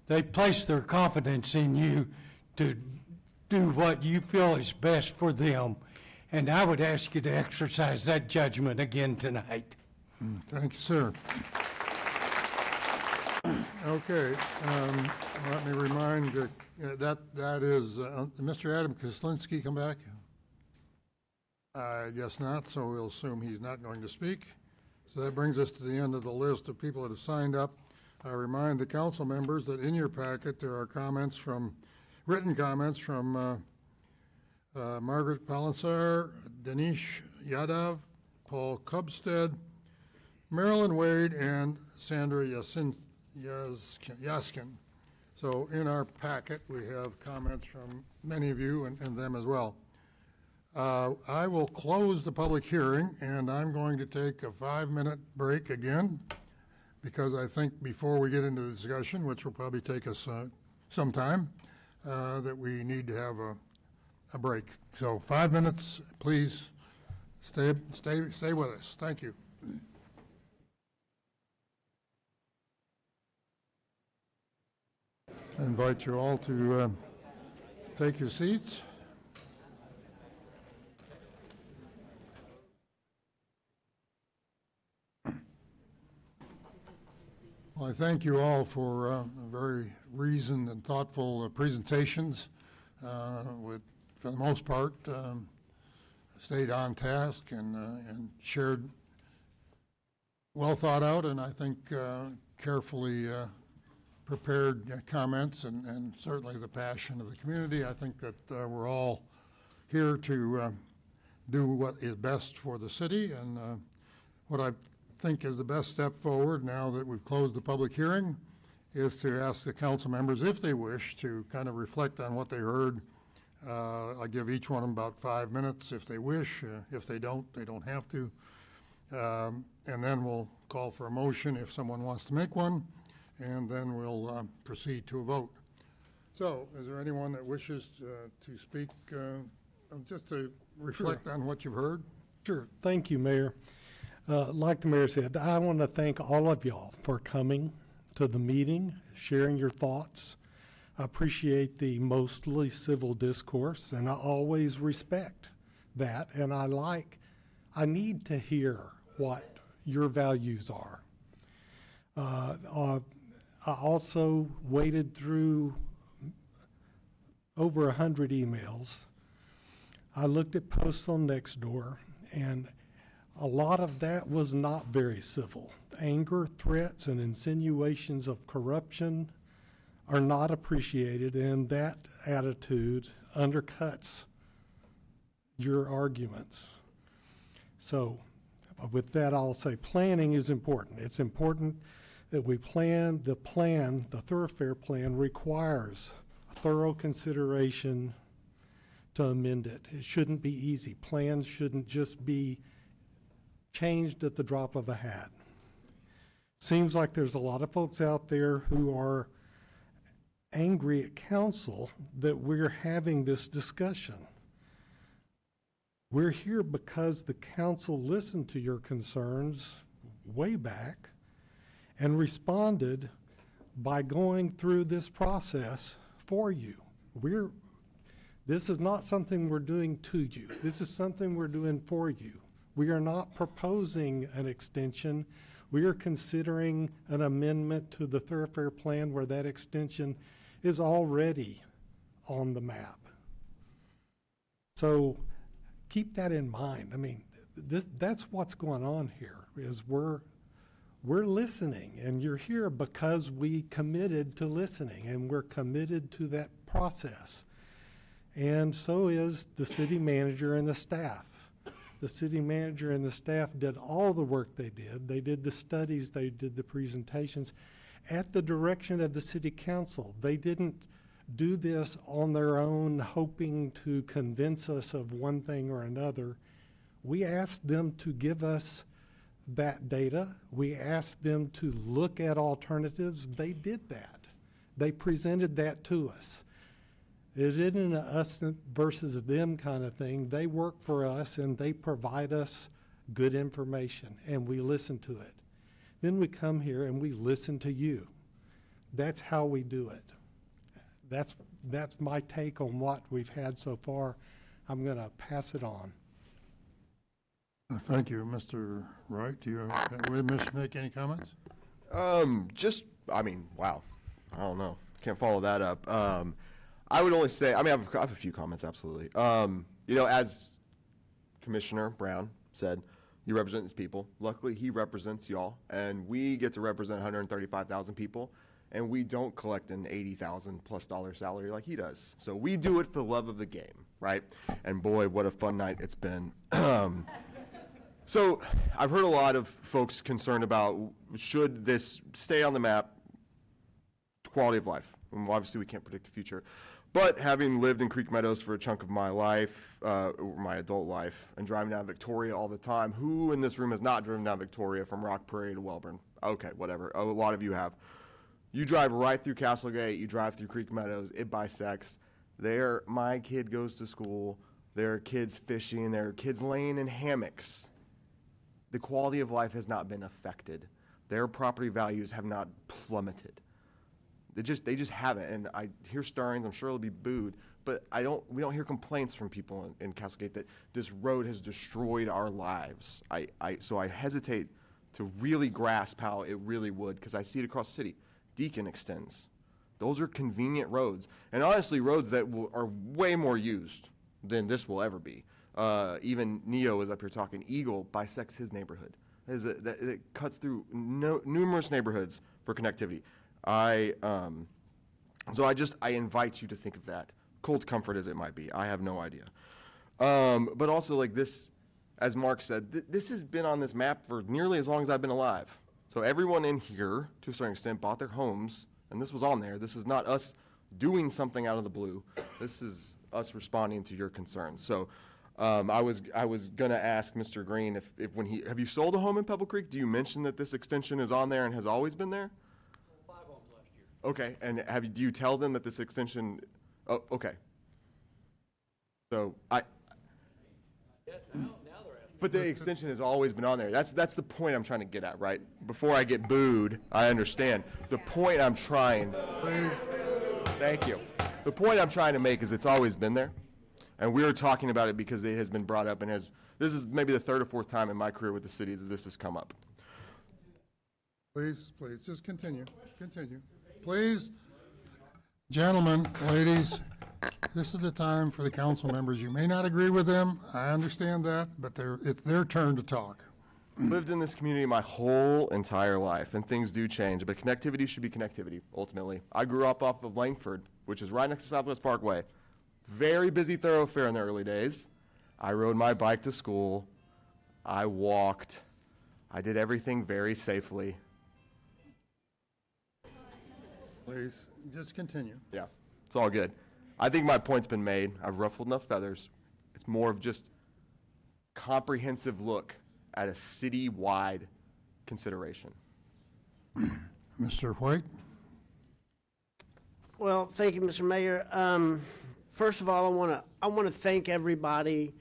They place their confidence in you to do what you feel is best for them, and I would ask you to exercise that judgment again tonight. Thank you, sir. Okay, let me remind that is, Mr. Adam Kozielinski come back? I guess not, so we'll assume he's not going to speak. So that brings us to the end of the list of people that have signed up. I remind the council members that in your packet there are written comments from Margaret Palinsar, Danish Yadav, Paul Kubstead, Marilyn Wade, and Sandra Yaskin. So in our packet we have comments from many of you and them as well. I will close the public hearing, and I'm going to take a 5-minute break again, because I think before we get into the discussion, which will probably take us some time, that we need to have a break. So 5 minutes, please stay with us. Thank you. I invite you all to take your seats. Well, I thank you all for very reasoned and thoughtful presentations. With, for the most part, stayed on task and shared well thought out and I think carefully prepared comments and certainly the passion of the community. I think that we're all here to do what is best for the city, and what I think is the best step forward now that we've closed the public hearing is to ask the council members, if they wish, to kind of reflect on what they heard. I'll give each one of them about 5 minutes if they wish. If they don't have to. And then we'll call for a motion if someone wants to make one, and then we'll proceed to a vote. So, is there anyone that wishes to speak, just to reflect on what you've heard? Sure. Thank you, Mayor. Like the mayor said, I want to thank all of y'all for coming to the meeting, sharing your thoughts. I appreciate the mostly civil discourse, and I always respect that, and I need to hear what your values are. I also waded through over 100 emails. I looked at posts on Nextdoor, and a lot of that was not very civil. Anger, threats, and insinuations of corruption are not appreciated, and that attitude undercuts your arguments. So with that, I'll say planning is important. It's important that we plan. The thoroughfare plan requires thorough consideration to amend it. It shouldn't be easy. Plans shouldn't just be changed at the drop of a hat. Seems like there's a lot of folks out there who are angry at council that we're having this discussion. We're here because the council listened to your concerns way back and responded by going through this process for you. This is not something we're doing to you. This is something we're doing for you. We are not proposing an extension. We are considering an amendment to the thoroughfare plan where that extension is already on the map. So keep that in mind. I mean, that's what's going on here, is we're listening, and you're here because we committed to listening, and we're committed to that process. And so is the city manager and the staff. The city manager and the staff did all the work they did. They did the studies, they did the presentations at the direction of the city council. They didn't do this on their own, hoping to convince us of one thing or another. We asked them to give us that data. We asked them to look at alternatives. They did that. They presented that to us. It isn't an us versus them kind of thing. They work for us and they provide us good information, and we listen to it. Then we come here and we listen to you. That's how we do it. That's my take on what we've had so far. I'm going to pass it on. Thank you, Mr. Wright. Do you wish to make any comments? I mean, wow. I don't know. Can't follow that up. I would only say, I have a few comments, absolutely. As Commissioner Brown said, you represent these people. Luckily, he represents y'all, and we get to represent 135,000 people, and we don't collect an $80,000+ salary like he does. So we do it for the love of the game, right? And boy, what a fun night it's been. So I've heard a lot of folks concerned about, should this stay on the map, quality of life. And obviously, we can't predict the future. But having lived in Creek Meadows for a chunk of my life, my adult life, and driving down Victoria all the time, who in this room has not driven down Victoria from Rock Prairie to Welborn? Okay, whatever. A lot of you have. You drive right through Castlegate. You drive through Creek Meadows. It bisects. There, my kid goes to school. There are kids fishing. There are kids laying in hammocks. The quality of life has not been affected. Their property values have not plummeted. They just haven't, and I hear stirrings. I'm sure it'll be booed, but we don't hear complaints from people in Castlegate that this road has destroyed our lives. So I hesitate to really grasp how it really would, because I see it across the city. Deacon extends. Those are convenient roads, and honestly, roads that are way more used than this will ever be. Even Neo is up here talking. Eagle bisects his neighborhood. It cuts through numerous neighborhoods for connectivity. So I invite you to think of that. Cold comfort as it might be, I have no idea. But also, like this, as Mark said, this has been on this map for nearly as long as I've been alive. So everyone in here, to a certain extent, bought their homes, and this was on there. This is not us doing something out of the blue. This is us responding to your concerns. So I was gonna ask Mr. Green if have you sold a home in Pebble Creek? Do you mention that this extension is on there and has always been there? 5 homes last year. Okay, and do you tell them that this extension? Oh, okay. So but the extension has always been on there. That's the point I'm trying to get at, right? Before I get booed, I understand. The point I'm trying. Thank you. The point I'm trying to make is it's always been there, and we were talking about it because it has been brought up and this is maybe the 3rd or 4th time in my career with the city that this has come up. Please, just continue. Please, gentlemen, ladies, this is the time for the council members. You may not agree with them, I understand that, but it's their turn to talk. Lived in this community my whole entire life, and things do change, but connectivity should be connectivity, ultimately. I grew up off of Langford, which is right next to Southwest Parkway. Very busy thoroughfare in the early days. I rode my bike to school. I walked. I did everything very safely. Please, just continue. Yeah, it's all good. I think my point's been made. I've ruffled enough feathers. It's more of just comprehensive look at a city-wide consideration. Mr. White? Well, thank you, Mr. Mayor. First of all, I want to thank everybody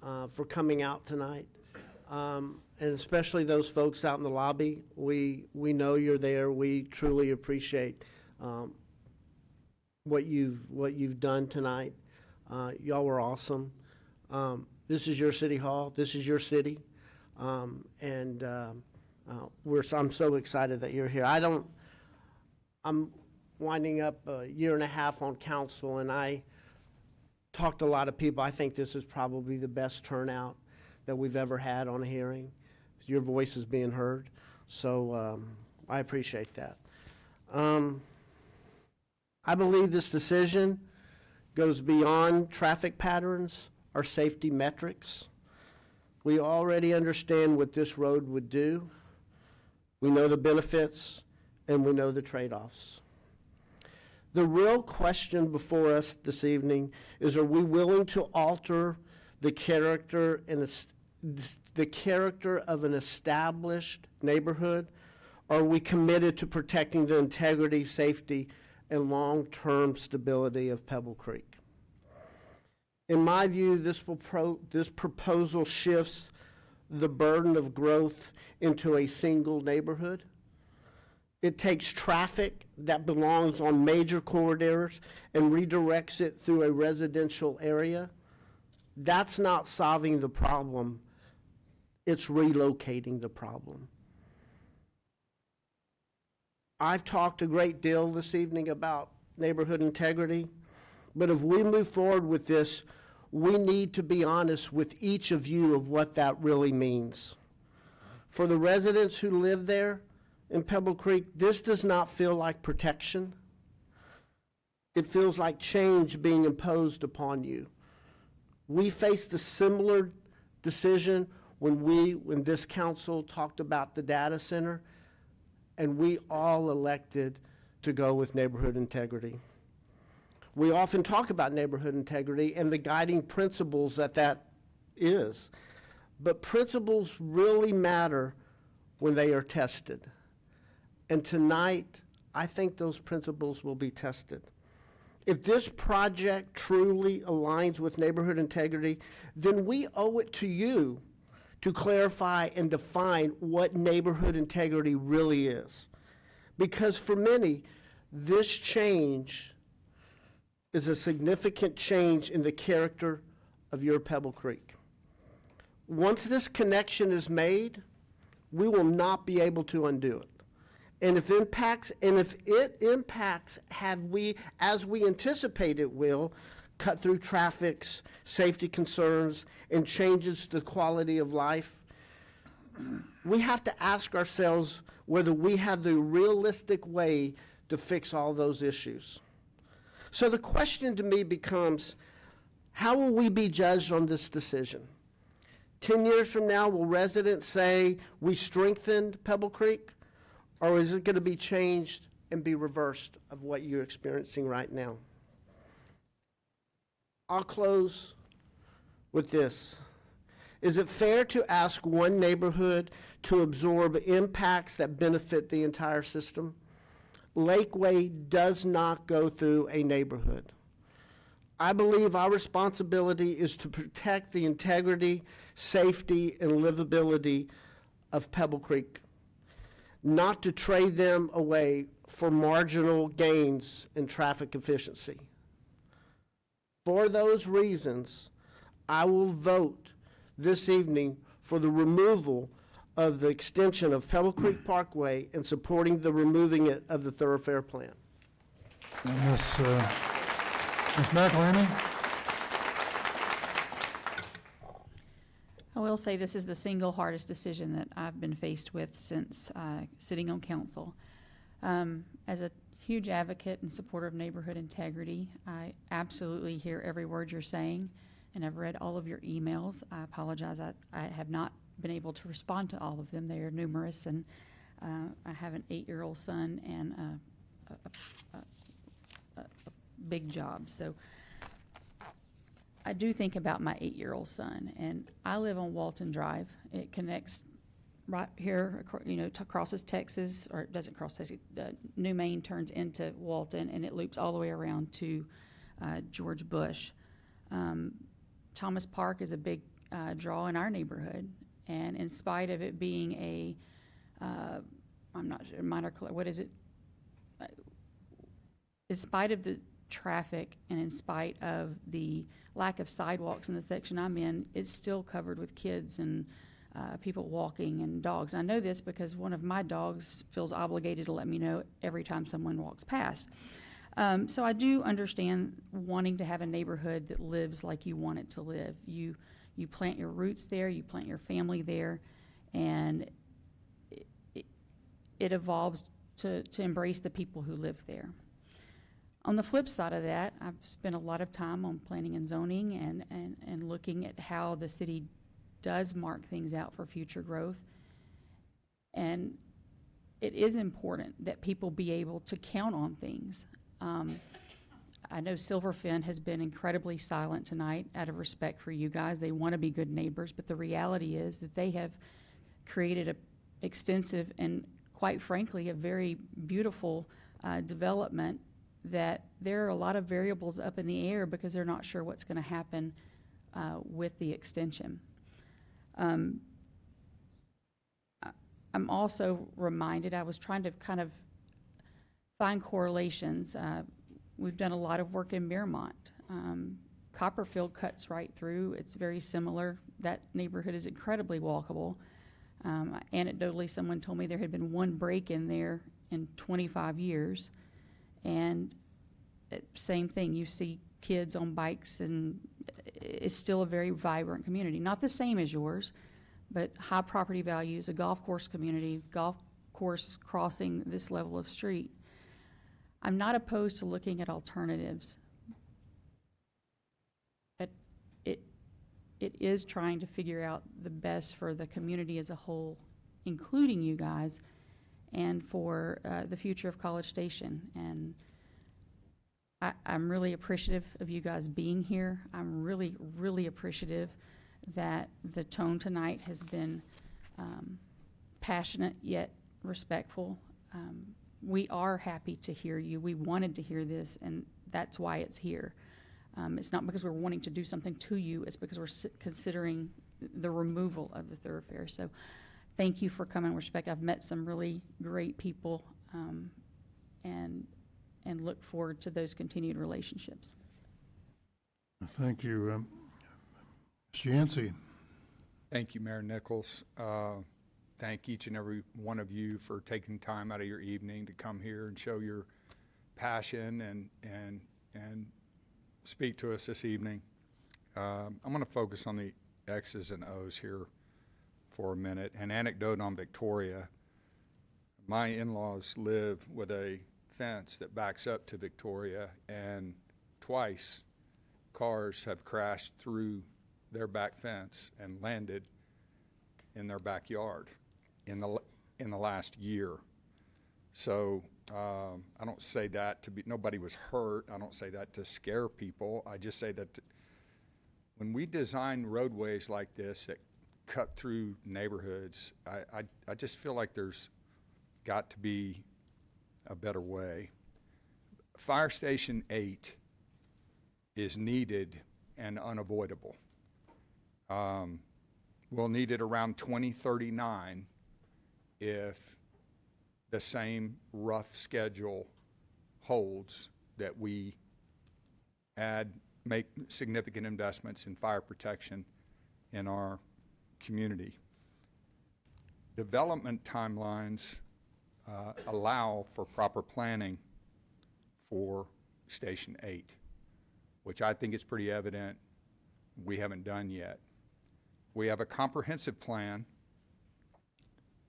for coming out tonight, and especially those folks out in the lobby. We know you're there. We truly appreciate what you've done tonight. Y'all were awesome. This is your city hall. This is your city, and I'm so excited that you're here. I'm winding up a year and a half on council, and I talked to a lot of people. I think this is probably the best turnout that we've ever had on a hearing. Your voice is being heard, so I appreciate that. I believe this decision goes beyond traffic patterns or safety metrics. We already understand what this road would do. We know the benefits, and we know the trade-offs. The real question before us this evening is, are we willing to alter the character of an established neighborhood? Or are we committed to protecting the integrity, safety, and long-term stability of Pebble Creek? In my view, this proposal shifts the burden of growth into a single neighborhood. It takes traffic that belongs on major corridors and redirects it through a residential area. That's not solving the problem. It's relocating the problem. I've talked a great deal this evening about neighborhood integrity, but if we move forward with this, we need to be honest with each of you of what that really means. For the residents who live there in Pebble Creek, this does not feel like protection. It feels like change being imposed upon you. We faced a similar decision when this council talked about the data center, and we all elected to go with neighborhood integrity. We often talk about neighborhood integrity and the guiding principles that is, but principles really matter when they are tested. And tonight, I think those principles will be tested. If this project truly aligns with neighborhood integrity, then we owe it to you to clarify and define what neighborhood integrity really is. Because for many, this change is a significant change in the character of your Pebble Creek. Once this connection is made, we will not be able to undo it. And if it impacts, as we anticipate it will, cut through traffic's safety concerns and changes the quality of life, we have to ask ourselves whether we have the realistic way to fix all those issues. So the question to me becomes, how will we be judged on this decision? 10 years from now, will residents say we strengthened Pebble Creek? Or is it going to be changed and be reversed of what you're experiencing right now? I'll close with this. Is it fair to ask one neighborhood to absorb impacts that benefit the entire system? Lakeway does not go through a neighborhood. I believe our responsibility is to protect the integrity, safety, and livability of Pebble Creek, not to trade them away for marginal gains in traffic efficiency. For those reasons, I will vote this evening for the removal of the extension of Pebble Creek Parkway and supporting the removing it of the thoroughfare plan. Ms. McElhaney? I will say this is the single hardest decision that I've been faced with since sitting on council. As a huge advocate and supporter of neighborhood integrity, I absolutely hear every word you're saying, and I've read all of your emails. I apologize, I have not been able to respond to all of them. They are numerous, and I have an 8-year-old son and a big job. So I do think about my 8-year-old son, and I live on Walton Drive. It connects right here, crosses Texas, or it doesn't cross Texas. New Main turns into Walton, and it loops all the way around to George Bush. Thomas Park is a big draw in our neighborhood, and in spite of it being a, I'm not sure, minor, what is it? In spite of the traffic and in spite of the lack of sidewalks in the section I'm in, it's still covered with kids and people walking and dogs. I know this because one of my dogs feels obligated to let me know every time someone walks past. So I do understand wanting to have a neighborhood that lives like you want it to live. You plant your roots there, you plant your family there, and it evolves to embrace the people who live there. On the flip side of that, I've spent a lot of time on planning and zoning and looking at how the city does mark things out for future growth. And it is important that people be able to count on things. I know Silverfin has been incredibly silent tonight out of respect for you guys. They want to be good neighbors, but the reality is that they have created an extensive and, quite frankly, a very beautiful development that there are a lot of variables up in the air because they're not sure what's going to happen with the extension. I'm also reminded, I was trying to kind of find correlations. We've done a lot of work in Miramont. Copperfield cuts right through. It's very similar. That neighborhood is incredibly walkable. Anecdotally, someone told me there had been one break-in there in 25 years. And same thing, you see kids on bikes, and it's still a very vibrant community. Not the same as yours, but high property values, a golf course community, golf course crossing this level of street. I'm not opposed to looking at alternatives, but it is trying to figure out the best for the community as a whole, including you guys, and for the future of College Station. And I'm really appreciative of you guys being here. I'm really, really appreciative that the tone tonight has been passionate yet respectful. We are happy to hear you. We wanted to hear this, and that's why it's here. It's not because we're wanting to do something to you, it's because we're considering the removal of the thoroughfare. So thank you for coming. Respect. I've met some really great people, and look forward to those continued relationships. Thank you. Mr. Yancey. Thank you, Mayor Nichols. thank each and every one of you for taking time out of your evening to come here and show your passion and speak to us this evening. I'm going to focus on the X's and O's here for a minute. An anecdote on Victoria. My in-laws live with a fence that backs up to Victoria, and twice cars have crashed through their back fence and landed in their backyard in the last year. So I don't say that to be, nobody was hurt. I don't say that to scare people. I just say that when we design roadways like this that cut through neighborhoods, I just feel like there's got to be a better way. Fire Station 8 is needed and unavoidable. We'll need it around 2039 if the same rough schedule holds, that we make significant investments in fire protection in our community. Development timelines allow for proper planning for Station 8, which I think is pretty evident we haven't done yet. We have a comprehensive plan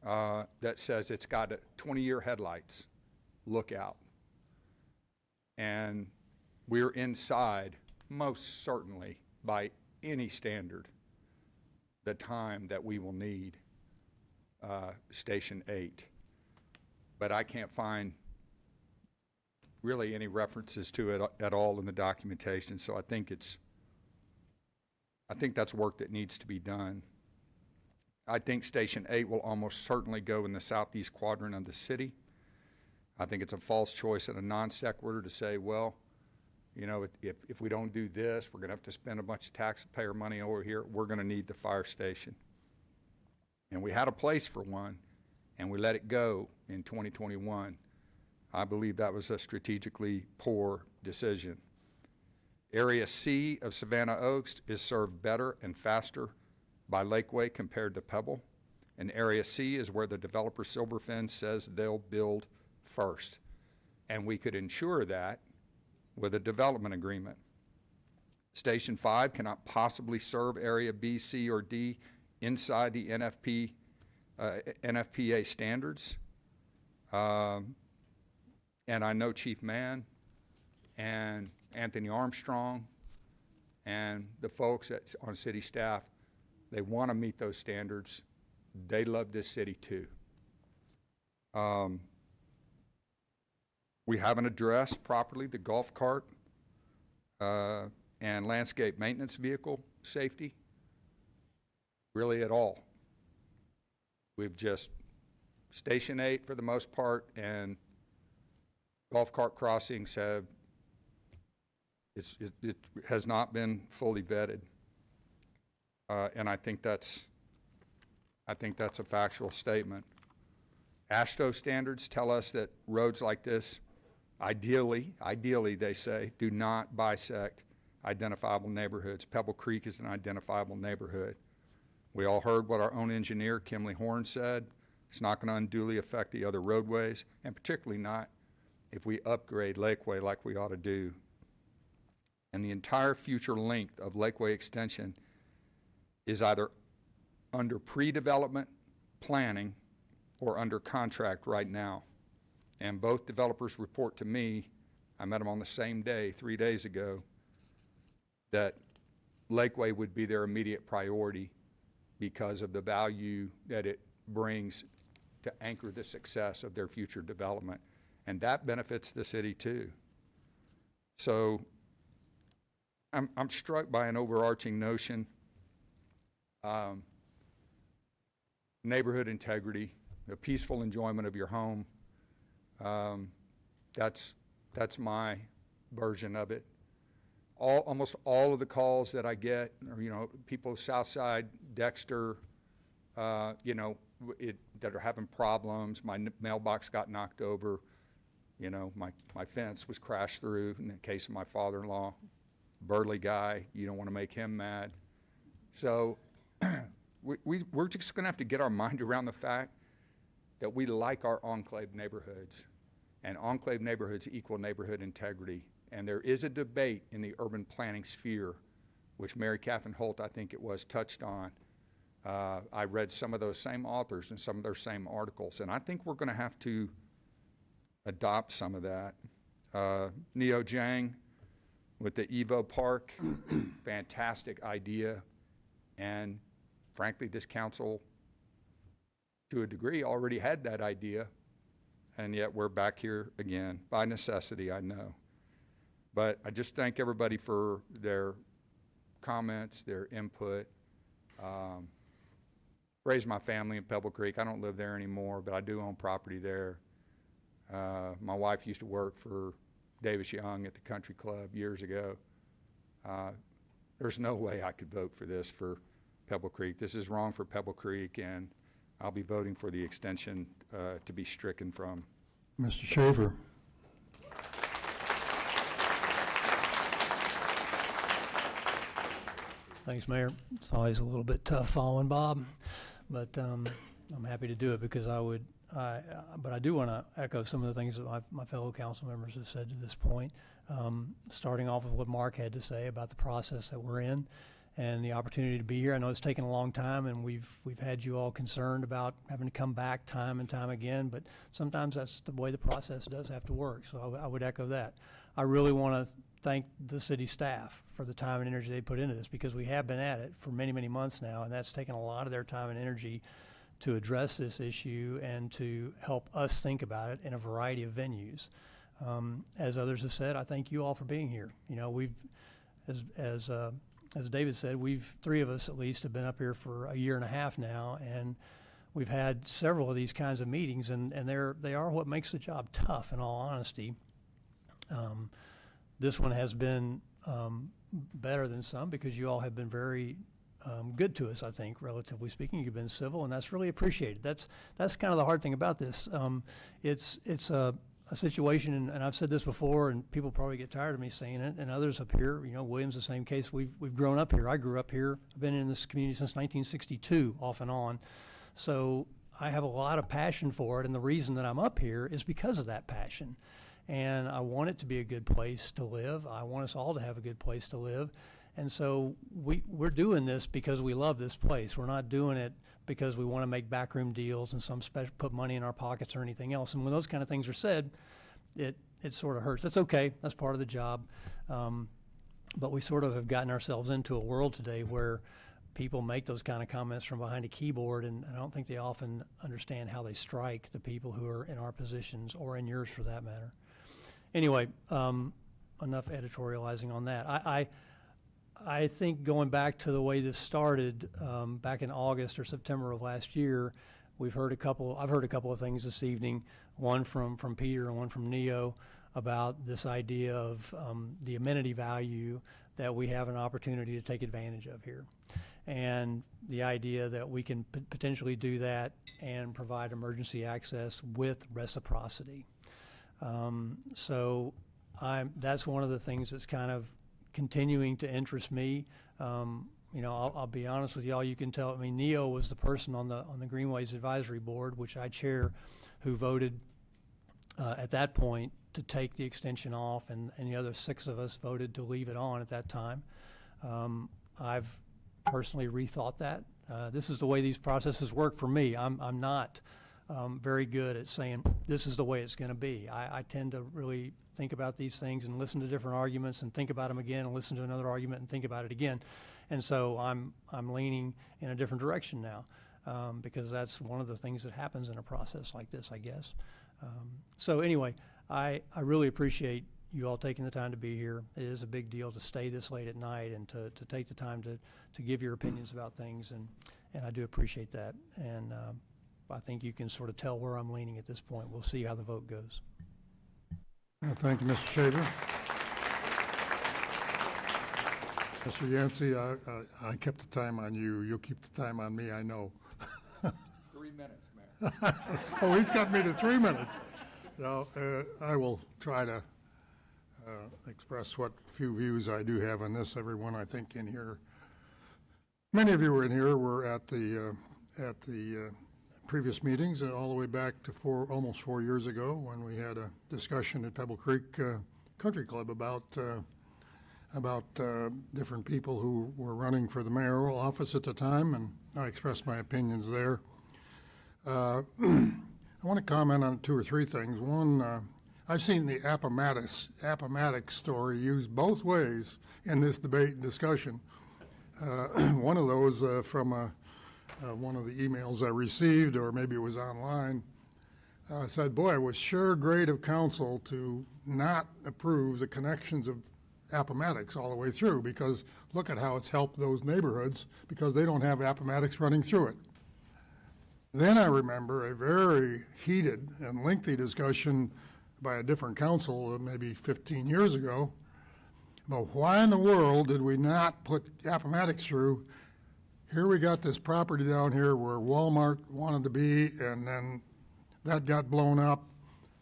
that says it's got 20-year headlights, look out. And we're inside, most certainly, by any standard, the time that we will need Station 8. But I can't find really any references to it at all in the documentation, so I think that's work that needs to be done. I think Station 8 will almost certainly go in the southeast quadrant of the city. I think it's a false choice and a non sequitur to say, well, you know, if we don't do this, we're going to have to spend a bunch of taxpayer money over here. We're going to need the fire station. And we had a place for one, and we let it go in 2021. I believe that was a strategically poor decision. Area C of Savannah Oaks is served better and faster by Lakeway compared to Pebble. And Area C is where the developer Silverfin says they'll build first. And we could ensure that with a development agreement. Station 5 cannot possibly serve Area B, C, or D inside the NFPA standards. And I know Chief Mann and Anthony Armstrong and the folks on city staff, they want to meet those standards. They love this city too. We haven't addressed properly the golf cart and landscape maintenance vehicle safety, really at all. We've just, Station 8 for the most part, and golf cart crossings it has not been fully vetted. And I think that's a factual statement. AASHTO standards tell us that roads like this, ideally, they say, do not bisect identifiable neighborhoods. Pebble Creek is an identifiable neighborhood. We all heard what our own engineer, Kimley Horn, said. It's not going to unduly affect the other roadways, and particularly not if we upgrade Lakeway like we ought to do. And the entire future length of Lakeway extension is either under pre-development planning or under contract right now. And both developers report to me, I met them on the same day 3 days ago, that Lakeway would be their immediate priority because of the value that it brings to anchor the success of their future development. And that benefits the city too. So I'm struck by an overarching notion. Neighborhood integrity, the peaceful enjoyment of your home. That's my version of it. Almost all of the calls that I get are, people Southside, Dexter, that are having problems. My mailbox got knocked over. My fence was crashed through in the case of my father-in-law. Burley guy, you don't want to make him mad. So we're just going to have to get our mind around the fact that we like our enclave neighborhoods, and enclave neighborhoods equal neighborhood integrity. And there is a debate in the urban planning sphere, which Mary Catherine Holt, I think it was, touched on. I read some of those same authors and some of their same articles, and I think we're going to have to adopt some of that. Neo Jang with the Evo Park, fantastic idea. And frankly, this council, to a degree, already had that idea. And yet we're back here again, by necessity, I know. But I just thank everybody for their comments, their input. Raised my family in Pebble Creek. I don't live there anymore, but I do own property there. My wife used to work for Davis Young at the country club years ago. There's no way I could vote for this for Pebble Creek. This is wrong for Pebble Creek, and I'll be voting for the extension to be stricken from. Mr. Schaefer. Thanks, Mayor. It's always a little bit tough following Bob, but I'm happy to do it because but I do want to echo some of the things that my fellow council members have said to this point, starting off with what Mark had to say about the process that we're in and the opportunity to be here. I know it's taken a long time, and we've had you all concerned about having to come back time and time again, but sometimes that's the way the process does have to work, so I would echo that. I really want to thank the city staff for the time and energy they put into this, because we have been at it for many, many months now, and that's taken a lot of their time and energy to address this issue and to help us think about it in a variety of venues. As others have said, I thank you all for being here. You know, we've, as David said, three of us at least have been up here for a year and a half now, and we've had several of these kinds of meetings, and they are what makes the job tough, in all honesty. This one has been better than some because you all have been very good to us, I think, relatively speaking. You've been civil, and that's really appreciated. That's kind of the hard thing about this. It's a situation, and I've said this before, and people probably get tired of me saying it, and others up here, you know, William's the same case. We've grown up here. I grew up here. I've been in this community since 1962, off and on. So I have a lot of passion for it, and the reason that I'm up here is because of that passion. And I want it to be a good place to live. I want us all to have a good place to live. And so we're doing this because we love this place. We're not doing it because we want to make backroom deals and put money in our pockets or anything else. And when those kind of things are said, it sort of hurts. That's okay. That's part of the job. But we sort of have gotten ourselves into a world today where people make those kind of comments from behind a keyboard, and I don't think they often understand how they strike the people who are in our positions, or in yours for that matter. Anyway, enough editorializing on that. I think going back to the way this started back in August or September of last year, I've heard a couple of things this evening, one from Peter and one from Neo, about this idea of the amenity value that we have an opportunity to take advantage of here, and the idea that we can potentially do that and provide emergency access with reciprocity. So that's one of the things that's kind of continuing to interest me. You know, I'll be honest with y'all. You can tell. I mean, Neo was the person on the Greenways Advisory Board, which I chair, who voted at that point to take the extension off, and the other 6 of us voted to leave it on at that time. I've personally rethought that. This is the way these processes work for me. I'm not very good at saying this is the way it's going to be. I tend to really think about these things and listen to different arguments and think about them again and listen to another argument and think about it again. And so I'm leaning in a different direction now because that's one of the things that happens in a process like this, I guess. So anyway, I really appreciate you all taking the time to be here. It is a big deal to stay this late at night and to take the time to give your opinions about things, and I do appreciate that. And I think you can sort of tell where I'm leaning at this point. We'll see how the vote goes. Thank you, Mr. Shaver. Mr. Yancey, I kept the time on you. You'll keep the time on me, I know. 3 minutes, Mayor. Oh, he's got me to 3 minutes. Now, I will try to express what few views I do have on this. Everyone, I think, in here Many of you were in here, were at the previous meetings, all the way back to almost 4 years ago, when we had a discussion at Pebble Creek Country Club about different people who were running for the mayoral office at the time, and I expressed my opinions there. I want to comment on 2 or 3 things. One, I've seen the Appomattox story used both ways in this debate and discussion. One of those from one of the emails I received, or maybe it was online, said, boy, it was sure great of council to not approve the connections of Appomattox all the way through, because look at how it's helped those neighborhoods, because they don't have Appomattox running through it. Then I remember a very heated and lengthy discussion by a different council maybe 15 years ago. But why in the world did we not put Appomattox through? Here we got this property down here where Walmart wanted to be, and then that got blown up.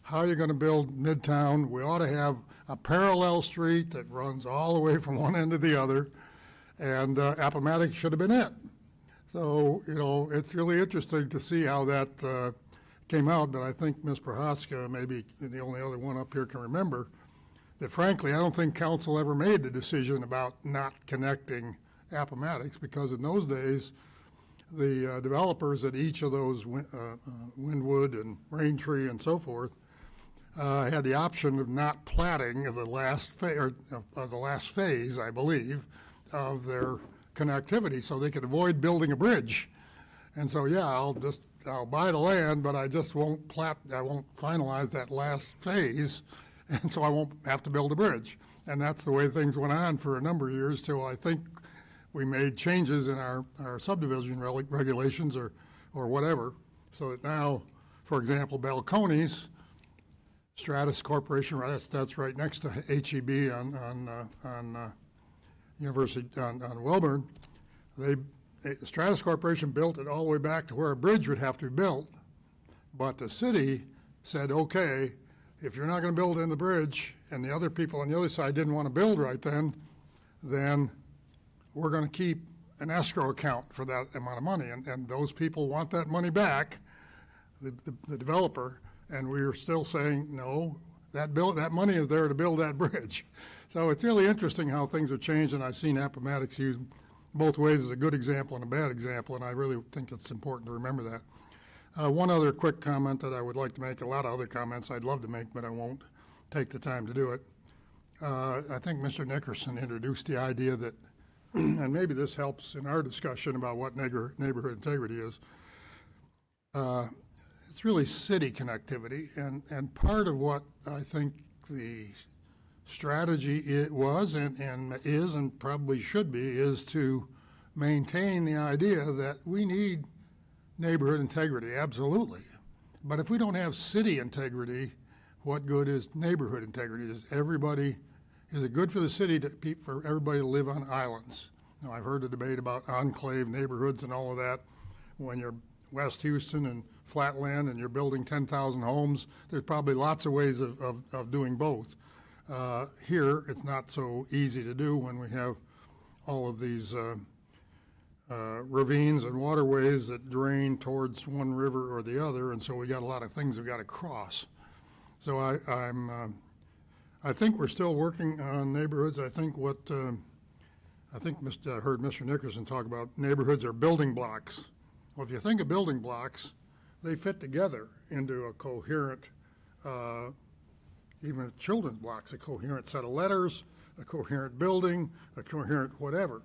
How are you going to build Midtown? We ought to have a parallel street that runs all the way from one end to the other, and Appomattox should have been it. So, you know, it's really interesting to see how that came out, but I think Ms. Prohaska, maybe the only other one up here, can remember that, frankly, I don't think council ever made the decision about not connecting Appomattox, because in those days, the developers at each of those, Wynwood and Raintree and so forth, had the option of not platting of the last phase, I believe, of their connectivity, so they could avoid building a bridge. And so, yeah, I'll buy the land, but I just won't finalize that last phase, and so I won't have to build a bridge. And that's the way things went on for a number of years, till I think we made changes in our subdivision regulations or whatever, so that now, for example, Balcones, Stratus Corporation, that's right next to HEB on University on Welborn. Stratus Corporation built it all the way back to where a bridge would have to be built, but the city said, okay, if you're not going to build in the bridge, and the other people on the other side didn't want to build right then we're going to keep an escrow account for that amount of money, and those people want that money back, the developer, and we are still saying, no, that money is there to build that bridge. So it's really interesting how things have changed, and I've seen Appomattox used both ways as a good example and a bad example, and I really think it's important to remember that. One other quick comment that I would like to make, a lot of other comments I'd love to make, but I won't take the time to do it. I think Mr. Nickerson introduced the idea that, and maybe this helps in our discussion about what neighborhood integrity is, it's really city connectivity, and part of what I think the strategy was and is and probably should be is to maintain the idea that we need neighborhood integrity, absolutely. But if we don't have city integrity, what good is neighborhood integrity? Is it good for the city for everybody to live on islands? Now, I've heard the debate about enclave neighborhoods and all of that. When you're West Houston and Flatland and you're building 10,000 homes, there's probably lots of ways of doing both. Here, it's not so easy to do when we have all of these ravines and waterways that drain towards one river or the other, and so we got a lot of things we've got to cross. So I think we're still working on neighborhoods. I think I heard Mr. Nickerson talk about neighborhoods are building blocks. Well, if you think of building blocks, they fit together into a coherent, even children's blocks, a coherent set of letters, a coherent building, a coherent whatever.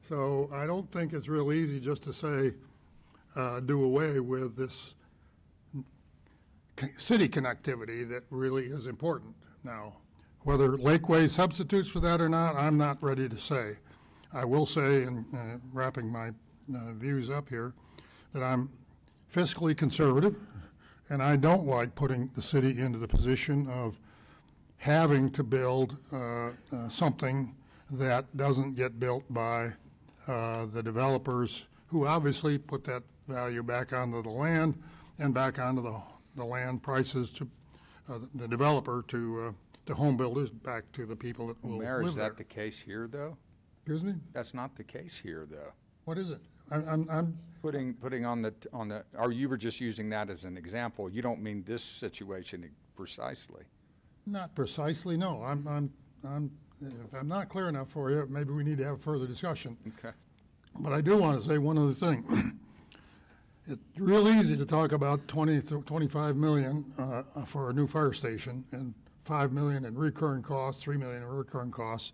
So I don't think it's real easy just to say, do away with this city connectivity that really is important. Now, whether Lakeway substitutes for that or not, I'm not ready to say. I will say, in wrapping my views up here, that I'm fiscally conservative, and I don't like putting the city into the position of having to build something that doesn't get built by the developers, who obviously put that value back onto the land and back onto the land prices to the developer to home builders, back to the people that will Mayor, live is there. that the case here, though? Excuse me? That's not the case here, though. What is it? I'm, Putting on the, or you were just using that as an example. You don't mean this situation precisely. not precisely, no. If I'm not clear enough for you, maybe we need to have further discussion. Okay. But I do want to say one other thing. It's real easy to talk about 25 million for a new fire station and 5 million in recurring costs, 3 million in recurring costs.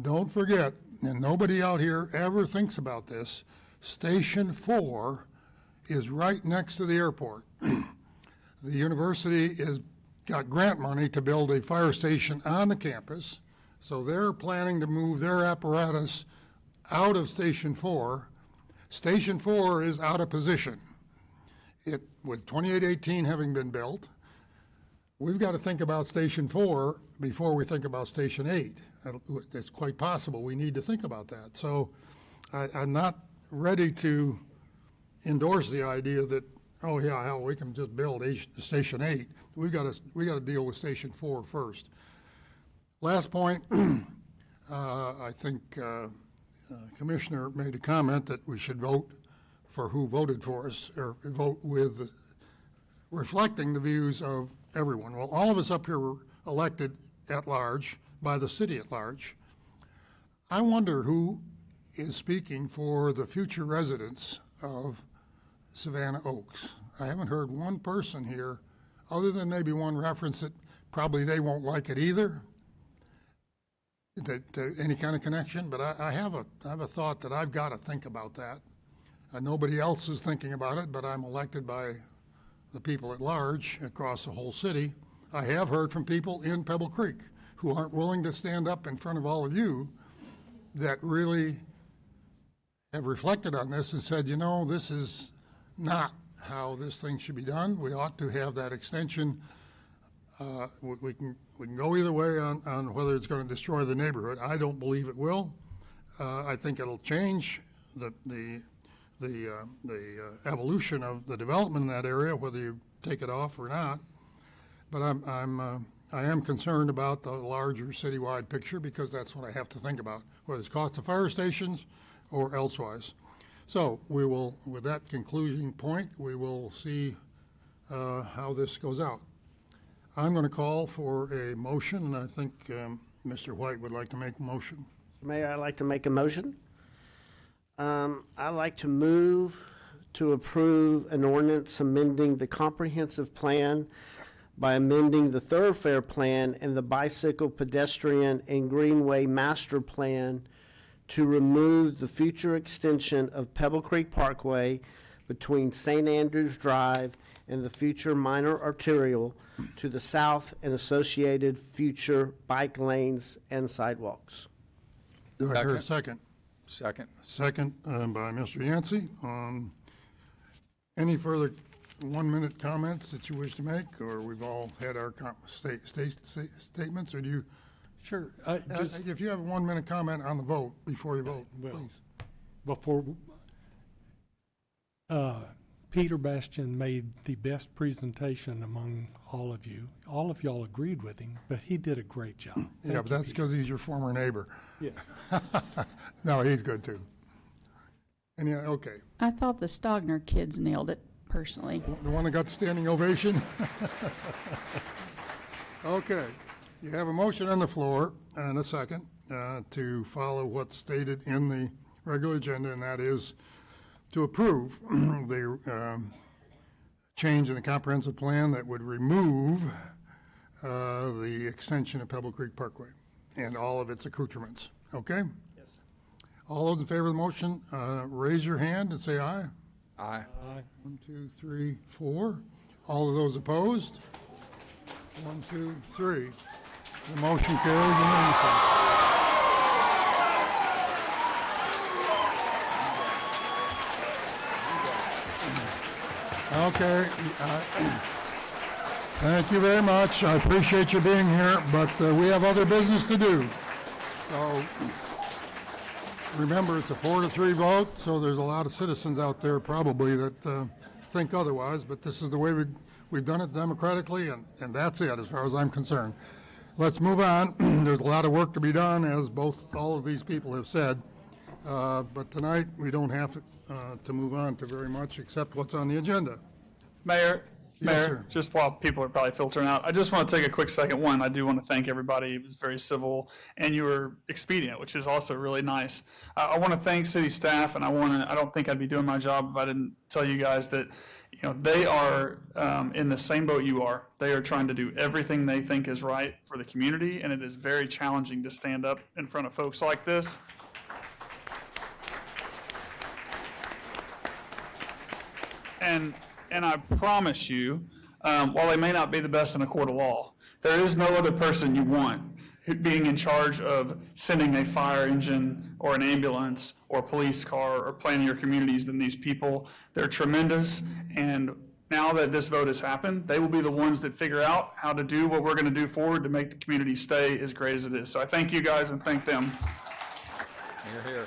Don't forget, and nobody out here ever thinks about this, Station 4 is right next to the airport. The university is got grant money to build a fire station on the campus, so they're planning to move their apparatus out of Station 4. Station 4 is out of position. With 2818 having been built, we've got to think about Station 4 before we think about Station 8. It's quite possible we need to think about that. So I'm not ready to endorse the idea that, oh yeah, hell, we can just build Station 8. We got to deal with Station 4 first. Last point, I think Commissioner made a comment that we should vote for who voted for us, or vote with reflecting the views of everyone. Well, all of us up here were elected at large by the city at large. I wonder who is speaking for the future residents of Savannah Oaks. I haven't heard one person here, other than maybe one reference that probably they won't like it either, any kind of connection, but I have a thought that I've got to think about that. Nobody else is thinking about it, but I'm elected by the people at large across the whole city. I have heard from people in Pebble Creek who aren't willing to stand up in front of all of you that really have reflected on this and said, you know, this is not how this thing should be done. We ought to have that extension. We can go either way on whether it's going to destroy the neighborhood. I don't believe it will. I think it'll change the evolution of the development in that area, whether you take it off or not. But I am concerned about the larger citywide picture, because that's what I have to think about, whether it's cost of fire stations or elsewise. So we will, with that concluding point, we will see how this goes out. I'm going to call for a motion, and I think Mr. White would like to make a motion. Mayor, I'd like to make a motion. I'd like to move to approve an ordinance amending the comprehensive plan by amending the thoroughfare plan and the bicycle, pedestrian, and greenway master plan to remove the future extension of Pebble Creek Parkway between St. Andrews Drive and the future minor arterial to the south and associated future bike lanes and sidewalks. Do I hear a second? Second. Second by Mr. Yancey. Any further 1-minute comments that you wish to make, or we've all had our statements, or do you? Sure. If you have a 1-minute comment on the vote before you vote, please. Before, Peter Bastian made the best presentation among all of you. All of y'all agreed with him, but he did a great job. Yeah, but that's because he's your former neighbor. Yeah. No, he's good too. Okay. I thought the Stogner kids nailed it, personally. The one that got the standing ovation? Okay. You have a motion on the floor and a second to follow what's stated in the regular agenda, and that is to approve the change in the comprehensive plan that would remove the extension of Pebble Creek Parkway and all of its accoutrements. Okay? Yes. All those in favor of the motion, raise your hand and say aye. Aye. Aye. 1, 2, 3, 4. All of those opposed? 1, 2, 3. The motion carries unanimously. Okay. Thank you very much. I appreciate you being here, but we have other business to do. So remember, it's a 4-3 vote, so there's a lot of citizens out there probably that think otherwise, but this is the way we've done it democratically, and that's it as far as I'm concerned. Let's move on. There's a lot of work to be done, as all of these people have said. But tonight, we don't have to move on to very much except what's on the agenda. Mayor, Yes, Mayor, sir. just while people are probably filtering out, I just want to take a quick second. One, I do want to thank everybody. It was very civil, and you were expedient, which is also really nice. I want to thank city staff, and I don't think I'd be doing my job if I didn't tell you guys that, they are in the same boat you are. They are trying to do everything they think is right for the community, and it is very challenging to stand up in front of folks like this. And I promise you, while they may not be the best in a court of law, there is no other person you want being in charge of sending a fire engine or an ambulance or a police car or planning your communities than these people. They're tremendous, and now that this vote has happened, they will be the ones that figure out how to do what we're going to do forward to make the community stay as great as it is. So I thank you guys and thank them. Here.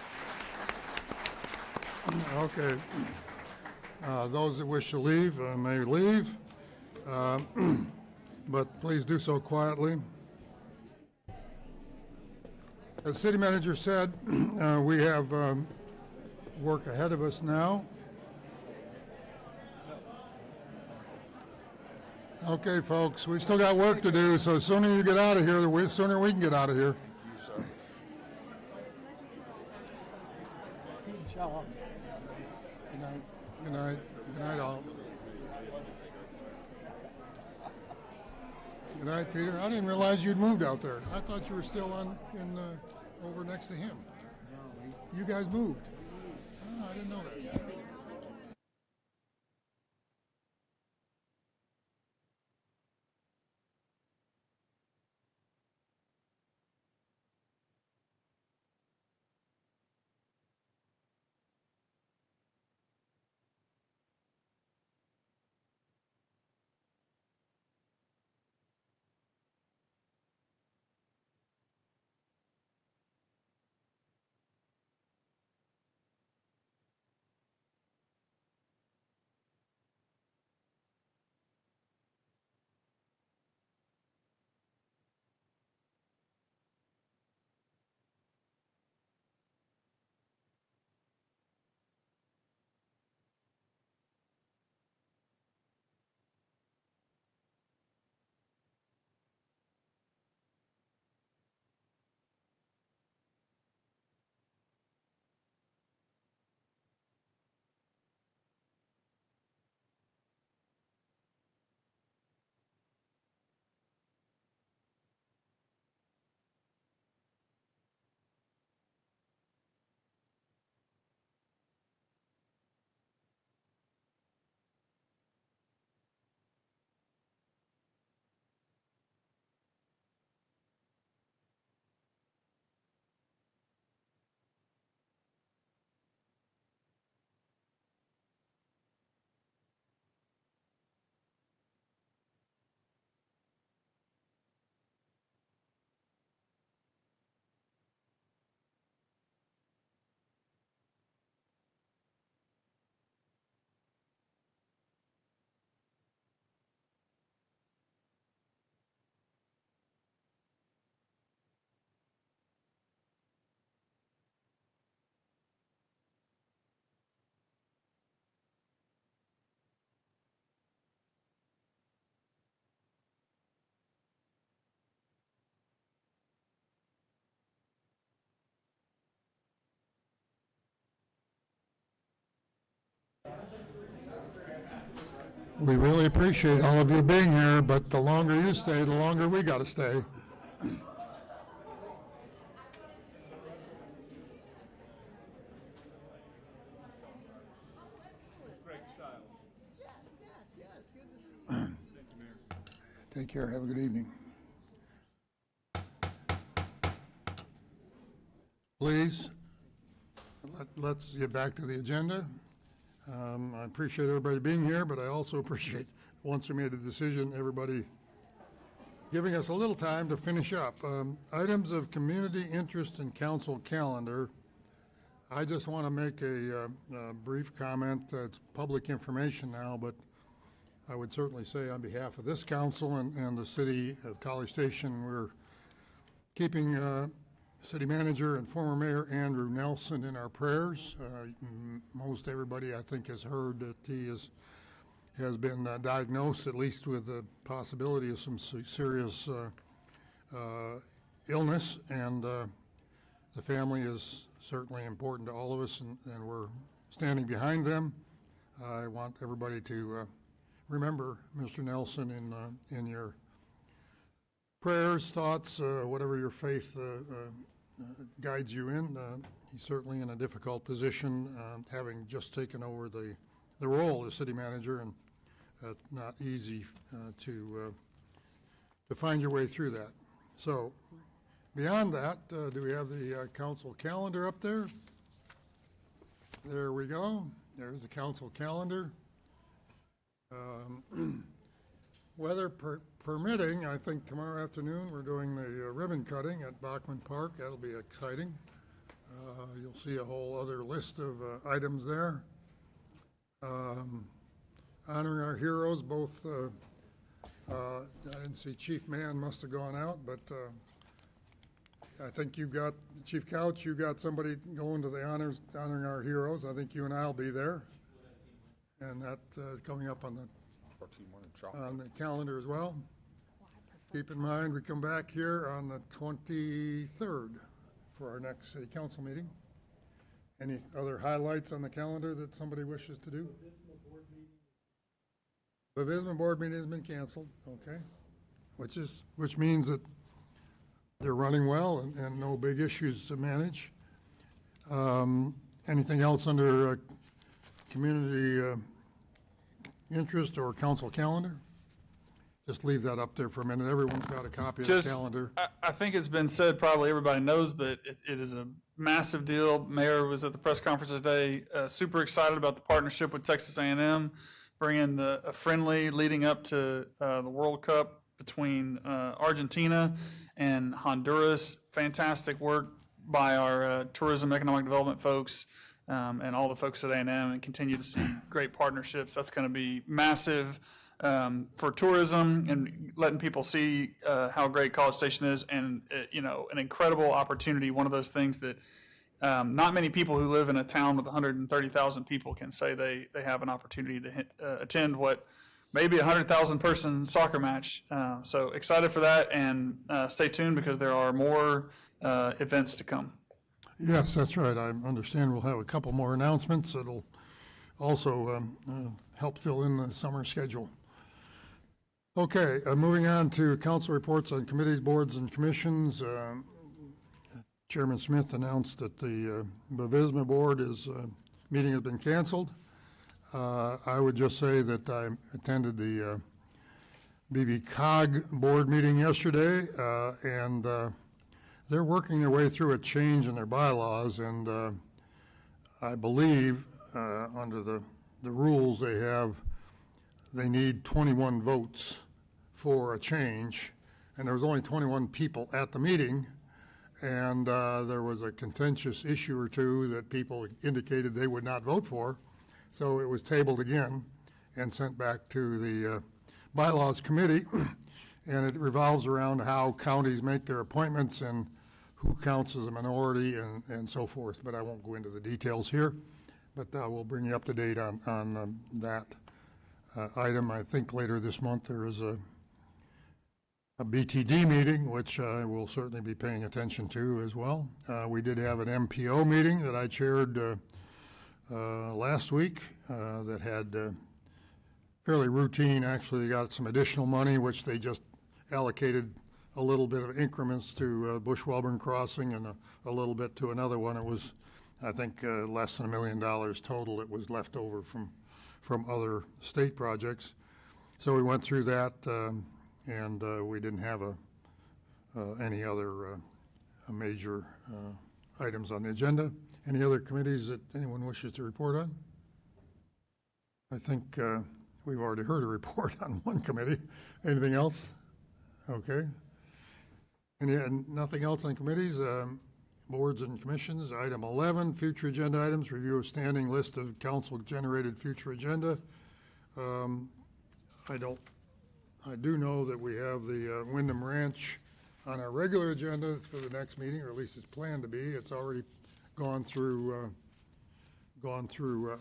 Okay. Those that wish to leave may leave, but please do so quietly. As the city manager said, we have work ahead of us now. Okay, folks, we still got work to do, so the sooner you get out of here, the sooner we can get out of here. Good night. Good night. Good night, all. Good night, Peter. I didn't realize you'd moved out there. I thought you were still over next to him. You guys moved. Oh, I didn't know that. We really appreciate all of you being here, but the longer you stay, the longer we got to stay. Take care. Have a good evening. Please, let's get back to the agenda. I appreciate everybody being here, but I also appreciate, once we made a decision, everybody giving us a little time to finish up. Items of community interest in council calendar. I just want to make a brief comment. It's public information now, but I would certainly say on behalf of this council and the city of College Station, we're keeping city manager and former mayor Andrew Nelson in our prayers. Most everybody, I think, has heard that he has been diagnosed at least with the possibility of some serious illness, and the family is certainly important to all of us, and we're standing behind them. I want everybody to remember Mr. Nelson in your prayers, thoughts, whatever your faith guides you in. He's certainly in a difficult position, having just taken over the role as city manager, and not easy to find your way through that. So beyond that, do we have the council calendar up there? There we go. There's the council calendar. Weather permitting, I think tomorrow afternoon we're doing the ribbon cutting at Bachman Park. That'll be exciting. You'll see a whole other list of items there. Honoring our heroes, both, I didn't see Chief Mann must have gone out, but I think you've got, Chief Couch, you got somebody going to the honors, honoring our heroes. I think you and I'll be there. And that coming up on the calendar as well. Keep in mind, we come back here on the 23rd for our next city council meeting. Any other highlights on the calendar that somebody wishes to do? The Bavizma board meeting has been canceled, okay, which means that they're running well and no big issues to manage. Anything else under community interest or council calendar? Just leave that up there for a minute. Everyone's got a copy of the calendar. I think it's been said, probably everybody knows, but it is a massive deal. Mayor was at the press conference today, super excited about the partnership with Texas A&M, bringing a friendly leading up to the World Cup between Argentina and Honduras. Fantastic work by our tourism economic development folks and all the folks at A&M, and continue to see great partnerships. That's going to be massive for tourism and letting people see how great College Station is, and an incredible opportunity. One of those things that not many people who live in a town with 130,000 people can say they have an opportunity to attend what may be a 100,000 person soccer match. So excited for that, and stay tuned because there are more events to come. Yes, that's right. I understand we'll have a couple more announcements that'll also help fill in the summer schedule. Okay, moving on to council reports on committees, boards, and commissions. Chairman Smith announced that the Bavizma board meeting has been canceled. I would just say that I attended the BVCOG board meeting yesterday, and they're working their way through a change in their bylaws, and I believe under the rules they need 21 votes for a change, and there was only 21 people at the meeting, and there was a contentious issue or two that people indicated they would not vote for, so it was tabled again and sent back to the bylaws committee, and it revolves around how counties make their appointments and who counts as a minority and so forth, but I won't go into the details here, but we'll bring you up to date on that item. I think later this month there is a BTD meeting, which I will certainly be paying attention to as well. We did have an MPO meeting that I chaired last week that had fairly routine. Actually, they got some additional money, which they just allocated a little bit of increments to Bush-Welborn Crossing and a little bit to another one. It was, I think, less than $1 million total. It was left over from other state projects. So we went through that, and we didn't have any other major items on the agenda. Any other committees that anyone wishes to report on? I think we've already heard a report on one committee. Anything else? Okay. Nothing else on committees, boards and commissions. Item 11, future agenda items, review of standing list of council-generated future agenda. I do know that we have the Wyndham Ranch on our regular agenda for the next meeting, or at least it's planned to be. It's already gone through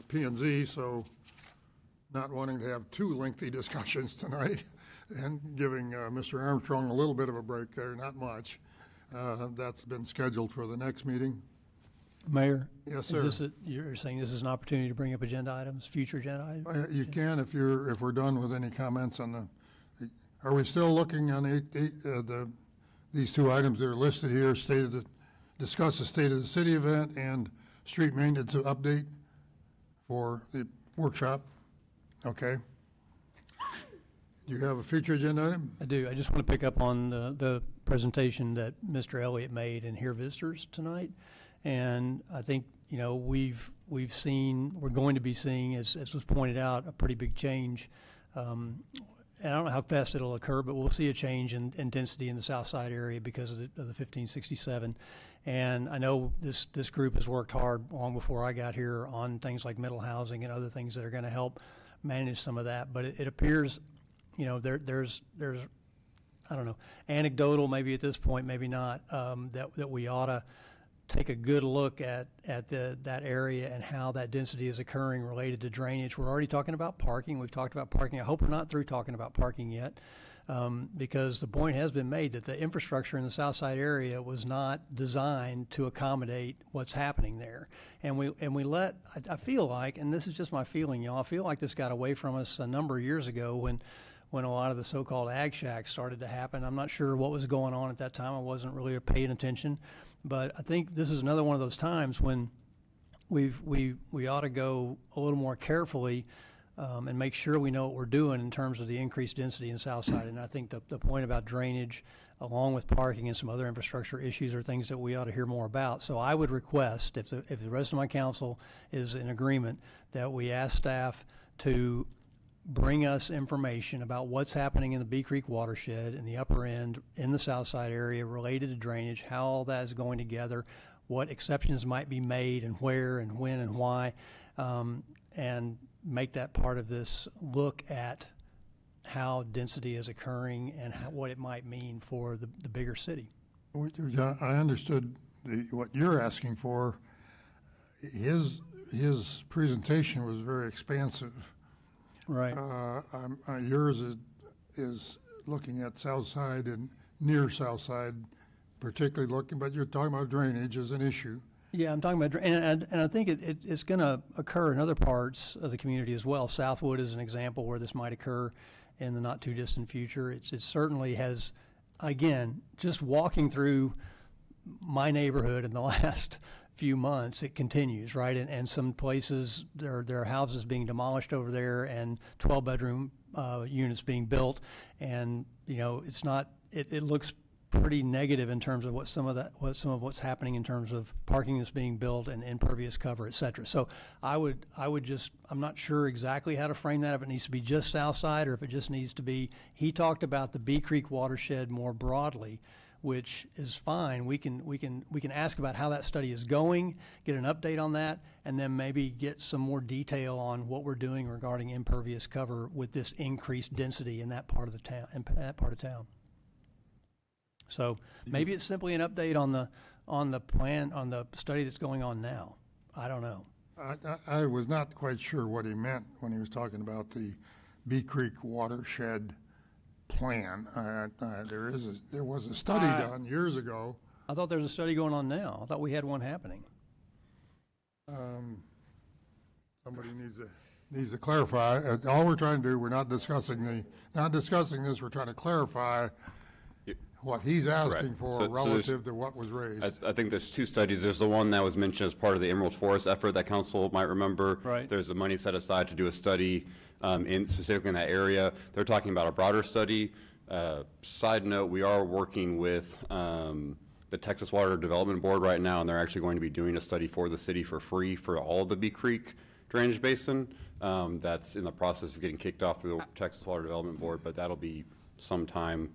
P and Z, so not wanting to have too lengthy discussions tonight and giving Mr. Armstrong a little bit of a break there, not much. That's been scheduled for the next meeting. Mayor? Yes, is sir. You're saying this is an opportunity to bring up agenda items, future agenda items? You can if we're done with any comments on the, are we still looking on these two items that are listed here, discuss the State of the City event and street maintenance update for the workshop? Okay. Do you have a future agenda item? I do. I just want to pick up on the presentation that Mr. Elliott made in Hear Visitors tonight. And I think, you know, we're going to be seeing, as was pointed out, a pretty big change. And I don't know how fast it'll occur, but we'll see a change in density in the South Side area because of the 1567. And I know this group has worked hard long before I got here on things like middle housing and other things that are going to help manage some of that. But it appears, you know, there's I don't know, anecdotal maybe at this point, maybe not, that we ought to take a good look at that area and how that density is occurring related to drainage. We're already talking about parking. We've talked about parking. I hope we're not through talking about parking yet, because the point has been made that the infrastructure in the South Side area was not designed to accommodate what's happening there. And we let, I feel like, and this is just my feeling, y'all, I feel like this got away from us a number of years ago when a lot of the so-called ag shacks started to happen. I'm not sure what was going on at that time. I wasn't really paying attention. But I think this is another one of those times when we ought to go a little more carefully and make sure we know what we're doing in terms of the increased density in Southside. And I think the point about drainage, along with parking and some other infrastructure issues, are things that we ought to hear more about. So I would request, if the rest of my council is in agreement, that we ask staff to bring us information about what's happening in the Bee Creek watershed in the upper end in the South Side area related to drainage, how all that is going together, what exceptions might be made and where and when and why, and make that part of this look at how density is occurring and what it might mean for the bigger city. I understood what you're asking for. His presentation was very expansive. Right. Yours is looking at South Side and near South Side, particularly looking, but you're talking about drainage as an issue. Yeah, I'm talking about, and I think it's going to occur in other parts of the community as well. Southwood is an example where this might occur in the not too distant future. It certainly has, again, just walking through my neighborhood in the last few months, it continues, right? And some places, there are houses being demolished over there and 12-bedroom units being built. And, you know, it's not, it looks pretty negative in terms of some of what's happening in terms of parking that's being built and impervious cover, et cetera. So I would just, I'm not sure exactly how to frame that, if it needs to be just South Side or if it just needs to be, he talked about the Bee Creek watershed more broadly, which is fine. We can ask about how that study is going, get an update on that, and then maybe get some more detail on what we're doing regarding impervious cover with this increased density in that part of the town. So maybe it's simply an update on the plan, on the study that's going on now. I don't know. I was not quite sure what he meant when he was talking about the Bee Creek watershed plan. There was a study done years ago. I thought there was a study going on now. I thought we had one happening. Somebody needs to clarify. All we're trying to do, we're not discussing this. We're trying to clarify what he's asking for relative to what was raised. I think there's two studies. There's the one that was mentioned as part of the Emerald Forest effort that council might remember. Right. There's the money set aside to do a study specifically in that area. They're talking about a broader study. Side note, we are working with the Texas Water Development Board right now, and they're actually going to be doing a study for the city for free for all of the Bee Creek drainage basin. That's in the process of getting kicked off through the Texas Water Development Board, but that'll be some time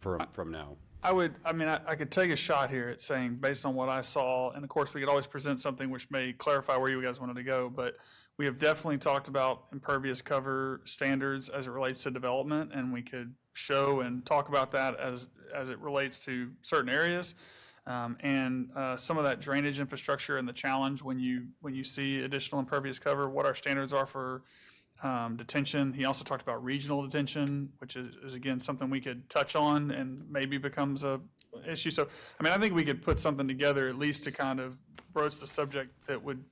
from now. I could take a shot here at saying, based on what I saw, and of course we could always present something which may clarify where you guys wanted to go, but We have definitely talked about impervious cover standards as it relates to development, and we could show and talk about that as it relates to certain areas. And some of that drainage infrastructure and the challenge when you see additional impervious cover, what our standards are for detention. He also talked about regional detention, which is again something we could touch on and maybe becomes a issue. So, I mean, I think we could put something together at least to kind of broach the subject that would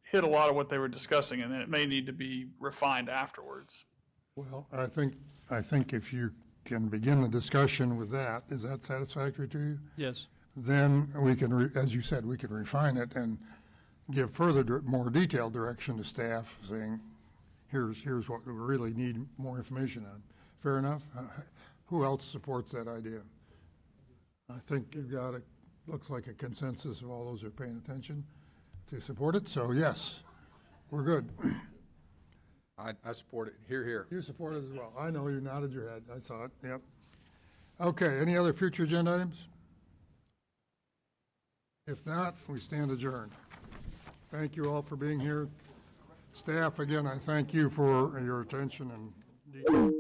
hit a lot of what they were discussing, and then it may need to be refined afterwards. Well, I think if you can begin the discussion with that, is that satisfactory to you? Yes. Then we can, as you said, we can refine it and give further, more detailed direction to staff, saying, here's what we really need more information on. Fair enough? Who else supports that idea? I think you've got looks like a consensus of all those who are paying attention to support it, so yes, we're good. I support it. Hear, hear. You support it as well. I know you nodded your head. I saw it, yep. Okay, any other future agenda items? If not, we stand adjourned. Thank you all for being here. Staff, again, I thank you for your attention and detail.